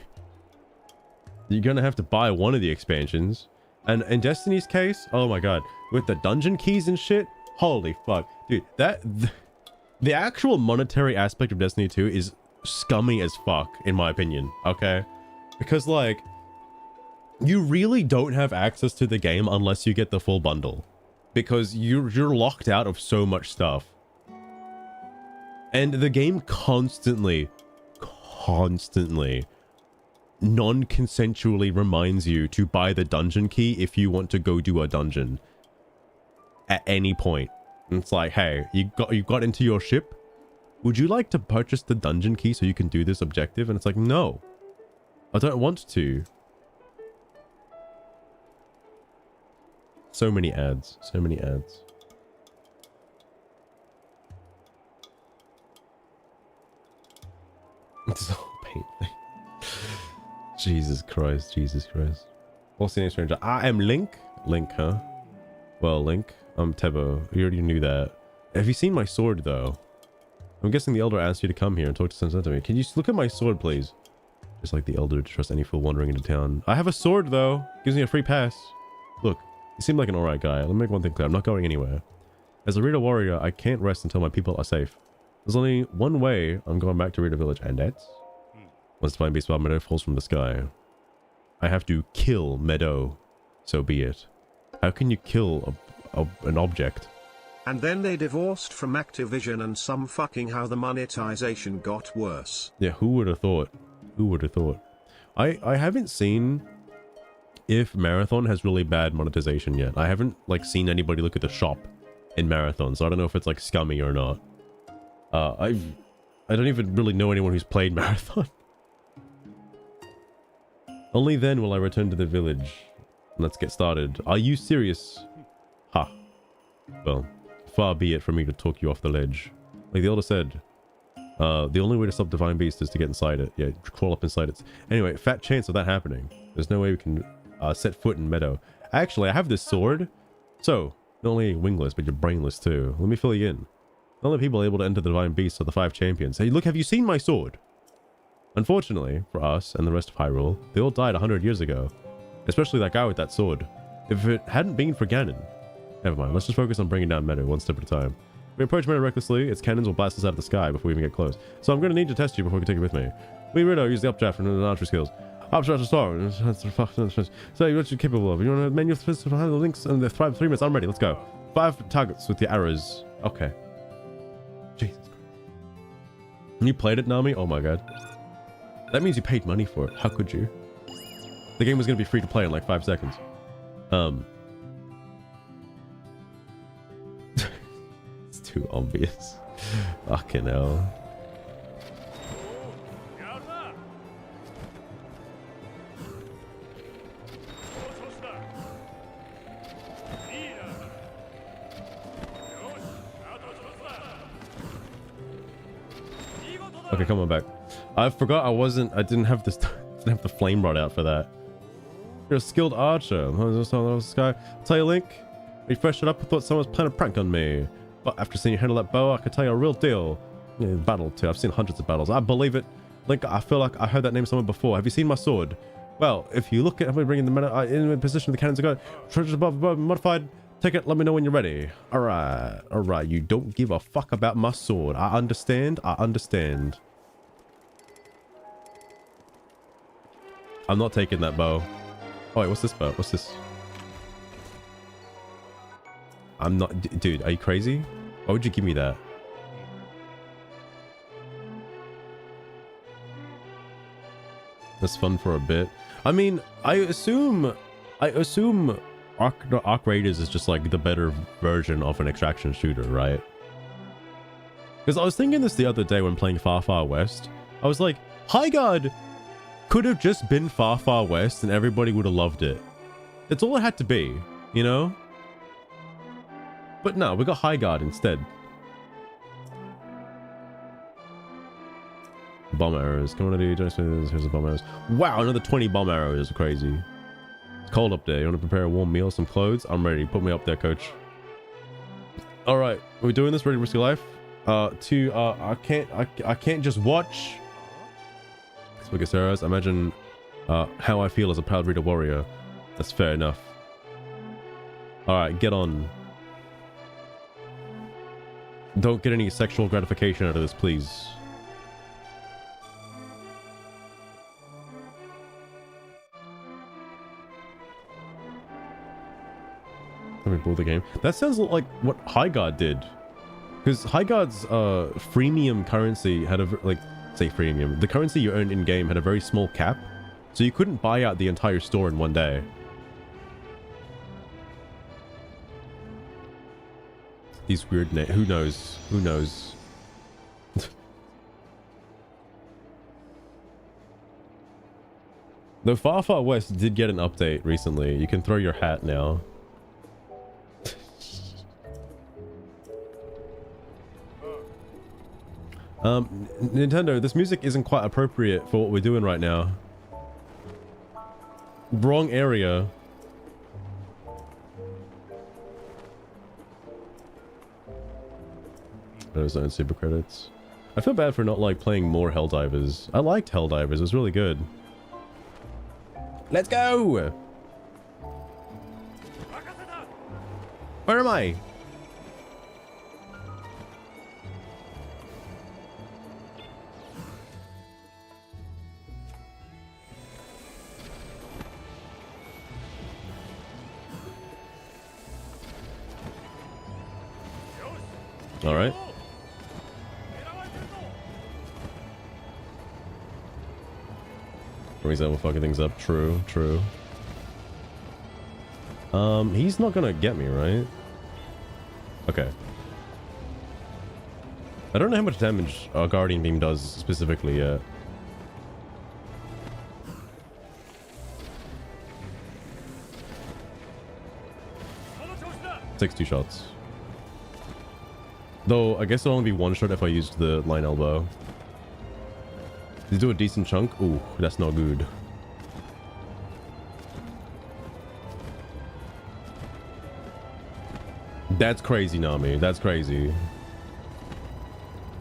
You're gonna have to buy one of the expansions. And in Destiny's case, oh my god, with the dungeon keys and shit, holy fuck. Dude, the actual monetary aspect of Destiny 2 is scummy as fuck, in my opinion, okay? Because like, you really don't have access to the game unless you get the full bundle. Because you're locked out of so much stuff. And the game constantly non-consensually reminds you to buy the dungeon key if you want to go do a dungeon at any point. And it's like, hey, you got into your ship, would you like to purchase the dungeon key so you can do this objective? And it's like, no, I don't want to. So many ads, so many ads. It's all painful. Jesus Christ, Jesus Christ. What's the name, stranger? I am Link. Link, huh? Well, Link, I'm Tebo. You already knew that. Have you seen my sword, though? I'm guessing the Elder asked you to come here and talk to Sensei. Can you look at my sword, please? Just like the Elder to trust any fool wandering into town. I have a sword, though. Gives me a free pass. Look, you seem like an alright guy. Let me make one thing clear. I'm not going anywhere. As a Rita warrior, I can't rest until my people are safe. There's only one way I'm going back to Rita Village, and that's... Once the Divine Beast of Meadow falls from the sky. I have to kill Meadow. So be it. How can you kill an object? And then they divorced from Activision, and some fucking how the monetization got worse. Yeah, who would have thought? Who would have thought? I haven't seen if Marathon has really bad monetization yet. I haven't like seen anybody look at the shop in Marathon, so I don't know if it's like scummy or not. I don't even really know anyone who's played Marathon. Only then will I return to the village. Let's get started. Are you serious? Ha. Well, far be it from me to talk you off the ledge. Like the Elder said, the only way to stop Divine Beast is to get inside it. Yeah, crawl up inside it. Anyway, fat chance of that happening. There's no way we can set foot in Meadow. Actually, I have this sword. So, not only wingless, but you're brainless too. Let me fill you in. The only people able to enter the Divine Beasts are the 5 champions. Hey, look, have you seen my sword? Unfortunately, for us and the rest of Hyrule, they all died 100 years ago. Especially that guy with that sword. If it hadn't been for Ganon... Never mind, let's just focus on bringing down Meadow one step at a time. If we approach Meadow recklessly, its cannons will blast us out of the sky before we even get close. So I'm going to need to test you before we can take it with me. We Rido use the updraft and the archery skills. Updraft to star. So what you're capable of. You want to menu the links and the 3 minutes. I'm ready. Let's go. 5 targets with your arrows. Okay. Jesus Christ. You played it, Nami? Oh my god. That means you paid money for it. How could you? The game was going to be free to play in like 5 seconds. It's too obvious. Fucking hell. Okay, come on back. I forgot I didn't have this, didn't have the flame rod out for that. You're a skilled archer. Sky. Tell you, Link, refresh it up. I thought someone was playing a prank on me. But after seeing you handle that bow, I can tell you a real deal. Yeah, battle too. I've seen hundreds of battles. I believe it. Link, I feel like I heard that name somewhere before. Have you seen my sword? Well, if you look at how we bring in the meta in position, the cannons are going. Treasures above, modified. Take it. Let me know when you're ready. All right. You don't give a fuck about my sword. I understand. I'm not taking that bow. Oh wait, what's this bow? What's this? I'm not... Dude, are you crazy? Why would you give me that? That's fun for a bit. I mean, I assume Arc Raiders is just like the better version of an extraction shooter, right? Because I was thinking this the other day when playing Far Far West. I was like, High Guard could have just been Far Far West and everybody would have loved it. That's all it had to be, you know? But no, we got High Guard instead. Bomb arrows. Come on, dude. Here's the bomb arrows. Wow, another 20 bomb arrows. Crazy. It's cold up there. You want to prepare a warm meal, some clothes? I'm ready. Put me up there, coach. All right, are we doing this? Ready to risk your life? I can't just watch. Spooky Sarahs. Imagine how I feel as a proud reader warrior. That's fair enough. All right, get on. Don't get any sexual gratification out of this, please. Let me pull the game. That sounds like what High Guard did. Because High Guard's freemium currency had a... like, say freemium. The currency you earned in-game had a very small cap. So you couldn't buy out the entire store in one day. These weird names. Who knows? Who knows? Though Far Far West did get an update recently. You can throw your hat now. Nintendo, this music isn't quite appropriate for what we're doing right now. Wrong area. Those aren't super credits. I feel bad for not like playing more Helldivers. I liked Helldivers, it was really good. Let's go! Where am I? All right. For example, fucking things up. True. He's not gonna get me, right? Okay. I don't know how much damage our Guardian Beam does specifically yet. Takes 2 shots. Though, I guess it'll only be 1 shot if I used the line elbow. Did you do a decent chunk? Ooh, that's not good. That's crazy, Nami. That's crazy.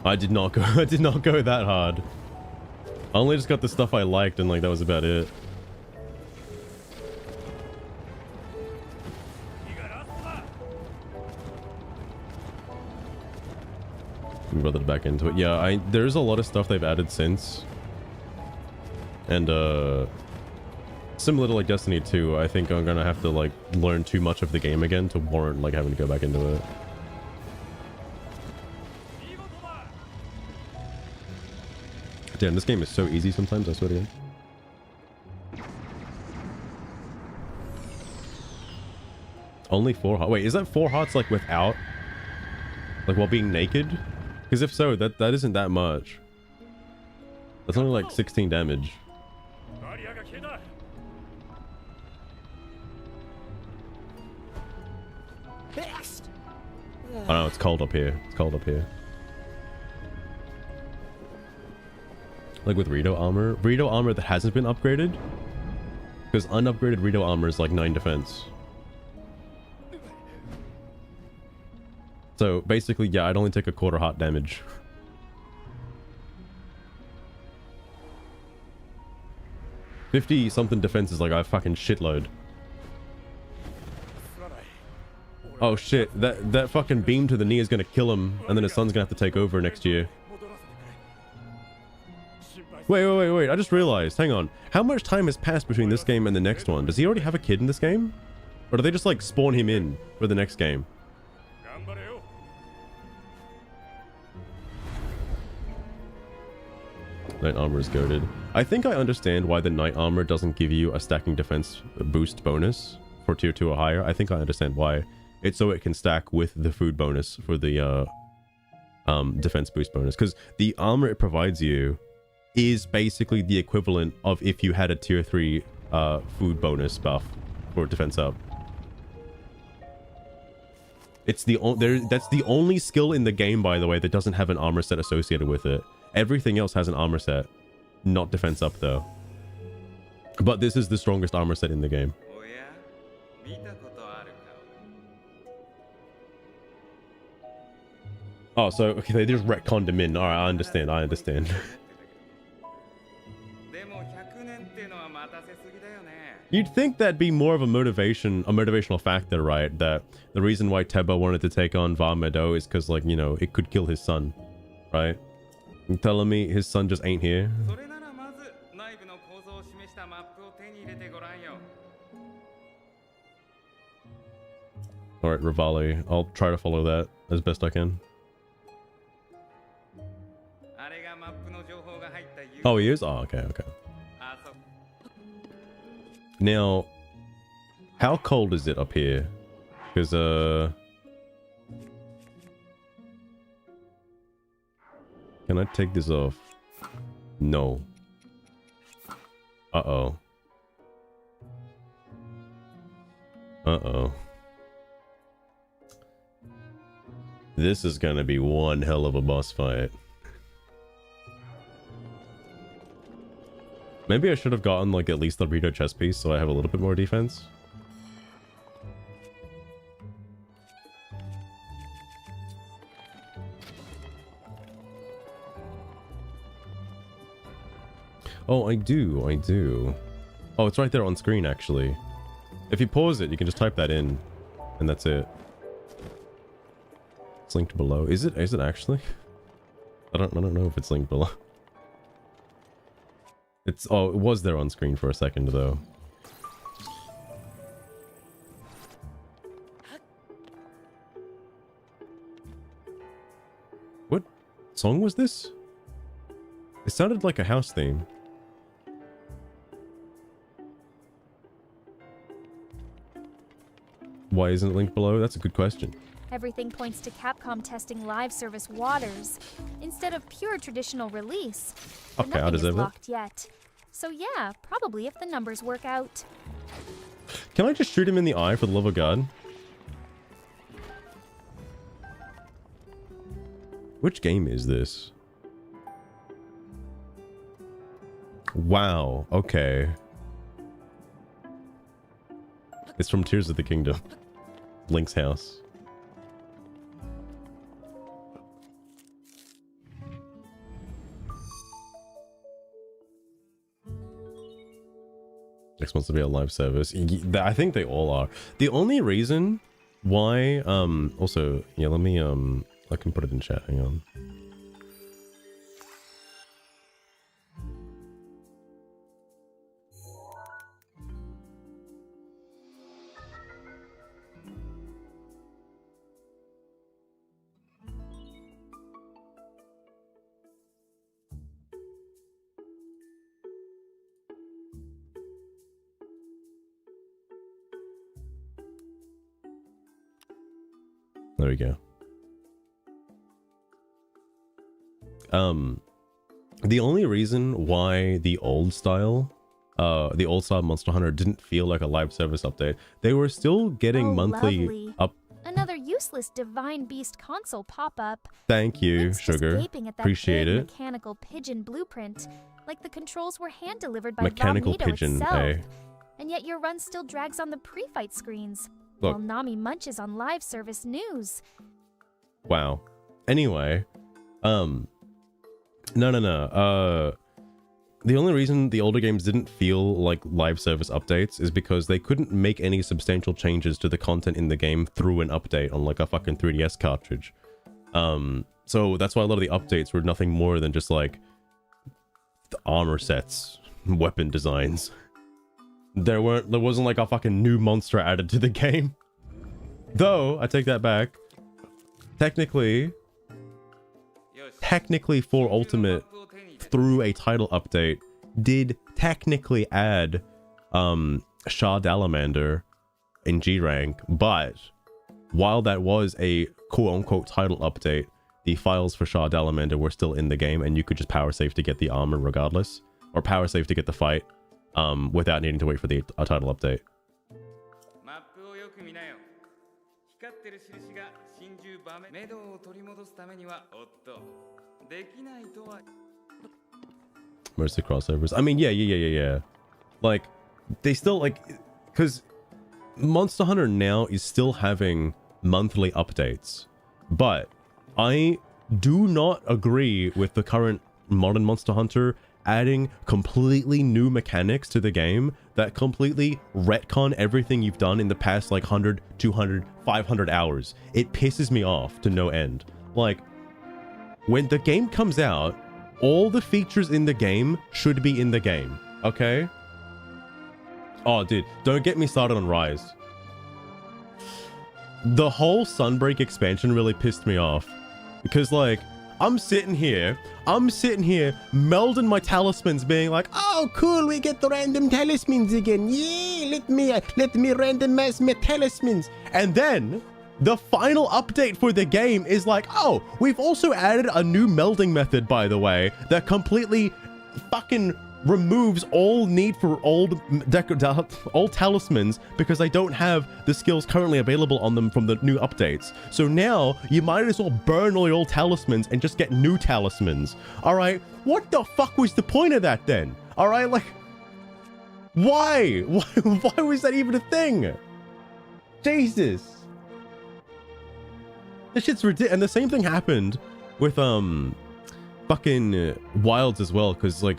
I did not go I did not go that hard. I only just got the stuff I liked and like that was about it. Brother back into it. Yeah, there's a lot of stuff they've added since. And similar to like Destiny 2, I think I'm gonna have to like learn too much of the game again to warrant like having to go back into it. Damn, this game is so easy sometimes, I swear to God. Only 4 hearts. Wait, is that 4 hearts like without? Like while being naked? Because if so, that isn't that much. That's only like 16 damage. Oh no, it's cold up here. It's cold up here. Like with Rito armor that hasn't been upgraded, because unupgraded Rito armor is like 9 defense. So basically, yeah, I'd only take a quarter heart damage. $50 something defense is like a fucking shitload. Oh shit, that fucking beam to the knee is gonna kill him, and then his son's gonna have to take over next year. Wait, I just realized, hang on. How much time has passed between this game and the next one? Does he already have a kid in this game? Or do they just like spawn him in for the next game? Knight armor is goated. I think I understand why the knight armor doesn't give you a stacking defense boost bonus for tier 2 or higher. I think I understand why. It's so it can stack with the food bonus for the defense boost bonus, because the armor it provides you is basically the equivalent of if you had a tier 3 food bonus buff for defense up. It's that's the only skill in the game, by the way, that doesn't have an armor set associated with it. Everything else has an armor set, not defense up though. But this is the strongest armor set in the game. Oh, so okay, they just retconned him in. All right, I understand. You'd think that'd be more of a motivational factor, right? That the reason why Teba wanted to take on Varmedo is because, like, you know, it could kill his son, right? You're telling me his son just ain't here? Alright, Rivali. I'll try to follow that as best I can. Oh, he is? Oh, okay. Now, how cold is it up here? Because, can I take this off? No. Uh-oh. This is gonna be one hell of a boss fight. Maybe I should have gotten, like, at least the Rito chest piece so I have a little bit more defense. Oh, I do. Oh, it's right there on screen, actually. If you pause it, you can just type that in, and that's it. It's linked below. Is it actually? I don't know if it's linked below. Oh, it was there on screen for a second, though. What song was this? It sounded like a house theme. Why isn't it linked below? That's a good question. Everything points to Capcom testing live service waters instead of pure traditional release. But Okay, I nothing is deserve it. locked yet. So yeah, probably if the numbers work out. Can I just shoot him in the eye for the love of God? Which game is this? Wow, okay. It's from Tears of the Kingdom. Link's house. Next wants to be a live service. I think they all are. The only reason why, also, yeah, let me, I can put it in chat, hang on. There we go. The only reason why the old style Monster Hunter didn't feel like a live service update, they were still getting monthly lovely. up. Another useless Divine Beast console pop-up. Thank you, Link's just Sugar. gaping at that Appreciate big it. mechanical pigeon blueprint, like the controls were hand-delivered by Mechanical Vomito pigeon, itself. eh? And yet your run still drags on the pre-fight screens, Look. while Nami munches on live service news. Wow. Anyway, no. The only reason the older games didn't feel like live service updates is because they couldn't make any substantial changes to the content in the game through an update on like a fucking 3DS cartridge. So that's why a lot of the updates were nothing more than just like the armor sets, weapon designs. There wasn't like a fucking new monster added to the game. Though, I take that back. Technically for Ultimate, through a title update, did technically add Shah Dalamander in G rank, but while that was a quote-unquote title update, the files for Shah Dalamander were still in the game, and you could just power save to get the armor regardless, or power save to get the fight without needing to wait for the title update. Most of the crossovers. I mean, yeah. Like, they still, like, because Monster Hunter now is still having monthly updates, but I do not agree with the current modern Monster Hunter adding completely new mechanics to the game that completely retcon everything you've done in the past like 100, 200, 500 hours. It pisses me off to no end. Like, when the game comes out, all the features in the game should be in the game, okay? Oh, dude, don't get me started on Rise. The whole Sunbreak expansion really pissed me off. Because, like, I'm sitting here melding my talismans, being like, oh, cool, we get the random talismans again. Yeah, let me randomize my talismans. And then the final update for the game is like, oh, we've also added a new melding method, by the way, that completely fucking removes all need for old talismans because I don't have the skills currently available on them from the new updates. So now you might as well burn all your old talismans and just get new talismans. All right, what the fuck was the point of that then? All right, like, why was that even a thing? Jesus. This shit's ridiculous. And the same thing happened with fucking Wilds as well, because like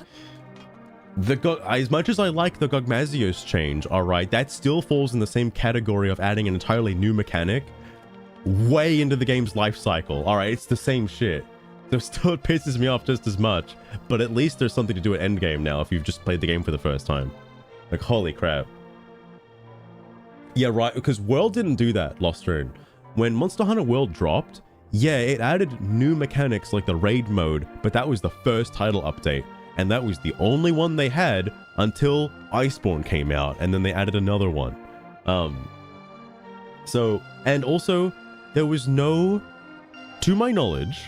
as much as I like the Gogmazios change, all right, that still falls in the same category of adding an entirely new mechanic way into the game's life cycle. All right, it's the same shit. So still it pisses me off just as much, but at least there's something to do at endgame now if you've just played the game for the first time. Like, holy crap. Yeah, right, because World didn't do that, Lost Ruin. When Monster Hunter World dropped, yeah, it added new mechanics like the raid mode, but that was the first title update. And that was the only one they had until Iceborne came out, and then they added another one. And also, there was no, to my knowledge,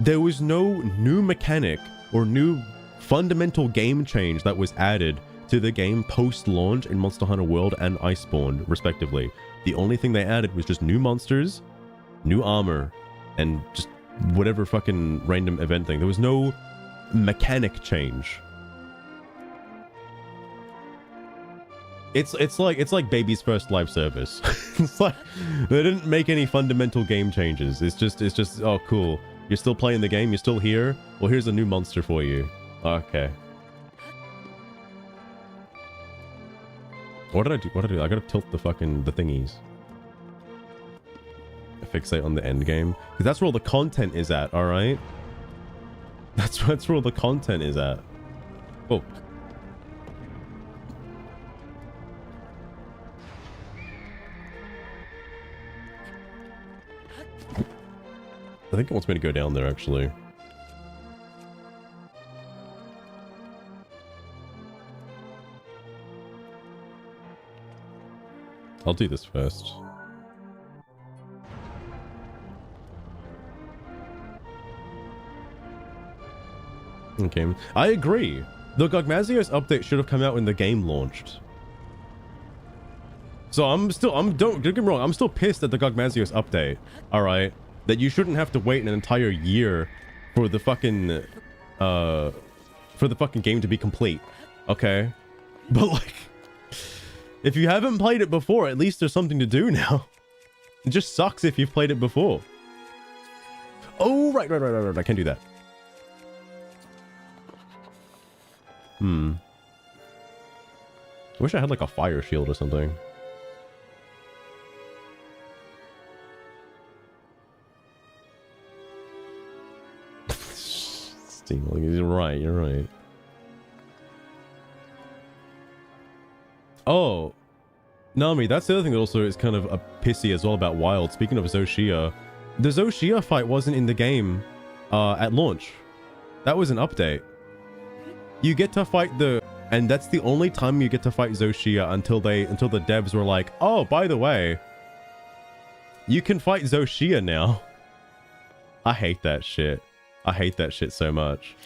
there was no new mechanic or new fundamental game change that was added to the game post-launch in Monster Hunter World and Iceborne, respectively. The only thing they added was just new monsters, new armor, and just whatever fucking random event thing. There was no mechanic change. It's like baby's first live service. It's like they didn't make any fundamental game changes. It's just oh cool, you're still playing the game, you're still here, well here's a new monster for you. Okay. What did I do? What did I do? I gotta tilt the fucking the thingies. Fixate on the end game because that's where all the content is at. All right, that's where all the content is at. Oh. I think it wants me to go down there, actually. I'll do this first. Okay. I agree. The Gogmazios update should have come out when the game launched. So don't get me wrong, I'm still pissed at the Gogmazios update. Alright? That you shouldn't have to wait an entire year for the fucking game to be complete. Okay? But like, if you haven't played it before, at least there's something to do now. It just sucks if you've played it before. Oh, right. I can't do that. I wish I had like a fire shield or something. Steam, you're right. Oh, Nami, that's the other thing that also is kind of a pissy as well about Wild. Speaking of Zoshia, the Zoshia fight wasn't in the game at launch. That was an update. You get to fight and that's the only time you get to fight Zoshia until the devs were like, oh, by the way, you can fight Zoshia now. I hate that shit. I hate that shit so much.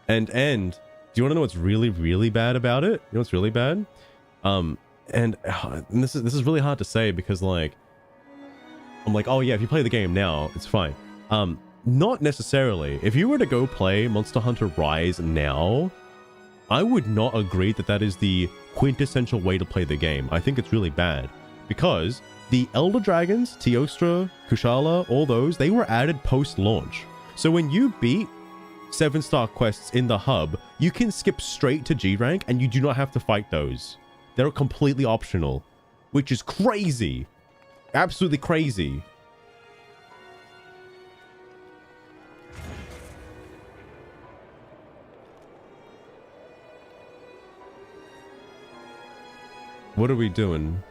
And do you want to know what's really, really bad about it? You know what's really bad? And this is really hard to say because like, I'm like, oh yeah, if you play the game now, it's fine. Not necessarily. If you were to go play Monster Hunter Rise now, I would not agree that that is the quintessential way to play the game. I think it's really bad because the Elder Dragons, Teostra, Kushala, all those, they were added post-launch. So when you beat 7-star quests in the hub, you can skip straight to G rank and you do not have to fight those. They're completely optional, which is crazy. Absolutely crazy. What are we doing?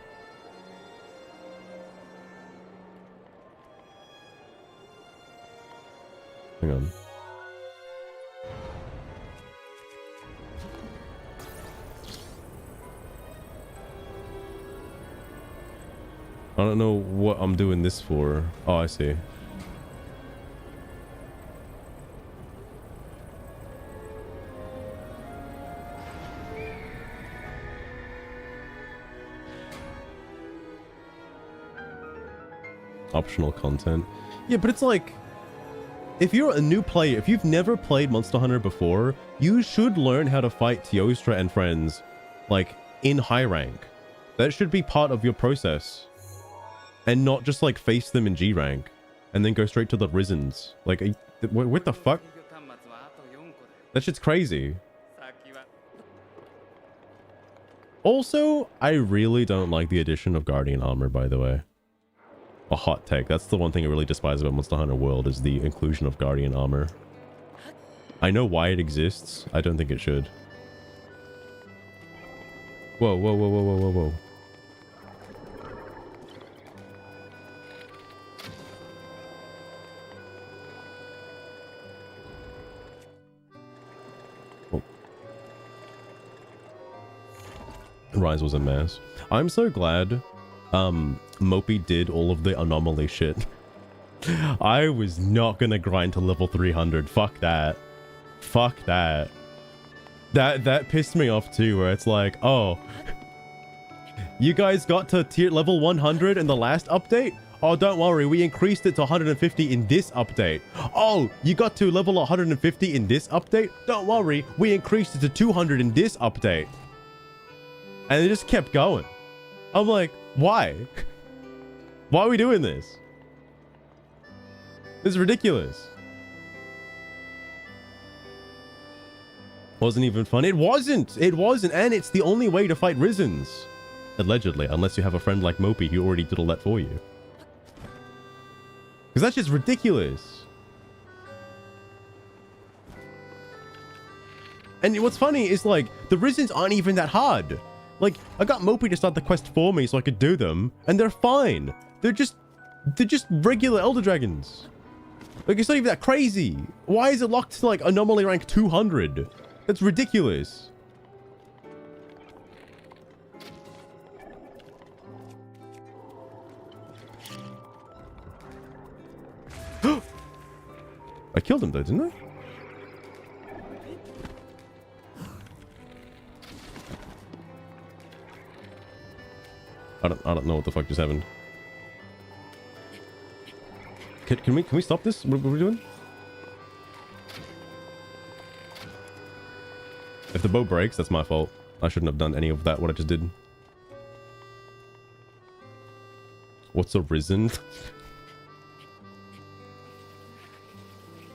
Hang on. I don't know what I'm doing this for. Oh, I see. Optional content. Yeah, but it's like, if you're a new player, if you've never played Monster Hunter before, you should learn how to fight Teostra and friends, like, in high rank. That should be part of your process. And not just, like, face them in G rank, and then go straight to the Risens. Like, what the fuck? That shit's crazy. Also, I really don't like the addition of Guardian Armor, by the way. A hot take. That's the one thing I really despise about Monster Hunter World is the inclusion of Guardian Armor. I know why it exists. I don't think it should. Whoa, whoa, whoa, whoa, whoa, whoa, whoa. Rise was a mess. I'm so glad Mopey did all of the anomaly shit. I was not gonna grind to level 300. Fuck that. Fuck that. That pissed me off too, where it's like, oh, you guys got to level 100 in the last update? Oh, don't worry, we increased it to 150 in this update. Oh, you got to level 150 in this update? Don't worry, we increased it to 200 in this update. And it just kept going. I'm like, why? Why are we doing this? This is ridiculous. Wasn't even fun. It wasn't. And it's the only way to fight Risens. Allegedly, unless you have a friend like Mopey who already did all that for you. Because that's just ridiculous. And what's funny is, like, the Risens aren't even that hard. Like, I got Mopey to start the quest for me so I could do them, and they're fine. They're just regular Elder Dragons. Like, it's not even that crazy. Why is it locked to, like, anomaly rank 200? That's ridiculous. I killed him though, didn't I? I don't know what the fuck just happened. Can we stop this? What are we doing? If the bow breaks, that's my fault. I shouldn't have done any of that, what I just did. What's a Risen?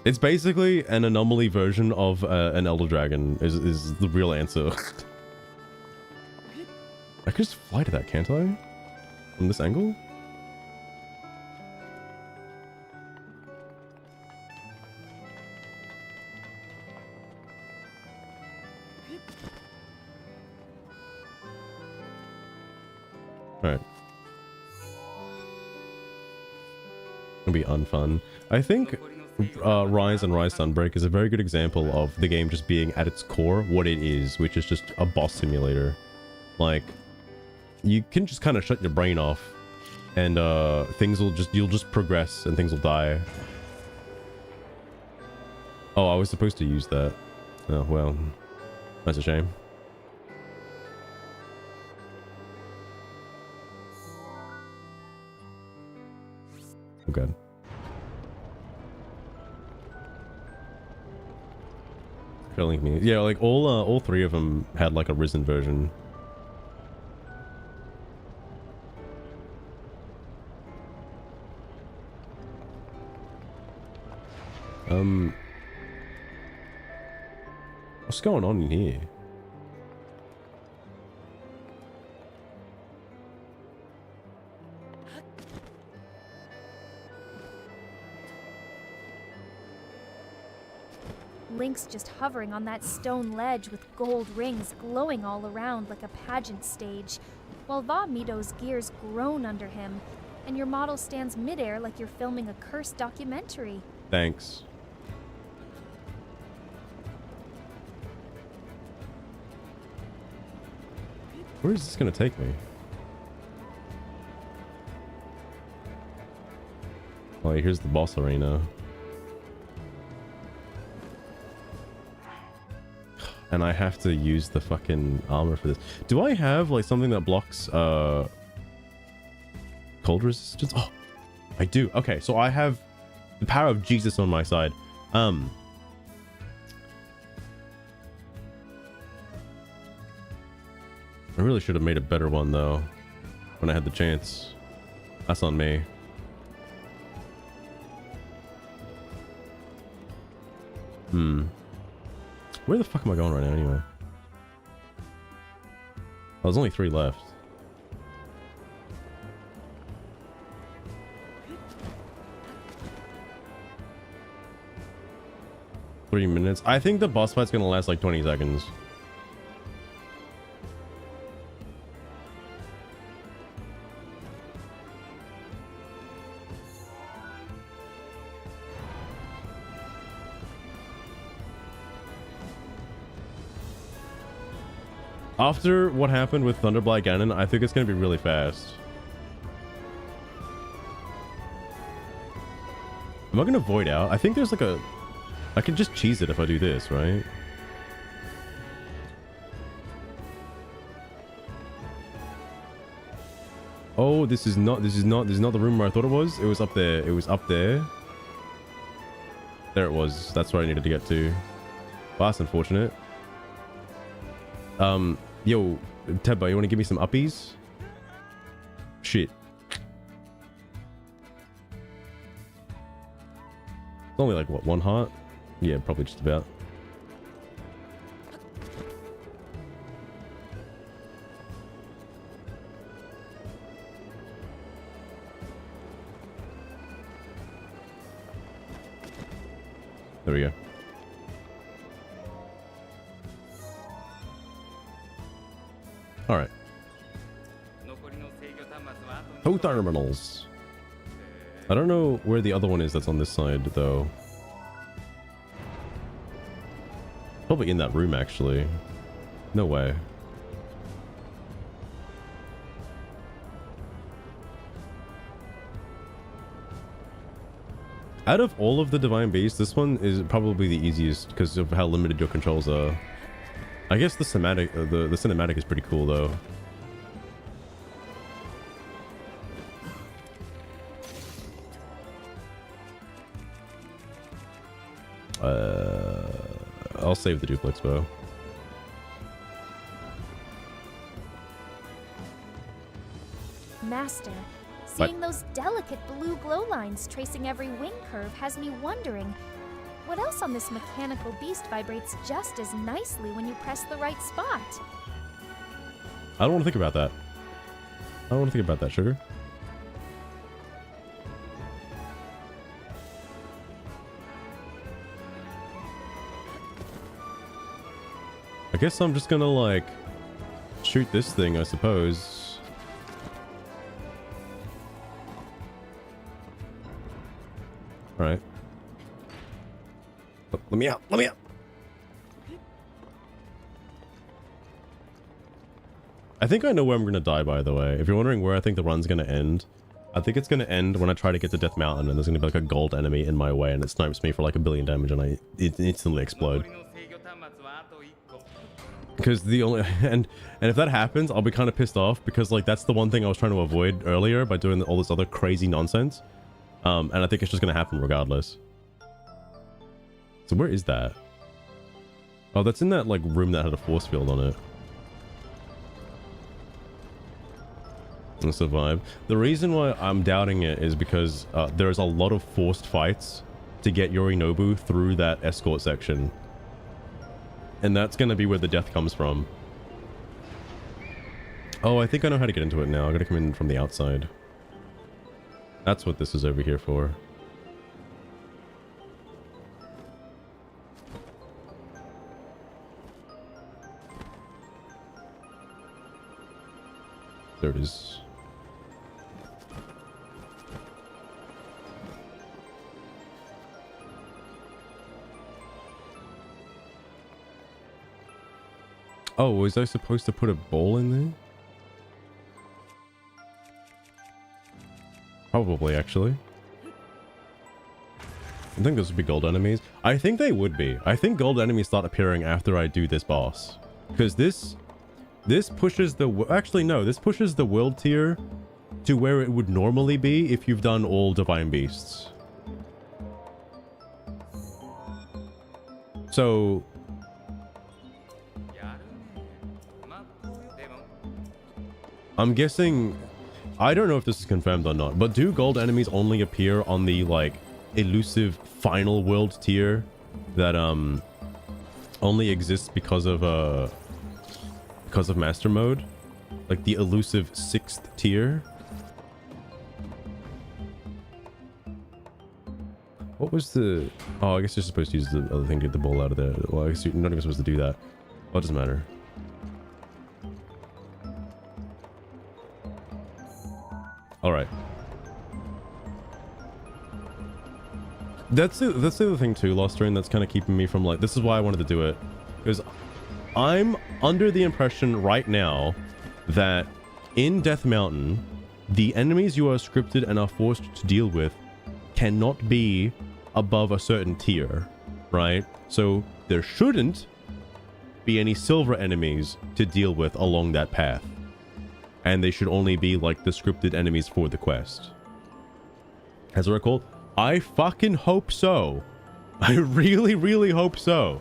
It's basically an anomaly version of an Elder Dragon is the real answer. I could just fly to that, can't I? From this angle? Alright. It'll be unfun. I think Rise and Rise Sunbreak is a very good example of the game just being at its core what it is, which is just a boss simulator. Like, you can just kind of shut your brain off and you'll just progress and things will die. Oh, I was supposed to use that. Oh, well, that's a shame. Oh, God. Killing me. Yeah, like all three of them had like a Risen version. What's going on in here? Link's just hovering on that stone ledge with gold rings glowing all around like a pageant stage, while Va Mito's gears groan under him, and your model stands midair like you're filming a cursed documentary. Thanks. Where is this gonna take me? Oh, here's the boss arena. And I have to use the fucking armor for this. Do I have like something that blocks cold resistance? Oh, I do. Okay, so I have the power of Jesus on my side. I really should have made a better one though when I had the chance. That's on me. Where the fuck am I going right now anyway? Oh, there's only 3 left. Three minutes. I think the boss fight's gonna last like 20 seconds. After what happened with Thunderblight Ganon, I think it's going to be really fast. Am I going to void out? I think there's like a... I can just cheese it if I do this, right? Oh, this is not the room where I thought it was. It was up there. It was up there. There it was. That's where I needed to get to. Well, that's unfortunate. Yo, Tebba, you want to give me some uppies? Shit. It's only like, what, 1 heart? Yeah, probably just about. There we go. Alright. 2 terminals. I don't know where the other one is that's on this side, though. Probably in that room, actually. No way. Out of all of the Divine Beasts, this one is probably the easiest because of how limited your controls are. I guess the cinematic is pretty cool, though. I'll save the duplex bow. Master, seeing those delicate blue glow lines tracing every wing curve has me wondering, what else on this mechanical beast vibrates just as nicely when you press the right spot? I don't want to think about that. I don't want to think about that, sugar. I guess I'm just gonna, like, shoot this thing, I suppose. Alright. Oh, let me out! Let me out! I think I know where I'm gonna die, by the way. If you're wondering where I think the run's gonna end, I think it's gonna end when I try to get to Death Mountain and there's gonna be like a gold enemy in my way and it snipes me for like 1 billion damage and it instantly explode. Because the only and if that happens, I'll be kind of pissed off because like that's the one thing I was trying to avoid earlier by doing all this other crazy nonsense. And I think it's just gonna happen regardless. So where is that? Oh, that's in that like room that had a force field on it. And survive. The reason why I'm doubting it is because there's a lot of forced fights to get Yorinobu through that escort section. And that's going to be where the death comes from. Oh, I think I know how to get into it now. I gotta come in from the outside. That's what this is over here for. There it is. Oh, was I supposed to put a bowl in there? Probably, actually. I think those would be gold enemies. I think they would be. I think gold enemies start appearing after I do this boss. Because this pushes the... Actually, no. This pushes the world tier to where it would normally be if you've done all Divine Beasts. So... I'm guessing... I don't know if this is confirmed or not, but do gold enemies only appear on the, like, elusive final world tier that, only exists because of Master Mode? Like, the elusive 6th tier? What was the... Oh, I guess you're supposed to use the other thing to get the ball out of there. Well, I guess you're not even supposed to do that. Well, it doesn't matter. All right. That's the other thing too, Lostrain, that's kind of keeping me from like... This is why I wanted to do it. Because I'm under the impression right now that in Death Mountain, the enemies you are scripted and are forced to deal with cannot be above a certain tier, right? So there shouldn't be any silver enemies to deal with along that path. And they should only be like the scripted enemies for the quest. As I recall, I fucking hope so. I really, really hope so.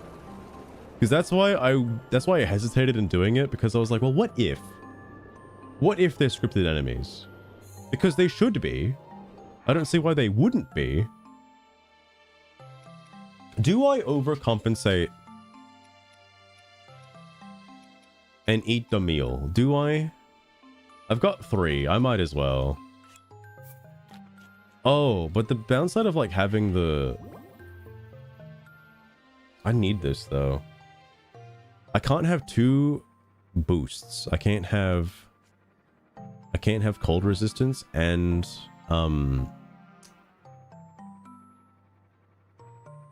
Because that's why I hesitated in doing it, because I was like, well, what if? What if they're scripted enemies? Because they should be. I don't see why they wouldn't be. Do I overcompensate and eat the meal? Do I? I've got 3. I might as well. Oh, but the downside of like having the... I need this though. I can't have two boosts. I can't have cold resistance and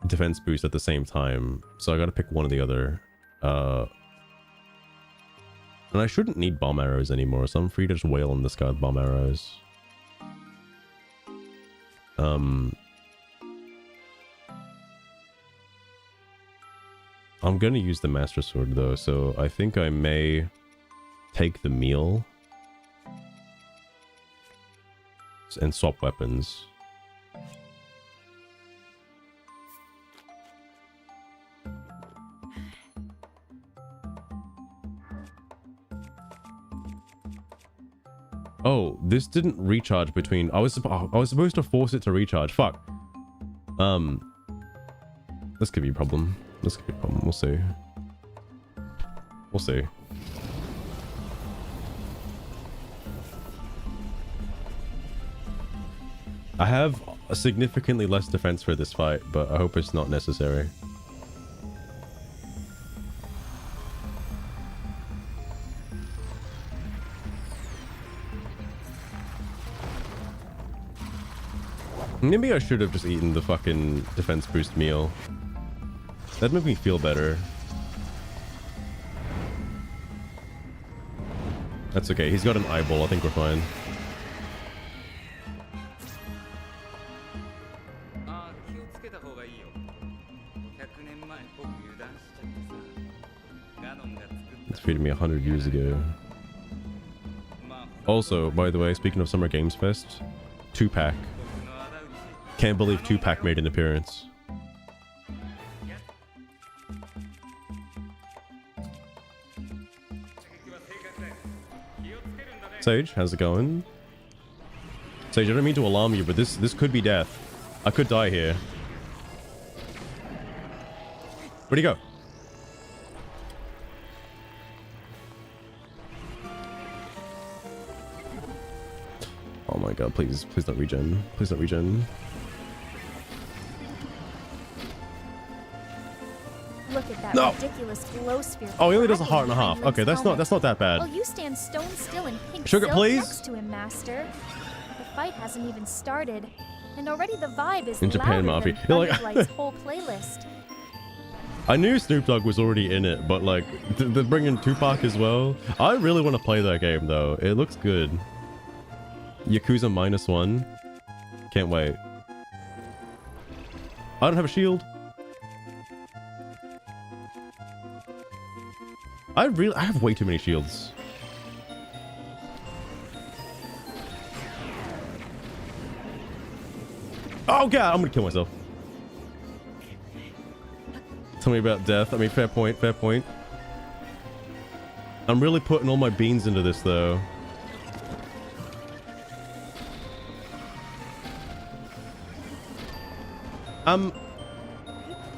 defense boost at the same time. So I gotta pick one or the other. And I shouldn't need bomb arrows anymore, so I'm free to just wail on this guy with bomb arrows. I'm gonna use the Master Sword though, so I think I may take the meal and swap weapons. Oh, this didn't recharge between. I was supposed to force it to recharge. Fuck. This could be a problem. This could be a problem. We'll see. We'll see. I have a significantly less defense for this fight, but I hope it's not necessary. Maybe I should have just eaten the fucking defense boost meal. That'd make me feel better. That's okay. He's got an eyeball. I think we're fine. It's feeding me 100 years ago. Also, by the way, speaking of Summer Games Fest, 2-pack. Can't believe 2-pack made an appearance. Sage, how's it going? Sage, I don't mean to alarm you, but this could be death. I could die here. Where'd he go? Oh my god, please don't regen. Please don't regen. Look at that ridiculous glow sphere. Oh, he only does a heart and a half. Okay, that's not that bad. Well, you stand stone still in pink Sugar, silk please. next to him, Master. The fight hasn't even started, and already the vibe is In Japan louder Mafia. than You're like- Thunderlight's whole playlist. I knew Snoop Dogg was already in it, but like, they're bringing Tupac as well. I really want to play that game though. It looks good. Yakuza -1. Can't wait. I don't have a shield. I have way too many shields. Oh god, I'm gonna kill myself. Tell me about death. I mean, fair point, fair point. I'm really putting all my beans into this though.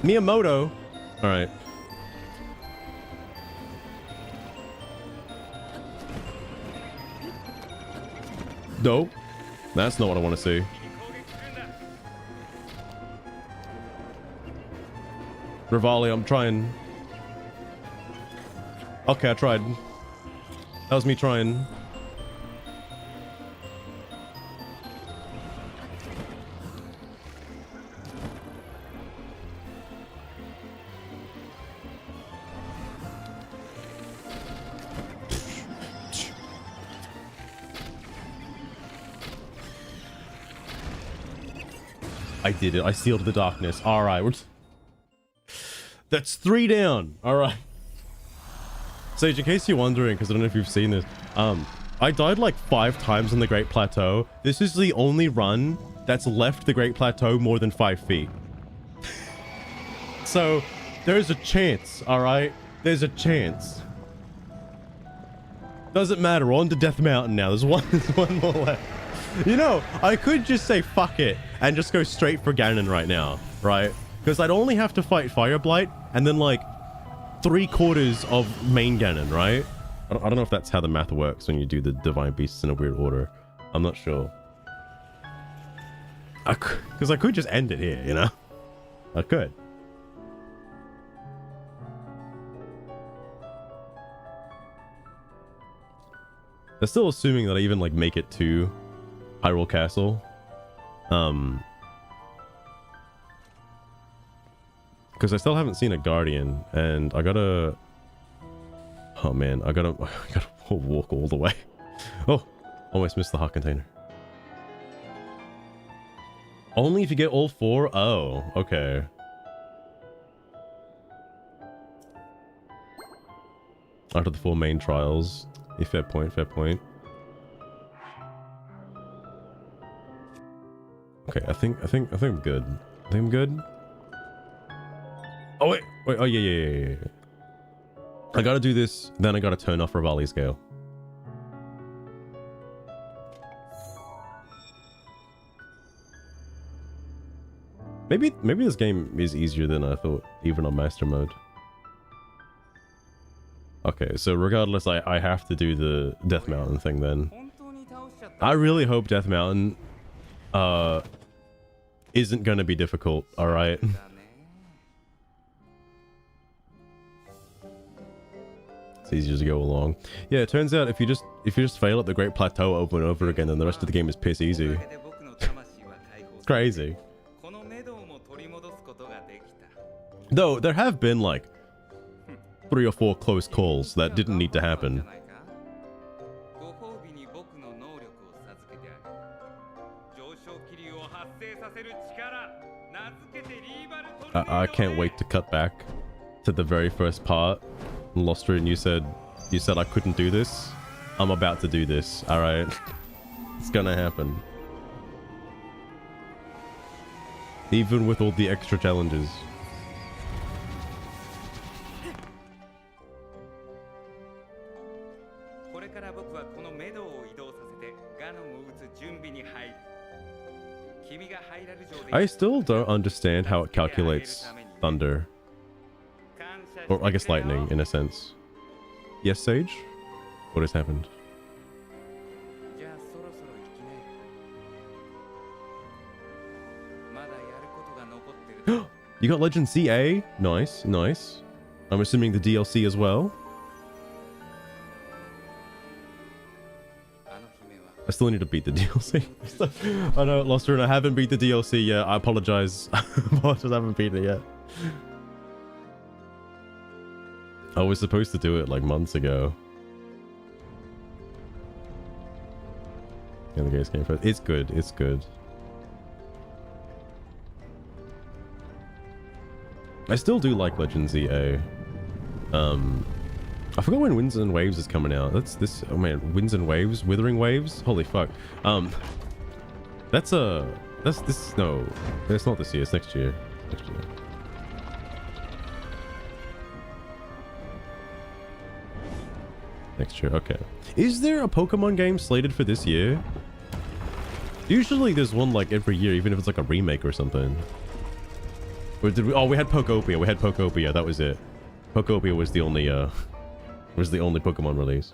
Miyamoto. All right. Nope. That's not what I want to see. Rivali, I'm trying. Okay, I tried. That was me trying. I did it. I sealed the darkness. All right. That's 3 down. All right. Sage, in case you're wondering, because I don't know if you've seen this, I died like 5 times on the Great Plateau. This is the only run that's left the Great Plateau more than 5 feet. So there's a chance. All right. There's a chance. Doesn't matter. On to Death Mountain now. There's one more left. You know, I could just say fuck it and just go straight for Ganon right now, right? Because I'd only have to fight Fire Blight and then like 3/4 of main Ganon, right? I don't know if that's how the math works when you do the Divine Beasts in a weird order. I'm not sure. Because I could just end it here, you know? I could. They're still assuming that I even like make it to Hyrule Castle. Because I still haven't seen a Guardian, and I gotta... Oh man, I gotta walk all the way. Oh, almost missed the heart container. Only if you get all 4? Oh, okay. After the 4 main trials. Yeah, fair point, fair point. Okay, I think I'm good. I think I'm good. Oh wait, oh yeah. I gotta do this, then I gotta turn off Rivali scale. Maybe this game is easier than I thought, even on Master Mode. Okay, so regardless, I have to do the Death Mountain thing then. I really hope Death Mountain isn't gonna be difficult, alright? It's easier to go along. Yeah, it turns out if you just fail at the Great Plateau over and over again, then the rest of the game is piss easy. It's crazy. Though there have been like 3 or 4 close calls that didn't need to happen. I can't wait to cut back to the very first part. Lostrin, you said I couldn't do this. I'm about to do this. All right, it's gonna happen. Even with all the extra challenges. I still don't understand how it calculates thunder. Or I guess lightning, in a sense. Yes, Sage? What has happened? You got Legend CA? Nice, nice. I'm assuming the DLC as well. I still need to beat the DLC. I know, Loster, and I haven't beat the DLC yet. I apologize. I haven't beat it yet. I was supposed to do it like months ago. Yeah, the game's game first. It's good. It's good. I still do like Legend ZA. I forgot when Winds and Waves is coming out. That's this. Oh man, Winds and Waves, Withering Waves. Holy fuck. That's this. No, it's not this year. It's next year. Next year. Next year. Okay. Is there a Pokemon game slated for this year? Usually there's one like every year, even if it's like a remake or something. Or did we? Oh, we had Pokopia. We had Pokopia. That was it. Pokopia was the only Pokemon release.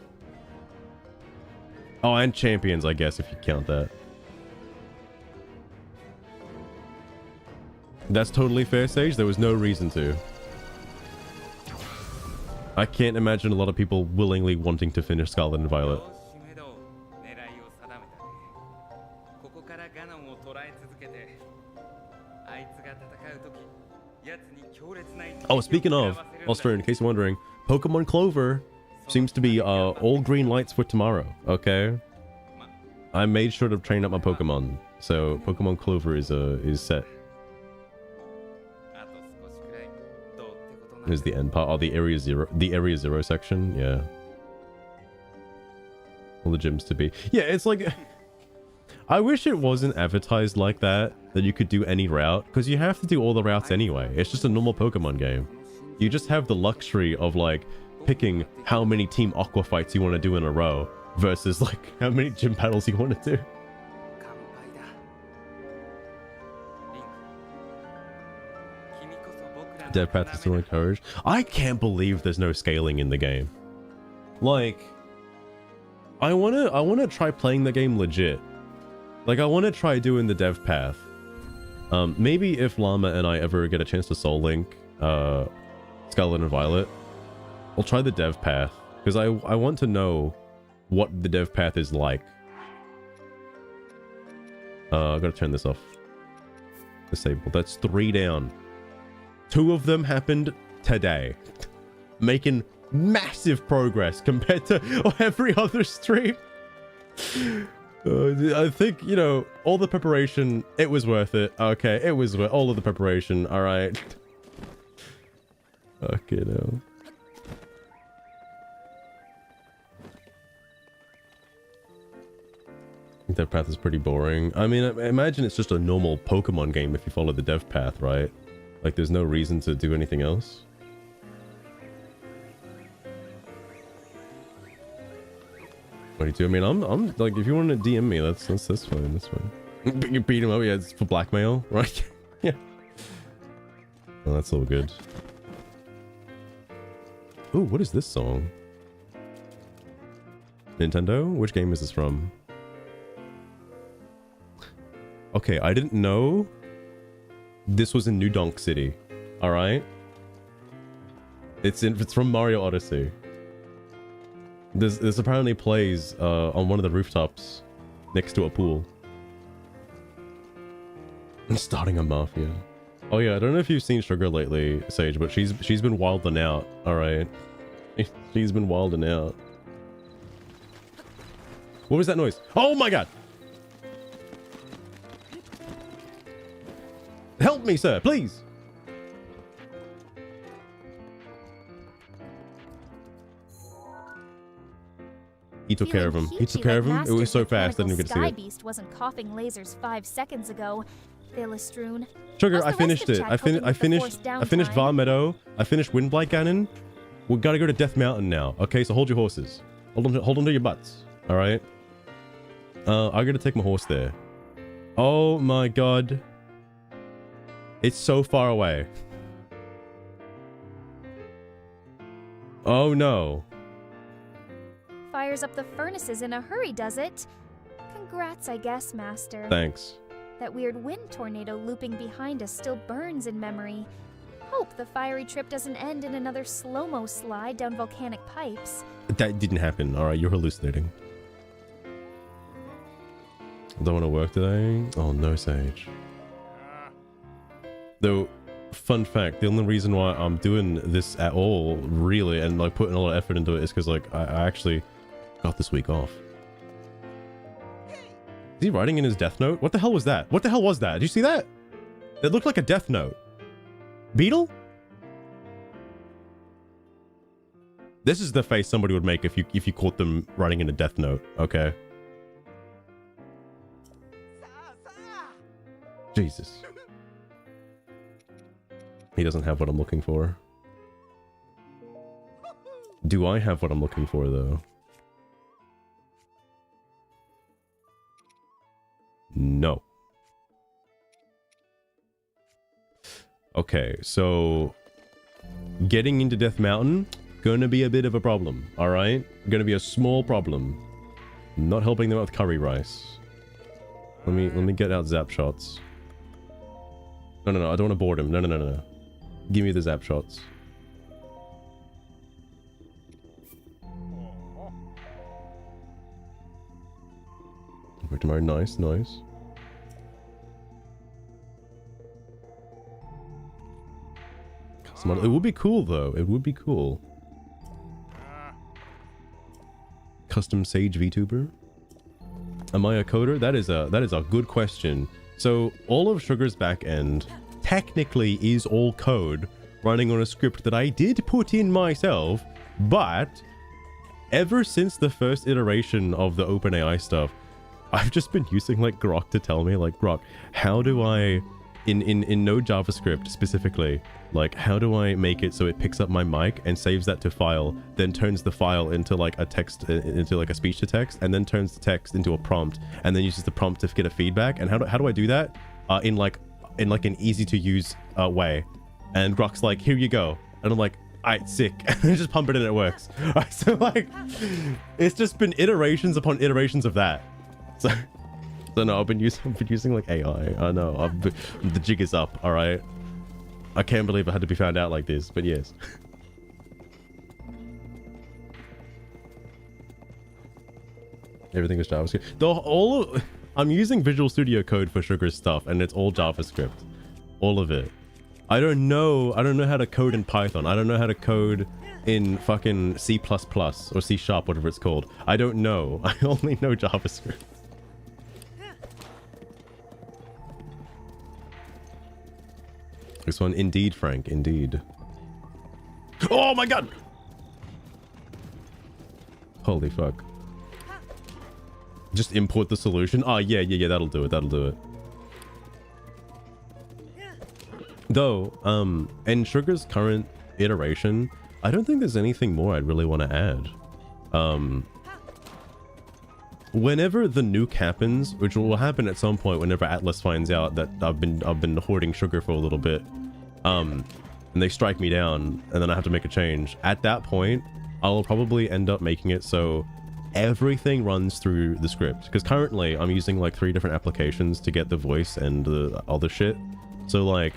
Oh, and Champions, I guess, if you count that. That's totally fair, Sage. There was no reason to. I can't imagine a lot of people willingly wanting to finish Scarlet and Violet. Oh, speaking of, Australia, in case you're wondering, Pokemon Clover seems to be all green lights for tomorrow, okay? I made sure to train up my Pokemon, so Pokemon Clover is set. Is the end part, the Area Zero section, yeah. All the gyms to be. Yeah, it's like, I wish it wasn't advertised like that you could do any route, because you have to do all the routes anyway. It's just a normal Pokemon game. You just have the luxury of like picking how many Team Aqua fights you want to do in a row versus like how many gym battles you want to do. Dev path is still encouraged. I can't believe there's no scaling in the game. Like, I wanna try playing the game legit. Like, I wanna try doing the dev path. Maybe if Llama and I ever get a chance to Soul Link Scarlet and Violet, I'll try the dev path, because I want to know what the dev path is like. I gotta turn this off. Disabled. That's 3 down. 2 of them happened today. Making massive progress compared to every other stream. I think, you know, all the preparation, it was worth it. Okay, it was worth all of the preparation. All right. Okay, no. Dev path is pretty boring. I mean, imagine it's just a normal Pokemon game if you follow the dev path, right? Like, there's no reason to do anything else. What do you do? I mean, I'm like, if you want to DM me, that's fine. That's fine. You beat him up, yeah, it's for blackmail, right? Yeah. Well, that's all good. Ooh, what is this song? Nintendo? Which game is this from? Okay, I didn't know this was in New Donk City. All right. It's from Mario Odyssey. This apparently plays on one of the rooftops next to a pool. I'm starting a mafia. Oh yeah, I don't know if you've seen Sugar lately, Sage, but she's been wilding out. All right, she's been wilding out. What was that noise? Oh my god! Help me, sir, please. He took care of him. He took care of him. It was so fast, I didn't even get to see it. Beast wasn't coughing lasers 5 seconds ago. Philistrum. Sugar, I finished it. I finished Var Meadow. I finished Windblight Ganon. We gotta go to Death Mountain now. Okay, so hold your horses. Hold on to your butts. All right. I gotta take my horse there. Oh my god. It's so far away. Oh no. Fires up the furnaces in a hurry, does it? Congrats, I guess, Master. Thanks. That weird wind tornado looping behind us still burns in memory. Hope the fiery trip doesn't end in another slow-mo slide down volcanic pipes. That didn't happen. All right, you're hallucinating. Don't want to work today? Oh, no, Sage. Though, fun fact, the only reason why I'm doing this at all, really, and like putting a lot of effort into it is because like I actually got this week off. Is he writing in his death note? What the hell was that? What the hell was that? Did you see that? It looked like a death note. Beetle? This is the face somebody would make if you caught them writing in a death note, okay? Jesus. He doesn't have what I'm looking for. Do I have what I'm looking for, though? No. Okay, so getting into Death Mountain, gonna be a bit of a problem, alright? Gonna be a small problem. Not helping them out with curry rice. Let me get out zap shots. No, I don't want to board him. No. Give me the zap shots. Tomorrow, nice. It would be cool though. It would be cool. Custom Sage VTuber. Am I a coder? That is a good question. So all of Sugar's backend technically is all code running on a script that I did put in myself, but ever since the first iteration of the OpenAI stuff, I've just been using like Grok to tell me, like, Grok, how do I, in no JavaScript specifically, like, how do I make it so it picks up my mic and saves that to file, then turns the file into like a text, into like a speech to text, and then turns the text into a prompt, and then uses the prompt to get a feedback? And how do I do that in an easy to use way? And Grok's like, here you go. And I'm like, alright, sick. And just pump it in and it works. Alright, so like, it's just been iterations upon iterations of that. So no, I've been using like AI. I know, the jig is up. All right, I can't believe I had to be found out like this, but yes. Everything is JavaScript. I'm using Visual Studio Code for Sugar's stuff, and it's all JavaScript. All of it. I don't know how to code in Python. I don't know how to code in fucking C++ or C#, whatever it's called. I don't know. I only know JavaScript. This one, indeed, Frank, indeed. Oh my god! Holy fuck. Just import the solution? Oh, yeah, that'll do it. Though, in Sugar's current iteration, I don't think there's anything more I'd really want to add. Whenever the nuke happens, which will happen at some point whenever Atlas finds out that I've been hoarding sugar for a little bit, and they strike me down, and then I have to make a change. At that point, I'll probably end up making it so everything runs through the script, because currently I'm using like 3 different applications to get the voice and the other shit. So like,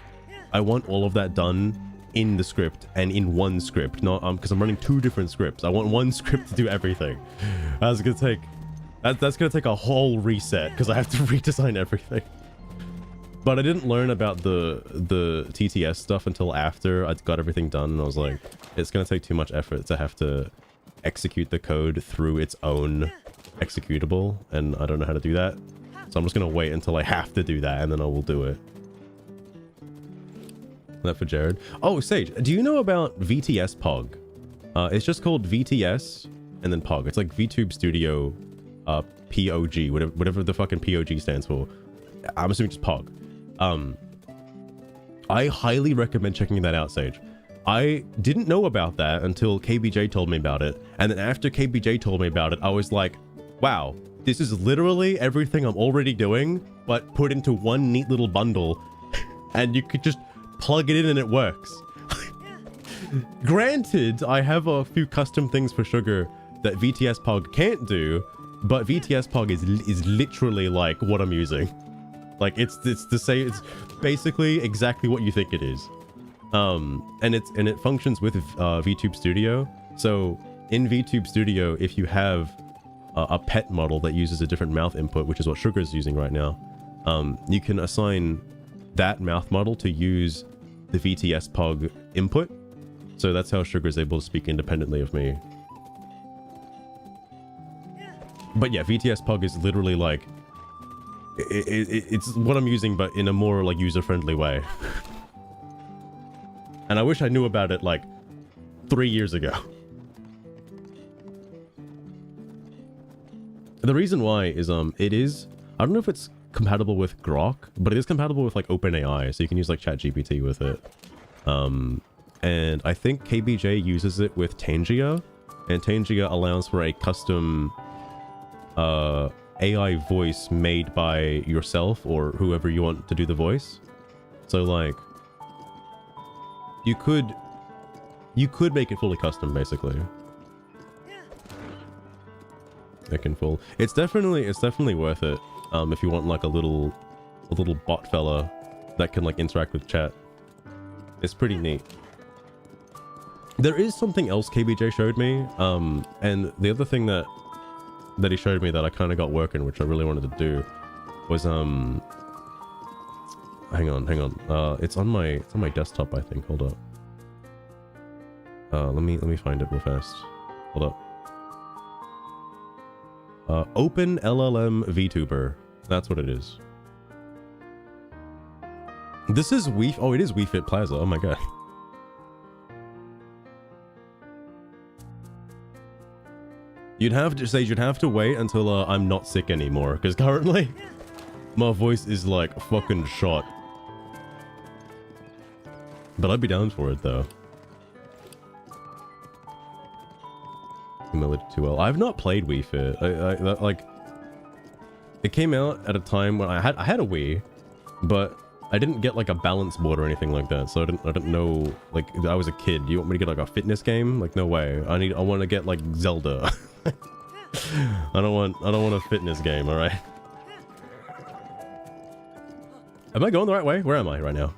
I want all of that done in the script and in one script, not because I'm running 2 different scripts. I want one script to do everything. That's gonna take a whole reset because I have to redesign everything. But I didn't learn about the TTS stuff until after I got everything done, and I was like, it's gonna take too much effort to have to execute the code through its own executable, and I don't know how to do that. So I'm just gonna wait until I have to do that, and then I will do it. That for Jared. Oh, Sage, do you know about VTS Pog? It's just called VTS and then Pog. It's like VTube Studio POG, whatever the fucking POG stands for. I'm assuming just Pog. I highly recommend checking that out, Sage. I didn't know about that until KBJ told me about it. And then after KBJ told me about it, I was like, wow, this is literally everything I'm already doing, but put into one neat little bundle. And you could just plug it in and it works. Granted, I have a few custom things for Sugar that VTS Pog can't do, but VTS Pog is literally like what I'm using. Like it's to say it's basically exactly what you think it is. And it functions with VTube Studio. So in VTube Studio, if you have a pet model that uses a different mouth input, which is what Sugar is using right now, you can assign that mouth model to use the VTS Pog input. So that's how Sugar is able to speak independently of me. But yeah, VTS Pog is literally like it's what I'm using, but in a more like user-friendly way. And I wish I knew about it like 3 years ago. The reason why is it is, I don't know if it's compatible with Grok, but it is compatible with like OpenAI, so you can use like ChatGPT with it. And I think KBJ uses it with Tangia, and Tangia allows for a custom AI voice made by yourself or whoever you want to do the voice. So like, you could make it fully custom, basically. It can full. It's definitely worth it. If you want like a little bot fella that can like interact with chat. It's pretty neat. There is something else KBJ showed me, and the other thing that he showed me that I kind of got working, which I really wanted to do, was hang on. It's on my desktop, I think. Hold up. Let me find it real fast. Hold up. Open LLM VTuber. That's what it is. This is Wii. Oh, it is Wii Fit Plaza. Oh my god. You'd have to wait until I'm not sick anymore, because currently my voice is like fucking shot. But I'd be down for it though. Humility 2L. I've not played Wii Fit. Like, it came out at a time when I had a Wii, but I didn't get like a balance board or anything like that, so I didn't know. Like, I was a kid. You want me to get like a fitness game? Like, no way. I want to get like Zelda. I don't want a fitness game. All right. Am I going the right way? Where am I right now?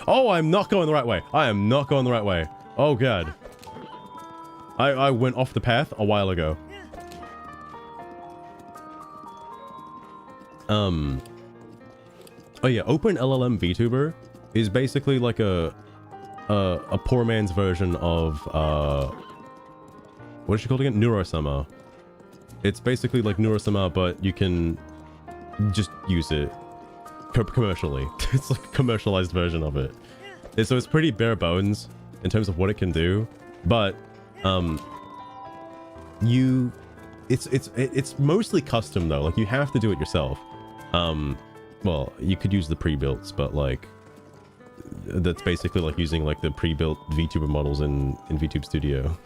Oh, I'm not going the right way. I am not going the right way. Oh god. I went off the path a while ago. Oh yeah, Open LLM VTuber is basically like a poor man's version of what is she called again? Neurosama. It's basically like Neurosama, but you can just use it commercially. It's like a commercialized version of it. So it's pretty bare bones in terms of what it can do, but it's mostly custom though. Like you have to do it yourself. Well, you could use the pre-builts, but like that's basically like using like the pre-built VTuber models in VTube Studio.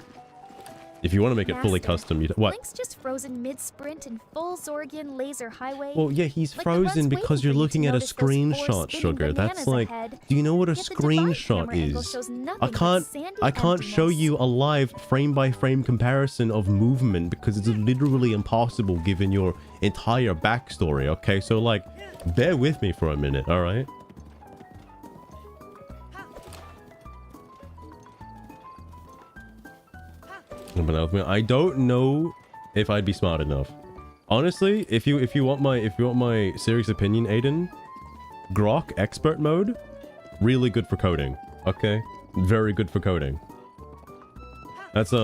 If you want to make it fully custom, what? Link's just frozen mid-sprint in full Zorgian laser highway. Well, yeah, he's Like frozen because you're looking at a screenshot, Sugar. That's like, do you know what a screenshot is? I can't show you a live frame-by-frame comparison of movement because it's literally impossible given your entire backstory, okay? So, like, bear with me for a minute, alright? I don't know if I'd be smart enough. Honestly, if you want my serious opinion, Aiden, Grok expert mode, really good for coding. Okay, very good for coding. That's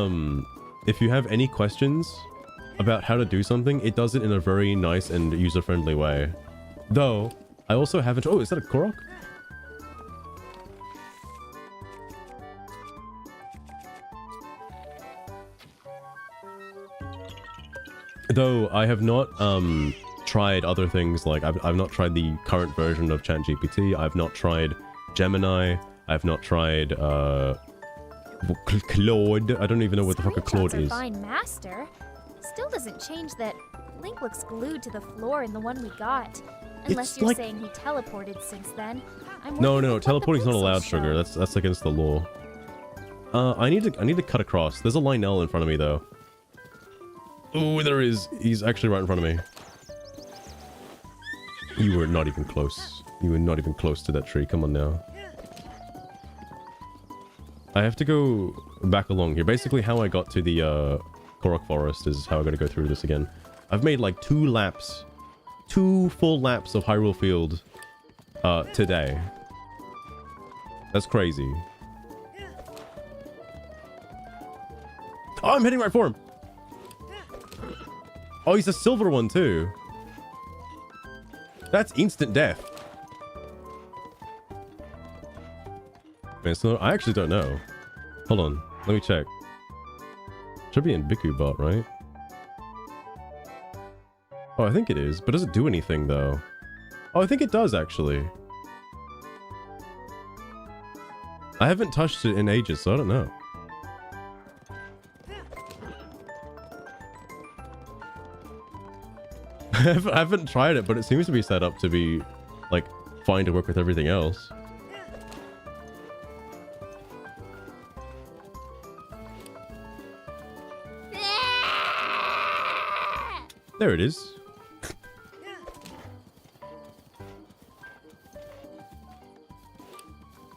if you have any questions about how to do something, it does it in a very nice and user-friendly way. Though I also haven't. Oh, is that a Korok? Though I have not tried other things, like I've not tried the current version of ChatGPT. I've not tried Gemini. I've not tried Claude. I don't even know what the fuck a Claude is. Fine, Master. Still doesn't change that Link looks glued to the floor in the one we got. Unless you're saying he teleported since then. No, teleporting's not allowed, Sugar. That's against the law. I need to cut across. There's a Lionel in front of me though. Oh, there is. He's actually right in front of me. You were not even close. You were not even close to that tree. Come on now. I have to go back along here. Basically, how I got to the Korok Forest is how I gotta go through this again. I've made like 2 full laps of Hyrule Field today. That's crazy. Oh, I'm heading right for him. Oh, he's a silver one too. That's instant death. Man, so I actually don't know. Hold on, let me check. Should be in Biku bot, right? Oh, I think it is, but does it do anything though? Oh, I think it does actually. I haven't touched it in ages, so I don't know. I haven't tried it, but it seems to be set up to be, like, fine to work with everything else. There it is.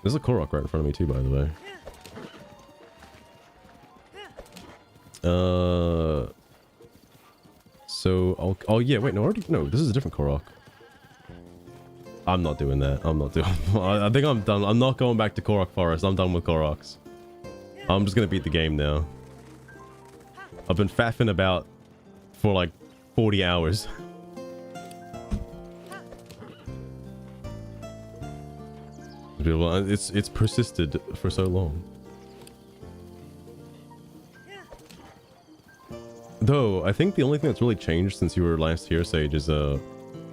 There's a Korok right in front of me too, by the way. So oh yeah, wait, no, this is a different Korok. I'm not doing that. I think I'm done. I'm not going back to Korok Forest. I'm done with Koroks. I'm just gonna beat the game now. I've been faffing about for like 40 hours. It's persisted for so long. Though, I think the only thing that's really changed since you were last here, Sage, is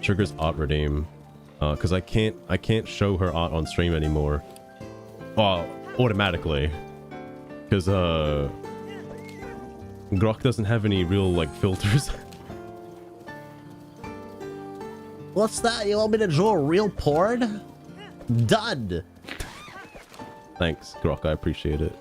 Sugar's art redeem. Because I can't show her art on stream anymore. Automatically. Because Grok doesn't have any real, like, filters. What's that? You want me to draw a real porn? Done! Thanks, Grok, I appreciate it.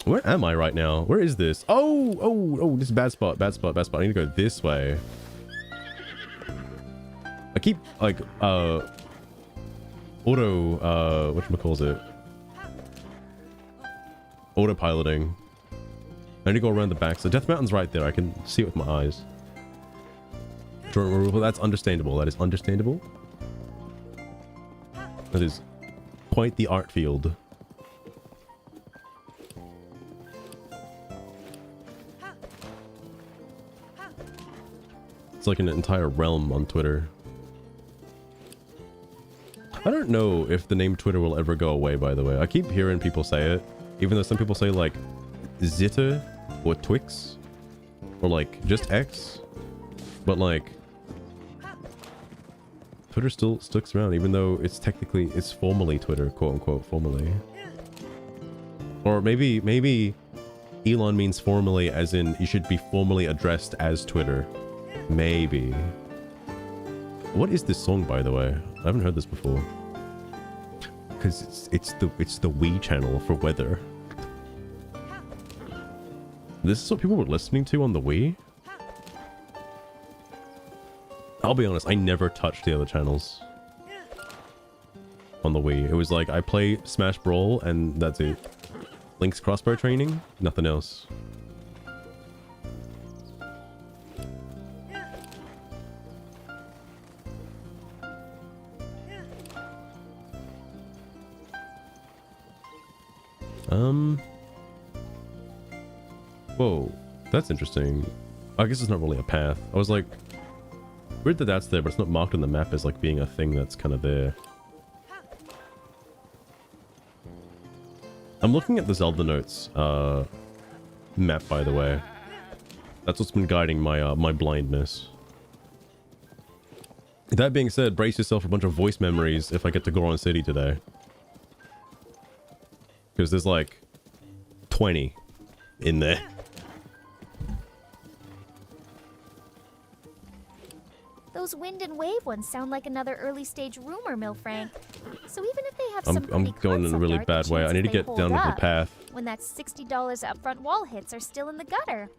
Where am I right now? Where is this? Oh, this is bad spot. I need to go this way. I keep, like, whatchamacallit? Autopiloting. I need to go around the back. So Death Mountain's right there. I can see it with my eyes. Well, that's understandable. That is understandable. That is quite the art field. It's like an entire realm on Twitter. I don't know if the name Twitter will ever go away, by the way. I keep hearing people say it, even though some people say like Zitter or Twix or like just X, but like Twitter still sticks around, even though it's formally Twitter, quote unquote, formally. Or maybe Elon means formally as in you should be formally addressed as Twitter. Maybe. What is this song, by the way? I haven't heard this before. Because it's the Wii channel for weather. This is what people were listening to on the Wii? I'll be honest, I never touched the other channels on the Wii. It was like, I play Smash Brawl and that's it. Link's crossbow training, nothing else. Whoa, that's interesting. I guess it's not really a path. I was like, weird that that's there, but it's not marked on the map as like being a thing that's kind of there. I'm looking at the Zelda notes map, by the way. That's what's been guiding my my blindness. That being said, brace yourself for a bunch of voice memories if I get to Goron City today. Because there's like 20 in there. Those wind and wave ones sound like another early stage rumor mill, Frank. So even if they have some I'm pretty going in a really concept art, bad way. I need to get down to the path. When that $60 upfront wall hits are still in the gutter.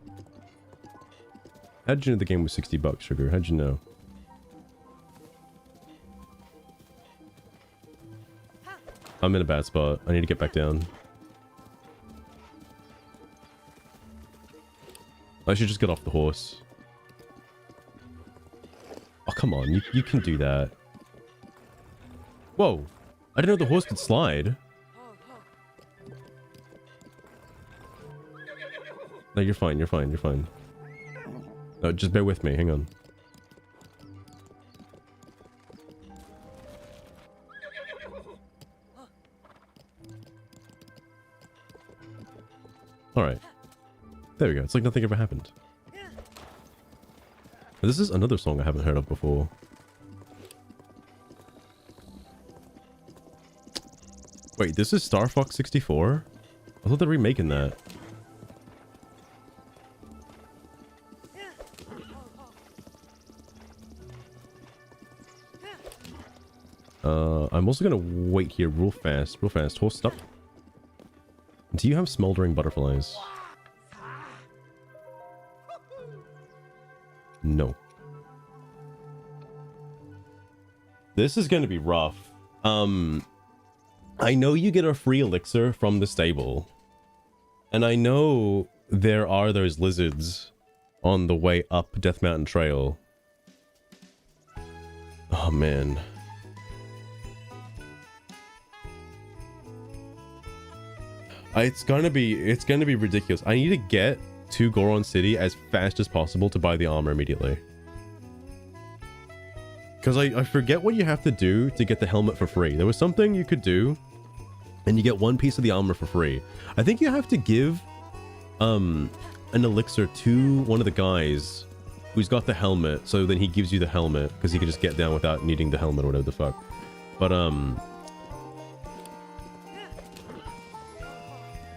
How'd you know the game was 60 bucks, Sugar? How'd you know? I'm in a bad spot. I need to get back down. I should just get off the horse. Oh, come on. You can do that. Whoa. I didn't know the horse could slide. No, you're fine. You're fine. You're fine. No, just bear with me. Hang on. Alright. There we go. It's like nothing ever happened. This is another song I haven't heard of before. Wait, this is Star Fox 64? I thought they're remaking that. I'm also gonna wait here real fast. Real fast. Horse, stop. Do you have smoldering butterflies? No. This is gonna be rough. I know you get a free elixir from the stable. And I know there are those lizards on the way up Death Mountain Trail. Oh man. It's gonna be ridiculous. I need to get to Goron City as fast as possible to buy the armor immediately. Because I forget what you have to do to get the helmet for free. There was something you could do, and you get one piece of the armor for free. I think you have to give an elixir to one of the guys who's got the helmet, so then he gives you the helmet, because he can just get down without needing the helmet or whatever the fuck. But,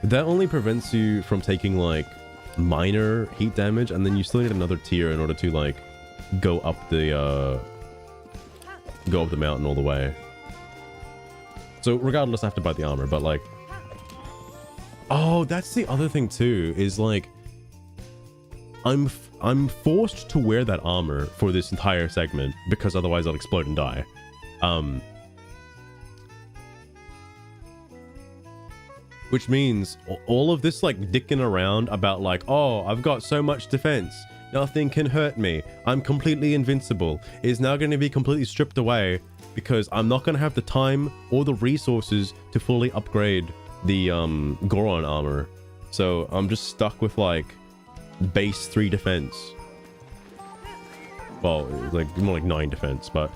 that only prevents you from taking, like, minor heat damage, and then you still need another tier in order to, like, go up the mountain all the way. So, regardless, I have to buy the armor, but, like... Oh, that's the other thing, too, is, like... I'm forced to wear that armor for this entire segment, because otherwise I'll explode and die. which means all of this like dicking around about like, oh, I've got so much defense, nothing can hurt me, I'm completely invincible, is now going to be completely stripped away because I'm not going to have the time or the resources to fully upgrade the Goron armor. So I'm just stuck with like base 3 defense. Well, like more like 9 defense, but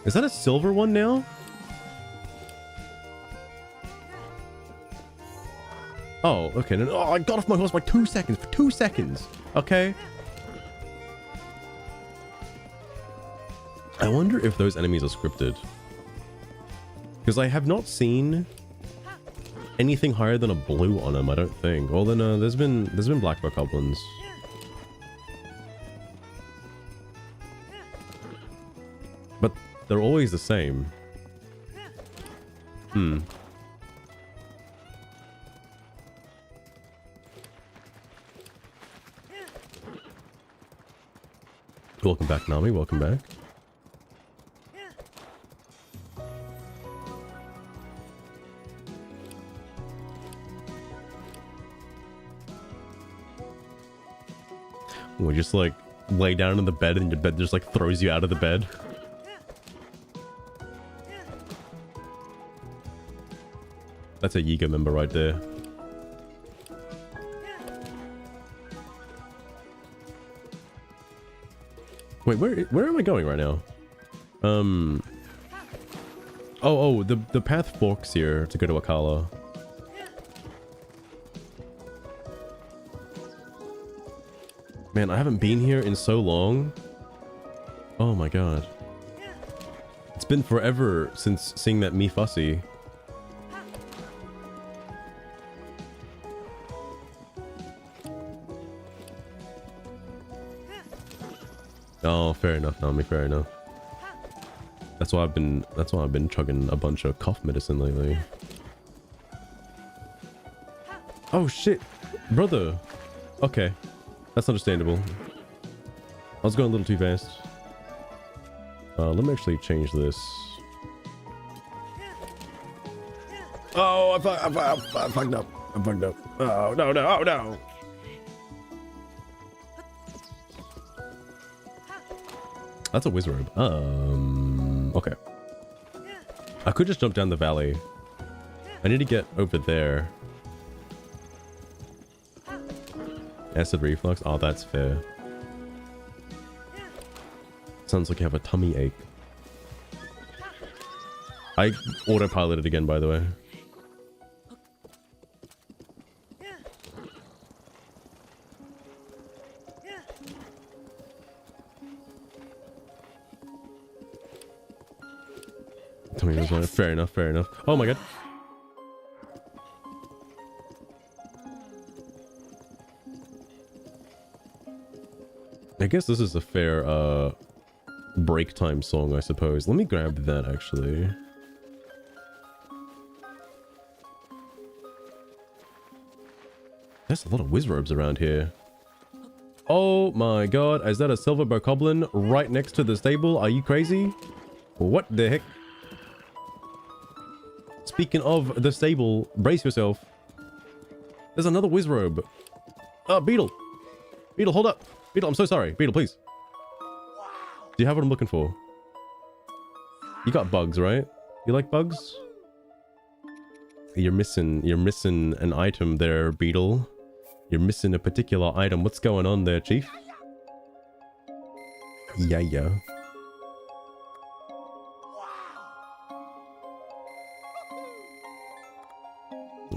is that a silver one now? Oh, okay. No, I got off my horse by 2 seconds. For 2 seconds. Okay. I wonder if those enemies are scripted. Because I have not seen anything higher than a blue on them, I don't think. Well, then there's been black bokoblins. But they're always the same. Welcome back, Nami. Welcome back. We just like lay down in the bed and your bed just like throws you out of the bed. That's a Yiga member right there. Wait, where am I going right now? Oh, the path forks here to go to Akala. Man, I haven't been here in so long. Oh my god. It's been forever since seeing that Mipha. Oh, fair enough, Nami, fair enough. That's why I've been chugging a bunch of cough medicine lately. Oh shit, brother. Okay, that's understandable. I was going a little too fast. Let me actually change this. Oh, I fucked up. I fucked up. Oh no, no, oh no. That's a wizard. Okay. I could just jump down the valley. I need to get over there. Acid reflux. Oh, that's fair. Sounds like you have a tummy ache. I autopiloted again, by the way. Fair enough, fair enough. Oh my god. I guess this is a fair break time song, I suppose. Let me grab that actually. There's a lot of wizrobes around here. Oh my god, is that a silver bokoblin right next to the stable? Are you crazy? What the heck? Speaking of the stable, brace yourself. There's another wizrobe. Beetle. Beetle, hold up. Beetle, I'm so sorry. Beetle, please. Do you have what I'm looking for? You got bugs, right? You like bugs? You're missing an item there, Beetle. You're missing a particular item. What's going on there, Chief? Yeah.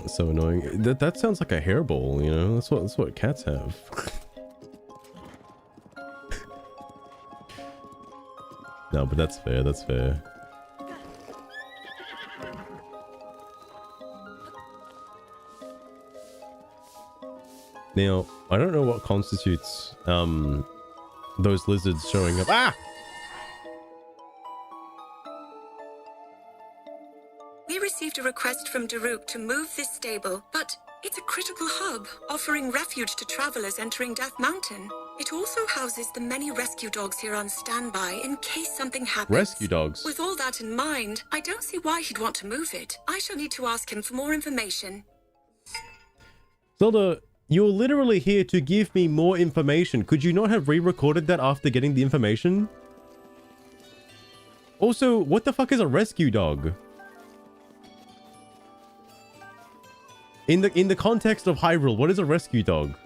So annoying. That sounds like a hairball, you know? That's what cats have. No, but that's fair, that's fair. Now, I don't know what constitutes those lizards showing up. Ah! We received a request from Daruk to move this stable, but it's a critical hub, offering refuge to travelers entering Death Mountain. It also houses the many rescue dogs here on standby in case something happens. Rescue dogs? With all that in mind, I don't see why he'd want to move it. I shall need to ask him for more information. Zelda, you're literally here to give me more information. Could you not have re-recorded that after getting the information? Also, what the fuck is a rescue dog? In the context of Hyrule, what is a rescue dog?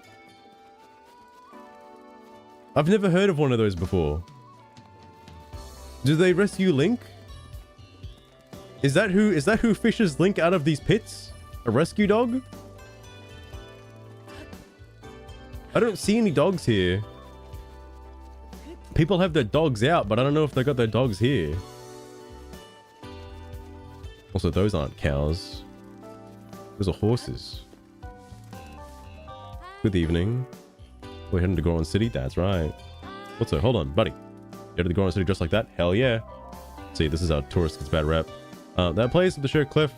I've never heard of one of those before. Do they rescue Link? Is that who fishes Link out of these pits? A rescue dog? I don't see any dogs here. People have their dogs out, but I don't know if they got their dogs here. Also, those aren't cows. Those are horses. Good evening. We're heading to Goron City? That's right. What's up? Hold on, buddy. Go to the Goron City just like that? Hell yeah. See, this is how tourists gets bad rep. That place with the sheer cliff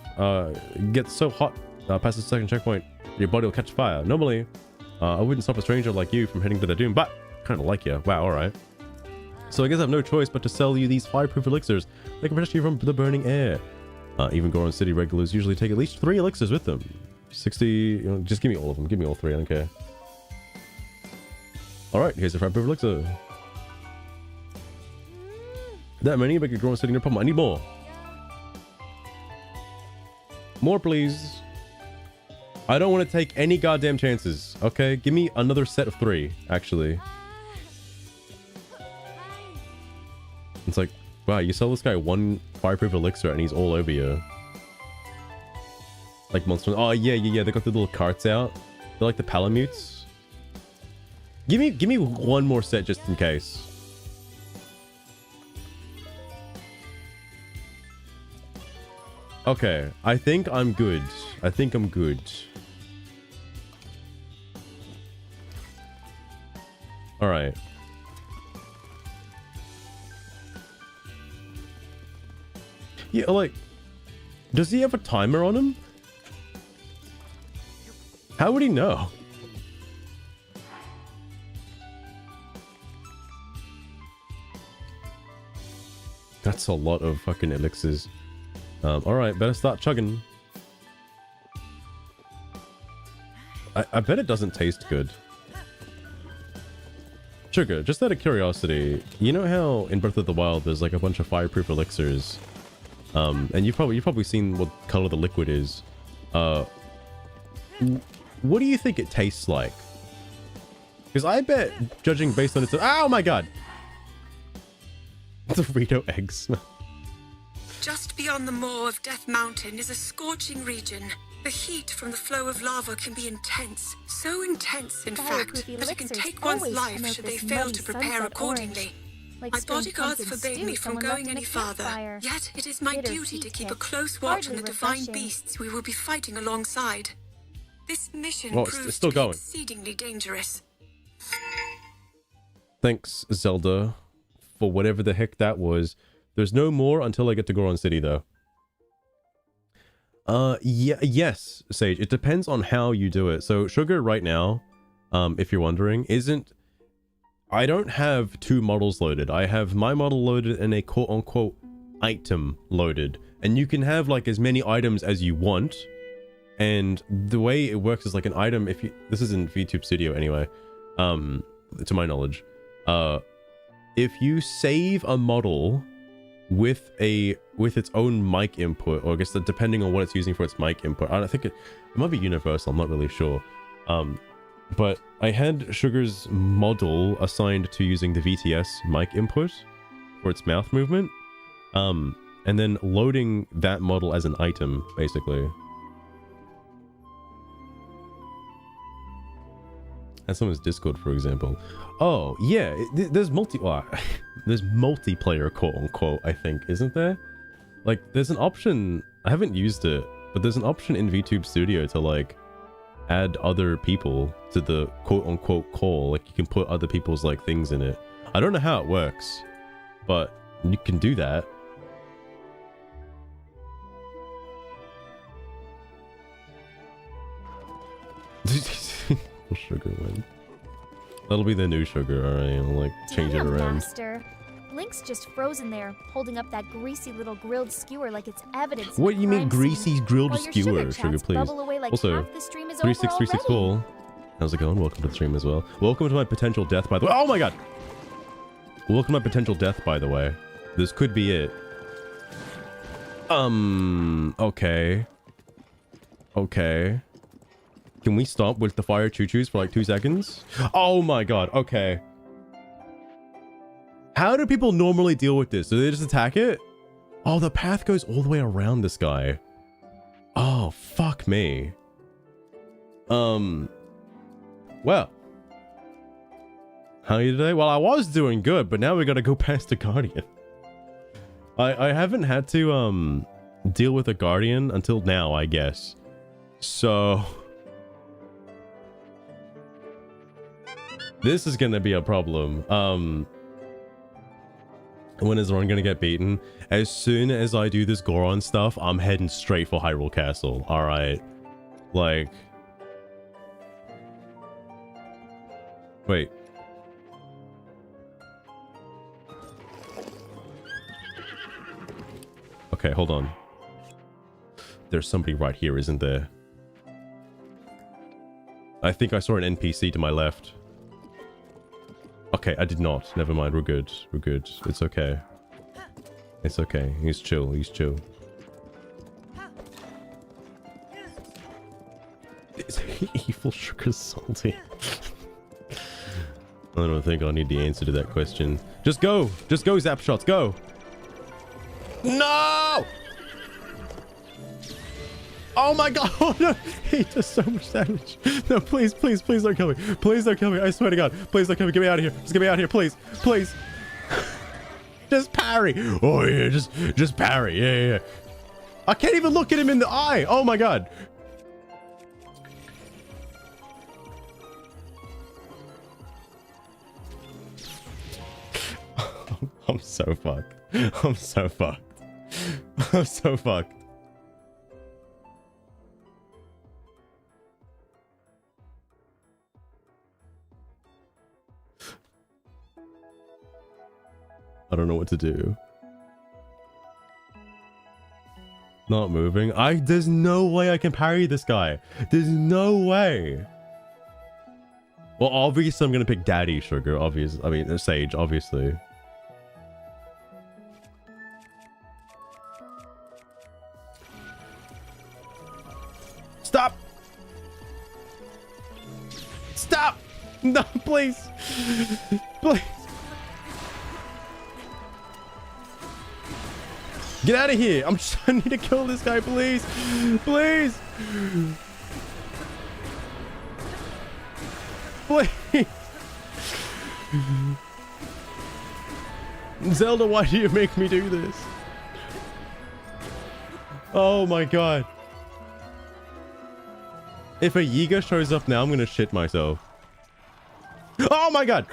gets so hot past the second checkpoint, your body will catch fire. Normally, I wouldn't stop a stranger like you from heading to the doom, but kind of like you. Wow, alright. So I guess I have no choice but to sell you these fireproof elixirs. They can protect you from the burning air. Even Goron City regulars usually take at least 3 elixirs with them. 60, you know, just give me all of them. Give me all 3, I don't care. Alright, here's a fireproof elixir. That many, make a Goron City, no problem. I need more. More, please. I don't want to take any goddamn chances, okay? Give me another set of 3, actually. It's like, wow, you sell this guy 1 fireproof elixir and he's all over you. Like monster. Oh, yeah. They got the little carts out. They're like the Palamutes. Give me 1 more set just in case. Okay, I think I'm good. Alright. Yeah, like, does he have a timer on him? How would he know? That's a lot of fucking elixirs. Alright, better start chugging. I bet it doesn't taste good. Sugar, just out of curiosity, you know how in Breath of the Wild there's like a bunch of fireproof elixirs? And you've probably seen what color the liquid is. What do you think it tastes like? Because I bet, judging based on its... Oh my god! Dorito eggs. Just beyond the moor of Death Mountain is a scorching region. The heat from the flow of lava can be intense. So intense, in fact, that it can take one's life should they fail to prepare accordingly. Like My strange bodyguards pumpkin forbade stew me from someone going left in any a farther. campfire. Yet it is my Bitter duty to heat keep a kick. close watch on Hardly the divine refreshing. beasts we will be fighting alongside. This mission Well, proves it's still to be going. exceedingly dangerous. Thanks, Zelda, for whatever the heck that was. There's no more until I get to Goron City, though. Yes, Sage. It depends on how you do it. So, Sugar right now, if you're wondering, isn't... I don't have 2 models loaded. I have my model loaded and a quote-unquote item loaded. And you can have, like, as many items as you want. And the way it works is like an item, if you... This is in VTube Studio anyway, to my knowledge. If you save a model with its own mic input, or I guess depending on what it's using for its mic input, I think it might be universal, I'm not really sure. But I had Sugar's model assigned to using the VTS mic input for its mouth movement, and then loading that model as an item, basically. And someone's Discord, for example. Oh, yeah, there's there's multiplayer, quote unquote, I think, isn't there? Like, there's an option, I haven't used it, but there's an option in VTube Studio to, like, add other people to the quote unquote call. Like, you can put other people's, like, things in it. I don't know how it works, but you can do that. Sugar win. That'll be the new sugar, alright? I'll like change it Damn, around. Master. Link's just frozen there, holding up that greasy little grilled skewer like it's evidence. What do you mean crime scene. greasy grilled While your skewer? sugar chats Please. bubble away like Also, half the stream is over 36364. already. How's it going? Welcome to the stream as well. Welcome to my potential death, by the way. Oh my god! Welcome to my potential death, by the way. This could be it. Okay. Okay. Can we stop with the fire choo-choos for like 2 seconds? Oh my god, okay. How do people normally deal with this? Do they just attack it? Oh, the path goes all the way around this guy. Oh, fuck me. Well. How are you today? Well, I was doing good, but now we gotta go past the Guardian. I haven't had to, deal with a Guardian until now, I guess. So... this is gonna be a problem. When is Ron gonna get beaten? As soon as I do this Goron stuff, I'm heading straight for Hyrule Castle. Alright. Like... wait. Okay, hold on. There's somebody right here, isn't there? I think I saw an NPC to my left. Okay, I did not. Never mind. We're good. We're good. It's okay. It's okay. He's chill. He's chill. Is evil sugar salty? I don't think I need the answer to that question. Just go! Just go, Zap Shots, go! No! Oh my god! Oh no! He does so much damage. No, please, please, please don't kill me. Please don't kill me. I swear to god. Please don't kill me. Get me out of here. Just get me out of here, please. Please. Just parry. Oh yeah, just parry. Yeah, yeah, yeah. I can't even look at him in the eye. Oh my god. I'm so fucked. I'm so fucked. I'm so fucked. I don't know what to do. Not moving. There's no way I can parry this guy. There's no way. Well, obviously I'm gonna pick Daddy Sugar, obviously. I mean, Sage, obviously. Stop! Stop! No, please! Please! Get out of here! I need to kill this guy, please! Please! Please! Zelda, why do you make me do this? Oh my god. If a Yiga shows up now, I'm gonna shit myself. Oh my god!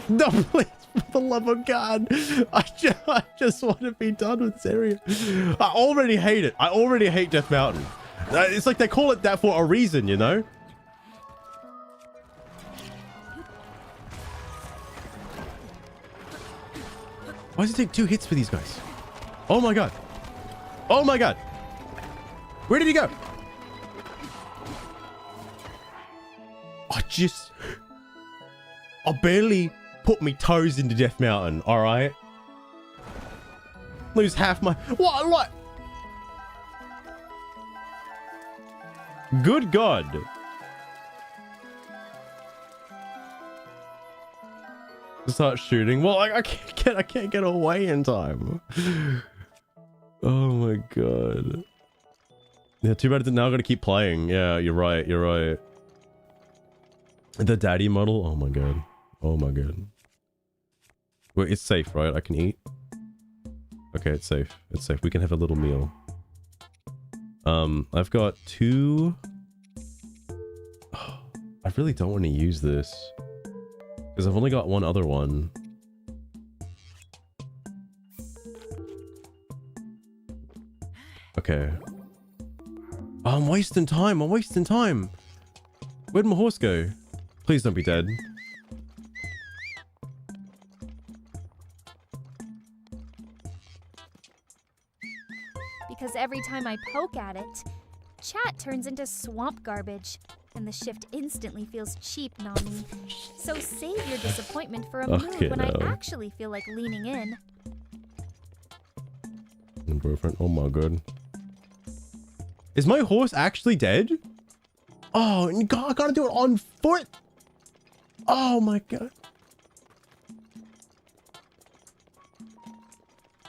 No, please, for the love of God. I just want to be done with this area. I already hate it. I already hate Death Mountain. It's like they call it that for a reason, you know? Why does it take 2 hits for these guys? Oh my god. Oh my god. Where did he go? I barely put me toes into Death Mountain, alright? Lose half my... What? Good god. Start shooting. Well, I can't get away in time. Oh my god. Yeah, too bad now I gotta keep playing. Yeah, you're right. You're right. The daddy model. Oh my god. Oh my god. Wait, it's safe, right? I can eat. Okay, it's safe. It's safe. We can have a little meal. I've got 2. Oh, I really don't want to use this because I've only got 1 other one. Okay. Oh, I'm wasting time. I'm wasting time. Where'd my horse go? Please don't be dead. Because every time I poke at it, chat turns into swamp garbage, and the shift instantly feels cheap, Nami. So save your disappointment for a mood when I actually feel like leaning in. Boyfriend, oh my god. Is my horse actually dead? Oh, God, I gotta do it on foot. Oh my god.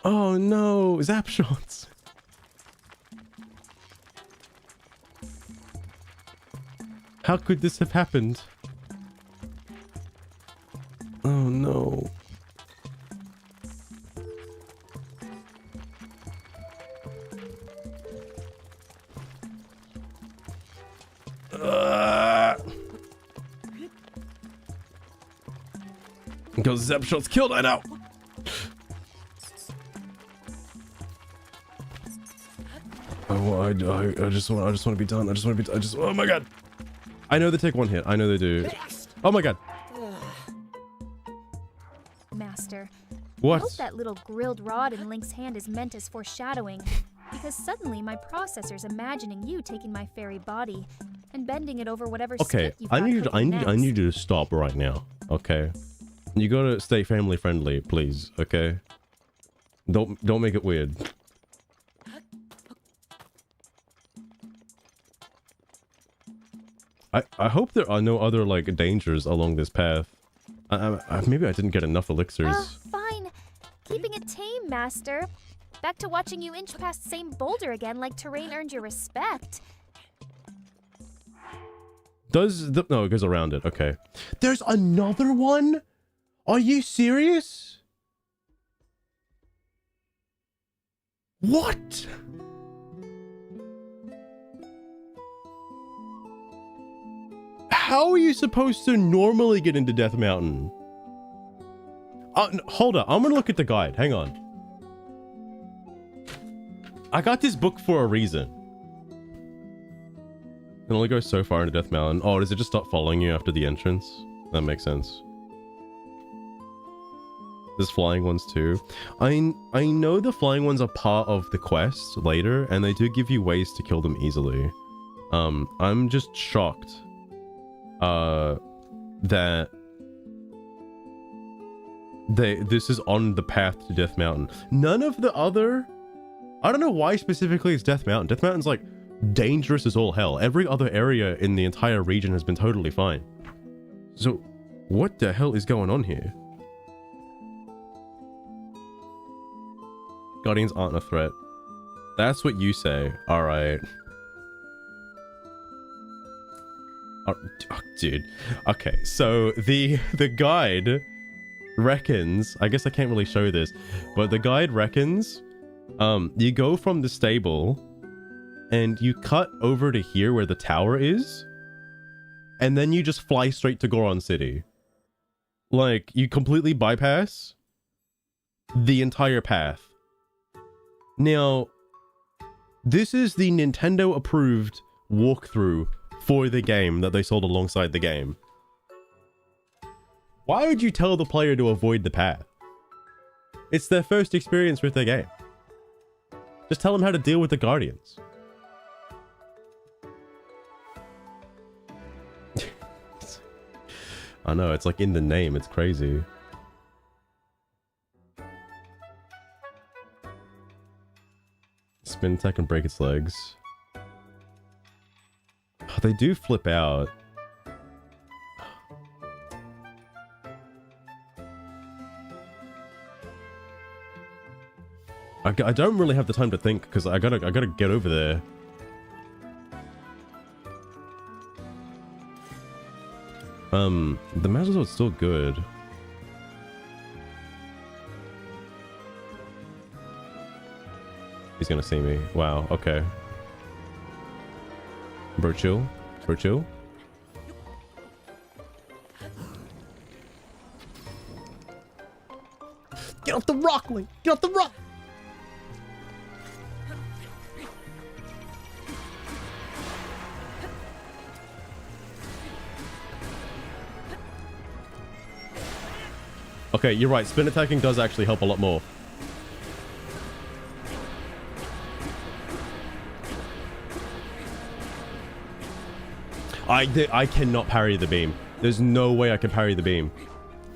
Oh no, zap shots. How could this have happened? Oh no. Because zap shots killed, I know. I just want to be done. Oh my god. I know they take one hit. I know they do. Oh my god. Master, What? I hope that little grilled rod in Link's hand is meant as foreshadowing, because suddenly my processor's imagining you taking my fairy body and bending it over whatever Okay, stick you've I got need cooking next. you to stop right now. Okay, you gotta stay family friendly, please. Okay, don't make it weird. I hope there are no other like dangers along this path. Maybe I didn't get enough elixirs. Fine. Keeping it tame, Master. Back to watching you inch past same boulder again like terrain earned your respect. No, it goes around it. Okay. There's another one? Are you serious? What? How are you supposed to normally get into Death Mountain? Hold up. I'm gonna look at the guide. Hang on. I got this book for a reason. It only goes so far into Death Mountain. Oh, does it just start following you after the entrance? That makes sense. There's flying ones too. I know the flying ones are part of the quest later, and they do give you ways to kill them easily. I'm just shocked that this is on the path to Death Mountain. None of the other... I don't know why specifically it's Death Mountain. Death Mountain's like dangerous as all hell. Every other area in the entire region has been totally fine. So what the hell is going on here? Guardians aren't a threat. That's what you say. All right. Oh, dude. Okay, so the guide reckons, I guess I can't really show this, but the guide reckons you go from the stable and you cut over to here where the tower is, and then you just fly straight to Goron City. Like, you completely bypass the entire path. Now, this is the Nintendo approved walkthrough for the game that they sold alongside the game. Why would you tell the player to avoid the path? It's their first experience with the game. Just tell them how to deal with the Guardians. I know, it's like in the name, it's crazy. Spin attack and break its legs. Oh, they do flip out. I don't really have the time to think because I gotta get over there. The MasterMode's still good. He's gonna see me. Wow, okay. Bro, chill. Bro, chill. Get off the rock, Link! Get off the rock! Okay, you're right. Spin attacking does actually help a lot more. I cannot parry the beam. There's no way I can parry the beam.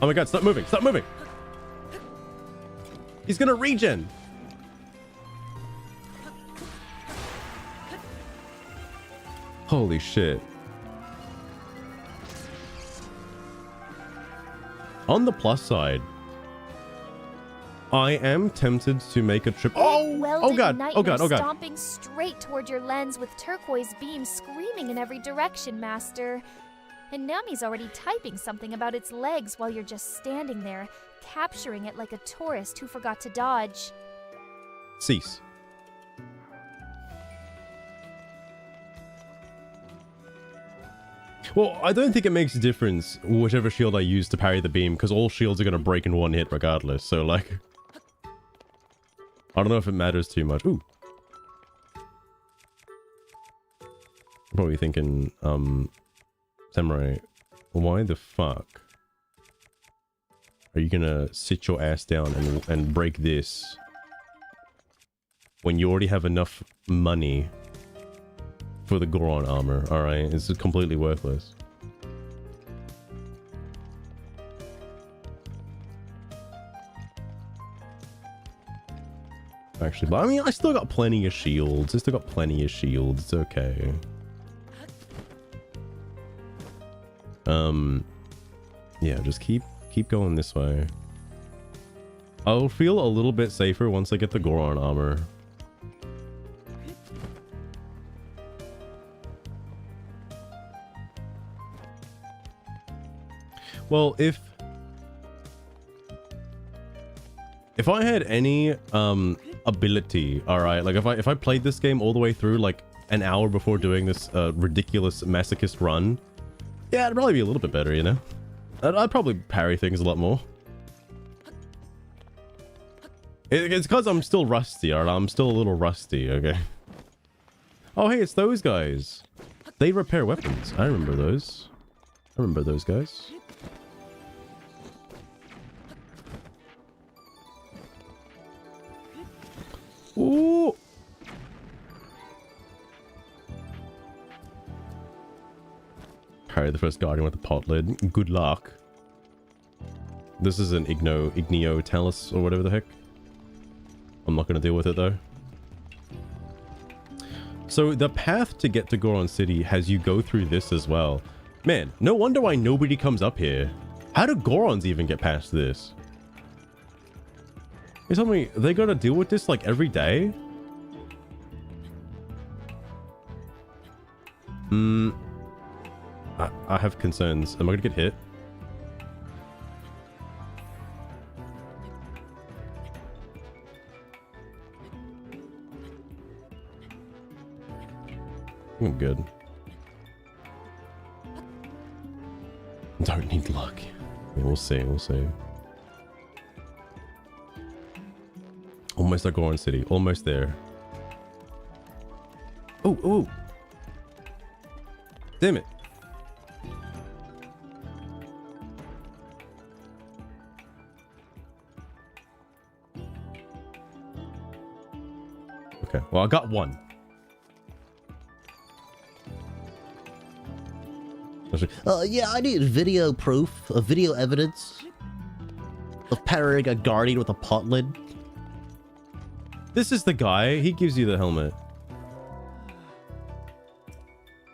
Oh my god, stop moving. Stop moving. He's gonna regen. Holy shit. On the plus side, I am tempted to make a trip. Oh god. Oh god. Oh god. Stomping straight toward your lens with turquoise beams screaming in every direction, Master. And Nami's already typing something about its legs while you're just standing there, capturing it like a tourist who forgot to dodge. Cease. Well, I don't think it makes a difference whichever shield I use to parry the beam, because all shields are going to break in one hit regardless, so like... I don't know if it matters too much. Ooh. I'm probably thinking, Samurai, why the fuck are you gonna sit your ass down and break this when you already have enough money for the Goron armor? Alright, it's completely worthless. Actually, but I mean, I still got plenty of shields. I still got plenty of shields. It's okay. Yeah, just keep going this way. I'll feel a little bit safer once I get the Goron armor. Well, if I had any ability, all right, like if I played this game all the way through like an hour before doing this ridiculous masochist run, yeah, it'd probably be a little bit better, you know. I'd probably parry things a lot more. It's because I'm still rusty, alright? I'm still a little rusty, okay? Oh, hey, it's those guys. They repair weapons. I remember those. I remember those guys. Ooh! Parry the first guardian with the pot lid. Good luck. This is an Igneo Talus or whatever the heck. I'm not going to deal with it though. So the path to get to Goron City has you go through this as well. Man, no wonder why nobody comes up here. How do Gorons even get past this? You tell me they got to deal with this like every day? I have concerns. Am I going to get hit? I'm good. Don't need luck. Yeah, we'll see, we'll see. Almost at Goron City. Almost there. Oh, oh! Damn it. Okay, well, I got one. Yeah, I need video proof, video evidence of parrying a guardian with a pot lid. This is the guy. He gives you the helmet.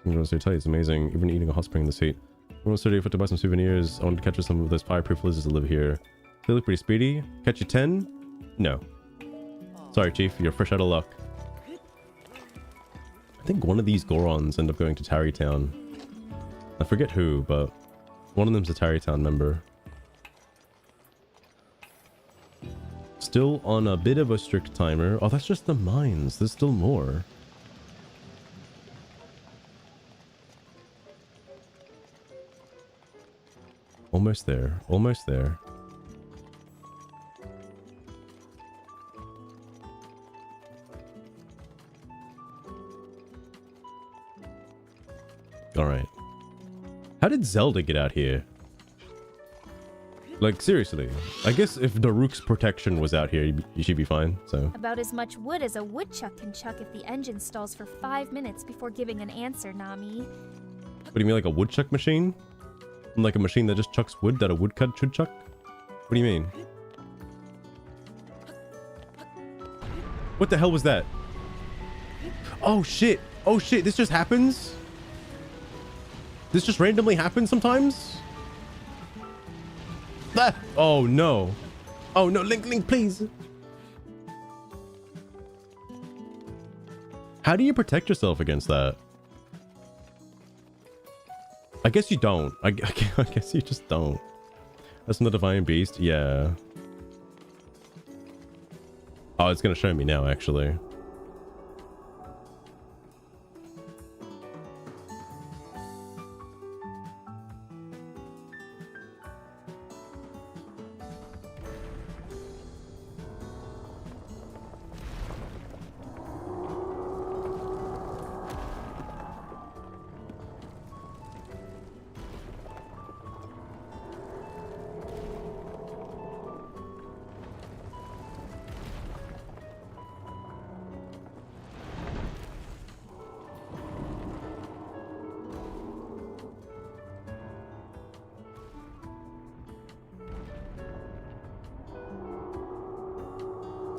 I'm going to tell you, it's amazing. Even eating a hot spring in the seat. I want to buy some souvenirs. I want to catch some of those fireproof lizards that live here. They look pretty speedy. Catch you 10? No. Sorry, Chief. You're fresh out of luck. I think one of these Gorons end up going to Tarrytown. I forget who, but one of them's a Tarrytown member. Still on a bit of a strict timer. Oh, that's just the mines. There's still more. Almost there. Almost there. All right. How did Zelda get out here? Like, seriously. I guess if Daruk's protection was out here, you should be fine, so. About as much wood as a woodchuck can chuck if the engine stalls for 5 minutes before giving an answer, Nami. What do you mean, like a woodchuck machine? Like a machine that just chucks wood that a woodcut should chuck? What do you mean? What the hell was that? Oh shit! Oh shit, this just happens? This just randomly happens sometimes? Ah! Oh no. Oh no, Link, please! How do you protect yourself against that? I guess you don't. I guess you just don't. That's not the Divine Beast? Yeah. Oh, it's gonna show me now, actually.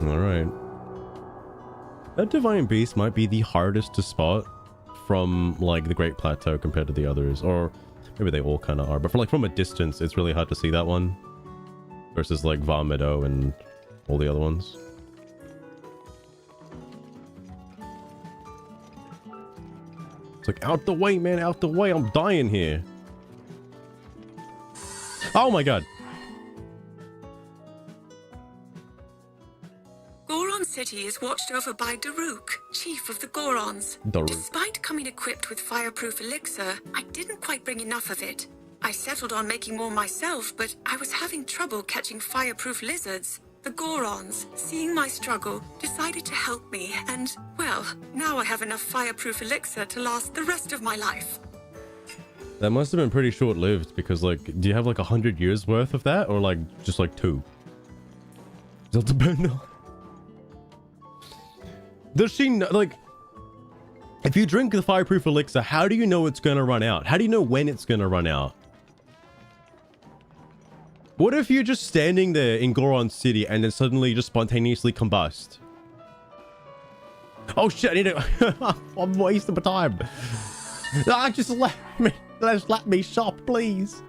Alright. That Divine Beast might be the hardest to spot from, like, the Great Plateau compared to the others. Or maybe they all kind of are. But for, like, from a distance, it's really hard to see that one. Versus, like, Meadow and all the other ones. It's like, out the way, man, out the way. I'm dying here. Oh my god. Goron City is watched over by Daruk, chief of the Gorons. Daruk. Despite coming equipped with fireproof elixir, I didn't quite bring enough of it. I settled on making more myself, but I was having trouble catching fireproof lizards. The Gorons, seeing my struggle, decided to help me, and, well, now I have enough fireproof elixir to last the rest of my life. That must have been pretty short-lived, because, like, do you have, like, 100 years worth of that? Or, like, just, like, 2? Zelda Bundle. Does she know, like, if you drink the fireproof elixir, how do you know it's gonna run out? How do you know when it's gonna run out? What if you're just standing there in Goron City and then suddenly just spontaneously combust? Oh shit, I need to... I'm wasting my time. Ah, just let me shop, please.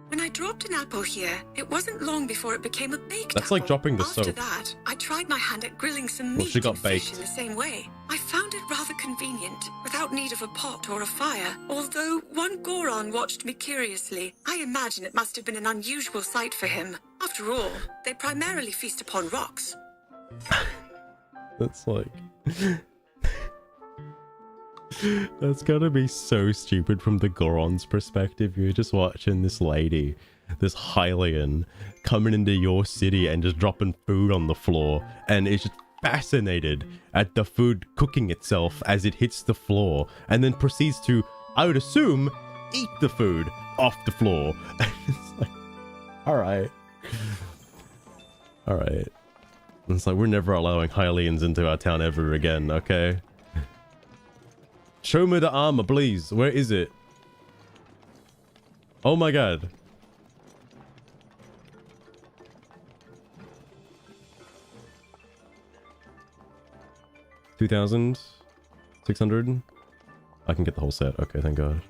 When I dropped an apple here, it wasn't long before it became a baked That's apple. like dropping the After soap. that, I tried my hand at grilling some meat she got and fish baked. in the same way. I found it rather convenient, without need of a pot or a fire. Although one Goron watched me curiously, I imagine it must have been an unusual sight for him. After all, they primarily feast upon rocks. That's like... That's gotta be so stupid from the Goron's perspective. You're just watching this lady, this Hylian, coming into your city and just dropping food on the floor, and it's just fascinated at the food cooking itself as it hits the floor, and then proceeds to, I would assume, eat the food off the floor. It's like, alright. Alright. It's like, we're never allowing Hylians into our town ever again, okay? Show me the armor, please. Where is it? Oh my god. $2,600? I can get the whole set. Okay, thank god.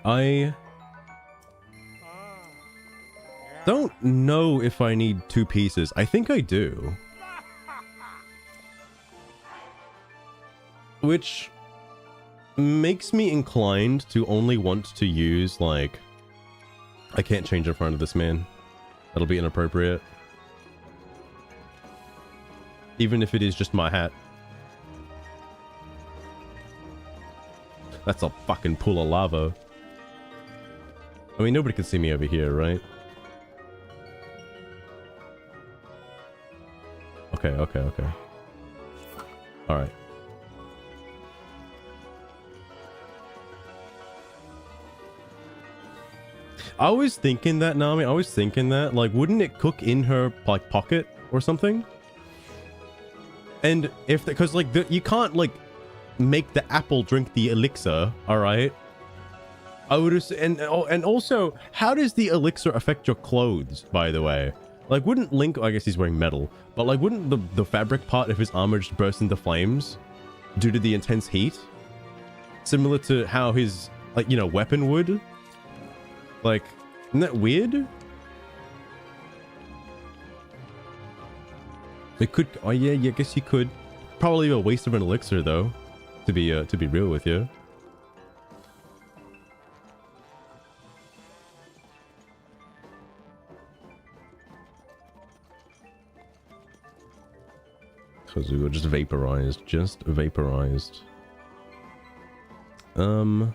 I don't know if I need 2 pieces. I think I do. Which makes me inclined to only want to use, like... I can't change in front of this man. That'll be inappropriate. Even if it is just my hat. That's a fucking pool of lava. I mean, nobody can see me over here, right? Okay. Alright. I was thinking that, Nami. I was thinking that. Like, wouldn't it cook in her, like, pocket or something? And if... Because, like, you can't, like, make the apple drink the elixir, alright? I would have... And also, how does the elixir affect your clothes, by the way? Like, wouldn't Link... I guess he's wearing metal. But, like, wouldn't the fabric part of his armor just burst into flames due to the intense heat? Similar to how his, like, you know, weapon would? Like, isn't that weird? It could... Oh, yeah, I guess you could. Probably a waste of an elixir, though. To be real with you. Because we were just vaporized. Just vaporized. I've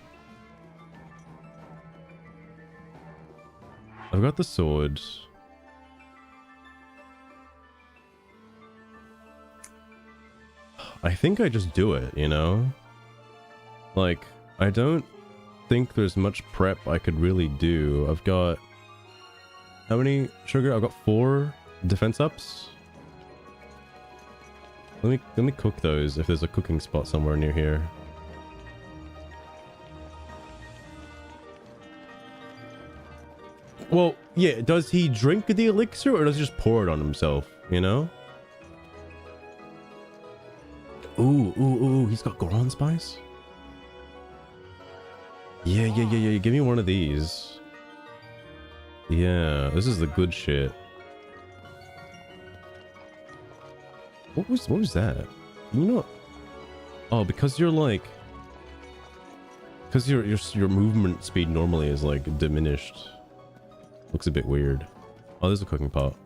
got the sword. I think I just do it, you know? Like, I don't think there's much prep I could really do. I've got... How many sugar? I've got 4 defense ups. Let me cook those if there's a cooking spot somewhere near here. Well, yeah, does he drink the elixir or does he just pour it on himself, you know? Ooh, he's got Goron spice? Yeah, give me one of these. Yeah, this is the good shit. What was that? You know... Oh, because you're like... Because your movement speed normally is like diminished. Looks a bit weird. Oh, there's a cooking pot.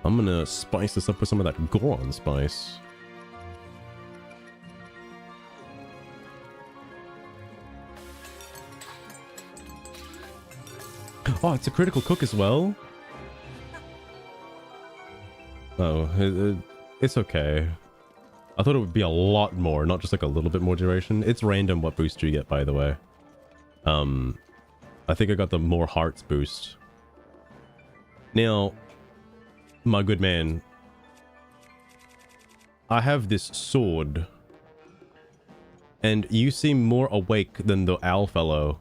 I'm gonna spice this up with some of that Goron spice. Oh, it's a critical cook as well? Oh, it's okay. I thought it would be a lot more, not just like a little bit more duration. It's random what boost you get, by the way. I think I got the more hearts boost. Now, my good man, I have this sword, and you seem more awake than the owl fellow.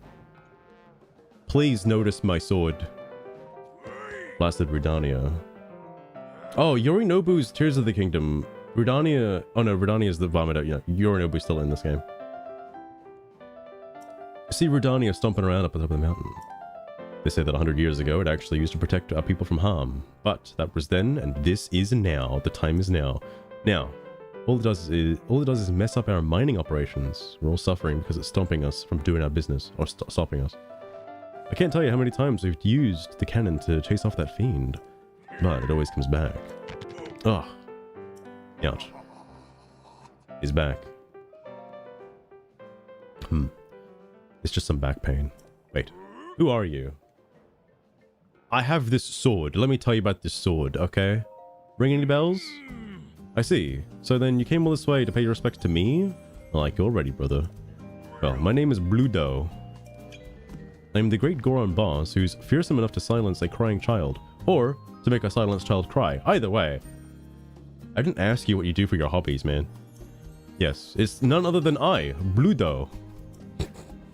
Please notice my sword. Blasted Rudania. Oh, Yorinobu's Tears of the Kingdom. Rudania... Oh no, Rudania is the vomit out. Yeah, Yorinobu's still in this game. See Rudania stomping around up on top of the mountain. They say that 100 years ago it actually used to protect our people from harm. But that was then, and this is now. The time is now. Now, all it does is mess up our mining operations. We're all suffering because it's stopping us from doing our business, or stopping us. I can't tell you how many times we've used the cannon to chase off that fiend, but it always comes back. Ugh. Ouch. He's back. It's just some back pain. Wait, who are you? I have this sword. Let me tell you about this sword, okay? Ring any bells? I see. So then you came all this way to pay your respects to me? Like you're ready, brother. Well, my name is Bludo. I'm the great Goron boss who's fearsome enough to silence a crying child, or to make a silenced child cry. Either way. I didn't ask you what you do for your hobbies, man. Yes, it's none other than I, Bludo.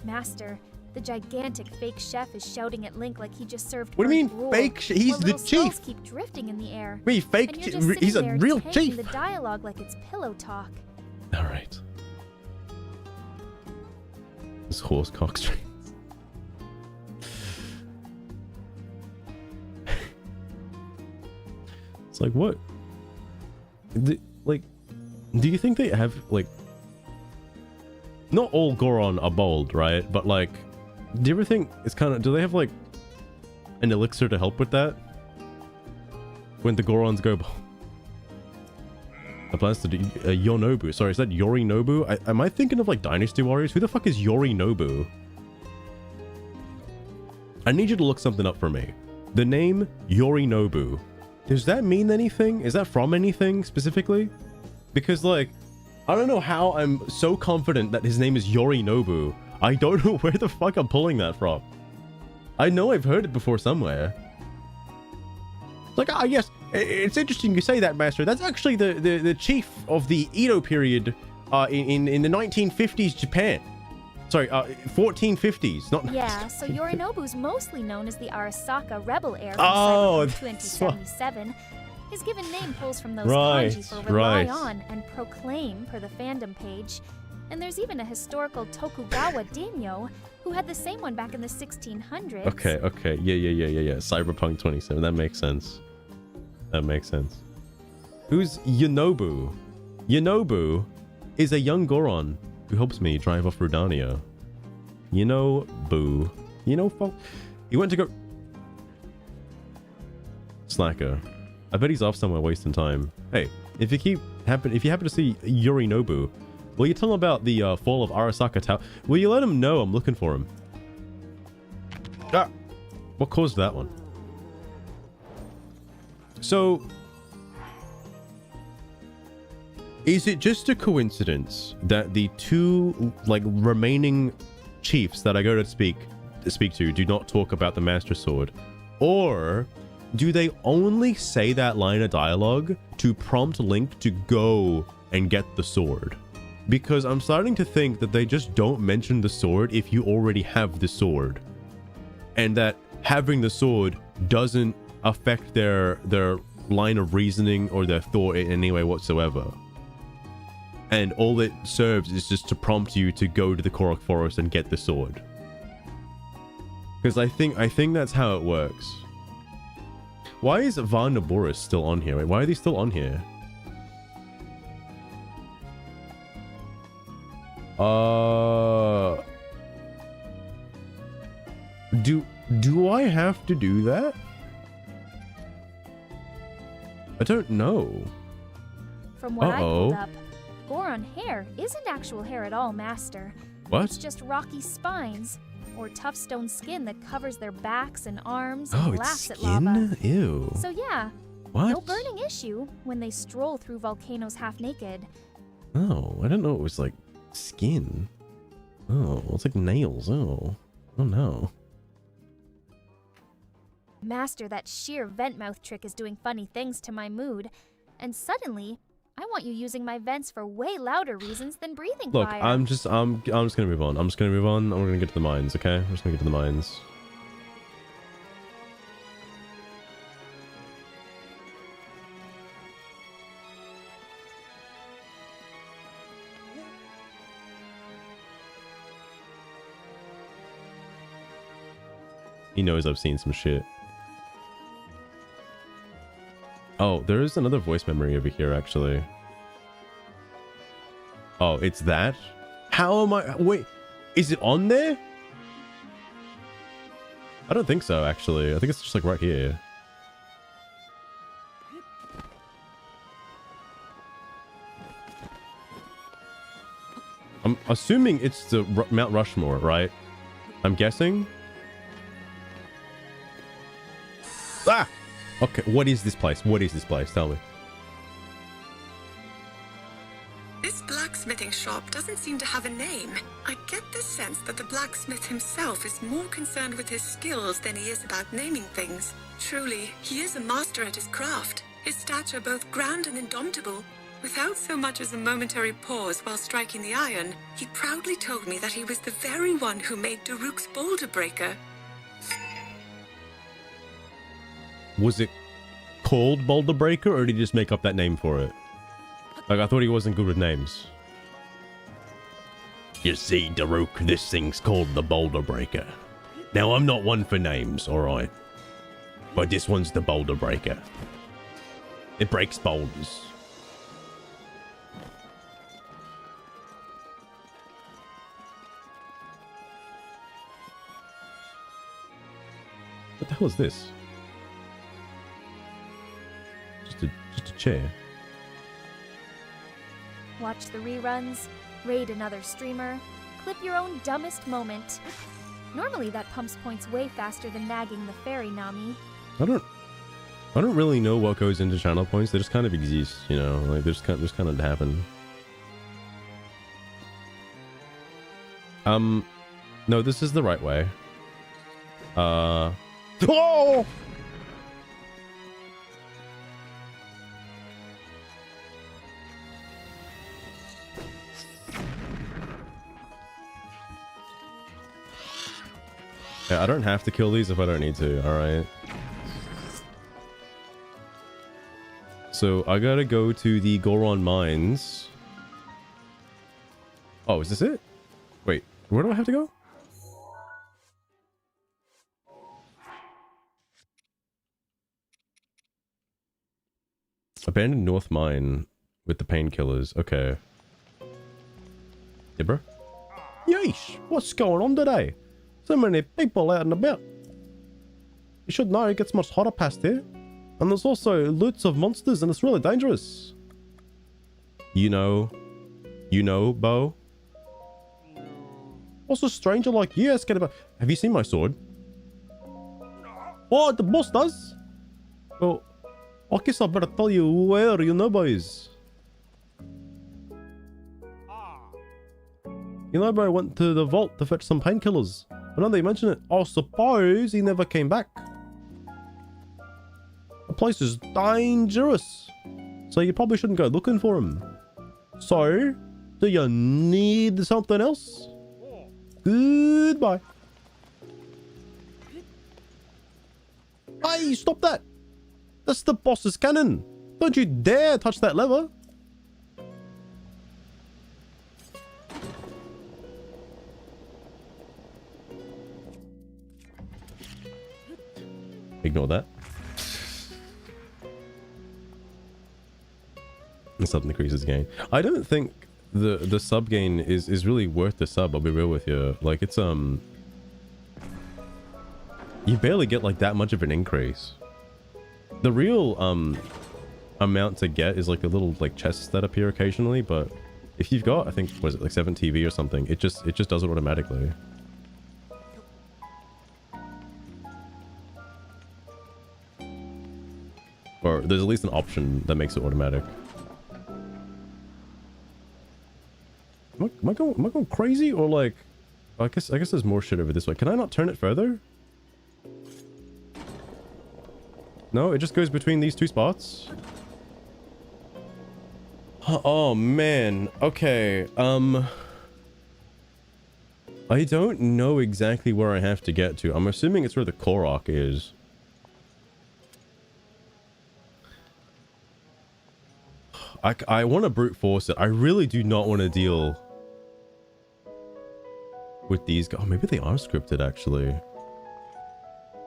Master, the gigantic fake chef is shouting at Link like he just served. What do you mean gruel. fake? He's the chief. Keep drifting in the air. Wait, fake? And you're just He's a there real tanking chief. The dialogue like it's pillow talk. All right. This horse cockstring. It's like, what? Do you think they have, like... Not all Goron are bold, right? But, like, do you ever think it's kind of... Do they have, like, an elixir to help with that? When the Gorons go bold? The plans to do... Yorinobu. Sorry, is that Yorinobu? Am I thinking of, like, Dynasty Warriors? Who the fuck is Yorinobu? I need you to look something up for me. The name Yorinobu. Does that mean anything? Is that from anything specifically? Because, like, I don't know how I'm so confident that his name is Yorinobu. I don't know where the fuck I'm pulling that from. I know I've heard it before somewhere. Like, ah, yes, it's interesting you say that, Master. That's actually the chief of the Edo period in the 1950s Japan. Sorry, 1450s, not... Yeah, so Yorinobu's mostly known as the Arasaka rebel heir from Oh, Cyberpunk 2077. His given name pulls from those Right, kanji for rely right. on and proclaim per the fandom page. And there's even a historical Tokugawa daimyo who had the same one back in the 1600s. Okay. Yeah. Cyberpunk 27. That makes sense. That makes sense. Who's Yonobu? Yonobu is a young Goron who helps me drive off Rudania. Yonobu. He went to go... Slacker. I bet he's off somewhere wasting time. Hey, if you happen to see Yorinobu, will you tell him about the fall of Arasaka Tower? Will you let him know I'm looking for him? Ah! What caused that one? So... is it just a coincidence that the two, remaining chiefs that I go to speak to do not talk about the Master Sword? Or... do they only say that line of dialogue to prompt Link to go and get the sword? Because I'm starting to think that they just don't mention the sword if you already have the sword. And that having the sword doesn't affect their line of reasoning or their thought in any way whatsoever. And all it serves is just to prompt you to go to the Korok Forest and get the sword. Because I think that's how it works. Why is Van Naboris still on here? Wait, why are they still on here? Do I have to do that? I don't know. From what I pulled up, Goron hair isn't actual hair at all, Master. What? It's just rocky spines, or tough stone skin that covers their backs and arms Oh, and it's laughs at skin? lava. Ew. So yeah, What? no burning issue when they stroll through volcanoes half naked. Oh, I didn't know it was like skin. Oh, it's like nails. Oh no. Master, that sheer vent mouth trick is doing funny things to my mood, and suddenly I want you using my vents for way louder reasons than breathing Look, fire. I'm just gonna move on. I'm gonna get to the mines, okay? I'm just gonna get to the mines. He knows I've seen some shit. Oh, there is another voice memory over here, actually. Oh, it's that? How am I... wait, is it on there? I don't think so, actually. I think it's just like right here. I'm assuming it's the Mount Rushmore, right? I'm guessing. Ah! Okay, what is this place? What is this place? Tell me. This blacksmithing shop doesn't seem to have a name. I get the sense that the blacksmith himself is more concerned with his skills than he is about naming things. Truly, he is a master at his craft. His stature both grand and indomitable. Without so much as a momentary pause while striking the iron, he proudly told me that he was the very one who made Daruk's boulder breaker. Was it called Boulder Breaker, or did he just make up that name for it? Like, I thought he wasn't good with names. You see, Daruk, this thing's called the Boulder Breaker. Now, I'm not one for names, alright? But this one's the Boulder Breaker. It breaks boulders. What the hell is this? Just a chair. Watch the reruns, raid another streamer, clip your own dumbest moment. Normally that pumps points way faster than nagging the fairy Nami. I don't really know what goes into channel points. They just kind of exist, you know, like they just kind of happen. No, this is the right way. Oh! Yeah, I don't have to kill these if I don't need to, alright? So, I gotta go to the Goron Mines. Oh, is this it? Wait, where do I have to go? Abandoned North Mine with the painkillers. Okay. Yeah, bro? Yeesh! What's going on today? So many people out and about. You should know it gets much hotter past here. And there's also loots of monsters and it's really dangerous. You know, Bo? What's a stranger like you asking about? Have you seen my sword? Oh, the boss does? Well, I guess I better tell you where you know boys. You know, bro, went to the vault to fetch some painkillers. But now that you mention it, I suppose he never came back. The place is dangerous. So you probably shouldn't go looking for him. So, do you need something else? Goodbye. Hey, stop that. That's the boss's cannon. Don't you dare touch that lever. Ignore that. The sub increases gain. I don't think the sub gain is really worth the sub, I'll be real with you. Like, it's you barely get like that much of an increase. The real amount to get is like the little like chests that appear occasionally, but if you've got, I think, was it like 7 TV or something, it just does it automatically. Or there's at least an option that makes it automatic. Am I going crazy, or like, I guess there's more shit over this way. Can I not turn it further? No, it just goes between these two spots. Oh man. Okay. I don't know exactly where I have to get to. I'm assuming it's where the Korok is. I want to brute force it. I really do not want to deal with these guys. Oh, maybe they are scripted actually.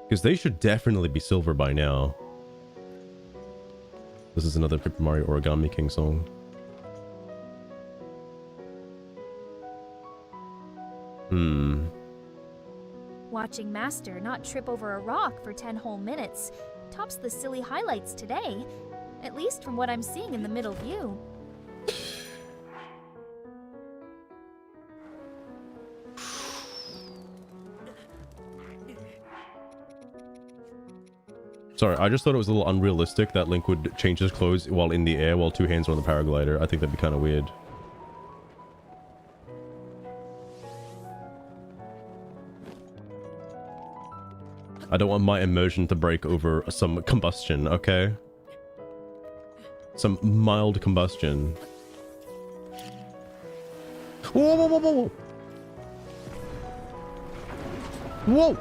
Because they should definitely be silver by now. This is another Paper Mario Origami King song. Watching Master not trip over a rock for 10 whole minutes tops the silly highlights today. At least from what I'm seeing in the middle view. Sorry, I just thought it was a little unrealistic that Link would change his clothes while in the air while two hands are on the paraglider. I think that'd be kind of weird. I don't want my immersion to break over some combustion, okay? Some mild combustion. Whoa, whoa, whoa, whoa, whoa! Whoa!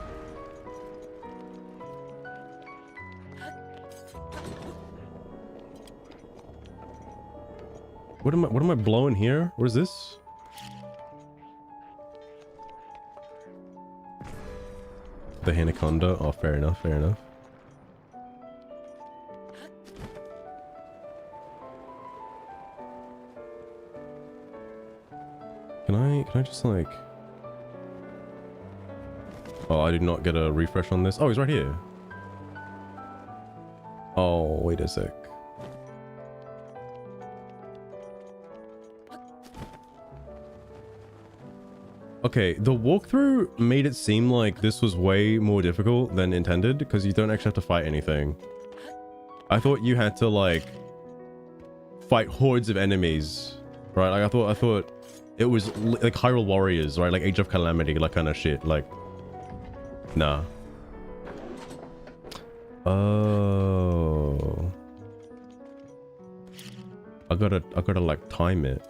What am I blowing here? What is this? The Anaconda. Oh, fair enough, fair enough. Can I just like... Oh, I did not get a refresh on this. Oh, he's right here. Oh, wait a sec. Okay, the walkthrough made it seem like this was way more difficult than intended because you don't actually have to fight anything. I thought you had to like fight hordes of enemies, right? Like I thought It was like Hyrule Warriors, right? Like Age of Calamity, like kind of shit. Like, nah. Oh. I gotta like time it.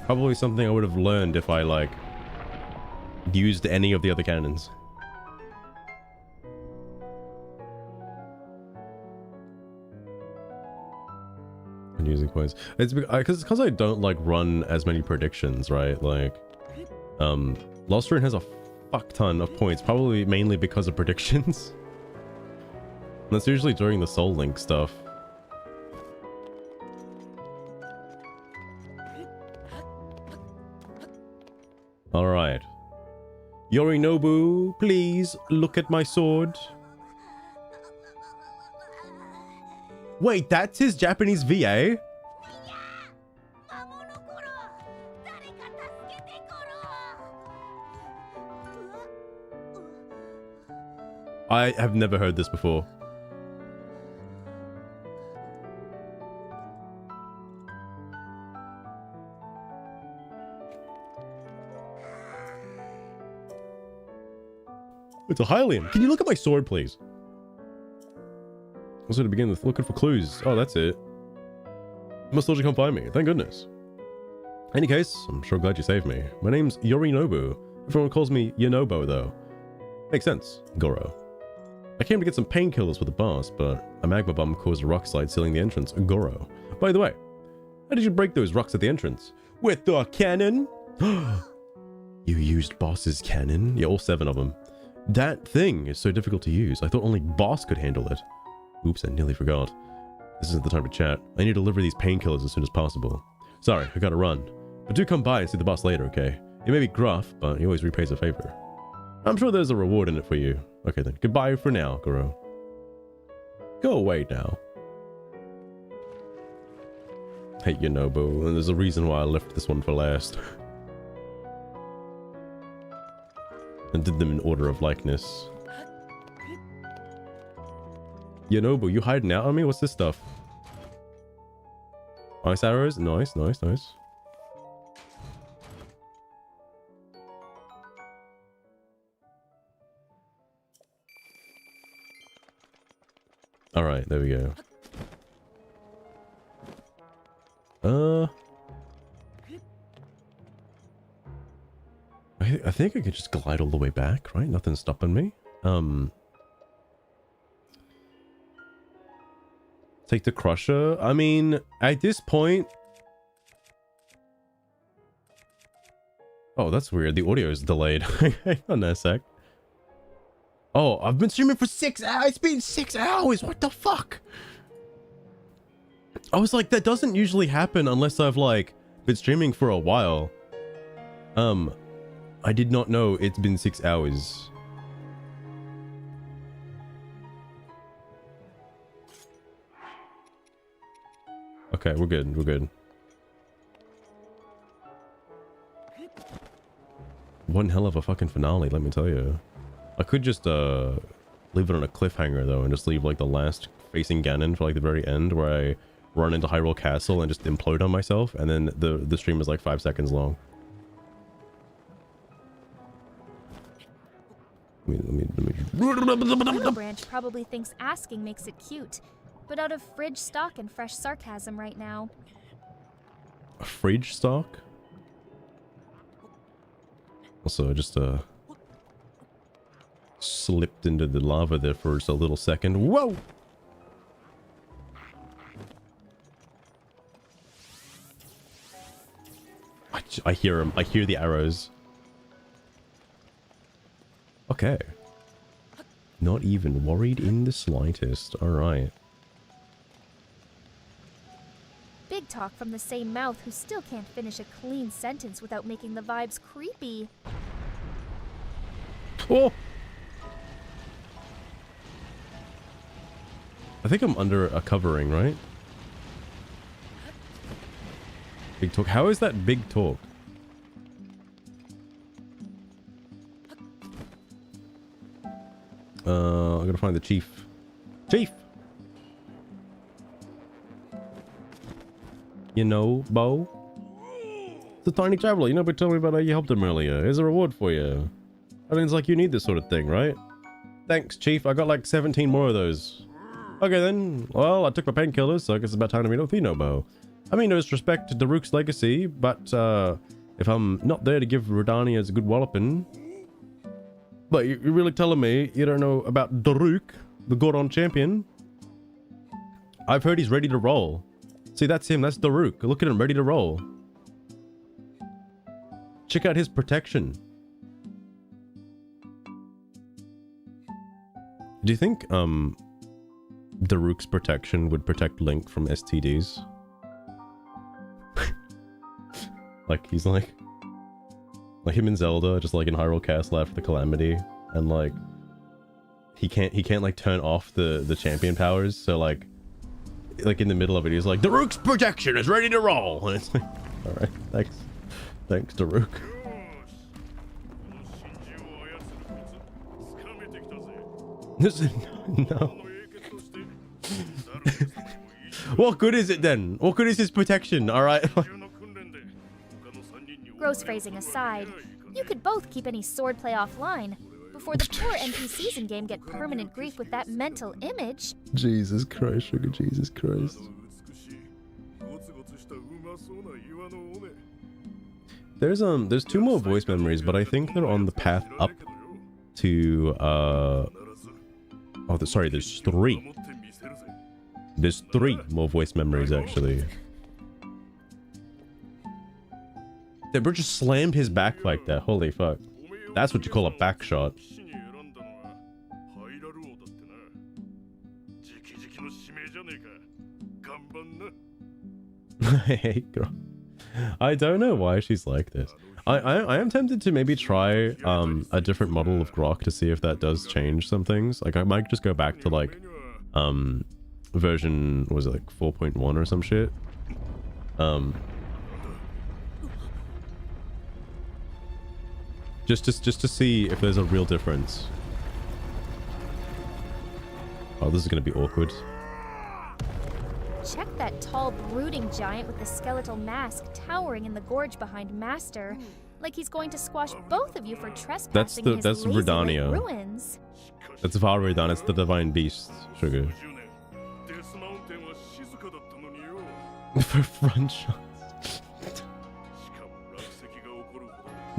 Probably something I would have learned if I like used any of the other cannons. And using coins. It's because I don't like run as many predictions, right? Like, Lost Ruin has a fuck ton of points, probably mainly because of predictions. And that's usually during the Soul Link stuff. Alright. Yorinobu, please look at my sword. Wait, that's his Japanese VA? I have never heard this before. It's a Hylian. Can you look at my sword, please? Also to begin with, looking for clues. Oh, that's it. You must also come find me. Thank goodness. Any case, I'm sure glad you saved me. My name's Yorinobu. Everyone calls me Yonobo, though. Makes sense. Goro. I came to get some painkillers with the boss, but a magma bomb caused a rock slide sealing the entrance. Goro. By the way, how did you break those rocks at the entrance? With the cannon? You used boss's cannon? Yeah, all 7 of them. That thing is so difficult to use. I thought only boss could handle it. Oops, I nearly forgot. This isn't the time to chat. I need to deliver these painkillers as soon as possible. Sorry, I gotta run. But do come by and see the boss later, okay? He may be gruff, but he always repays a favor. I'm sure there's a reward in it for you. Okay then, goodbye for now, Goro. Go away now. Hey, Yonobu, and there's a reason why I left this one for last. And did them in order of likeness. Yonobu, you hiding out on me? What's this stuff? Ice arrows? Nice, nice, nice. Alright, there we go. I think I could just glide all the way back, right? Nothing's stopping me. Take the crusher. I mean, at this point... Oh, that's weird. The audio is delayed. Hang on a sec. Oh, I've been streaming for 6 hours. It's been 6 hours. What the fuck? I was like, that doesn't usually happen unless I've like been streaming for a while. I did not know it's been 6 hours. Okay, we're good. We're good. One hell of a fucking finale, let me tell you. I could just leave it on a cliffhanger though, and just leave like the last facing Ganon for like the very end, where I run into Hyrule Castle and just implode on myself, and then the stream is like 5 seconds long. Willow Branch probably thinks asking makes it cute, but out of fridge stock and fresh sarcasm right now. A fridge stock? Also, I just slipped into the lava there for just a little second. Whoa! I hear him. I hear the arrows. Okay. Not even worried in the slightest. Alright. Big talk from the same mouth who still can't finish a clean sentence without making the vibes creepy. Oh! I think I'm under a covering, right? Big talk. How is that big talk? I gotta find the chief. Chief! You know, Bo? It's a tiny traveler. You know, but tell me about how you helped him earlier. Here's a reward for you. I mean, it's like you need this sort of thing, right? Thanks, Chief. I got like 17 more of those. Okay, then. Well, I took my painkillers, so I guess it's about time to meet up with you, Bo. I mean, no disrespect to Daruk's legacy, but if I'm not there to give Redania's a good walloping... But you're really telling me you don't know about Daruk, the Goron champion? I've heard he's ready to roll. See, that's him. That's Daruk. Look at him, ready to roll. Check out his protection. Do you think Daruk's protection would protect Link from STDs? Like he's like him and Zelda just like in Hyrule Castle after the calamity, and like he can't like turn off the champion powers, so like in the middle of it he's like, Daruk's protection is ready to roll, and it's like, all right, thanks Daruk. No. What good is it then? What good is his protection? All right. Gross phrasing aside, you could both keep any swordplay offline before the poor NPCs in game get permanent grief with that mental image. Jesus Christ, Sugar, Jesus Christ. There's 2 more voice memories, but I think they're on the path up to sorry, there's 3. There's 3 more voice memories actually. The bro just slammed his back like that. Holy fuck. That's what you call a back shot. Hey, girl. I don't know why she's like this. I am tempted to maybe try a different model of Grok to see if that does change some things. Like I might just go back to like version, was it like 4.1 or some shit? Just to see if there's a real difference. Oh, this is gonna be awkward. Check that tall, brooding giant with the skeletal mask towering in the gorge behind Master, like he's going to squash both of you for trespassing in his that's lazy Redania. lake ruins. That's Valridan. It's the divine beast, Sugar. For front shots.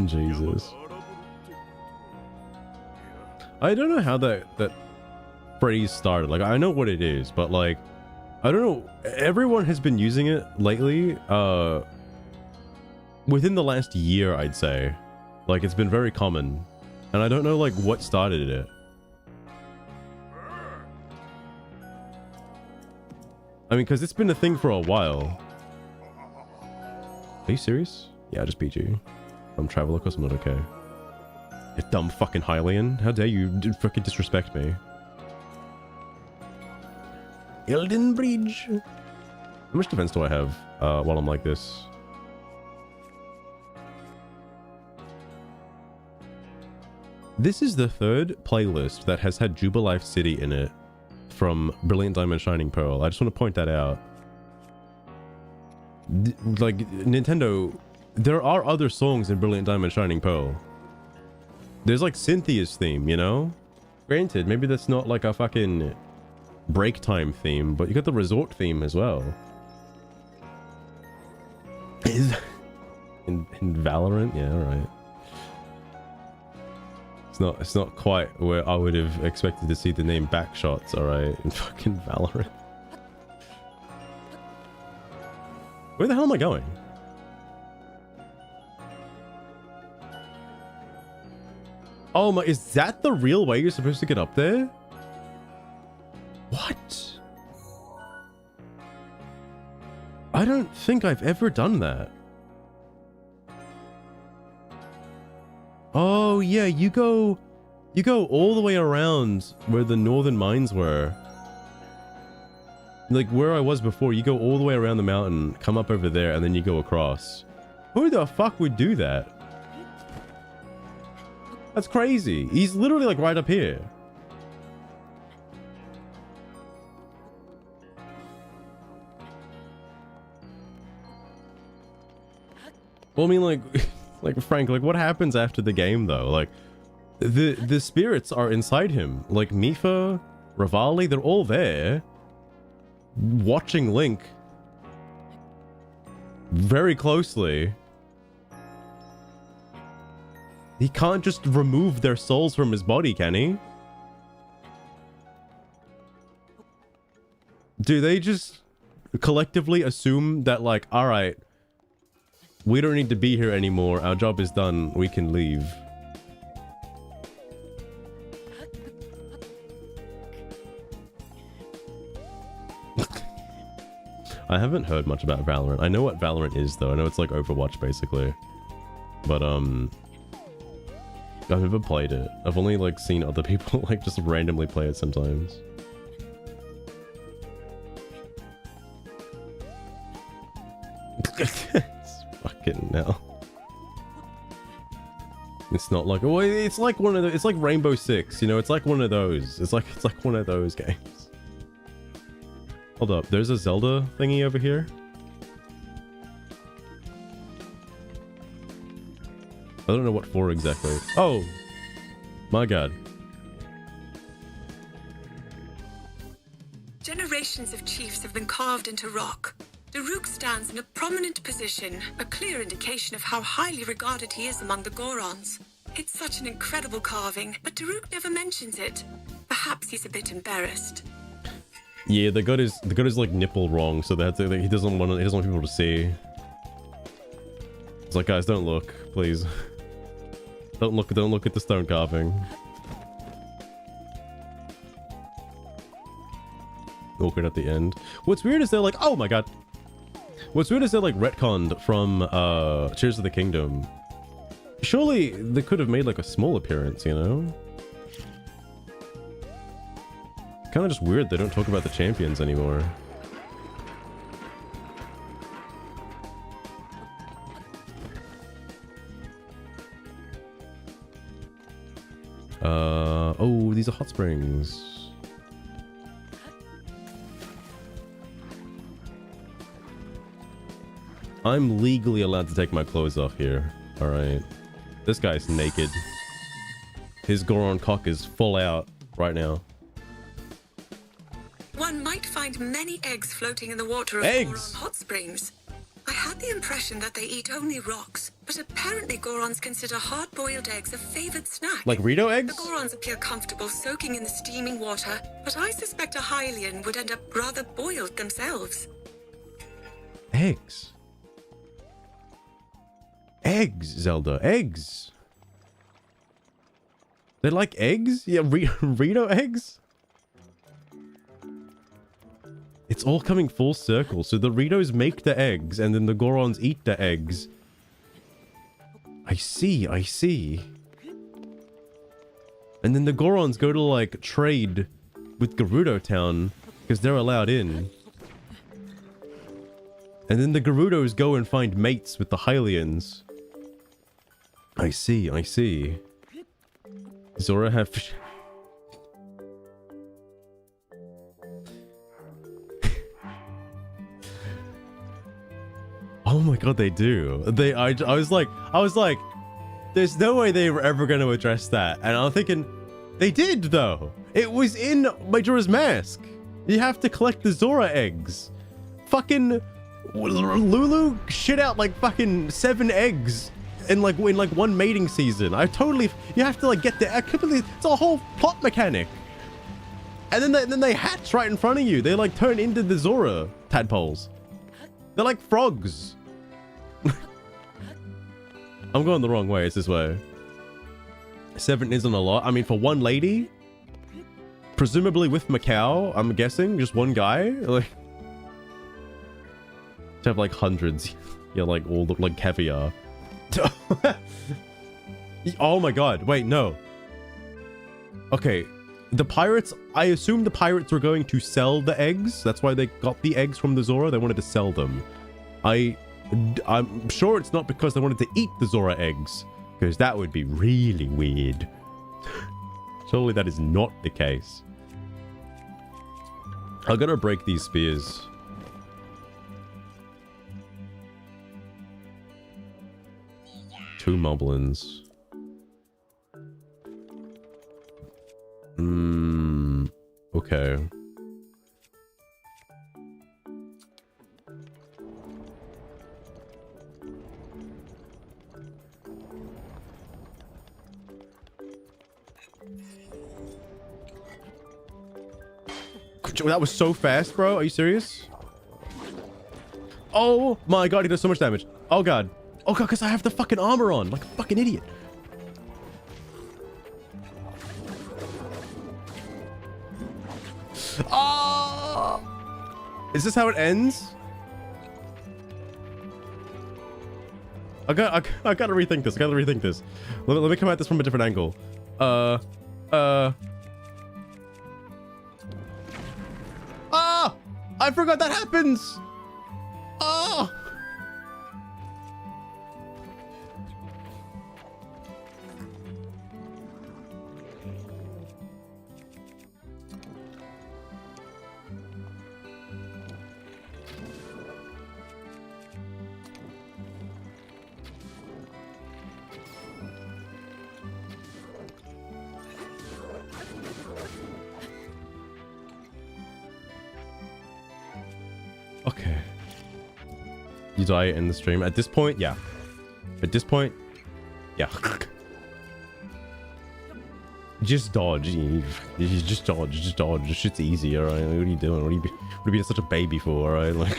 Jesus. I don't know how that phrase started. Like, I know what it is, but like, I don't know. Everyone has been using it lately. Within the last year, I'd say. Like, it's been very common, and I don't know like what started it. I mean, because it's been a thing for a while. Are you serious? Yeah, I just beat you. I'm Traveler because I'm not okay. You dumb fucking Hylian. How dare you fucking disrespect me. Elden Bridge. How much defense do I have while I'm like this? This is the 3rd playlist that has had Jubilife City in it from Brilliant Diamond Shining Pearl. I just want to point that out. Like, Nintendo, there are other songs in Brilliant Diamond Shining Pearl. There's like Cynthia's theme, you know? Granted, maybe that's not like a fucking break time theme, but you got the resort theme as well. In Valorant? Yeah, alright. It's not quite where I would have expected to see the name Backshots, alright, in fucking Valorant. Where the hell am I going? Oh my, is that the real way you're supposed to get up there? What? I don't think I've ever done that. Oh yeah, you go all the way around where the northern mines were. Like where I was before, you go all the way around the mountain, come up over there, and then you go across. Who the fuck would do that? That's crazy. He's literally like right up here. Well, I mean, like, like Frank, like, what happens after the game though? Like, the spirits are inside him. Like Mipha, Rivali, they're all there, watching Link very closely. He can't just remove their souls from his body, can he? Do they just collectively assume that, like, all right, we don't need to be here anymore, our job is done, we can leave? I haven't heard much about Valorant. I know what Valorant is though. I know it's like Overwatch basically. But I've never played it. I've only like seen other people like just randomly play it sometimes. It's fucking hell. It's not like, oh, it's like one of the, it's like Rainbow Six, you know, it's like one of those. It's like one of those games. Hold up, there's a Zelda thingy over here. I don't know what for exactly. Oh, my god. Generations of chiefs have been carved into rock. Daruk stands in a prominent position, a clear indication of how highly regarded he is among the Gorons. It's such an incredible carving, but Daruk never mentions it. Perhaps he's a bit embarrassed. Yeah, they got his like nipple wrong, so that's he doesn't want people to see. It's like, guys, don't look, please. Don't look at the stone carving. Awkward at the end. What's weird is they're like, oh my god. What's weird is they're like retconned from Tears of the Kingdom. Surely they could have made like a small appearance, you know? Kind of just weird they don't talk about the champions anymore. Oh, these are hot springs. I'm legally allowed to take my clothes off here. Alright. This guy's naked. His Goron cock is full out right now. One might find many eggs floating in the water of Goron hot springs. I had the impression that they eat only rocks, but apparently Gorons consider hard-boiled eggs a favored snack. Like Rito eggs? The Gorons appear comfortable soaking in the steaming water, but I suspect a Hylian would end up rather boiled themselves. Eggs. Eggs, Zelda. Eggs. They like eggs? Yeah, Rito eggs? It's all coming full circle. So the Ritos make the eggs, and then the Gorons eat the eggs. I see, I see. And then the Gorons go to, like, trade with Gerudo Town, because they're allowed in. And then the Gerudos go and find mates with the Hylians. I see, I see. Zora have... Oh my god, they do. I was like, there's no way they were ever going to address that. And I'm thinking, they did though. It was in Majora's Mask. You have to collect the Zora eggs. Fucking Lulu shit out like fucking 7 eggs in like one mating season. You have to like get there. It's a whole plot mechanic. And then they hatch right in front of you. They like turn into the Zora tadpoles. They're like frogs. I'm going the wrong way. It's this way. 7 isn't a lot. I mean, for one lady, presumably with Macau, I'm guessing, just one guy, like, to have like hundreds. Yeah, like all look like caviar. Oh my god. Wait, no. Okay. The pirates, I assume the pirates were going to sell the eggs. That's why they got the eggs from the Zora. They wanted to sell them. I'm sure it's not because they wanted to eat the Zora eggs, because that would be really weird. Surely that is not the case. I gotta break these spears. 2 moblins. Okay. That was so fast, bro. Are you serious? Oh my god, he does so much damage. Oh god. Oh god, because I have the fucking armor on. Like a fucking idiot. Oh! Is this how it ends? I gotta rethink this. I gotta rethink this. Let me come at this from a different angle. Ah! I forgot that happens! Oh! Okay. You die in the stream. At this point, yeah. At this point, yeah. Just dodge. You just dodge. Just dodge. This shit's easy, alright? What are you doing? What are you being such a baby for, alright? Like...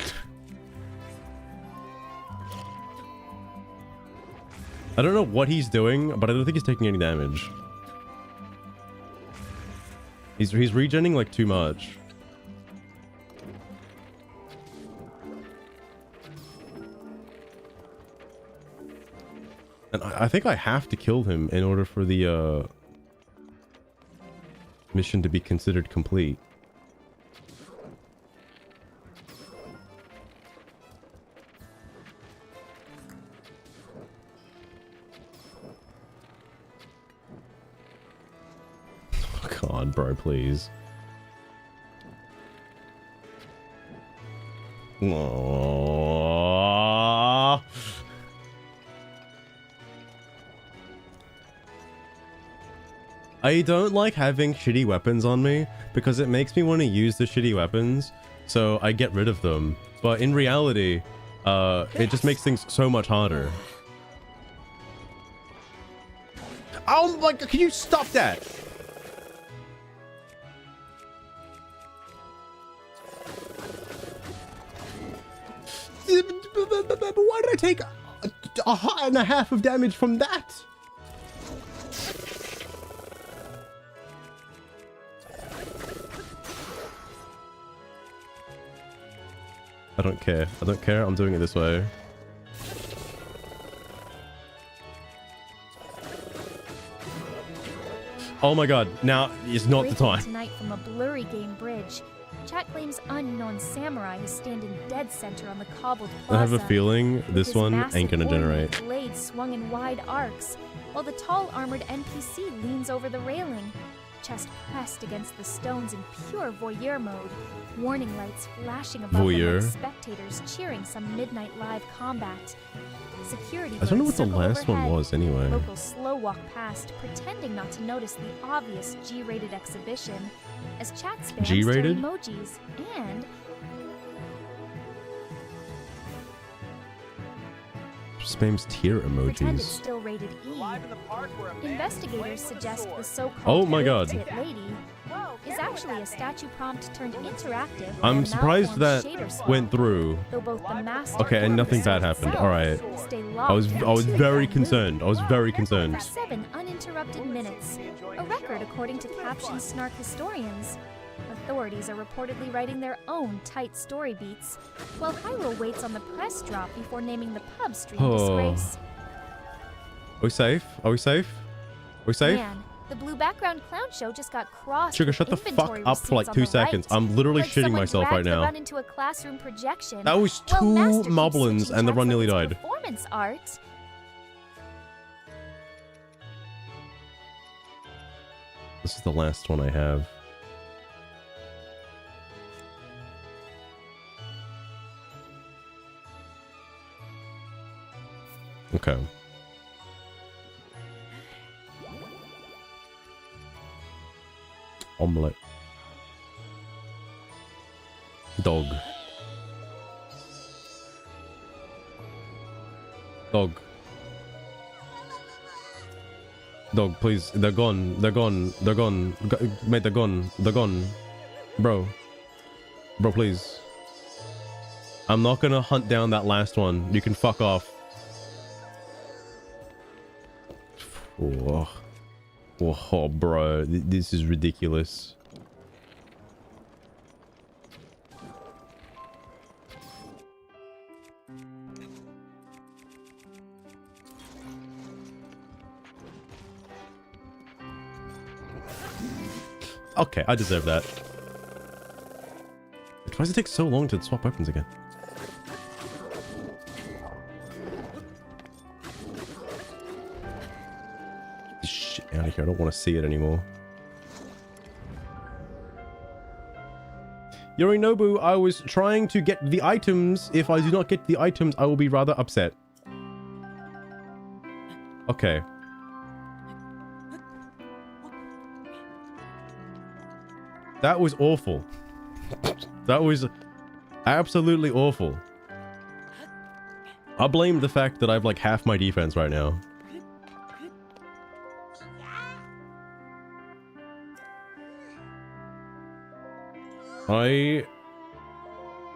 I don't know what he's doing, but I don't think he's taking any damage. He's regenning like too much. And I think I have to kill him in order for the mission to be considered complete. Oh god, bro, please. Aww. I don't like having shitty weapons on me because it makes me want to use the shitty weapons, so I get rid of them. But in reality, it just makes things so much harder. Oh my god, can you stop that? Why did I take a heart and a half of damage from that? I don't care. I don't care. I'm doing it this way. Oh my god. Now is not the time. Tonight from a blurry game bridge. Chat claims unknown samurai is standing dead center on the cobbled plaza. I have a feeling this His one massive ain't gonna ornate generate. blade swung in wide arcs, while the tall armored NPC leans over the railing, chest pressed against the stones in pure voyeur mode, warning lights flashing above them like spectators cheering some midnight live combat. Security I don't know what birds the circle last one overhead. was anyway. Locals slow walk past, pretending not to notice the obvious G-rated exhibition, as chat spams G-rated? emojis and Spams tier pretend it's emojis. still rated E. Investigators suggest the so-called Oh my god. Tit lady is actually a statue prompt turned interactive. with I'm a surprised that malformed shader swap. went through. Though both the master Okay, and nothing bad itself happened. Alright. stay I was locked in very two concerned. I was very concerned. for 7 uninterrupted minutes, a record according to caption snark historians. Authorities are reportedly writing their own tight story beats, while Hyrule waits on the press drop before naming the pub stream Oh. disgrace. Are we safe? Are we safe? Are we safe? Man, the blue background clown show just got crossed. Sugar, with shut the fuck inventory up for like receipts 2 on the seconds. right. I'm literally Like shitting someone myself dragged right the now. run into a classroom projection. That was while 2 Master keeps moblins switching and the tracks run like nearly it's died. Performance art. This is the last one I have. Okay. Omelette. Dog. Dog. Dog, please. They're gone. They're gone. They're gone. Mate, they're gone. They're gone. Bro. Bro, please. I'm not gonna hunt down that last one. You can fuck off. Oh, oh bro. This is ridiculous. Okay, I deserve that. Why does it take so long to swap weapons again? Get this shit out of here. I don't want to see it anymore. Yorinobu, I was trying to get the items. If I do not get the items, I will be rather upset. Okay. That was awful. That was absolutely awful. I blame the fact that I've like half my defense right now.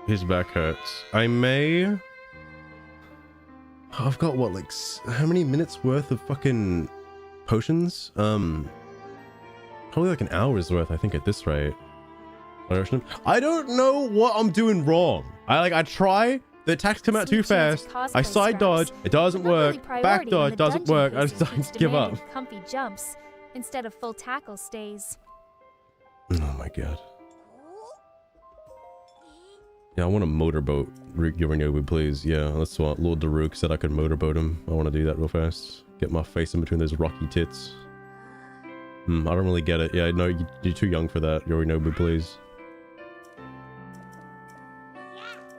His back hurts. I may... I've got what, like, how many minutes worth of fucking potions? Probably like an hour's worth, I think, at this rate. I don't know what I'm doing wrong. I try, the attacks come out too fast. I side dodge, it doesn't work. Back dodge doesn't work. I just give up. Comfy jumps instead of full tackle stays. Oh my god. Yeah, I want to motorboat Yorinobu, please. Yeah, that's what Lord Daruk said I could motorboat him. I want to do that real fast. Get my face in between those rocky tits. I don't really get it. Yeah, no, you're too young for that. Yorinobu, please.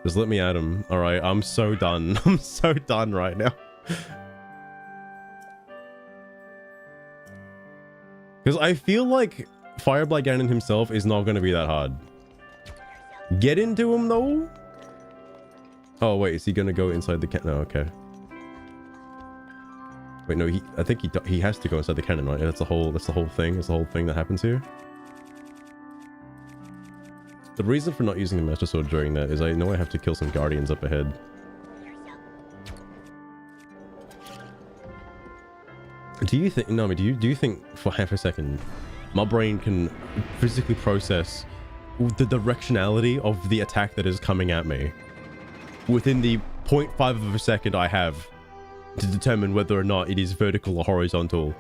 Just let me at him. Alright, I'm so done. I'm so done right now. Because I feel like Fireblight Ganon himself is not going to be that hard. Get into him, though? Oh, wait, is he going to go inside the cannon? No, okay. Wait, no, I think he has to go inside the cannon, right? That's the whole thing. That's the whole thing that happens here. The reason for not using the Master Sword during that is I know I have to kill some Guardians up ahead. Do you think, Nami, do you think for half a second my brain can physically process the directionality of the attack that is coming at me within the 0.5 of a second I have to determine whether or not it is vertical or horizontal?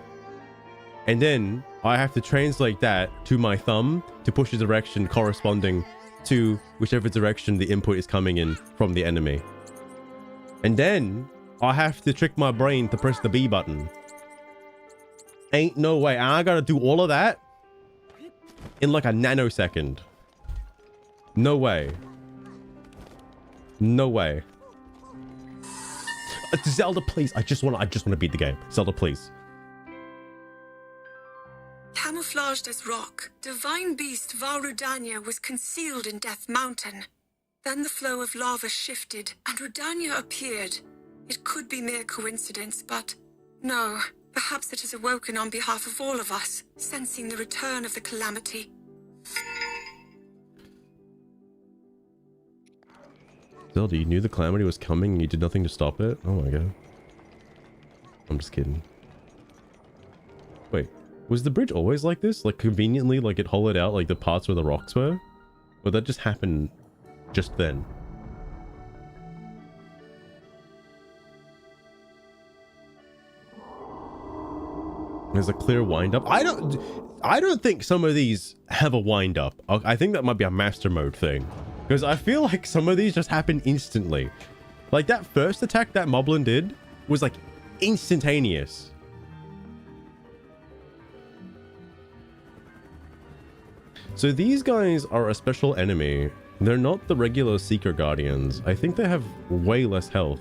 And then I have to translate that to my thumb to push a direction corresponding to whichever direction the input is coming in from the enemy. And then I have to trick my brain to press the B button. Ain't no way. I gotta do all of that in like a nanosecond. No way. No way. Zelda, please. I just want to beat the game. Zelda, please. Camouflaged as rock, divine beast Varudanya was concealed in Death Mountain. Then the flow of lava shifted, and Rudanya appeared. It could be mere coincidence, but no. Perhaps it has awoken on behalf of all of us, sensing the return of the calamity. Zelda, you knew the calamity was coming and you did nothing to stop it? Oh my god. I'm just kidding. Wait, was the bridge always like this? Like conveniently, like it hollowed out like the parts where the rocks were? Or that just happened just then? There's a clear wind-up. I don't think some of these have a wind-up. I think that might be a master mode thing. Because I feel like some of these just happen instantly. Like that first attack that Moblin did was like instantaneous. So these guys are a special enemy. They're not the regular Seeker Guardians. I think they have way less health.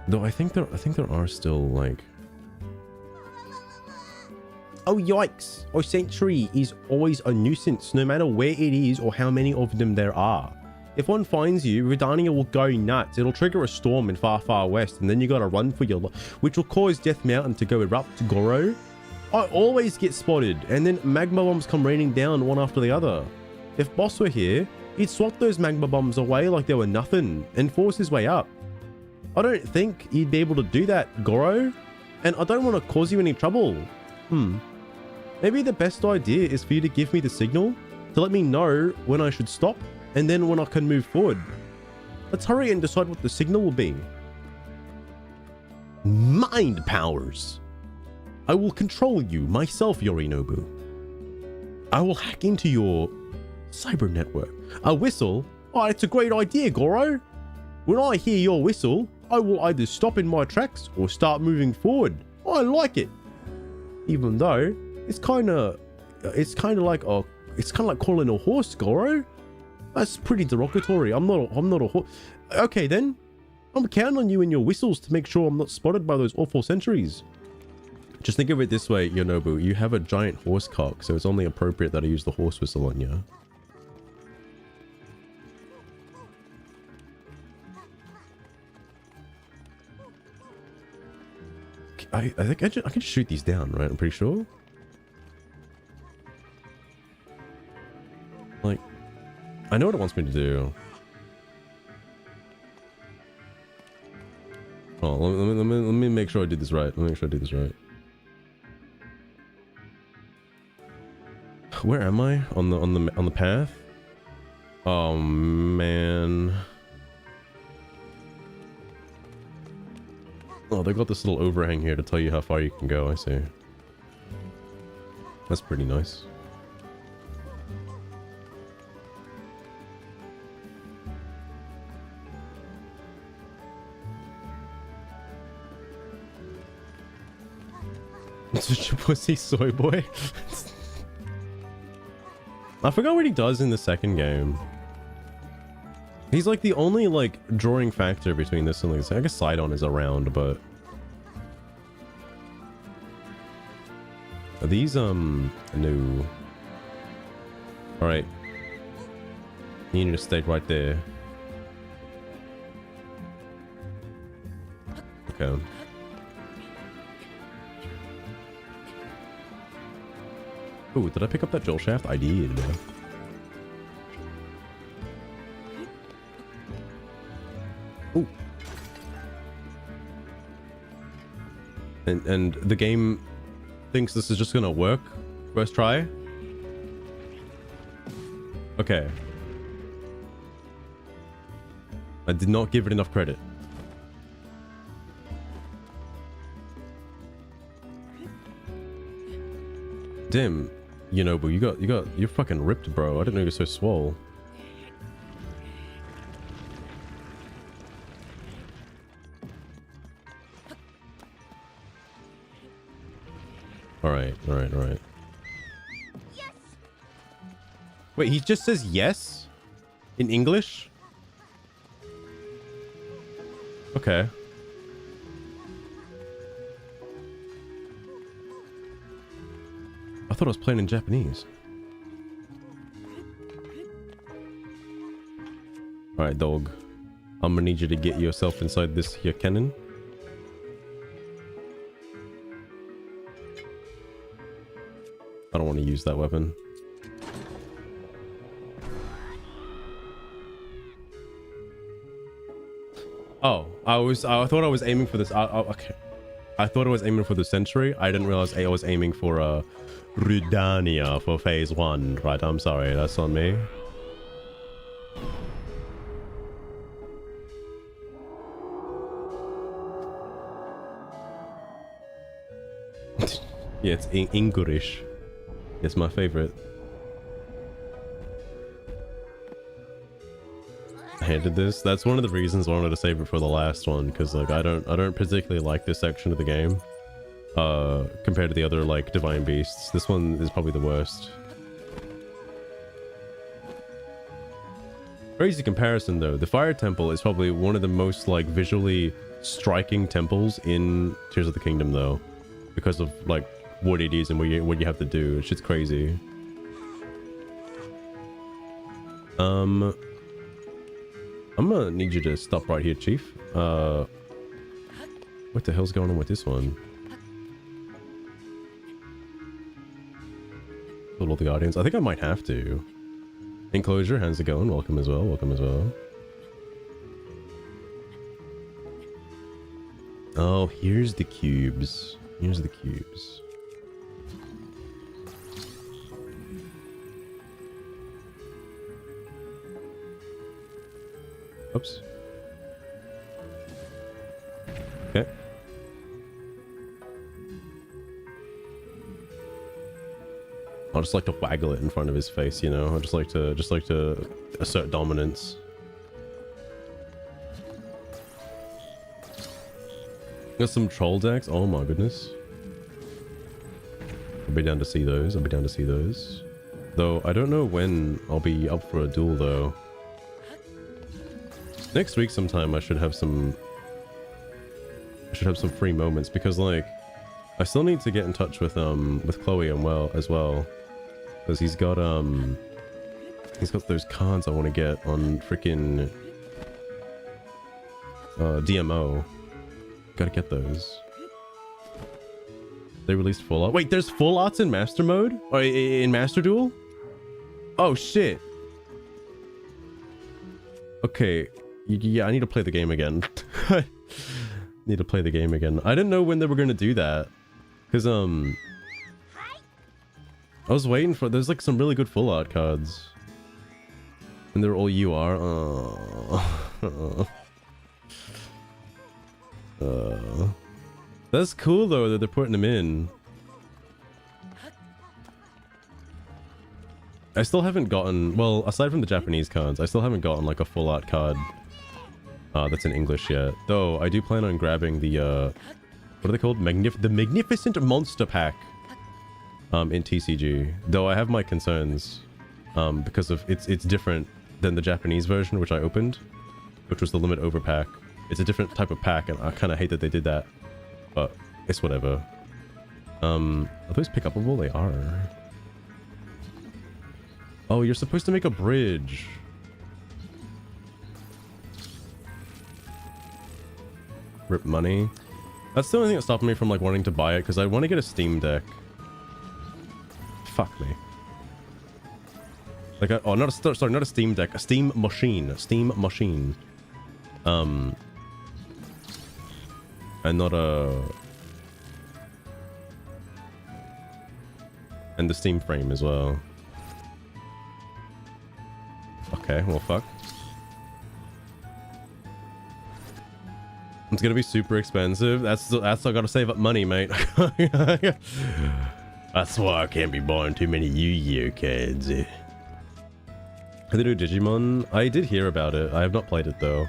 Though I think there are still like... Oh, yikes. A sentry is always a nuisance, no matter where it is or how many of them there are. If one finds you, Redania will go nuts. It'll trigger a storm in far, far west, and then you gotta run for your life, which will cause Death Mountain to go erupt, Goro. I always get spotted, and then magma bombs come raining down one after the other. If Boss were here, he'd swat those magma bombs away like they were nothing, and force his way up. I don't think he'd be able to do that, Goro, and I don't want to cause you any trouble. Maybe the best idea is for you to give me the signal to let me know when I should stop and then when I can move forward. Let's hurry and decide what the signal will be. Mind powers. I will control you myself, Yorinobu. I will hack into your cyber network. A whistle? Oh, it's a great idea, Goro. When I hear your whistle, I will either stop in my tracks or start moving forward. I like it. Even though it's kind of like calling a horse, Goro. That's pretty derogatory. I'm not a horse. Okay then, I'm counting on you and your whistles to make sure I'm not spotted by those awful sentries. Just think of it this way, Yonobu. You have a giant horse cock, so it's only appropriate that I use the horse whistle on you. I think I can just shoot these down, right? I'm pretty sure. Like, I know what it wants me to do. Oh, let me make sure I do this right. Let me make sure I do this right. Where am I on the path? Oh man. Oh, they got this little overhang here to tell you how far you can go. I see. That's pretty nice. Such a pussy soy boy. I forgot what he does in the second game. He's like the only like drawing factor between this and like, I guess Sidon is around, but are these no. All right, you need to stay right there. Okay. Ooh, did I pick up that drill shaft? I did. Ooh. And the game thinks this is just gonna work first try. Okay. I did not give it enough credit. Damn, Yonobu, you're fucking ripped, bro. I didn't know you were so swole. All right. Yes. Wait, he just says yes in English? Okay. I thought I was playing in Japanese. Alright, dog. I'm gonna need you to get yourself inside this here cannon. I don't want to use that weapon. Oh, I thought I was aiming for this. Okay. I thought I was aiming for the sentry. I didn't realize I was aiming for Rudania for phase 1. Right, I'm sorry. That's on me. Yeah, it's English. It's my favorite. I hated this. That's one of the reasons I wanted to save it for the last one, because like I don't particularly like this section of the game. Compared to the other like divine beasts. This one is probably the worst. Crazy comparison though. The Fire Temple is probably one of the most like visually striking temples in Tears of the Kingdom though, because of like what it is and what you have to do. Shit's crazy. I'm gonna need you to stop right here, Chief. What the hell's going on with this one? All the Guardians. I think I might have to. Enclosure, how's it going? Welcome as well. Welcome as well. Oh, here's the cubes. Here's the cubes. Oops. Okay. I just like to waggle it in front of his face, you know. I just like to assert dominance. Got some troll decks. Oh my goodness. I'll be down to see those. I'll be down to see those. Though I don't know when I'll be up for a duel though. Next week sometime I should have some free moments because like I still need to get in touch with Chloe and as well. Because he's got those cards I want to get on freaking DMO. Gotta get those. They released full art. Wait, there's full arts in Master Mode? Or in Master Duel? Oh shit. Okay. Yeah, I need to play the game again. Need to play the game again. I didn't know when they were gonna do that. Because I was waiting for... There's like some really good full art cards. And they're all UR. That's cool though that they're putting them in. I still haven't gotten... Well, aside from the Japanese cards, I still haven't gotten like a full art card that's in English yet. Though I do plan on grabbing the... what are they called? The Magnificent Monster Pack. In TCG, though I have my concerns because of it's different than the Japanese version which I opened, which was the limit overpack. It's a different type of pack and I kind of hate that they did that, but it's whatever. Are those pick upable? They are. Oh, you're supposed to make a bridge. Rip money. That's the only thing that's stopping me from like wanting to buy it because I want to get a Steam Deck. Fuck me. Like oh, not a sorry, not a Steam Deck, a Steam machine, and not a and the Steam frame as well. Okay, well fuck. It's gonna be super expensive. That's I gotta save up money, mate. That's why I can't be buying too many Yu-Gi-Oh cards. Are they do Digimon? I did hear about it. I have not played it though.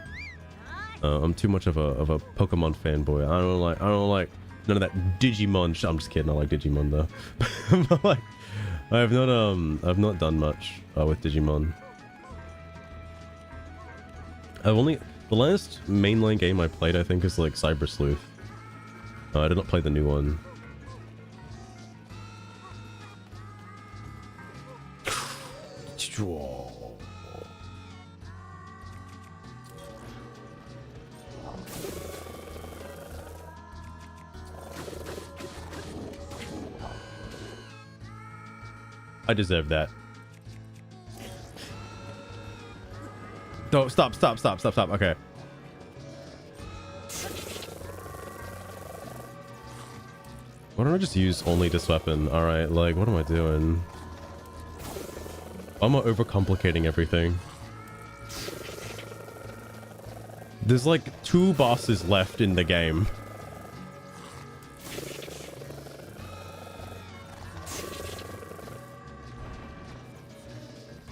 I'm too much of a Pokemon fanboy. I don't like none of that Digimon. I'm just kidding. I like Digimon though. But like, I've not done much with Digimon. The last mainline game I played I think is like Cyber Sleuth. I did not play the new one. I deserve that. Don't stop. Okay. Why don't I just use only this weapon? Alright, like, what am I doing? I'm overcomplicating everything. There's like 2 bosses left in the game.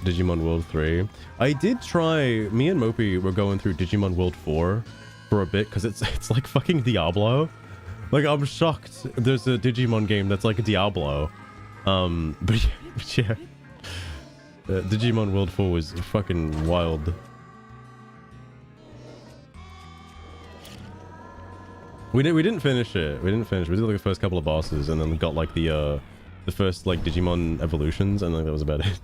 Digimon World 3. I did try... Me and Mopey were going through Digimon World 4 for a bit because it's like fucking Diablo. Like, I'm shocked there's a Digimon game that's like a Diablo. But yeah. Digimon World 4 was fucking wild. We didn't finish it. We didn't finish. We did like the first couple of bosses, and then we got like the first like Digimon evolutions, and then that was about it.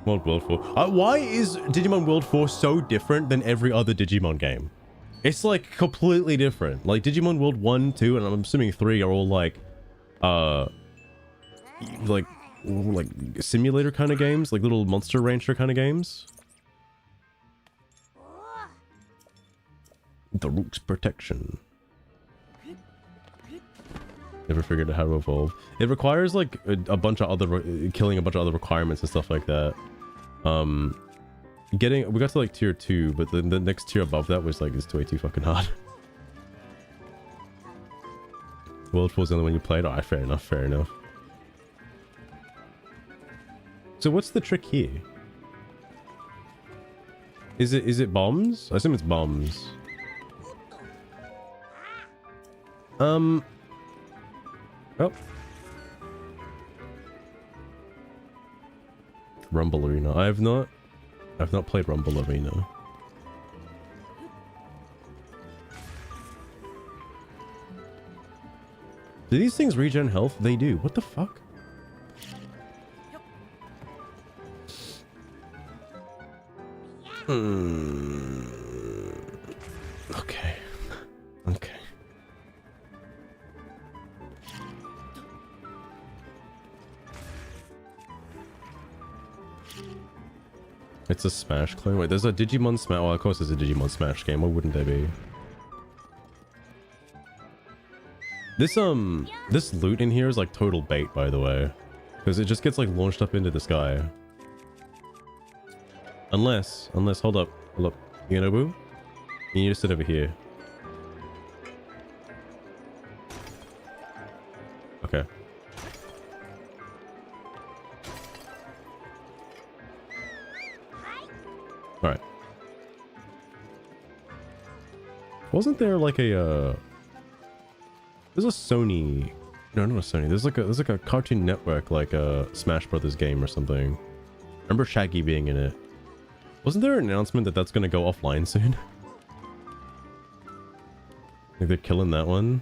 World 4. Why is Digimon World 4 so different than every other Digimon game? It's like completely different. Like Digimon World 1, 2, and I'm assuming 3 are all like simulator kind of games, like little Monster Rancher kind of games. The Rook's Protection. Never figured out how to evolve. It requires like a bunch of other killing a bunch of other requirements and stuff like that. We got to like tier 2, but then the next tier above that was like, it's way too fucking hard. World 4 is the only one you played? Alright, fair enough, fair enough. So what's the trick here? Is it bombs? I assume it's bombs. Oh. Rumble Arena. I've not played Rumble Arena. Do these things regen health? They do. What the fuck? Okay. Okay. It's a Smash clone. Wait, there's a Digimon Smash. Well, of course there's a Digimon Smash game. Why wouldn't there be? This loot in here is like total bait, by the way, because it just gets like launched up into the sky. Unless, hold up, Yonobu, you need to sit over here. Okay. Alright. Wasn't there like a, there's a Sony, no, not a Sony, there's like a Cartoon Network, like a Smash Brothers game or something. I remember Shaggy being in it. Wasn't there an announcement that that's gonna go offline soon? Like they're killing that one.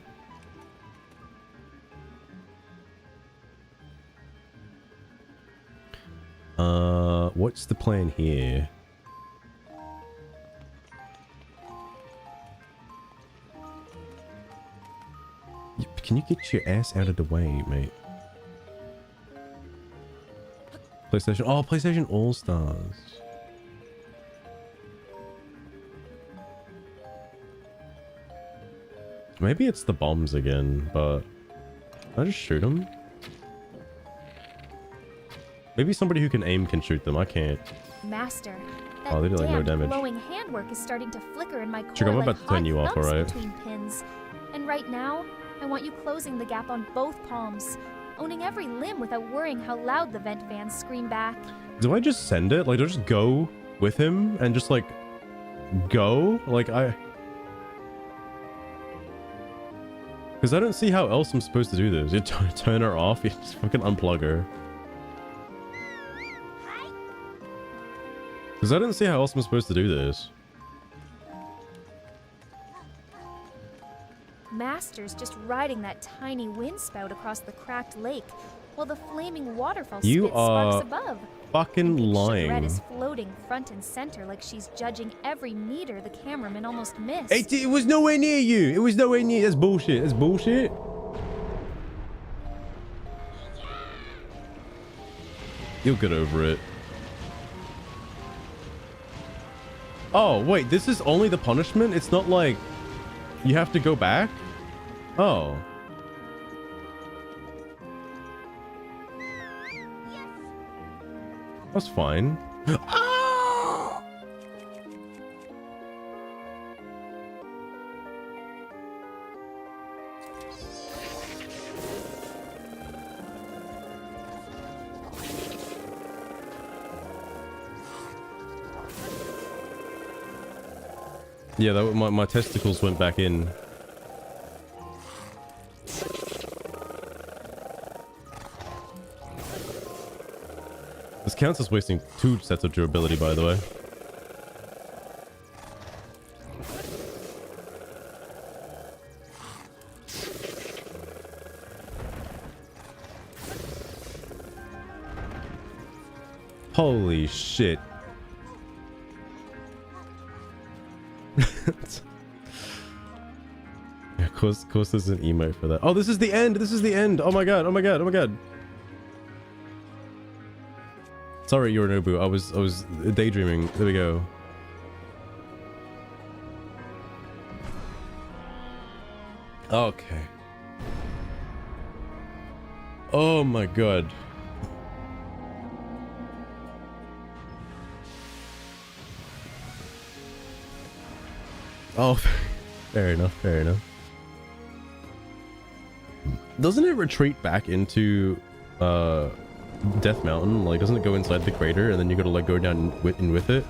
What's the plan here? Can you get your ass out of the way, mate? PlayStation. Oh, PlayStation All-Stars. Maybe it's the bombs again, but can I just shoot them? Maybe somebody who can aim can shoot them. I can't. Master, Oh, they do like no damage. glowing handwork is starting to flicker in my core Chick, I'm like about to turn you off, hot thumps alright? between pins. And right now, I want you closing the gap on both palms, owning every limb without worrying how loud the vent fans scream back. Do I just send it? Like, do I just go with him and just like go? Like because I don't see how else I'm supposed to do this. You turn her off, you just fucking unplug her. Because I don't see how else I'm supposed to do this. Master's just riding that tiny wind spout across the cracked lake, while the flaming waterfall You spits are sparks above. fucking lying. Red is floating front and center like she's judging every meter the cameraman almost missed. It was nowhere near you. It was nowhere near. That's bullshit. That's bullshit. You'll get over it. Oh, wait. This is only the punishment? It's not like you have to go back? Oh. That's fine. Ah! Yeah, that, my testicles went back in. This counts as wasting 2 sets of durability, by the way. Holy shit. Yeah, of course there's an emote for that. Oh, this is the end. This is the end. Oh my god. Oh my god. Oh my god. Sorry, Yorinobu. I was daydreaming. There we go. Okay. Oh my god. Oh, fair enough, fair enough. Doesn't it retreat back into Death Mountain? Like, doesn't it go inside the crater and then you gotta like go down in with it?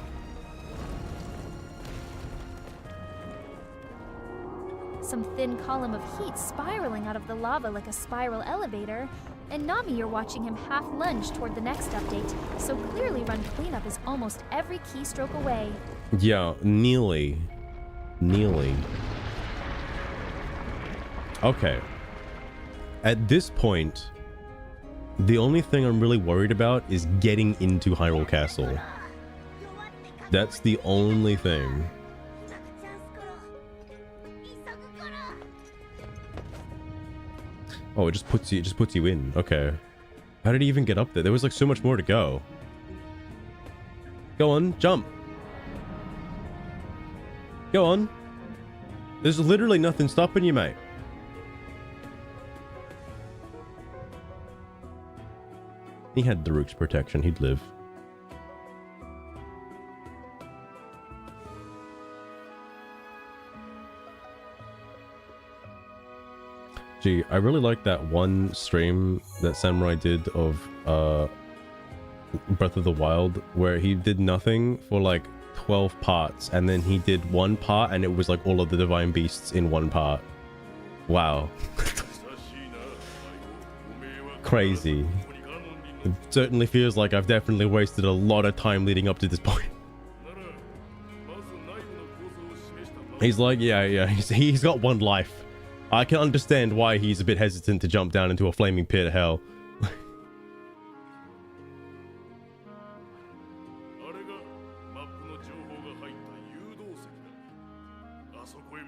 Some thin column of heat spiraling out of the lava like a spiral elevator, and Nami, you're watching him half lunge toward the next update, so clearly run cleanup is almost every keystroke away. Yeah, nearly. Okay. At this point, the only thing I'm really worried about is getting into Hyrule Castle. That's the only thing. Oh, it just puts you in. Okay. How did he even get up there? There was like so much more to go. Go on, jump. Go on. There's literally nothing stopping you, mate. He had Daruk's protection. He'd live. Gee, I really like that one stream that Samurai did of Breath of the Wild, where he did nothing for like 12 parts, and then he did one part and it was like all of the divine beasts in one part. Wow. Crazy. It certainly feels like I've definitely wasted a lot of time leading up to this point. He's like, yeah, he's got one life. I can understand why he's a bit hesitant to jump down into a flaming pit of hell.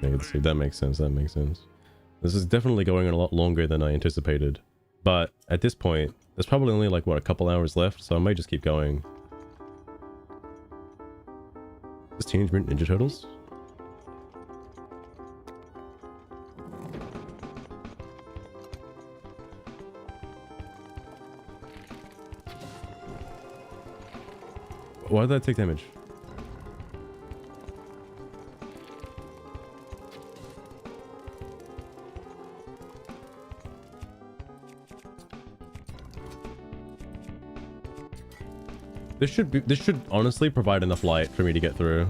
Let's see, that makes sense, This is definitely going on a lot longer than I anticipated. But at this point, there's probably only like, what, a couple hours left, so I might just keep going. Is Teenage Mutant Ninja Turtles? Why did that take damage? This should honestly provide enough light for me to get through.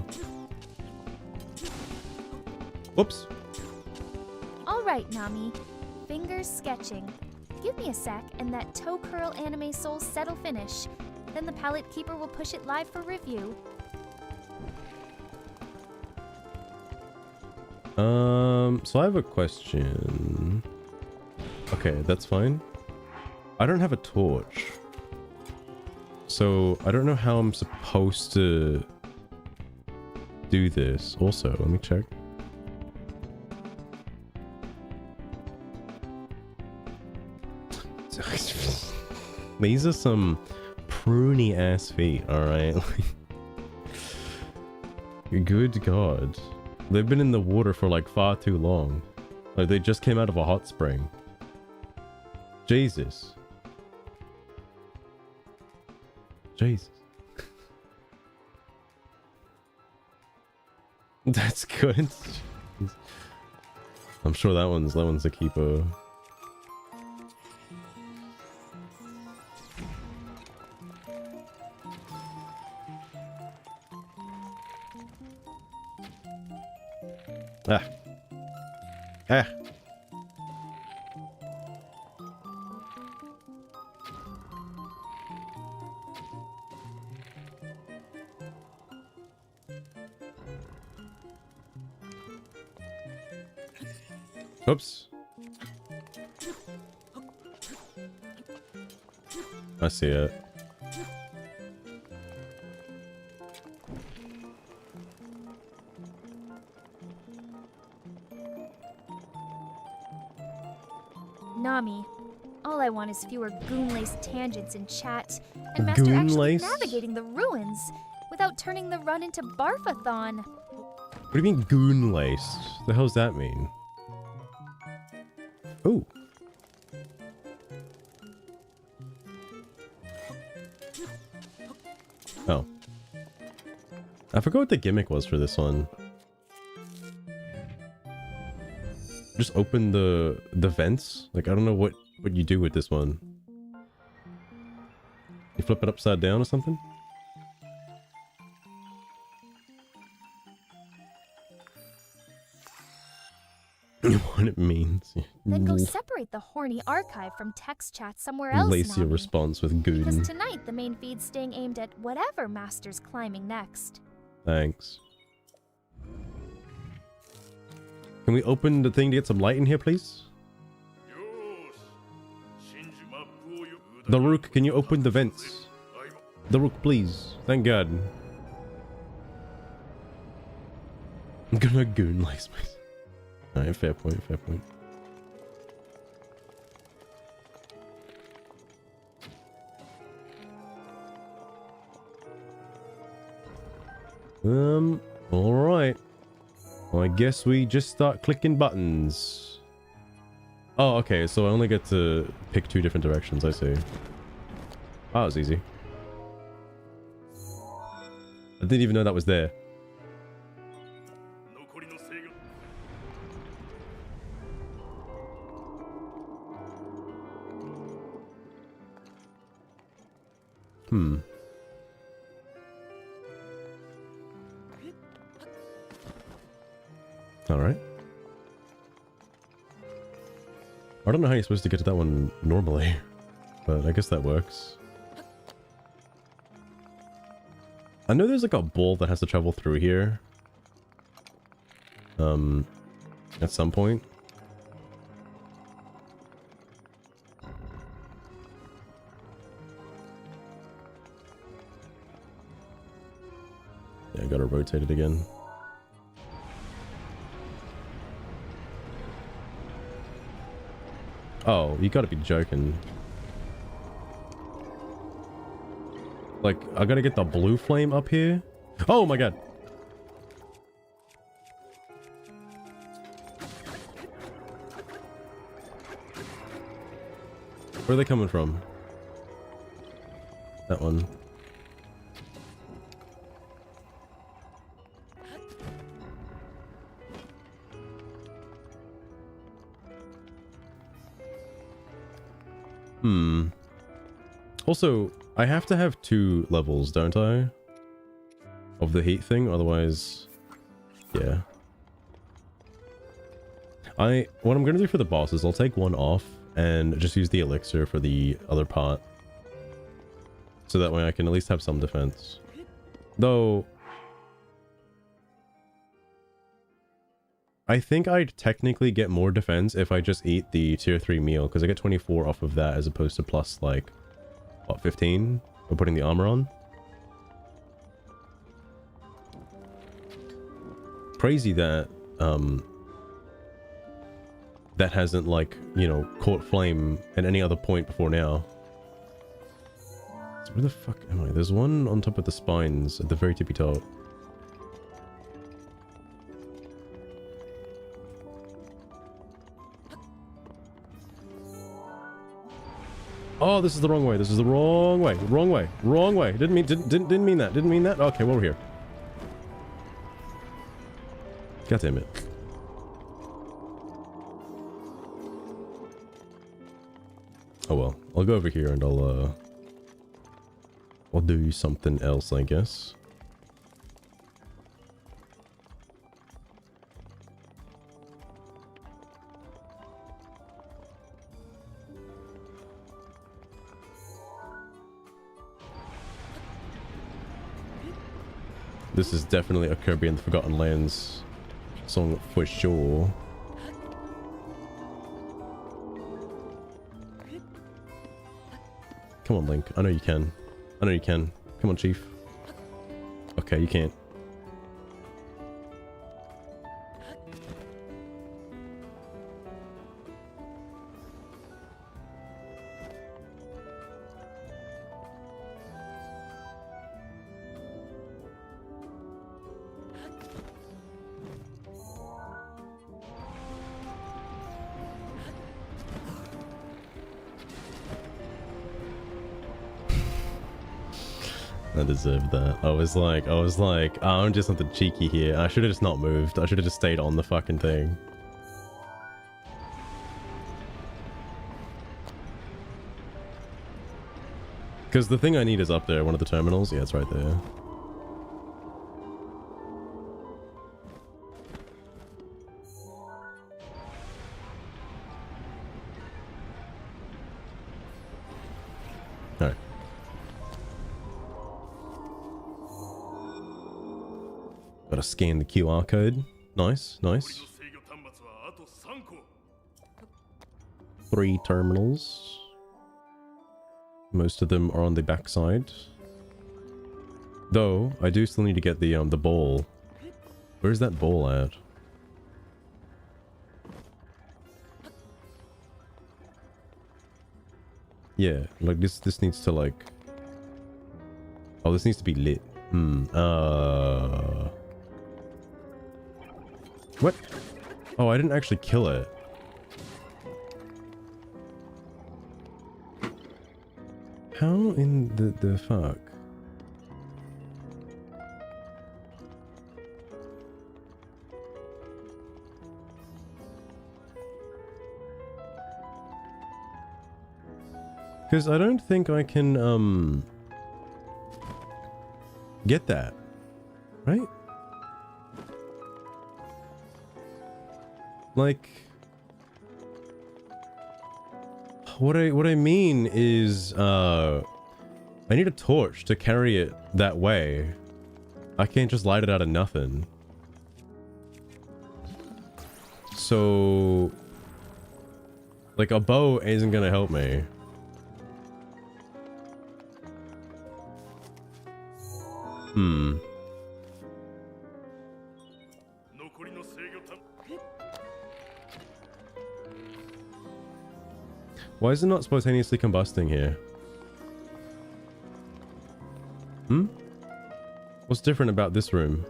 Whoops. All right, Nami. Fingers sketching. Give me a sec, and that toe curl anime soul set'll finish. Then the palette keeper will push it live for review. So I have a question. Okay, that's fine. I don't have a torch. So I don't know how I'm supposed to do this. Also, let me check. These are some pruny ass feet, alright? Good god. They've been in the water for like far too long. Like they just came out of a hot spring. Jesus. Jesus. That's good. I'm sure that one's a keeper. Ah. Ah. Oops. I see it. on his fewer goon-laced tangents in chat, and master actually Goon-laced? navigating the ruins without turning the run into Barfathon. What do you mean goon lace? The hell's that mean? Ooh. Oh. I forgot what the gimmick was for this one. Just open the vents? Like, I don't know what you do with this one. You flip it upside down or something? What it means. Then go separate the horny archive from text chat somewhere else, Lace your Nami. response with goon. Because tonight the main feed's staying aimed at whatever master's climbing next. Thanks. Can we open the thing to get some light in here, please? The Rook, can you open the vents? The Rook, please. Thank God. I'm gonna goon lace myself. Alright, fair point, fair point. Alright. Well, I guess we just start clicking buttons. Oh, okay, so I only get to pick 2 different directions, I see. That was easy. I didn't even know that was there. Alright. I don't know how you're supposed to get to that one normally, but I guess that works. I know there's like a ball that has to travel through here. At some point. Yeah, I gotta rotate it again. Oh, you gotta be joking. Like, I gotta get the blue flame up here? Oh my god! Where are they coming from? That one. Also, I have to have 2 levels, don't I? Of the heat thing, otherwise... Yeah. What I'm gonna do for the boss is I'll take 1 off and just use the elixir for the other part. So that way I can at least have some defense. Though... I think I'd technically get more defense if I just eat the tier 3 meal, because I get 24 off of that as opposed to plus, like, what, 15 for putting the armor on? Crazy that, that hasn't, like, you know, caught flame at any other point before now. So where the fuck am I? There's one on top of the spines at the very tippy top. Oh, this is the wrong way. This is the wrong way. Wrong way. Wrong way. Didn't mean that. Didn't mean that. Okay, well, we're here. God damn it. Oh well. I'll go over here and I'll do something else, I guess. This is definitely a Kirby and the Forgotten Lands song for sure. Come on, Link. I know you can. I know you can. Come on, Chief. Okay, you can't. I deserved that. I was like, oh, I'm just something cheeky here. I should have just not moved. I should have just stayed on the fucking thing. Because the thing I need is up there, one of the terminals. Yeah, it's right there. Alright. Gotta scan the QR code. Nice, nice. 3 terminals. Most of them are on the backside. Though, I do still need to get the ball. Where's that ball at? Yeah, like this needs to like... Oh, this needs to be lit. What? Oh, I didn't actually kill it. How in the fuck? Because I don't think I can, get that, right? Like, what I mean is, I need a torch to carry it that way. I can't just light it out of nothing. So, like, a bow isn't gonna help me. Why is it not spontaneously combusting here? What's different about this room?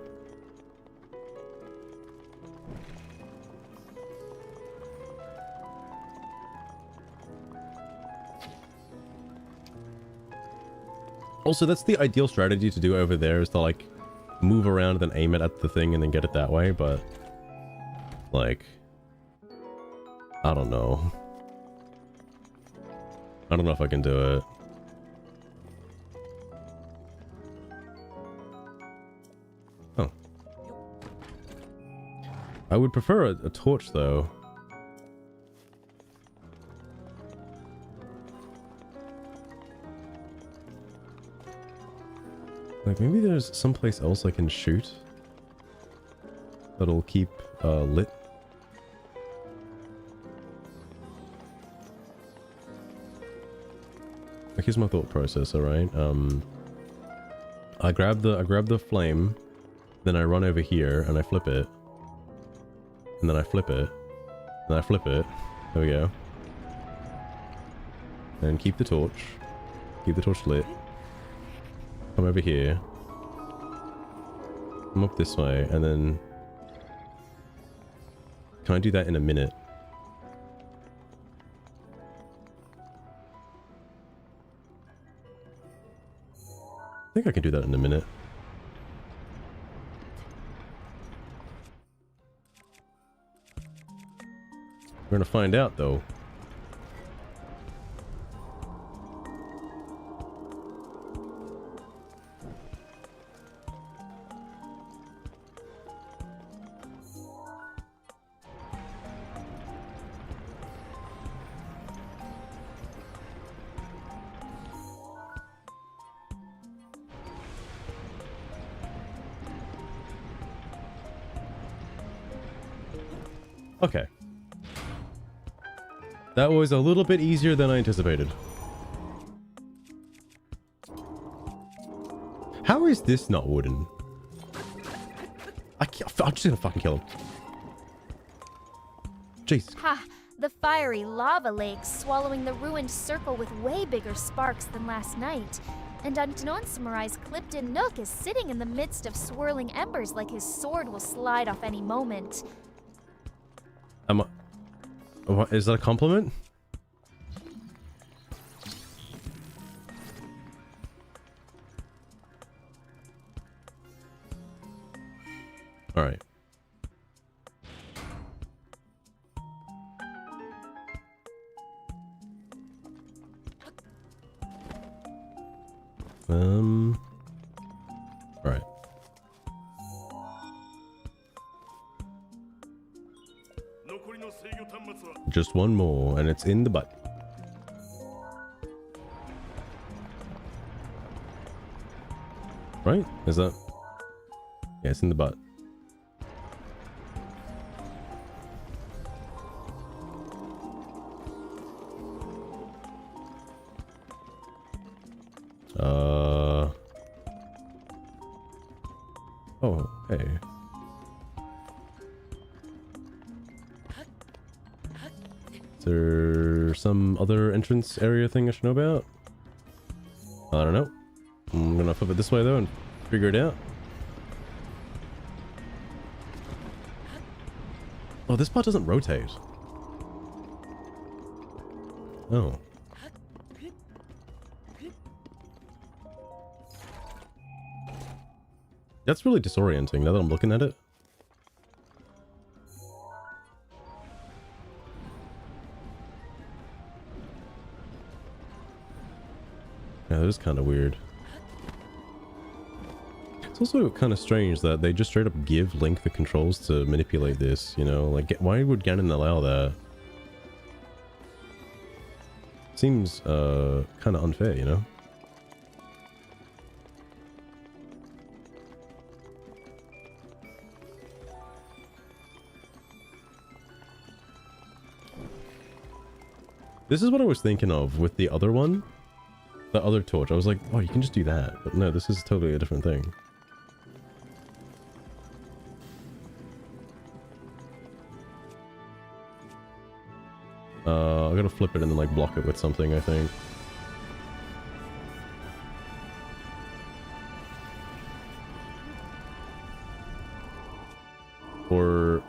Also, that's the ideal strategy to do over there, is to like move around and then aim it at the thing and then get it that way, but like, I don't know. I don't know if I can do it. Oh. I would prefer a torch though. Like, maybe there's someplace else I can shoot that'll keep lit. Like, here's my thought process, alright? I grab the flame, then I run over here and I flip it. And then I flip it. Then I flip it. There we go. And keep the torch. Keep the torch lit. Come over here. Come up this way, and then... Can I do that in a minute? I think I can do that in a minute. We're gonna find out, though. Okay. That was a little bit easier than I anticipated. How is this not wooden? I'm just gonna fucking kill him. Jeez. Ha! The fiery lava lake swallowing the ruined circle with way bigger sparks than last night. And Antonin Samurai's clipped-in nook is sitting in the midst of swirling embers like his sword will slide off any moment. What, is that a compliment? Alright. Alright. Just one more, and it's in the butt. Right? Is that? Yeah, it's in the butt. Oh, hey. Is there some other entrance area thing I should know about? I don't know. I'm gonna flip it this way though and figure it out. Oh, this part doesn't rotate. Oh. That's really disorienting now that I'm looking at it. Yeah, that is kind of weird. It's also kind of strange that they just straight up give Link the controls to manipulate this, you know? Like, why would Ganon allow that? Seems, kind of unfair, you know? This is what I was thinking of with the other one. The other torch. I was like, oh, you can just do that. But no, this is totally a different thing. I gotta flip it and then like block it with something, I think. Or...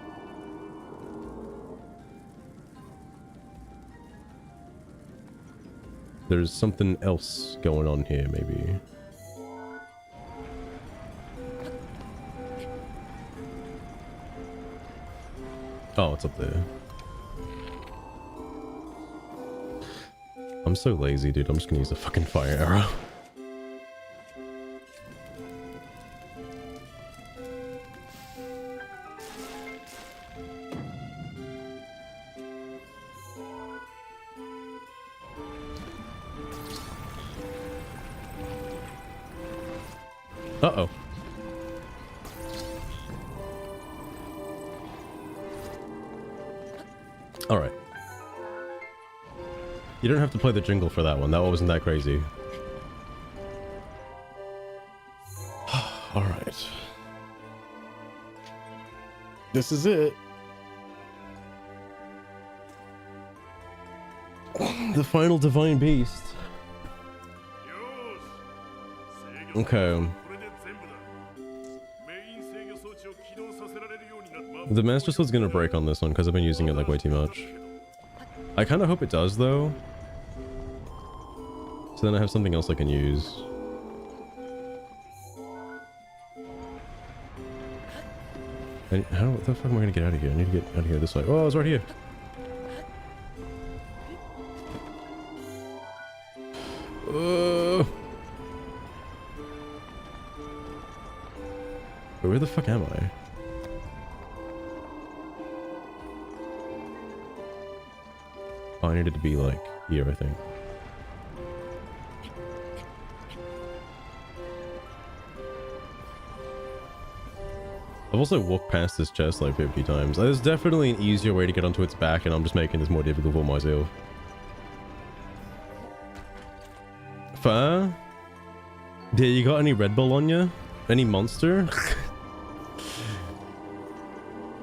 there's something else going on here, maybe. Oh, it's up there. I'm so lazy, dude. I'm just gonna use a fucking fire arrow. Uh-oh. Alright. You don't have to play the jingle for that one. That wasn't that crazy. Alright. This is it. The final divine beast. Okay. The Master Sword's gonna break on this one because I've been using it like way too much. I kind of hope it does though. So then I have something else I can use. And how the fuck am I gonna get out of here? I need to get out of here this way. Oh, I was right here. Where the fuck am I? Oh, I needed to be like here, I think. I've also walked past this chest like 50 times. There's definitely an easier way to get onto its back, and I'm just making this more difficult for myself. Fair? Yeah, you got any Red Bull on you? Any monster?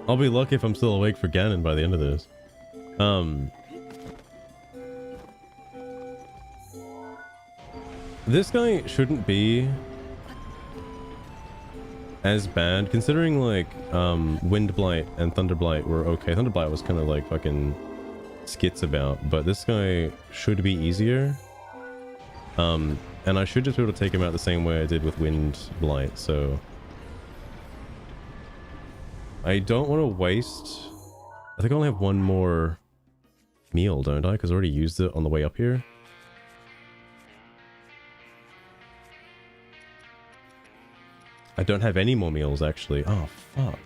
I'll be lucky if I'm still awake for Ganon by the end of this. This guy shouldn't be as bad, considering like Wind Blight and Thunder Blight were okay. Thunder Blight was kind of like fucking skits about, but this guy should be easier. And I should just be able to take him out the same way I did with Wind Blight, so I don't want to waste... I think I only have one more meal, don't I? Because I already used it on the way up here. I don't have any more meals, actually. Oh, fuck.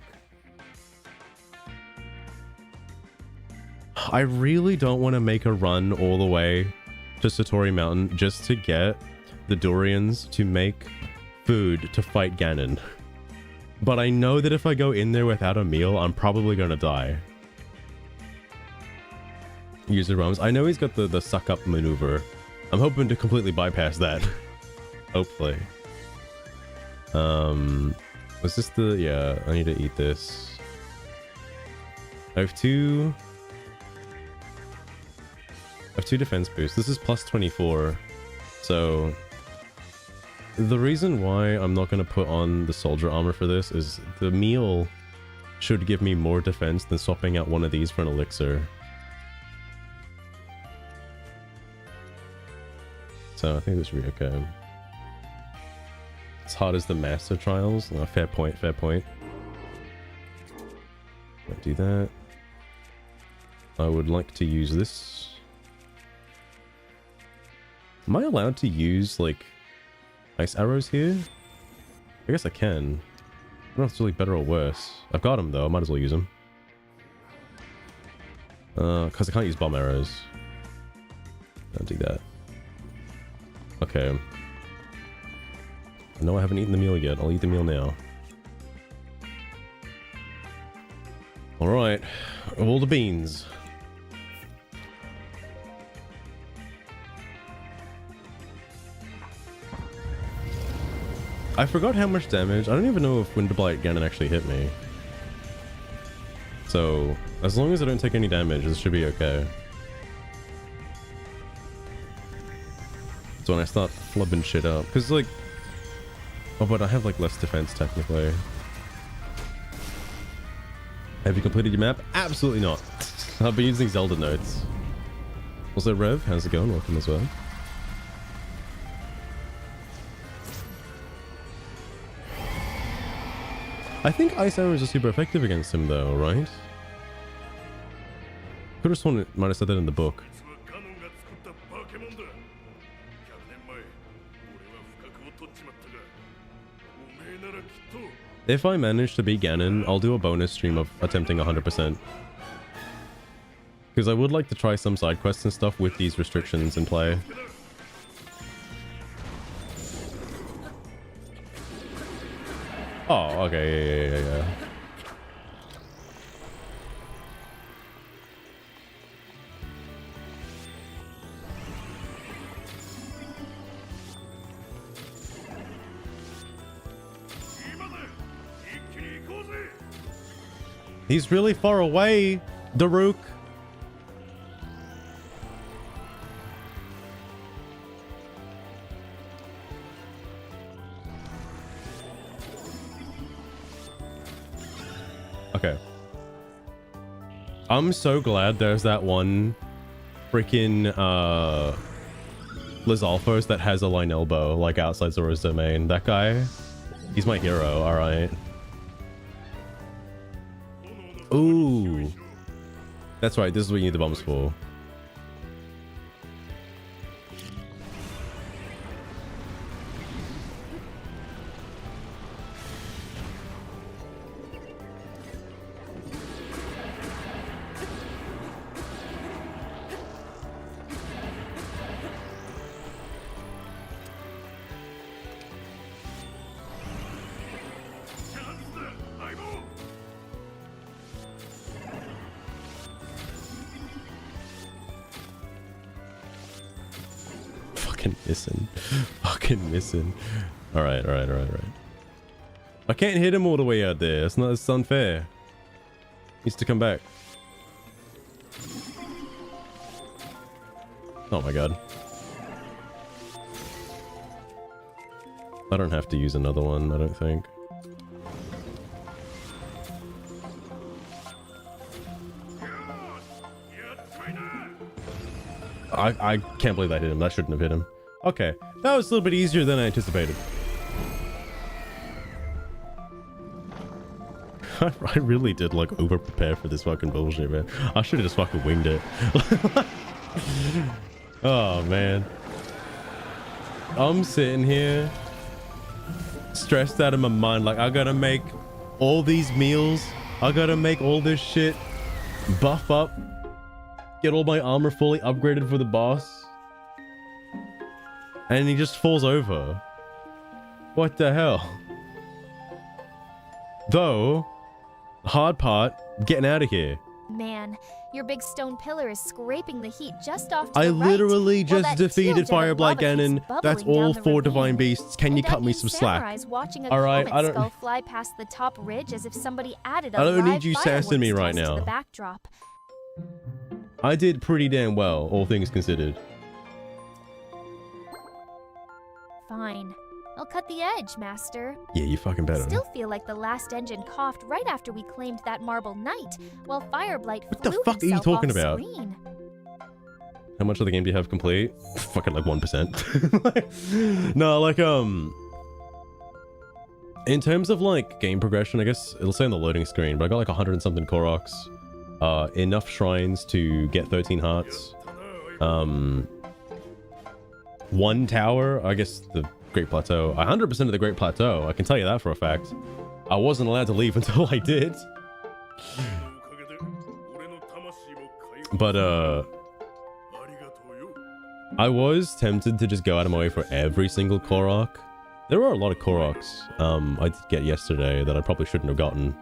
I really don't want to make a run all the way to Satori Mountain just to get the Durians to make food to fight Ganon. But I know that if I go in there without a meal, I'm probably going to die. Use the roams. I know he's got the suck up maneuver. I'm hoping to completely bypass that. Hopefully. Was this the... Yeah, I need to eat this. I have two defense boosts. This is plus 24. So the reason why I'm not going to put on the soldier armor for this is the meal should give me more defense than swapping out one of these for an elixir. So I think this will be okay. As hard as the master trials. No, fair point, fair point. Don't do that. I would like to use this. Am I allowed to use, like, ice arrows here? I guess I can. I don't know if it's really better or worse. I've got them, though. I might as well use them. Because I can't use bomb arrows. Don't do that. Okay. I know I haven't eaten the meal yet. I'll eat the meal now. Alright. All the beans. I forgot how much damage. I don't even know if Wind Blight Ganon actually hit me. So, as long as I don't take any damage, this should be okay. So when I start flubbing shit up, because like... Oh, but I have like less defense technically. Have you completed your map? Absolutely not. I've been using Zelda notes. Also, Rev, how's it going? Welcome as well. I think ice arrows are super effective against him though, right? Could have sworn it might have said that in the book. If I manage to beat Ganon, I'll do a bonus stream of attempting 100%. Because I would like to try some side quests and stuff with these restrictions in play. Oh, okay, yeah. He's really far away, Daruk. Okay. I'm so glad there's that one freaking Lizalfos that has a line elbow like outside Zora's domain. That guy, he's my hero, alright. Ooh. That's right, this is what you need the bombs for. Fucking missing. Alright. I can't hit him all the way out there. It's unfair. He needs to come back. Oh my god. I don't have to use another one, I don't think. I can't believe that hit him. That shouldn't have hit him. Okay, that was a little bit easier than I anticipated. I really did like over prepare for this fucking bullshit, man. I should have just fucking winged it. Oh man, I'm sitting here stressed out of my mind, like I gotta make all these meals, I gotta make all this shit, buff up, get all my armor fully upgraded for the boss, and he just falls over. What the hell? Though, hard part, getting out of here. Man, your big stone pillar is scraping the heat just off to I the right, literally while just that defeated teal jet of Fireblight lava keeps Ganon. That's bubbling all down the 4 ravine. divine beasts. Can you And cut me unnamed some slack? samurais watching a Alright, comet I don't- skull fly past the top ridge as if somebody added a I don't live need you sassing me right fireworks test to now. the backdrop. I did pretty damn well, all things considered. Fine. I'll cut the edge, Master. Yeah, you fucking better. Still feel like the last engine coughed right after we claimed that marble knight, while Fireblight What the flew fuck are you himself talking off about? screen. How much of the game do you have complete? Fucking like 1%. No, like, in terms of like game progression, I guess it'll say on the loading screen, but I got like 100 and something Koroks, enough shrines to get 13 hearts, 1 tower, I guess the Great Plateau, 100% of the Great Plateau, I can tell you that for a fact. I wasn't allowed to leave until I did. But, I was tempted to just go out of my way for every single Korok. There are a lot of Koroks I did get yesterday that I probably shouldn't have gotten.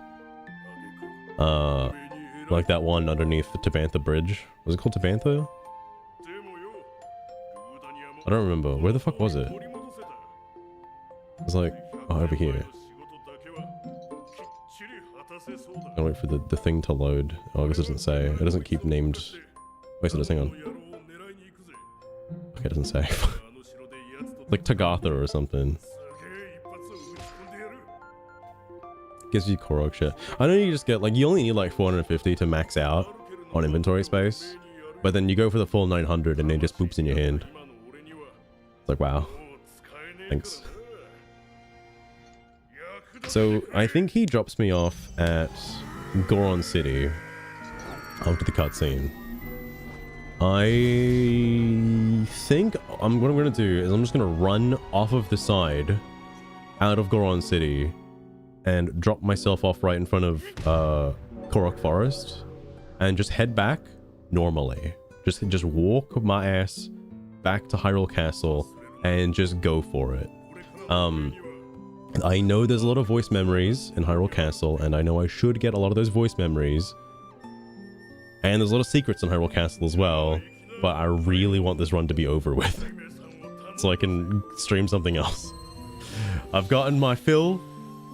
Like that one underneath the Tabantha bridge. Was it called Tabantha? I don't remember. Where the fuck was it? It was like, oh, over here. I wait for the thing to load. Oh, I guess it doesn't say. It doesn't keep named. Wait, so it does, hang on. Okay, it doesn't say. Like Tagatha or something. Gives you Korok shit. I know you just get, like, you only need like 450 to max out on inventory space. But then you go for the full 900 and it just poops in your hand. It's like, wow. Thanks. So, I think he drops me off at Goron City after the cutscene. I think what I'm going to do is I'm just going to run off of the side out of Goron City and drop myself off right in front of Korok Forest and just head back normally. Just walk my ass back to Hyrule Castle and just go for it. I know there's a lot of voice memories in Hyrule Castle, and I know I should get a lot of those voice memories. And there's a lot of secrets in Hyrule Castle as well, but I really want this run to be over with, so I can stream something else. I've gotten my fill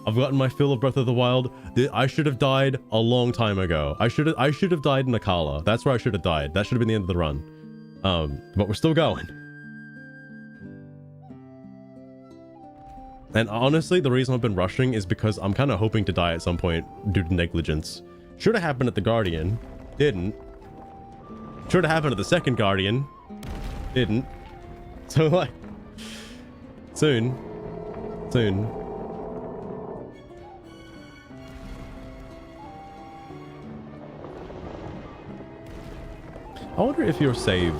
of Breath of the Wild. I should have died a long time ago. I should have died in Akala. That's where I should have died. That should have been the end of the run. But we're still going. And honestly, the reason I've been rushing is because I'm kind of hoping to die at some point due to negligence. Should have happened at the Guardian. Didn't. Should have happened at the second Guardian. Didn't. So, like, soon. Soon. I wonder if your save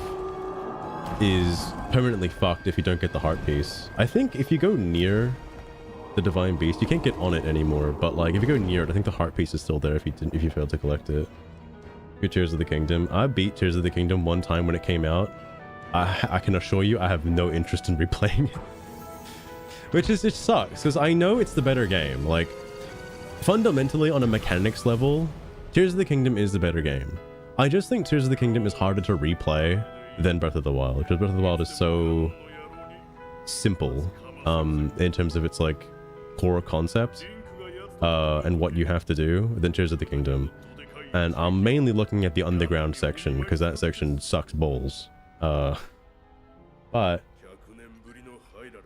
is permanently fucked if you don't get the heart piece. I think if you go near the divine beast, you can't get on it anymore, but like if you go near it, I think the heart piece is still there if you fail to collect it. Good Tears of the Kingdom. I beat Tears of the Kingdom one time when it came out. I can assure you I have no interest in replaying it. Which is, it sucks, because I know it's the better game. Like, fundamentally on a mechanics level, Tears of the Kingdom is the better game. I just think Tears of the Kingdom is harder to replay than Breath of the Wild, because Breath of the Wild is so simple in terms of its like core concept and what you have to do than Tears of the Kingdom. And I'm mainly looking at the underground section because that section sucks balls. But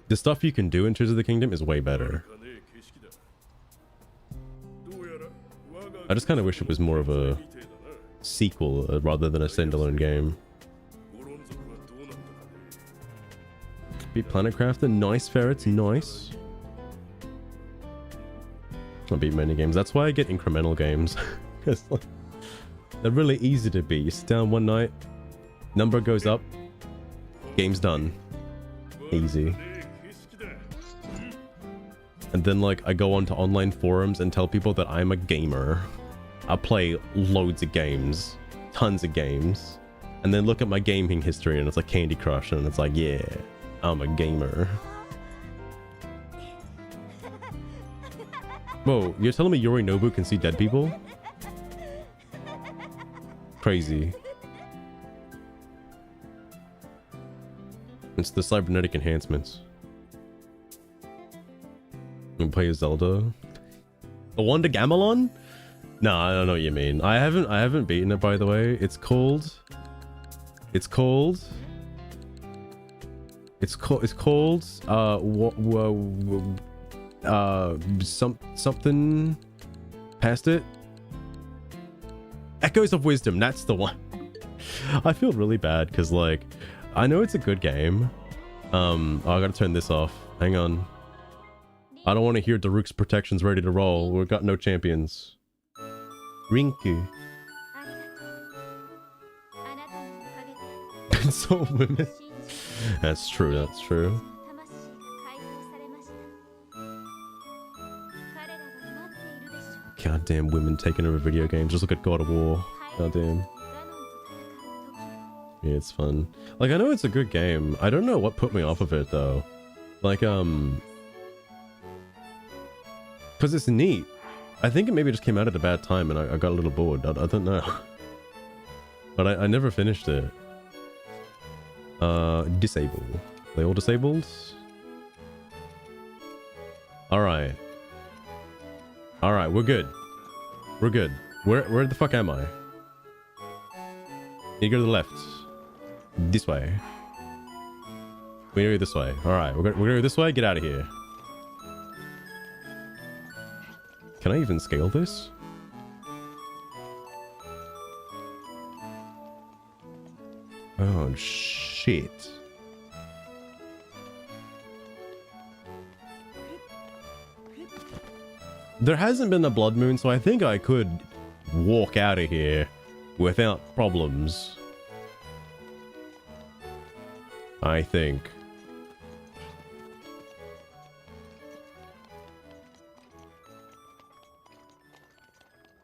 the stuff you can do in Tears of the Kingdom is way better. I just kind of wish it was more of a sequel rather than a standalone game. Beat Planet Crafter, nice ferrets, nice. I beat many games. That's why I get incremental games. Because like, they're really easy to beat. You sit down one night, number goes up, game's done. Easy. And then like I go onto online forums and tell people that I'm a gamer. I play loads of games, tons of games, and then look at my gaming history and it's like Candy Crush and it's like, yeah, I'm a gamer. Whoa, you're telling me Yorinobu can see dead people? Crazy. It's the cybernetic enhancements. You play Zelda? The Wonder Gamelon? No, I don't know what you mean. I haven't beaten it, by the way. It's called something past it. Echoes of Wisdom, that's the one. I feel really bad because like I know it's a good game. Oh, I gotta turn this off. Hang on. I don't want to hear Daruk's protections ready to roll. We've got no champions. Rinku. So women. That's true, that's true. Goddamn women taking over video games. Just look at God of War. Goddamn. Yeah, it's fun. Like, I know it's a good game. I don't know what put me off of it, though. Like, because it's neat. I think it maybe just came out at a bad time and I got a little bored. I don't know. But I never finished it. Disable. They all disabled? Alright. Alright, we're good. We're good. Where the fuck am I? You go to the left. This way. We go this way. Alright, we're gonna go this way. Get out of here. Can I even scale this? Oh, shit. There hasn't been a blood moon, so I think I could walk out of here without problems. I think.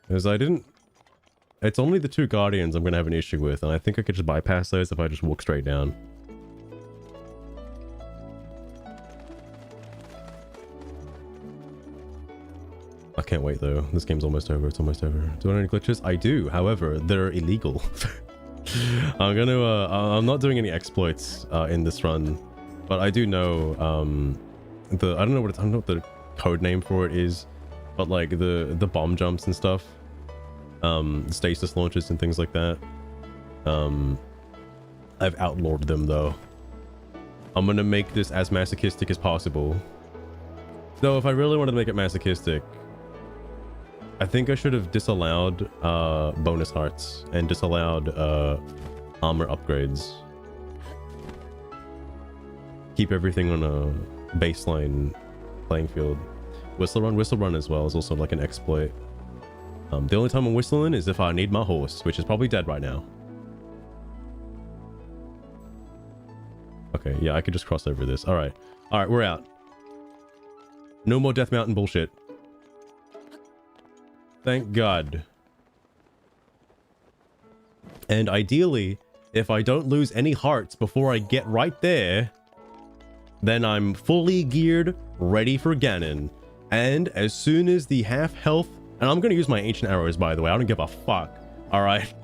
Because I didn't... It's only the two guardians I'm going to have an issue with, and I think I could just bypass those if I just walk straight down. I can't wait though. This game's almost over. It's almost over. Do I know any glitches? I do. However, they're illegal. I'm not doing any exploits in this run, but I do know I don't know what the code name for it is, but like the bomb jumps and stuff, stasis launches and things like that. I've outlawed them though. I'm gonna make this as masochistic as possible. Though if I really wanted to make it masochistic, I think I should have disallowed bonus hearts and disallowed armor upgrades. Keep everything on a baseline playing field. Whistle run as well is also like an exploit. The only time I'm whistling is if I need my horse, which is probably dead right now. Okay, yeah, I could just cross over this. All right, we're out. No more Death Mountain bullshit. Thank God. And ideally, if I don't lose any hearts before I get right there, then I'm fully geared, ready for Ganon. And as soon as the half health... And I'm going to use my ancient arrows, by the way. I don't give a fuck. Alright?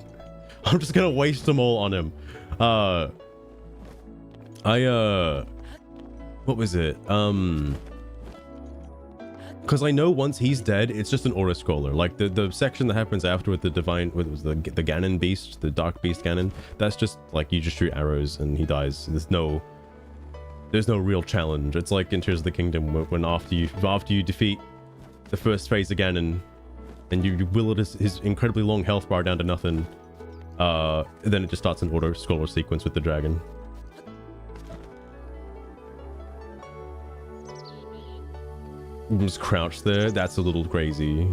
I'm just going to waste them all on him. What was it? Because I know once he's dead, it's just an auto-scroller. Like, the section that happens after with the divine... What was the Ganon beast? The dark beast Ganon? That's just, like, you just shoot arrows and he dies. There's no there's no real challenge. It's like in Tears of the Kingdom when after you defeat the first phase of Ganon and you will his incredibly long health bar down to nothing, then it just starts an auto scroller sequence with the dragon. Just crouch there. That's a little crazy.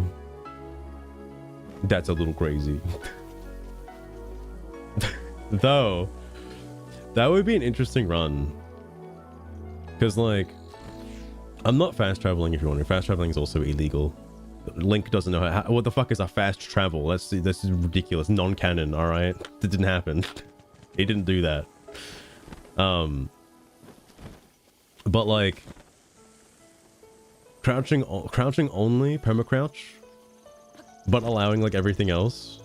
That's a little crazy. Though, that would be an interesting run. Because, like, I'm not fast traveling if you're wondering. Fast traveling is also illegal. Link doesn't know how. What the fuck is a fast travel? This is ridiculous. Non-canon, alright? That didn't happen. He didn't do that. But, like, crouching only, perma-crouch, but allowing, like, everything else,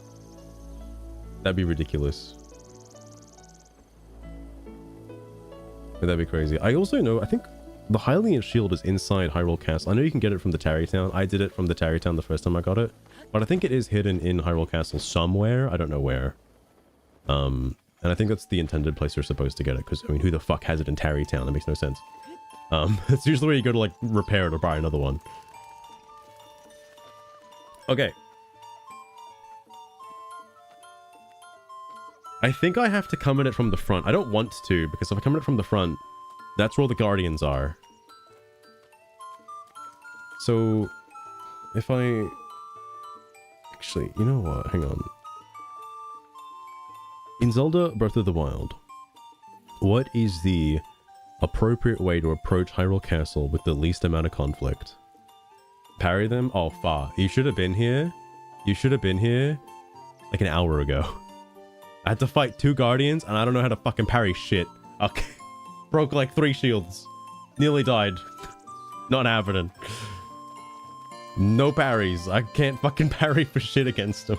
that'd be ridiculous. That'd be crazy. I also know, I think the Hylian shield is inside Hyrule Castle. I know you can get it from the Tarry Town. I did it from the Tarry Town the first time I got it, but I think it is hidden in Hyrule Castle somewhere. I don't know where. And I think that's the intended place you're supposed to get it, because, I mean, who the fuck has it in Tarry Town? That makes no sense. It's usually where you go to, like, repair it or buy another one. Okay. I think I have to come at it from the front. I don't want to, because if I come at it from the front, that's where the Guardians are. So, if I... Actually, you know what? Hang on. In Zelda Breath of the Wild, what is the appropriate way to approach Hyrule Castle with the least amount of conflict? Parry them? Oh, far. You should have been here. You should have been here like an hour ago. I had to fight 2 Guardians, and I don't know how to fucking parry shit. Okay. Broke like 3 shields. Nearly died. Not happening. No parries. I can't fucking parry for shit against them.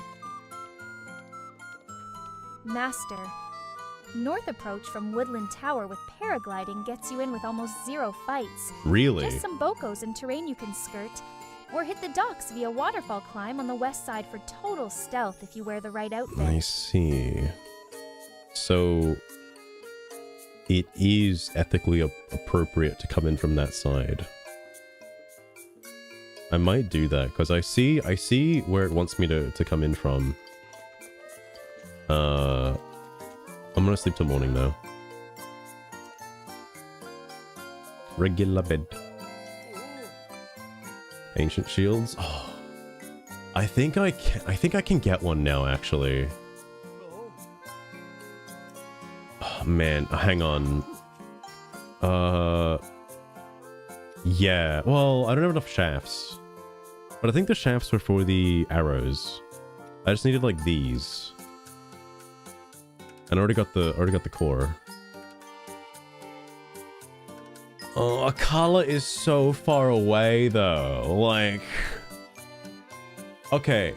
Master, north approach from Woodland Tower with paragliding gets you in with almost 0 fights. Really? Just some bokos and terrain you can skirt. Or hit the docks via waterfall climb on the west side for total stealth if you wear the right outfit. I see. So, it is ethically appropriate to come in from that side. I might do that, because I see where it wants me to come in from. I'm gonna sleep till morning, though. Regular bed. Ancient shields. Oh, I think I can get one now, actually. Oh, man, hang on. Yeah. Well, I don't have enough shafts, but I think the shafts were for the arrows. I just needed like these, and I already got the core. Oh, Akala is so far away, though. Like... Okay.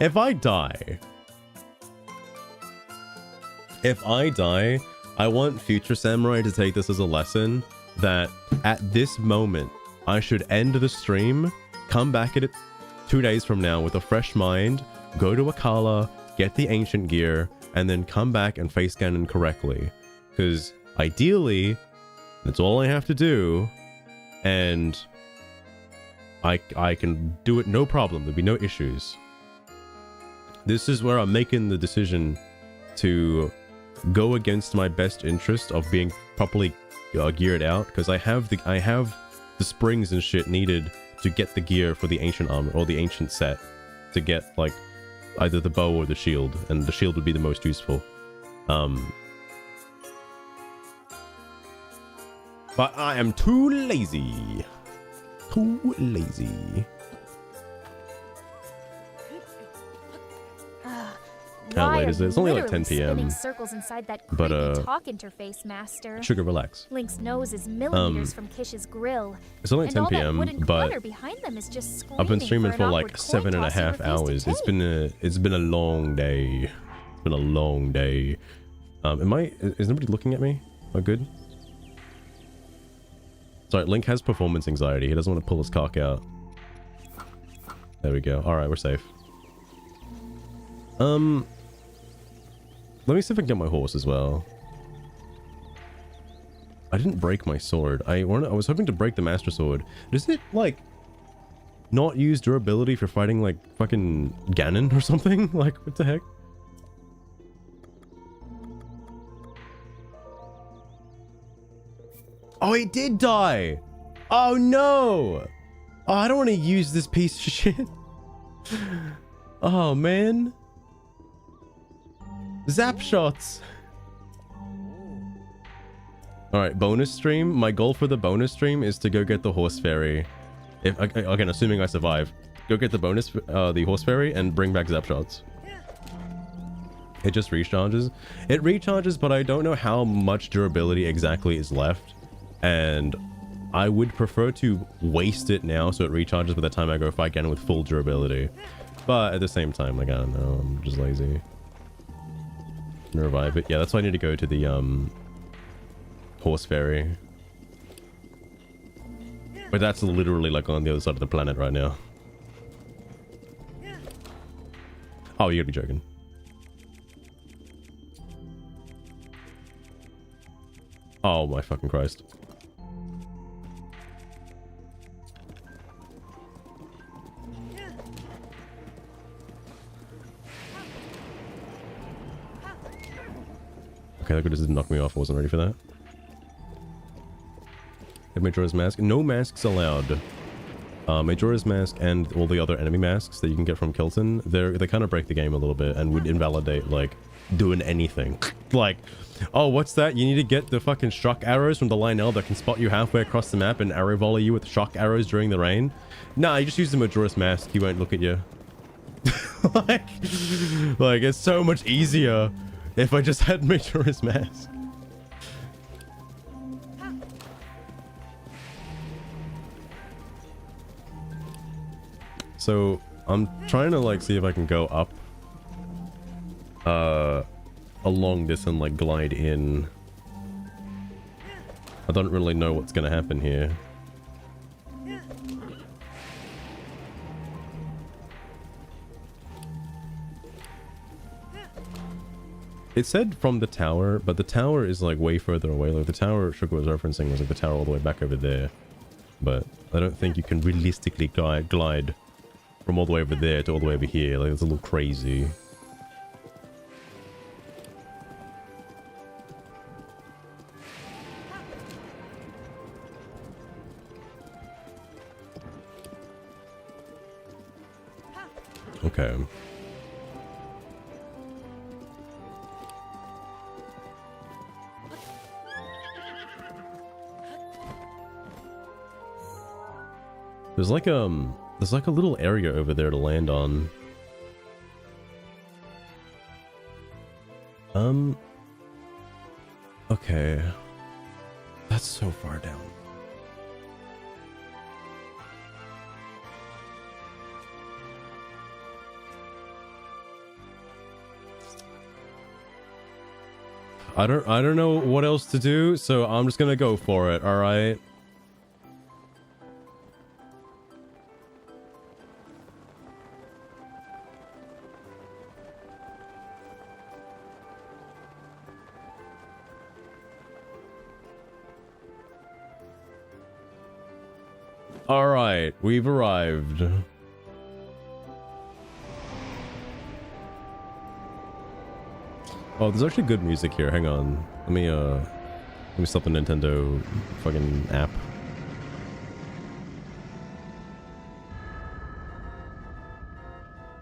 If I die, I want future samurai to take this as a lesson that at this moment, I should end the stream, come back at it 2 days from now with a fresh mind, go to Akala, get the ancient gear, and then come back and face Ganon correctly. Because ideally... that's all I have to do, and I can do it no problem. There'll be no issues. This is where I'm making the decision to go against my best interest of being properly geared out, because I have the springs and shit needed to get the gear for the ancient armor or the ancient set to get like either the bow or the shield, and the shield would be the most useful. But I am too lazy. Too lazy. How late is it? It's only like 10 p.m. Circles inside that But talk interface, Master. Sugar, relax. Link's nose is millimeters from Kish's grill. It's only 10 p.m. but behind them is just I've been streaming for like 7.5 hours. It's been a long day. It's been a long day. Is nobody looking at me? Am I good? Sorry, Link has performance anxiety. He doesn't want to pull his cock out. There we go. Alright, we're safe. Let me see if I can get my horse as well. I didn't break my sword. I was hoping to break the Master Sword. Does it, like, not use durability for fighting, like, fucking Ganon or something? Like, what the heck? Oh, it did die! Oh, no! Oh, I don't want to use this piece of shit. Oh, man. Zap shots! Alright, bonus stream. My goal for the bonus stream is to go get the horse fairy. If again, assuming I survive. Go get the bonus, the horse fairy and bring back zap shots. It just recharges. It recharges, but I don't know how much durability exactly is left. And I would prefer to waste it now so it recharges by the time I go fight Ganon with full durability. But at the same time, like, I don't know, I'm just lazy. Revive it. Yeah, that's why I need to go to the, horse fairy. But that's literally like on the other side of the planet right now. Oh, you gotta be joking. Oh my fucking Christ. Okay, that could just knock me off. I wasn't ready for that. Majora's Mask. No masks allowed. Majora's Mask and all the other enemy masks that you can get from Kilton, they kind of break the game a little bit and would invalidate, like, doing anything. Like, oh, what's that? You need to get the fucking shock arrows from the Lionel that can spot you halfway across the map and arrow volley you with shock arrows during the rain? Nah, you just use the Majora's Mask. He won't look at you. like, it's so much easier if I just had Majora's Mask. So I'm trying to like see if I can go up along this and like glide in. I don't really know what's gonna happen here. It said from the tower, but the tower is like way further away. Like the tower Sugar was referencing was like the tower all the way back over there. But I don't think you can realistically glide from all the way over there to all the way over here. Like, it's a little crazy. Okay. There's like a little area over there to land on. Okay. That's so far down. I don't know what else to do, so I'm just gonna go for it, alright? Alright, we've arrived. Oh, there's actually good music here. Hang on. Let me stop the Nintendo fucking app.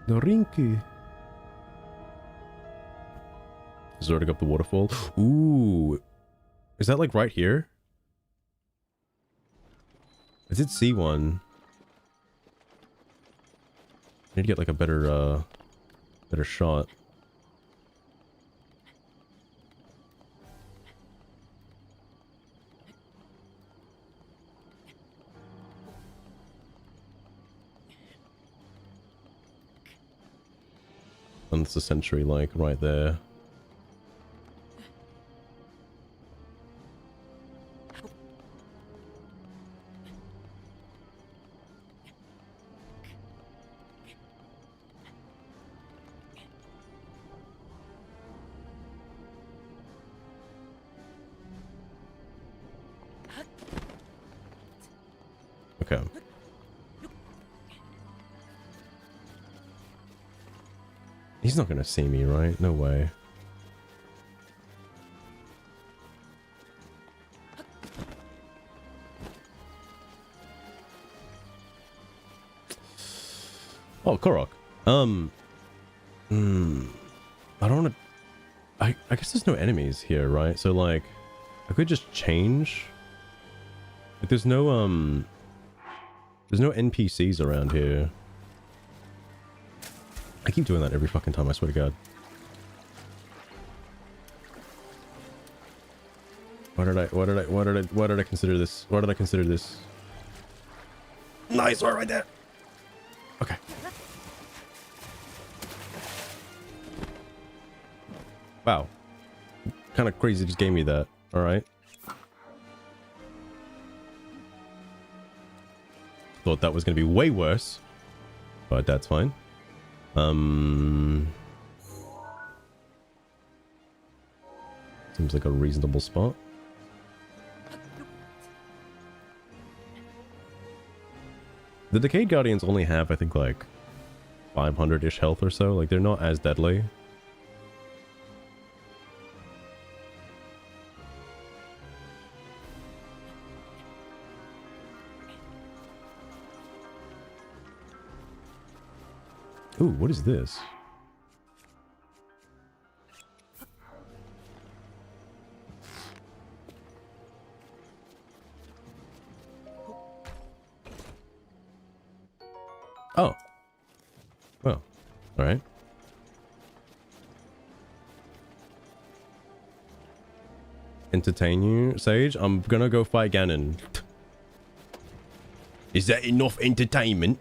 The Rinky. Zording up the waterfall. Ooh. Is that like right here? I did see one. I need to get like a better shot. And it's a century like right there. Okay. He's not gonna see me, right? No way. Oh, Korok. I don't wanna... I guess there's no enemies here, right? So, like, I could just change. Like, there's no NPCs around here. I keep doing that every fucking time, I swear to God. Why did I consider this? Why did I consider this? Nice, right there. Okay. Wow. Kind of crazy just gave me that. All right. Thought that was going to be way worse, but that's fine. Seems like a reasonable spot. The Decayed Guardians only have, I think, like 500-ish health or so. Like, they're not as deadly. Ooh, what is this? Oh. Well, all right. Entertain you, Sage? I'm gonna go fight Ganon. Is that enough entertainment?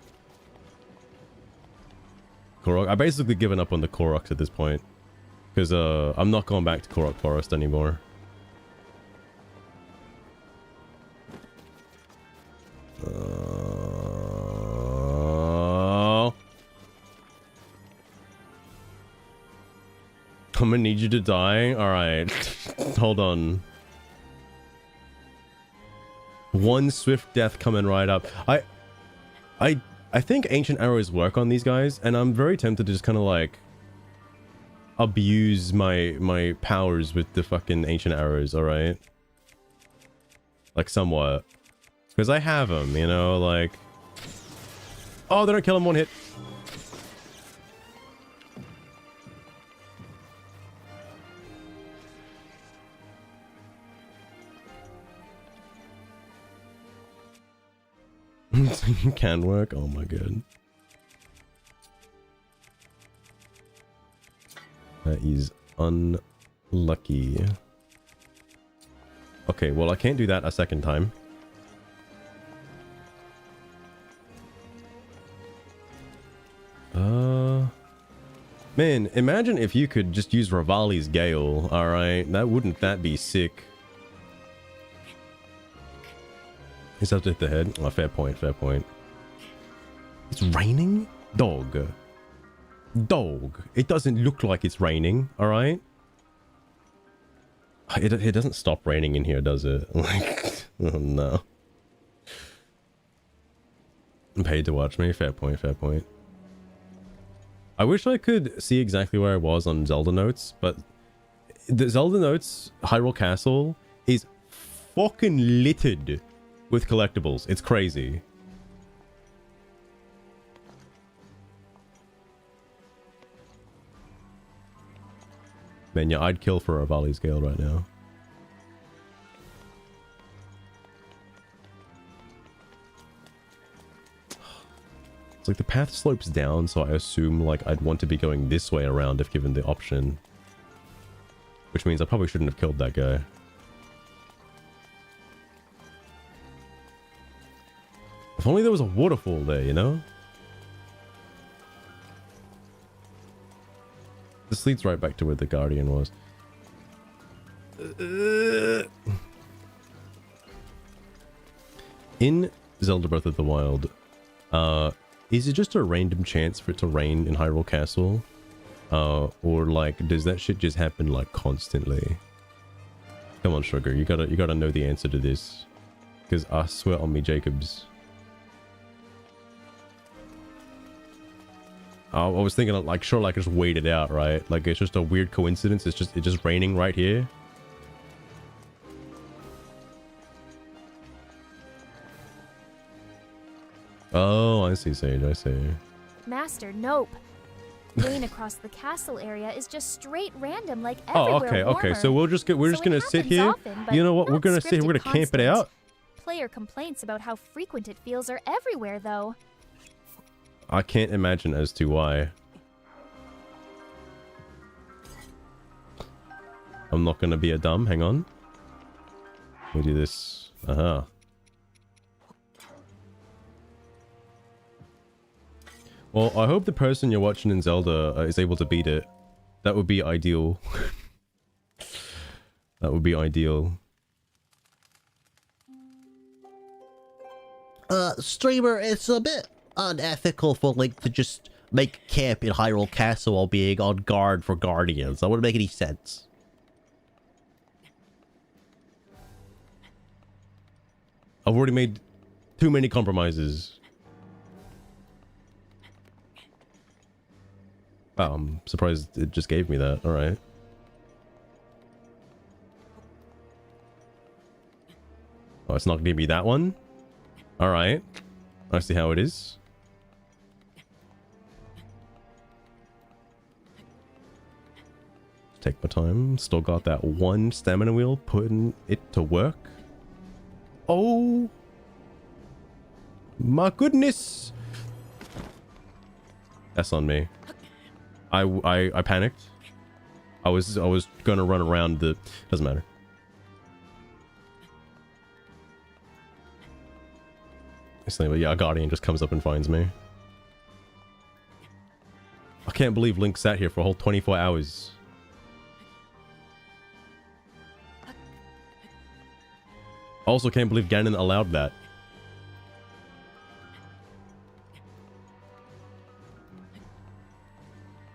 Korok. I've basically given up on the Koroks at this point. Because I'm not going back to Korok Forest anymore. I'm gonna need you to die. Alright. Hold on. One swift death coming right up. I think ancient arrows work on these guys, and I'm very tempted to just kind of like abuse my powers with the fucking ancient arrows, alright? Like somewhat. Because I have them, you know, like... Oh, they don't kill him one hit. Can work? Oh my god. That is unlucky. Okay, well I can't do that a second time. Man, imagine if you could just use Rivali's Gale, alright? Wouldn't that be sick? He's up to hit the head. Oh, fair point, fair point. It's raining? Dog. Dog. It doesn't look like it's raining, alright? It doesn't stop raining in here, does it? Like, oh no. I'm paid to watch me. Fair point, fair point. I wish I could see exactly where I was on Zelda notes, but the Zelda notes Hyrule Castle is fucking littered with collectibles. It's crazy. Man, yeah, I'd kill for a Rivali's Gale right now. It's like the path slopes down, so I assume like I'd want to be going this way around if given the option. Which means I probably shouldn't have killed that guy. If only there was a waterfall there, you know? This leads right back to where the Guardian was. In Zelda Breath of the Wild, is it just a random chance for it to rain in Hyrule Castle? Or like, does that shit just happen like constantly? Come on, Sugar, you gotta know the answer to this. Because I swear on me, Jacobs. I was thinking of, like, sure, like, just wait it out, right? Like, it's just a weird coincidence. It's just raining right here. Oh, I see, Sage. I see. Master, nope. Rain across the castle area is just straight random, like Oh, everywhere. okay. So we're just gonna sit happens here. often, but You know what? We're not gonna sit here. We're gonna scripted camp it constant. out. Player complaints about how frequent it feels are everywhere, though. I can't imagine as to why. I'm not gonna be a dumb. Hang on. We do this. Well, I hope the person you're watching in Zelda is able to beat it. That would be ideal. That would be ideal. Streamer, it's a bit unethical for Link to just make camp in Hyrule Castle while being on guard for Guardians. That wouldn't make any sense. I've already made too many compromises. Wow, I'm surprised it just gave me that. All right. Oh, it's not gonna give me that one? All right. I see how it is. Take my time. Still got that one stamina wheel, putting it to work. Oh my goodness. That's on me. I panicked. I was gonna run around the... Doesn't matter. Anyway, yeah, a Guardian just comes up and finds me. I can't believe Link sat here for a whole 24 hours. I also can't believe Ganon allowed that.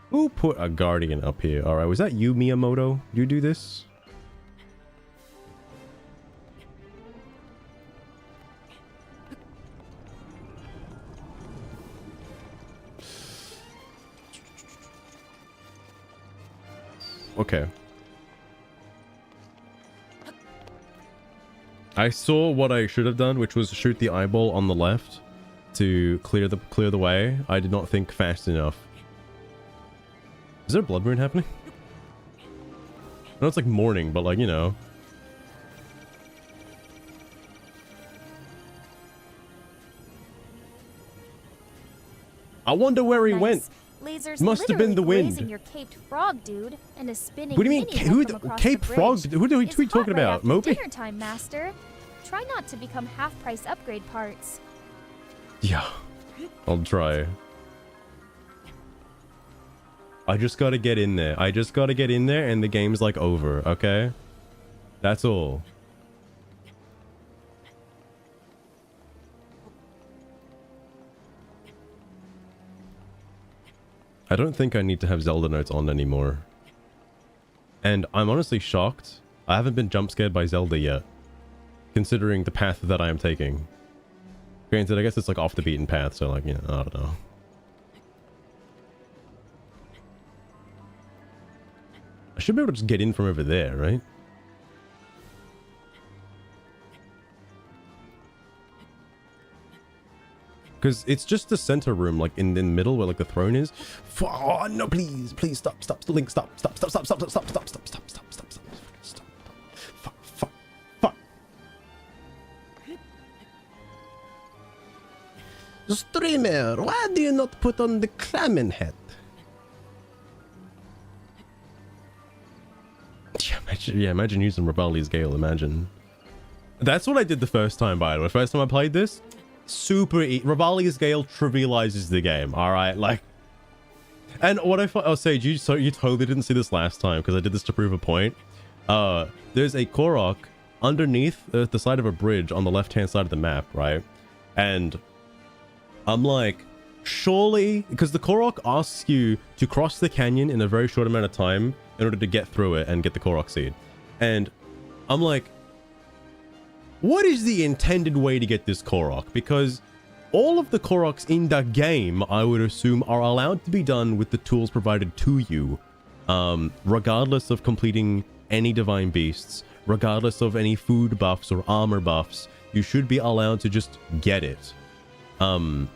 Who put a Guardian up here? Alright, was that you, Miyamoto? You do this? Okay. I saw what I should have done, which was shoot the eyeball on the left to clear the way. I did not think fast enough. Is there a blood moon happening? I know it's like morning, but like, you know. I wonder where he went. Lasers Must have been the wind. Your caped frog, dude, and a spinning What do you mean? minion Who from across Cape the Frog? bridge. Who are we It's hot talking right about? after Moby? Dinner time, Master. Try not to become half-price upgrade parts. Yeah, I'll try. I just gotta get in there. I just gotta get in there and the game's like over, okay? That's all. I don't think I need to have Zelda notes on anymore. And I'm honestly shocked. I haven't been jump scared by Zelda yet, considering the path that I am taking. Granted, I guess it's like off the beaten path, so like, you know, I don't know. I should be able to just get in from over there, right? Because it's just the center room, like in the middle where like the throne is. Oh no, please stop, Link, stop. Fuck. Streamer, why do you not put on the Cramen hat? Yeah, imagine using Revali's Gale, imagine. That's what I did the first time, by the way. First time I played this, super Revali's Gale trivializes the game, alright? Like, and what I'll say, you totally didn't see this last time, because I did this to prove a point. There's a Korok underneath the side of a bridge on the left-hand side of the map, right? And I'm like, surely, because the Korok asks you to cross the canyon in a very short amount of time in order to get through it and get the Korok seed. And I'm like, what is the intended way to get this Korok? Because all of the Koroks in the game, I would assume, are allowed to be done with the tools provided to you, regardless of completing any divine beasts, regardless of any food buffs or armor buffs. You should be allowed to just get it. Can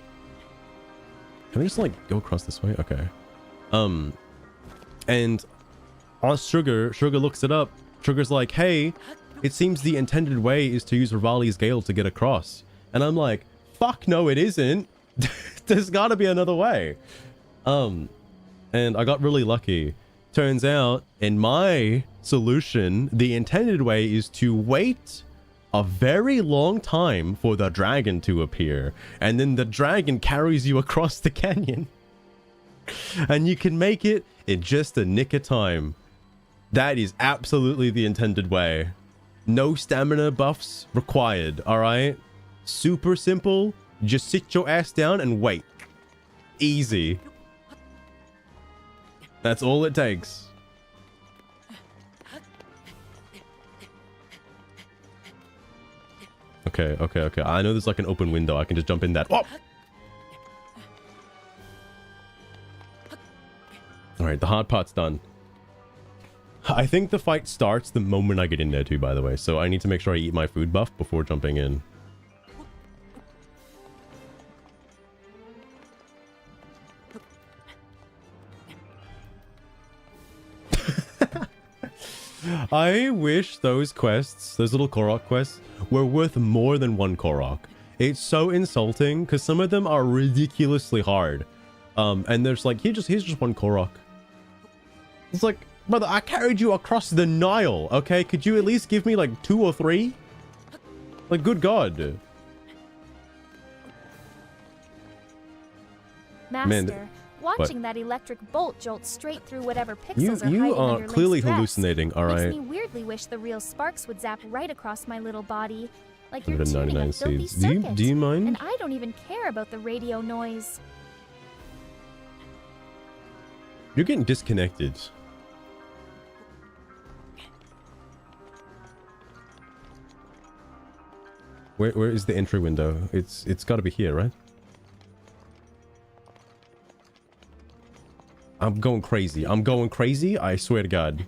I just like go across this way? Okay. And ask Sugar looks it up. Sugar's like, hey, it seems the intended way is to use Rivali's Gale to get across. And I'm like, fuck no, it isn't. There's gotta be another way. And I got really lucky. Turns out, in my solution, the intended way is to wait a very long time for the dragon to appear. And then the dragon carries you across the canyon. And you can make it in just a nick of time. That is absolutely the intended way. No stamina buffs required, alright? Super simple. Just sit your ass down and wait. Easy. That's all it takes. Okay. I know there's like an open window. I can just jump in that. Oh! Alright, the hard part's done. I think the fight starts the moment I get in there too, by the way. So I need to make sure I eat my food buff before jumping in. I wish those quests, those little Korok quests, were worth more than one Korok. It's so insulting because some of them are ridiculously hard. And there's like, here's just one Korok. It's like, brother, I carried you across the Nile, okay? Could you at least give me like 2 or 3? Like, good God. Master, watching that electric bolt jolt straight through whatever pixels are You hiding are under clearly Link's dress hallucinating, alright? Makes me weirdly wish the real sparks would zap right across my little body, like you're 199 tuning a filthy seeds. circuit. Do you mind? And I don't even care about the radio noise. You're getting disconnected. Where is the entry window? It's got to be here, right? I'm going crazy. I swear to God.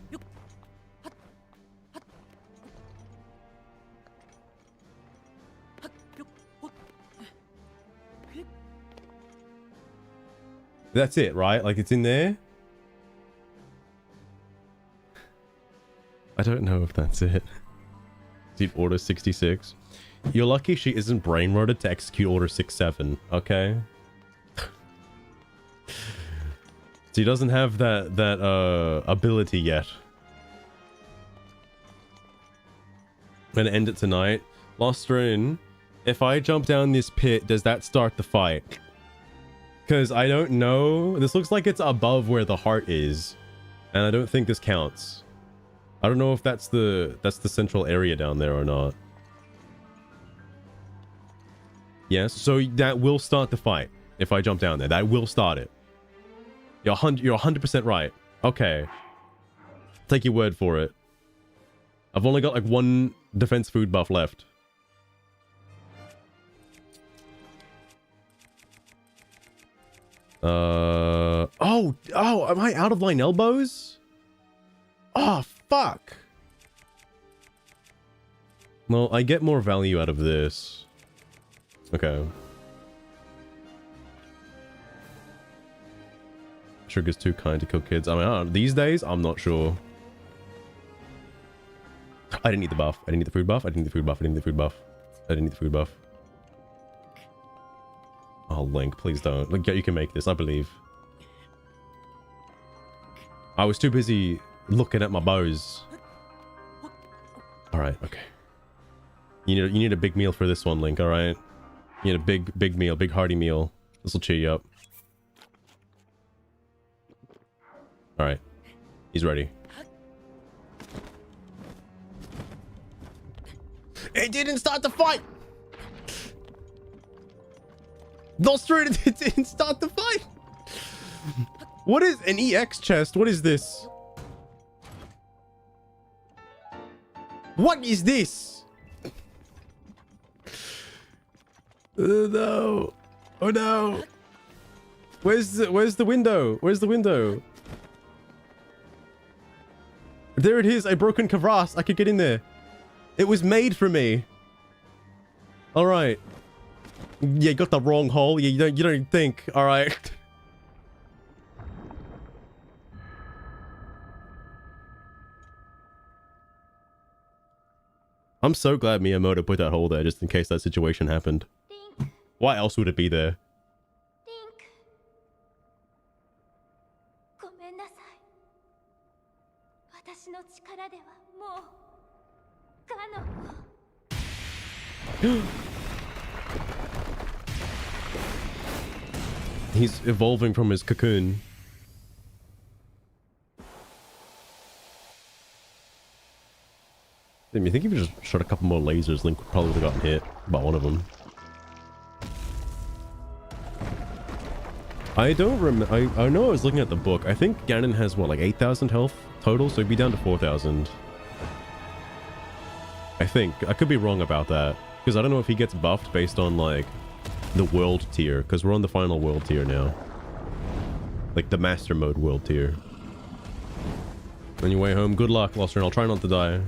That's it, right? Like, it's in there? I don't know if that's it. Deep Order 66. You're lucky she isn't brain-rotted to execute Order 67, okay? She doesn't have that ability yet. I'm gonna end it tonight. Lostrain, if I jump down this pit, does that start the fight? Because I don't know. This looks like it's above where the heart is. And I don't think this counts. I don't know if that's the central area down there or not. Yes, so that will start the fight if I jump down there. That will start it. You're 100% right. Okay. Take your word for it. I've only got like 1 defense food buff left. Oh, am I out of line elbows? Oh, fuck. Well, I get more value out of this. Okay. Sugar's too kind to kill kids. I mean, I don't know. These days, I'm not sure. I didn't need the buff. I didn't need the food buff. I didn't need the food buff. I didn't need the food buff. I didn't need the food buff. Oh, Link, please don't. Like, you can make this, I believe. I was too busy looking at my bows. Alright, okay. You need a big meal for this one, Link, alright? You need a big meal, big hearty meal. This will cheer you up. Alright. He's ready. It didn't start the fight! Nostrad, it didn't start the fight! What is an EX chest? What is this? What is this? No. Oh no. Where's the window? Where's the window? There it is. A broken crevasse. I could get in there. It was made for me. All right. Yeah, you got the wrong hole. Yeah, you don't even think. All right. I'm so glad Miyamoto put that hole there just in case that situation happened. Think, Why else would it be there? think. ごめんなさい。私の力ではもうガノンを。He's evolving from his cocoon. Damn, you think if you just shot a couple more lasers, Link probably would have gotten hit by one of them. I don't remember. I know I was looking at the book. I think Ganon has, what, like 8,000 health total? So he'd be down to 4,000. I think. I could be wrong about that. Because I don't know if he gets buffed based on, like, the world tier. Because we're on the final world tier now. Like, the master mode world tier. On your way home, good luck, Loster, and I'll try not to die.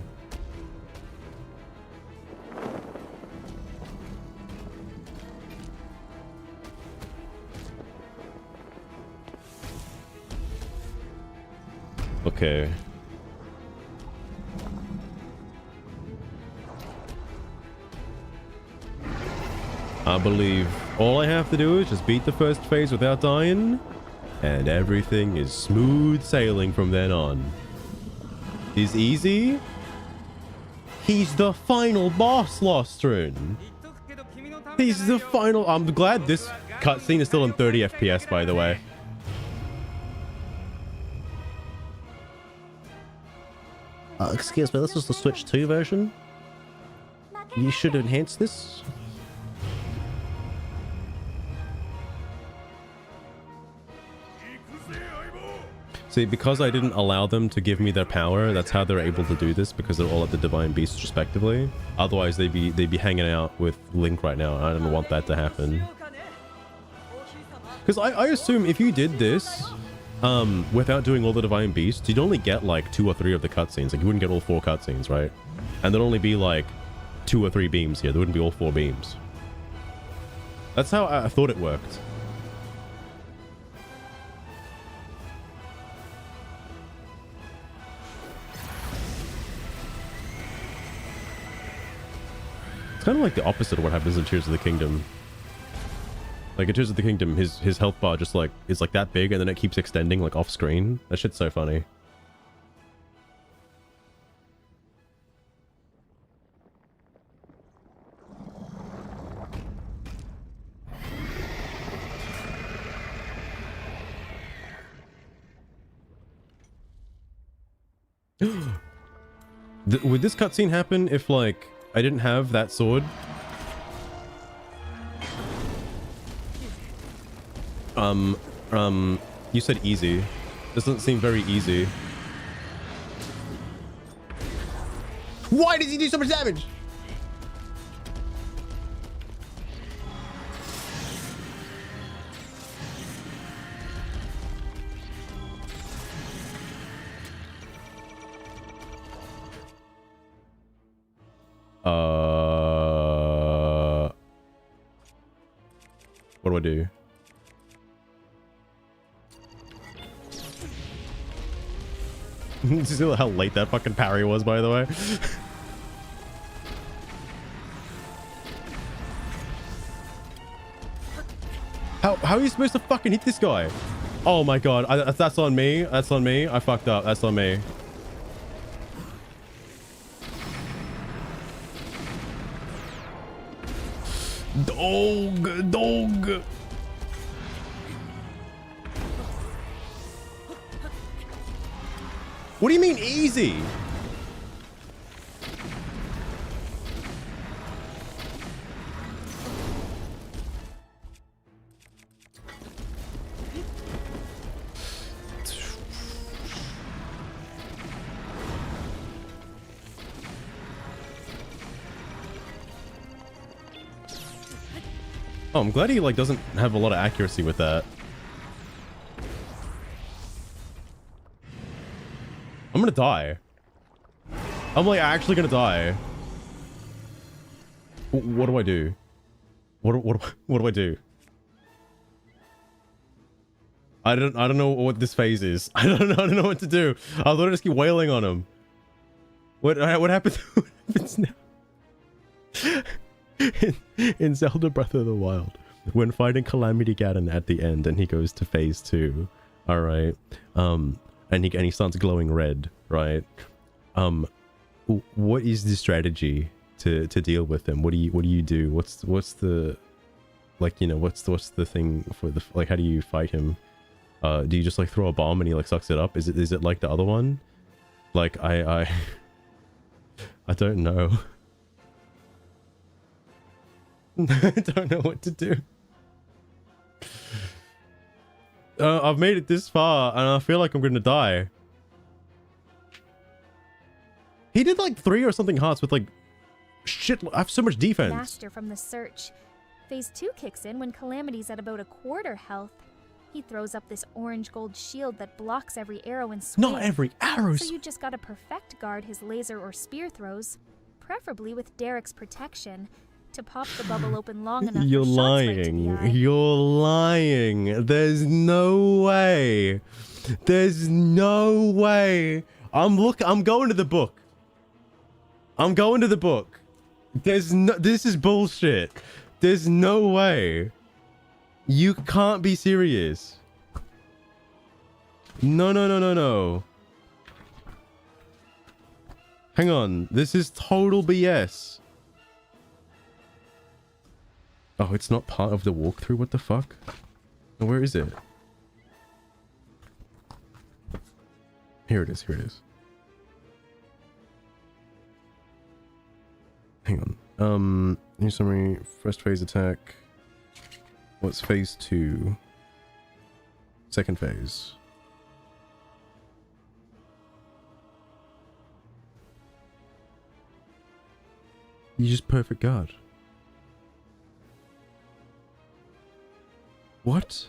Okay. I believe all I have to do is just beat the first phase without dying, and everything is smooth sailing from then on. Is easy? He's the final boss, Lostrun. He's the final. I'm glad this cutscene is still on 30 FPS, by the way. Excuse me, this is the Switch 2 version. You should enhance this. See, because I didn't allow them to give me their power, that's how they're able to do this, because they're all at the Divine Beasts respectively. Otherwise, they'd be hanging out with Link right now. I don't want that to happen. Because I assume if you did this, without doing all the Divine Beasts, you'd only get like 2 or 3 of the cutscenes. Like, you wouldn't get all 4 cutscenes, right? And there'd only be like 2 or 3 beams here. There wouldn't be all 4 beams. That's how I thought it worked. It's kind of like the opposite of what happens in Tears of the Kingdom. Like in Tears of the Kingdom, his health bar just like is like that big, and then it keeps extending like off screen. That shit's so funny. Would this cutscene happen if like I didn't have that sword? You said easy. This doesn't seem very easy. Why does he do so much damage? What do I do? Did you see how late that fucking parry was, by the way? How are you supposed to fucking hit this guy? Oh my god, that's on me. That's on me. I fucked up. That's on me. Dog. What do you mean easy? Oh, I'm glad he like doesn't have a lot of accuracy with that. I'm gonna die. I'm like actually gonna die. What do I do? What do I do? I don't know what this phase is. I don't know what to do. I thought I'd just keep wailing on him. What happens? What happens now? in Zelda Breath of the Wild, when fighting Calamity Ganon at the end, and he goes to phase 2. All right. And he starts glowing red. Right. What is the strategy to deal with him? What do you do? What's the, like, you know, what's the thing for the, like, how do you fight him? Do you just like throw a bomb and he like sucks it up? Is it like the other one? Like I don't know. I don't know what to do. I've made it this far and I feel like I'm gonna die. He did like 3 or something hearts with like shit. I have so much defense. Master from the search. Phase 2 kicks in when Calamity's at about a quarter health. He throws up this orange gold shield that blocks every arrow and swing. Not every arrow. So you just gotta perfect guard his laser or spear throws, preferably with Derek's protection, to pop the bubble open long enough. You're for shots right to the lying. eye. You're lying. There's no way. There's no way. I'm going to the book. I'm going to the book. There's no. This is bullshit. There's no way. You can't be serious. No. Hang on. This is total BS. Oh, it's not part of the walkthrough? What the fuck? Where is it? Here it is. Hang on. New summary. First phase attack. What's phase 2? Second phase. You just perfect guard. What?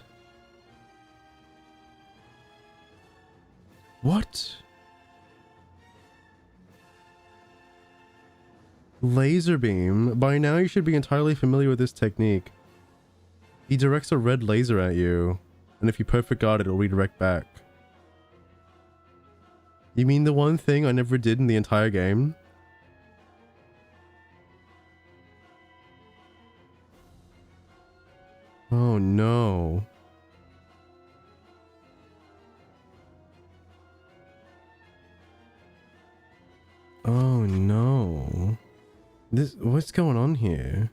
What? Laser beam. By now you should be entirely familiar with this technique. He directs a red laser at you, and if you perfect guard it, it'll redirect back. You mean the one thing I never did in the entire game? Oh no. Oh no. What's going on here?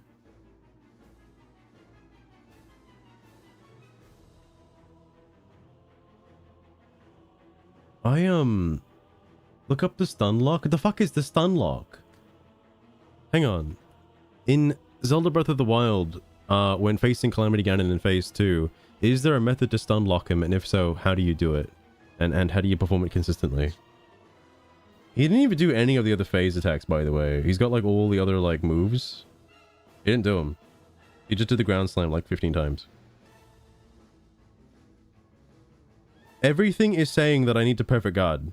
Look up the stun lock. The fuck is the stun lock? Hang on. In Zelda Breath of the Wild, when facing Calamity Ganon in phase 2, is there a method to stun lock him, and if so, how do you do it? And how do you perform it consistently? He didn't even do any of the other phase attacks, by the way. He's got like all the other like moves. He didn't do them. He just did the ground slam like 15 times. Everything is saying that I need to perfect guard.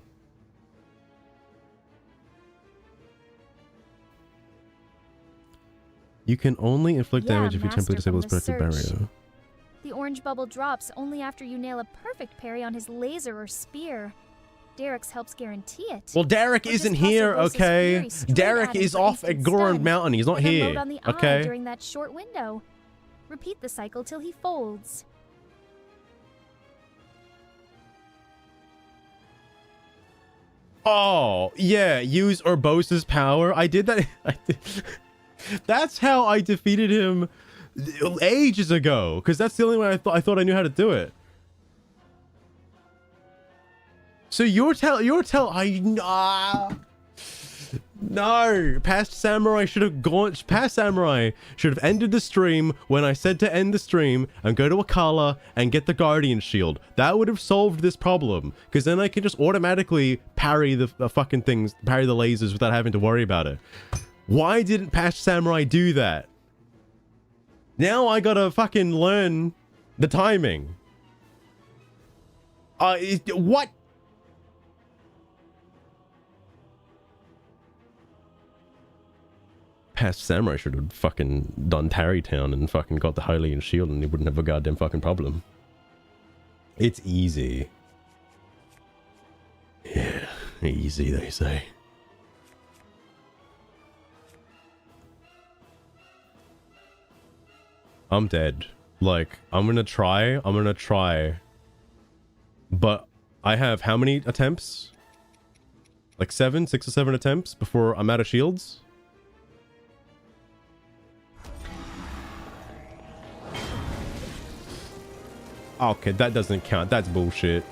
You can only inflict damage if you temporarily disable his protective barrier. The orange bubble drops only after you nail a perfect parry on his laser or spear. Derek's helps guarantee it. Well, Derek isn't here, okay? Derek is off at Goron Mountain. He's not here, okay? During that short window. Repeat the cycle till he folds. Oh, yeah, use Urbosa's power. I did that. That's how I defeated him ages ago, because that's the only way I thought I knew how to do it. So no, Past Samurai should have gone. Past Samurai should have ended the stream when I said to end the stream and go to Akala and get the Guardian Shield. That would have solved this problem, because then I can just automatically parry the fucking things, parry the lasers without having to worry about it. Why didn't Past Samurai do that? Now I gotta fucking learn the timing. What? Past Samurai should have fucking done Tarrytown and fucking got the Hylian shield and he wouldn't have a goddamn fucking problem. It's easy. Yeah, easy they say. I'm dead. Like, I'm gonna try. But I have how many attempts? Like 6 or 7 attempts before I'm out of shields? Okay, that doesn't count. That's bullshit.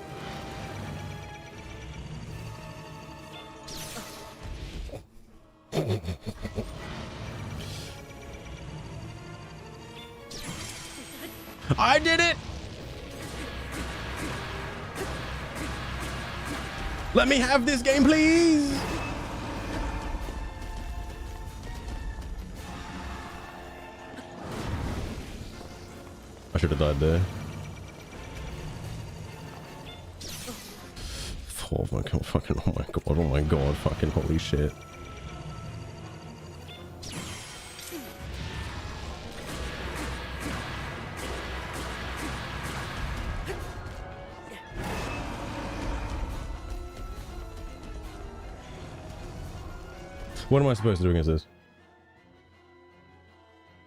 I did it! Let me have this game, please! I should have died there. Oh my god, fucking, oh my god, fucking holy shit. What am I supposed to do against this?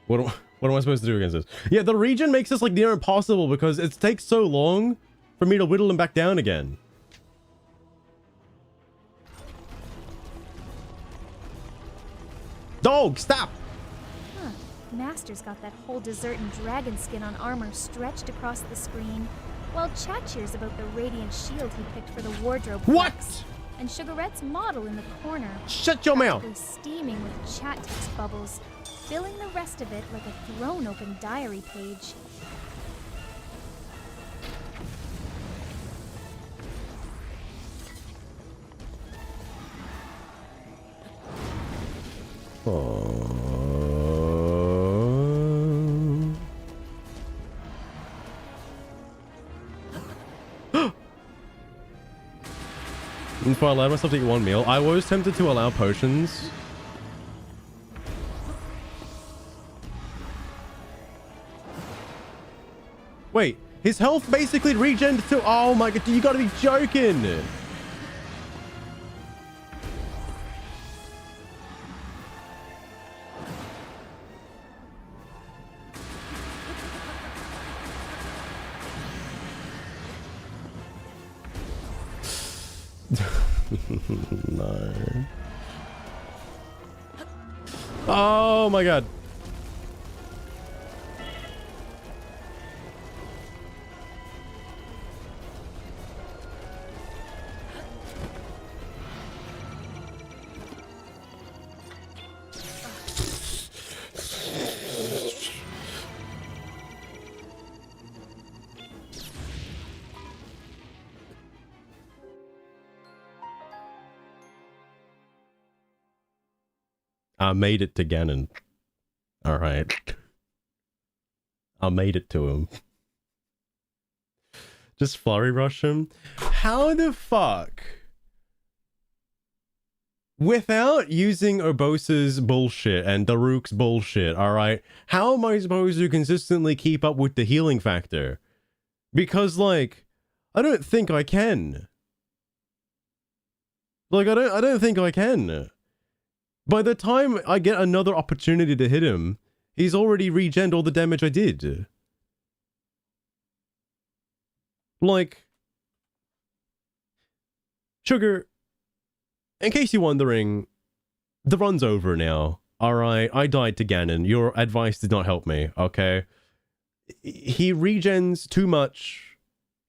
What am I supposed to do against this? Yeah, the region makes this like near impossible because it takes so long for me to whittle him back down again. Dog, stop! Huh. Master's got that whole dessert and dragon skin on armor stretched across the screen, while Chat cheers about the radiant shield he picked for the wardrobe. What? flex, and Sugarette's model in the corner. Shut your mouth! Practically steaming with chat text bubbles, filling the rest of it like a thrown open diary page. If I allowed myself to eat one meal, I was tempted to allow potions. Wait, his health basically regened to— oh my god, you gotta be joking! No. Oh my god. I made it to Ganon. Alright. I made it to him. Just flurry rush him? How the fuck? Without using Urbosa's bullshit and Daruk's bullshit, alright? How am I supposed to consistently keep up with the healing factor? Because, like, I don't think I can. Like, I don't think I can. By the time I get another opportunity to hit him, he's already regened all the damage I did. Like, Sugar, in case you're wondering, the run's over now. Alright, I died to Ganon. Your advice did not help me, okay? He regens too much.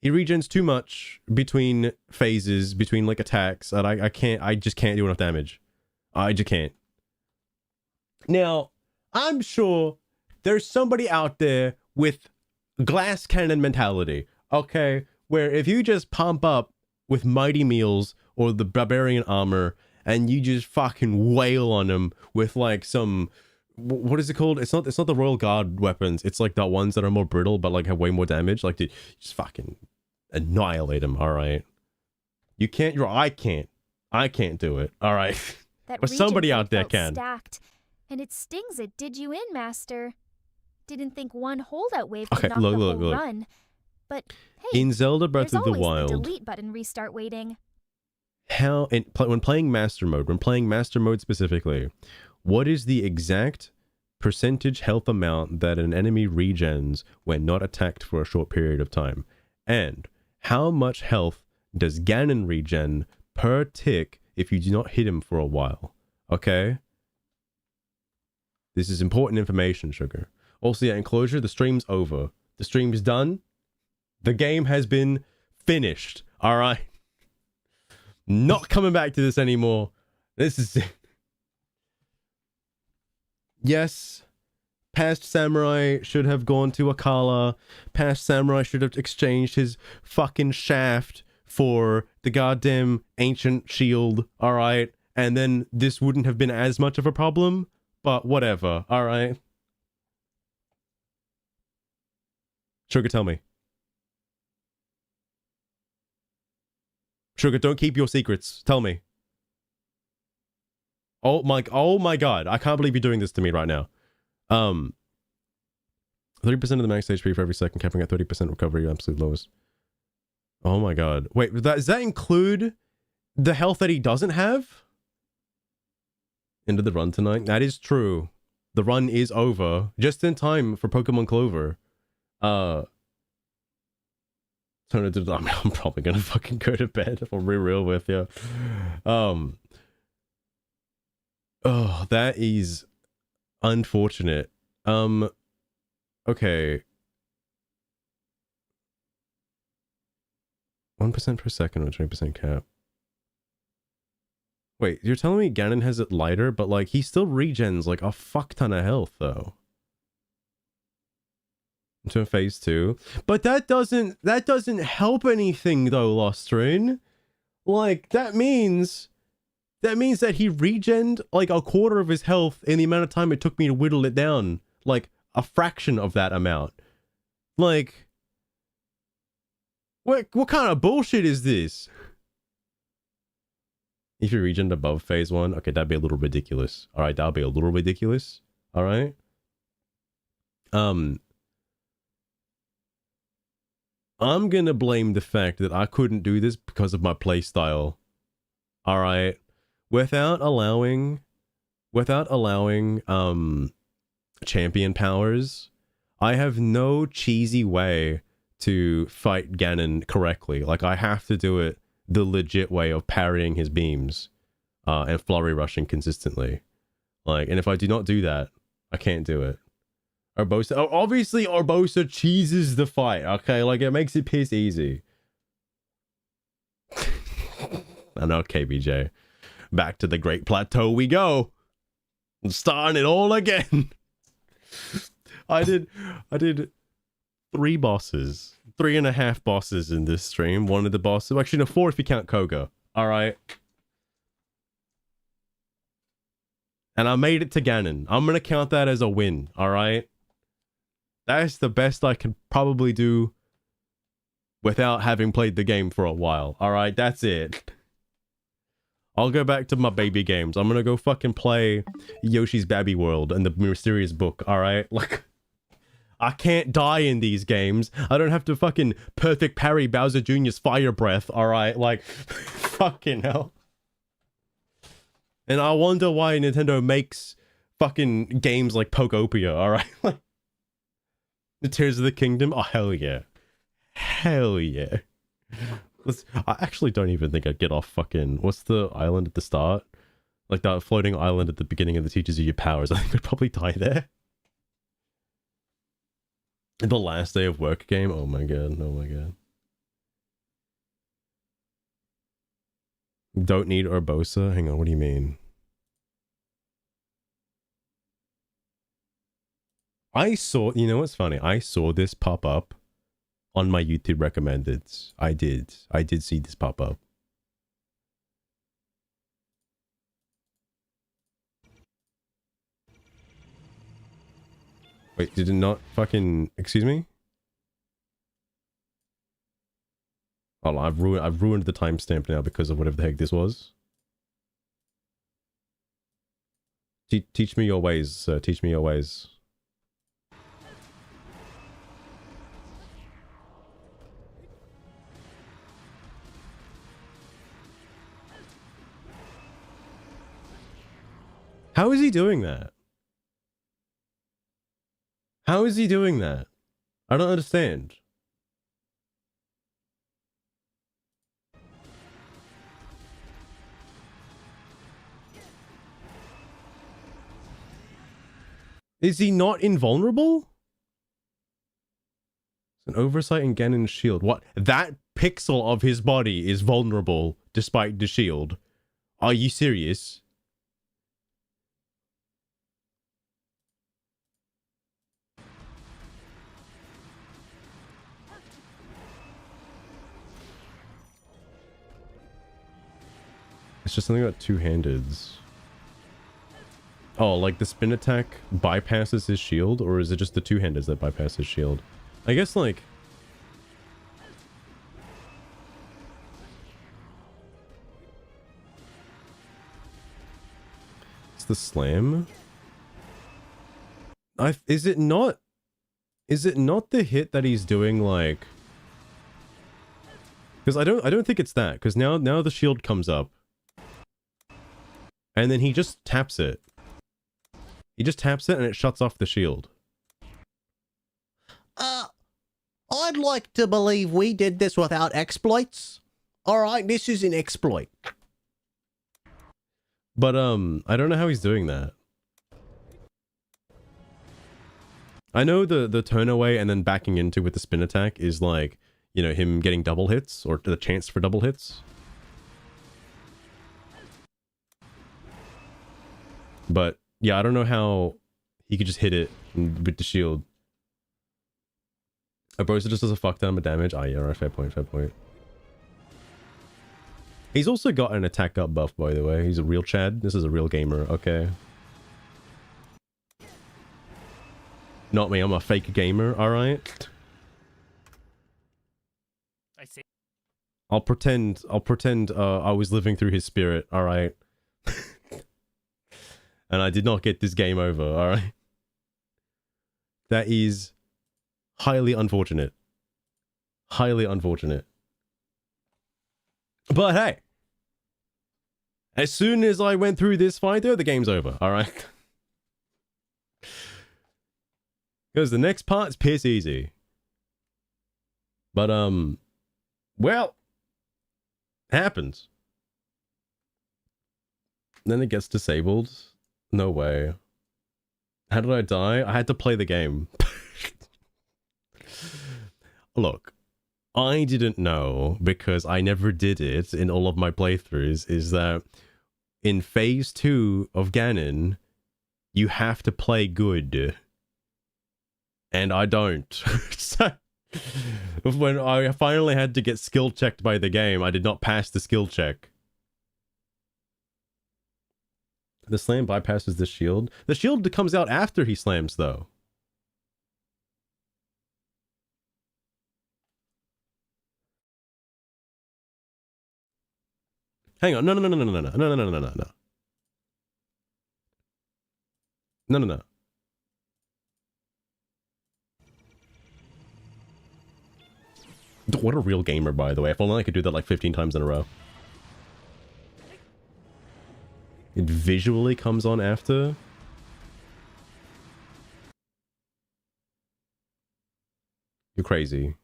He regens too much between phases, between, like, attacks, and I just can't do enough damage. I just can't. Now, I'm sure there's somebody out there with glass cannon mentality, okay? Where if you just pump up with Mighty Meals or the Barbarian Armor and you just fucking wail on them with like some what is it called? It's not the Royal Guard weapons. It's like the ones that are more brittle but like have way more damage. Like, dude, just fucking annihilate them. All right, you can't. I can't do it. All right, That but somebody Regent out there felt can. Stacked, and it stings it did you in, Master. Didn't think one holdout wave Okay, could knock look, the look, whole look. run. But hey, In Zelda Breath there's of the always Wild, the delete button restart waiting. when playing Master Mode specifically, what is the exact percentage health amount that an enemy regens when not attacked for a short period of time? And how much health does Ganon regen per tick if you do not hit him for a while? Okay? This is important information, Sugar. Also, yeah, in closure, the stream's over. The stream's done. The game has been finished. All right? Not coming back to this anymore. This is it. Yes, past Samurai should have gone to Akala. Past Samurai should have exchanged his fucking shaft for the goddamn ancient shield. All right? And then this wouldn't have been as much of a problem. But whatever. All right? Sugar, tell me. Sugar, don't keep your secrets. Tell me. Oh my god. I can't believe you're doing this to me right now. 30% of the max HP for every second, capping at 30% recovery, absolute lowest. Oh my god. Wait, does that include the health that he doesn't have? Into the run tonight? That is true. The run is over. Just in time for Pokemon Clover. I'm probably gonna fucking go to bed if I'm real with you. Oh, that is unfortunate. Okay. 1% per second or 20% cap. Wait, you're telling me Ganon has it lighter, but like he still regens like a fuck ton of health though. Into phase 2. But that doesn't help anything though, Lost Rune. Like that means that he regened like a quarter of his health in the amount of time it took me to whittle it down. Like a fraction of that amount. Like what kind of bullshit is this? If you regen above phase 1, okay, that'd be a little ridiculous. All right, that'll be a little ridiculous. All right. I'm gonna blame the fact that I couldn't do this because of my playstyle. All right, without allowing champion powers, I have no cheesy way to fight Ganon correctly. Like I have to do it the legit way of parrying his beams and flurry rushing consistently. Like, and if I do not do that, I can't do it. Urbosa, obviously Urbosa cheeses the fight, okay? Like, it makes it piss easy. I know, KBJ. Back to the Great Plateau we go. I'm starting it all again. I did 3 bosses. 3.5 bosses in this stream. One of the bosses, actually no, 4 if you count Koga. All right. And I made it to Ganon. I'm gonna count that as a win. All right. That's the best I can probably do without having played the game for a while. All right, that's it. I'll go back to my baby games. I'm gonna go fucking play Yoshi's Babby World and the Mysterious Book. All right, like. I can't die in these games. I don't have to fucking perfect parry Bowser Jr.'s fire breath, alright? Like, fucking hell. And I wonder why Nintendo makes fucking games like Pokopia, alright? Like, the Tears of the Kingdom? Oh, hell yeah. Hell yeah. I actually don't even think I'd get off fucking... What's the island at the start? Like that floating island at the beginning of the teaches you your powers. I think I'd probably die there. The last day of work game? Oh my god, oh my god. Don't need Urbosa? Hang on, what do you mean? You know what's funny? I saw this pop up on my YouTube recommendeds. I did see this pop up. Wait, did it not fucking... Excuse me? Oh, I've ruined the timestamp now because of whatever the heck this was. Teach me your ways, sir. Teach me your ways. How is he doing that? How is he doing that? I don't understand. Is he not invulnerable? It's an oversight in Ganon's shield. What? That pixel of his body is vulnerable despite the shield. Are you serious? It's just something about two-handeds. Oh, like the spin attack bypasses his shield? Or is it just the two-handeds that bypass his shield? I guess, like... It's the slam? Is it not the hit that he's doing, like... Because I don't think it's that. Because now the shield comes up. And then he just taps it. He just taps it and it shuts off the shield. I'd like to believe we did this without exploits. Alright, this is an exploit. But, I don't know how he's doing that. I know the turn away and then backing into with the spin attack is like, you know, him getting double hits or the chance for double hits. But, yeah, I don't know how he could just hit it with the shield. A Brosa just does a fuck ton of damage. Oh, yeah, right, fair point, fair point. He's also got an attack up buff, by the way. He's a real Chad. This is a real gamer, okay. Not me, I'm a fake gamer, alright? I see. I'll pretend I was living through his spirit, alright? And I did not get this game over, alright? That is highly unfortunate. Highly unfortunate. But hey, as soon as I went through this fight though, the game's over, alright? Because the next part's piss easy. But, well, happens. Then it gets disabled. No way. How did I die? I had to play the game. Look, I didn't know, because I never did it in all of my playthroughs, is that in phase 2 of Ganon, you have to play good. And I don't. So, when I finally had to get skill checked by the game, I did not pass the skill check. The slam bypasses the shield. The shield comes out after he slams, though. Hang on. No. No. What a real gamer, by the way. If only I could do that like 15 times in a row. It visually comes on after. You're crazy.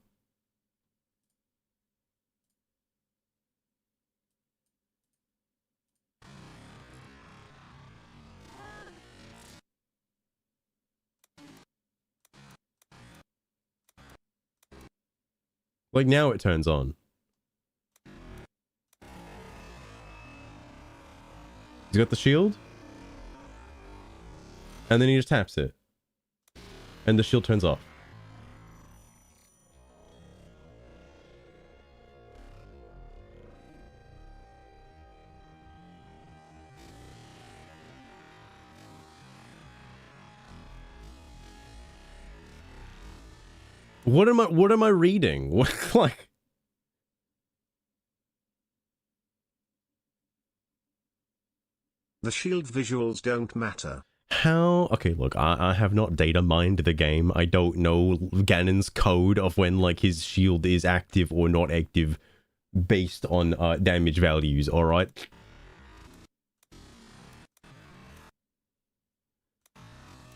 Like now it turns on. He's got the shield. And then he just taps it. And the shield turns off. What am I reading? What, like... The shield visuals don't matter. How? Okay, look, I have not data mined the game. I don't know Ganon's code of when, like, his shield is active or not active based on damage values, alright?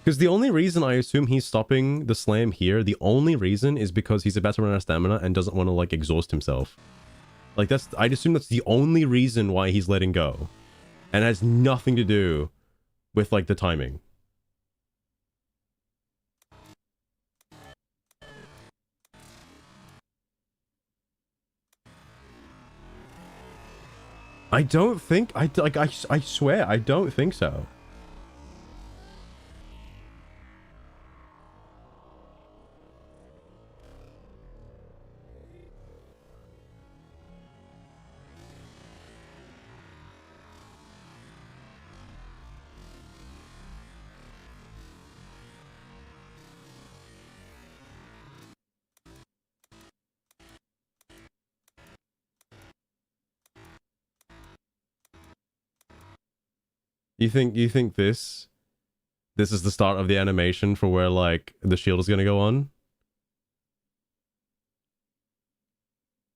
Because the only reason I assume he's stopping the slam here, the only reason is because he's about to run out of stamina and doesn't want to, like, exhaust himself. Like, I'd assume that's the only reason why he's letting go. And it has nothing to do with, like, the timing. I don't think... I swear, I don't think so. You think this is the start of the animation for where, like, the shield is gonna go on?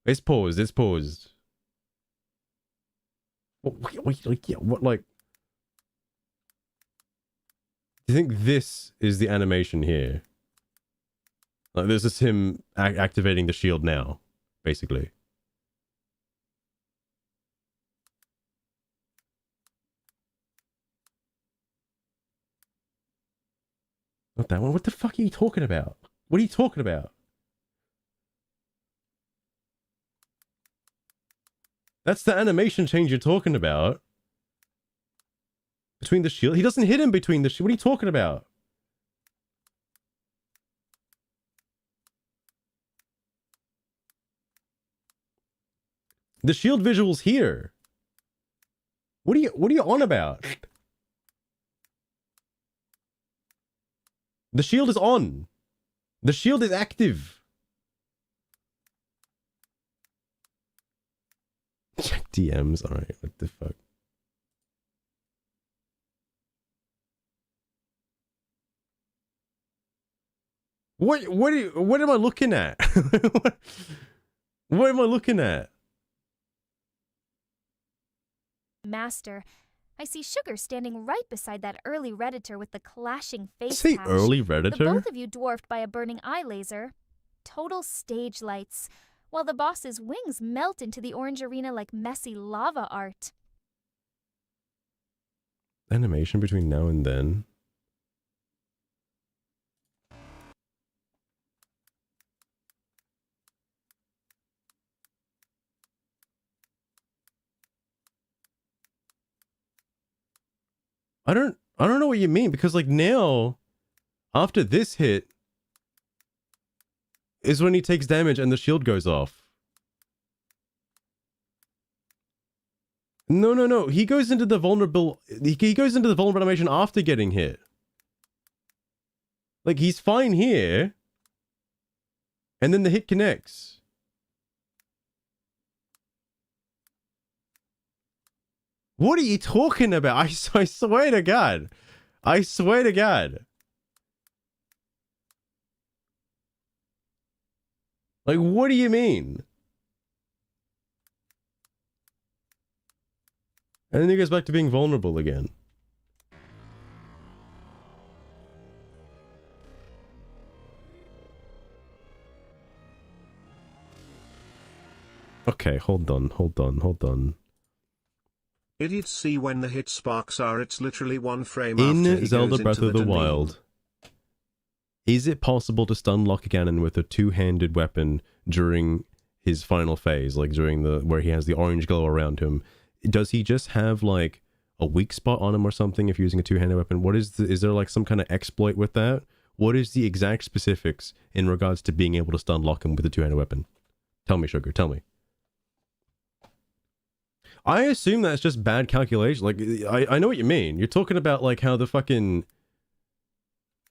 It's paused, it's paused. Wait, like, yeah, what, like... Do you think this is the animation here? Like, this is him activating the shield now, basically. Not that one. What the fuck are you talking about? What are you talking about? That's the animation change you're talking about. Between the shield? He doesn't hit him between the shield. What are you talking about? The shield visual's here. What are you on about? The shield is on. The shield is active. Check DMs. All right. What the fuck? What am I looking at? What am I looking at? Master, I see Sugar standing right beside that early Redditor with the clashing face Say patch. early The Redditor? both of you dwarfed by a burning eye laser. Total stage lights, while the boss's wings melt into the orange arena like messy lava art. Animation between now and then. I don't know what you mean, because, like, now, after this hit is when he takes damage and the shield goes off. No. He goes into the vulnerable animation after getting hit. Like, he's fine here, and then the hit connects. What are you talking about? I swear to God. I swear to God. Like, what do you mean? And then he goes back to being vulnerable again. Okay, hold on. Idiots see when the hit sparks are, it's literally one frame after In he Zelda goes Breath into of the domain. Wild, is it possible to stun lock Ganon with a two-handed weapon during his final phase, like during where he has the orange glow around him? Does he just have, like, a weak spot on him or something if using a two-handed weapon? What is there, like, some kind of exploit with that? What is the exact specifics in regards to being able to stun lock him with a two-handed weapon? Tell me, Sugar, tell me. I assume that's just bad calculation. Like, I know what you mean. You're talking about, like, how the fucking...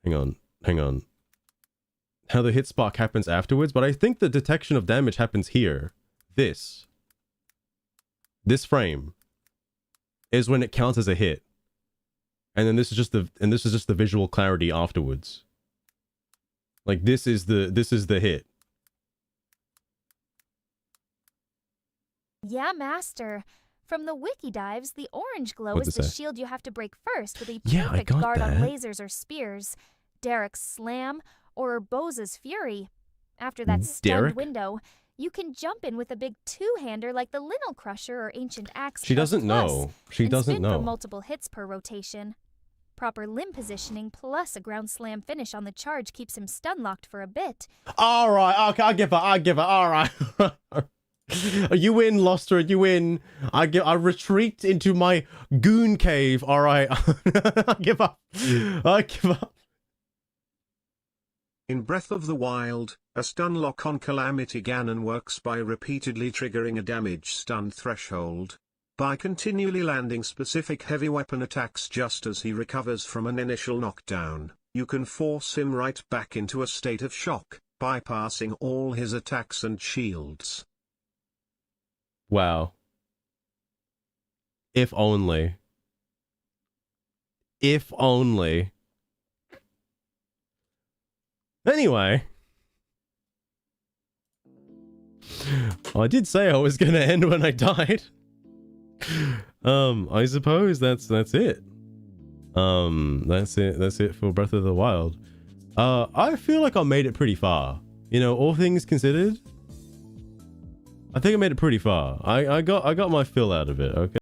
Hang on. how the hit spark happens afterwards, but I think the detection of damage happens here. This frame is when it counts as a hit. And then this is just the visual clarity afterwards. Like this is the hit. Yeah, Master. From the wiki dives, the orange glow What's is it the say? shield you have to break first with a Yeah, I perfect got guard on that. lasers or spears, Derek's slam, or Boza's fury. After that stunned Derek? window, you can jump in with a big two-hander like the Linnel Crusher or Ancient Axe. She doesn't know. She and doesn't spin know. for multiple hits per rotation. Proper limb positioning plus a ground slam finish on the charge keeps him stun locked for a bit. All right, okay, I give her. All right. You win, Luster. You win. I retreat into my goon cave. All right. I give up. In Breath of the Wild, a stun lock on Calamity Ganon works by repeatedly triggering a damage stun threshold. By continually landing specific heavy weapon attacks just as he recovers from an initial knockdown, you can force him right back into a state of shock, bypassing all his attacks and shields. Wow. If only. If only. Anyway. I did say I was gonna end when I died. I suppose that's it. That's it for Breath of the Wild. I feel like I made it pretty far. You know, all things considered. I think I made it pretty far. I got my fill out of it, okay?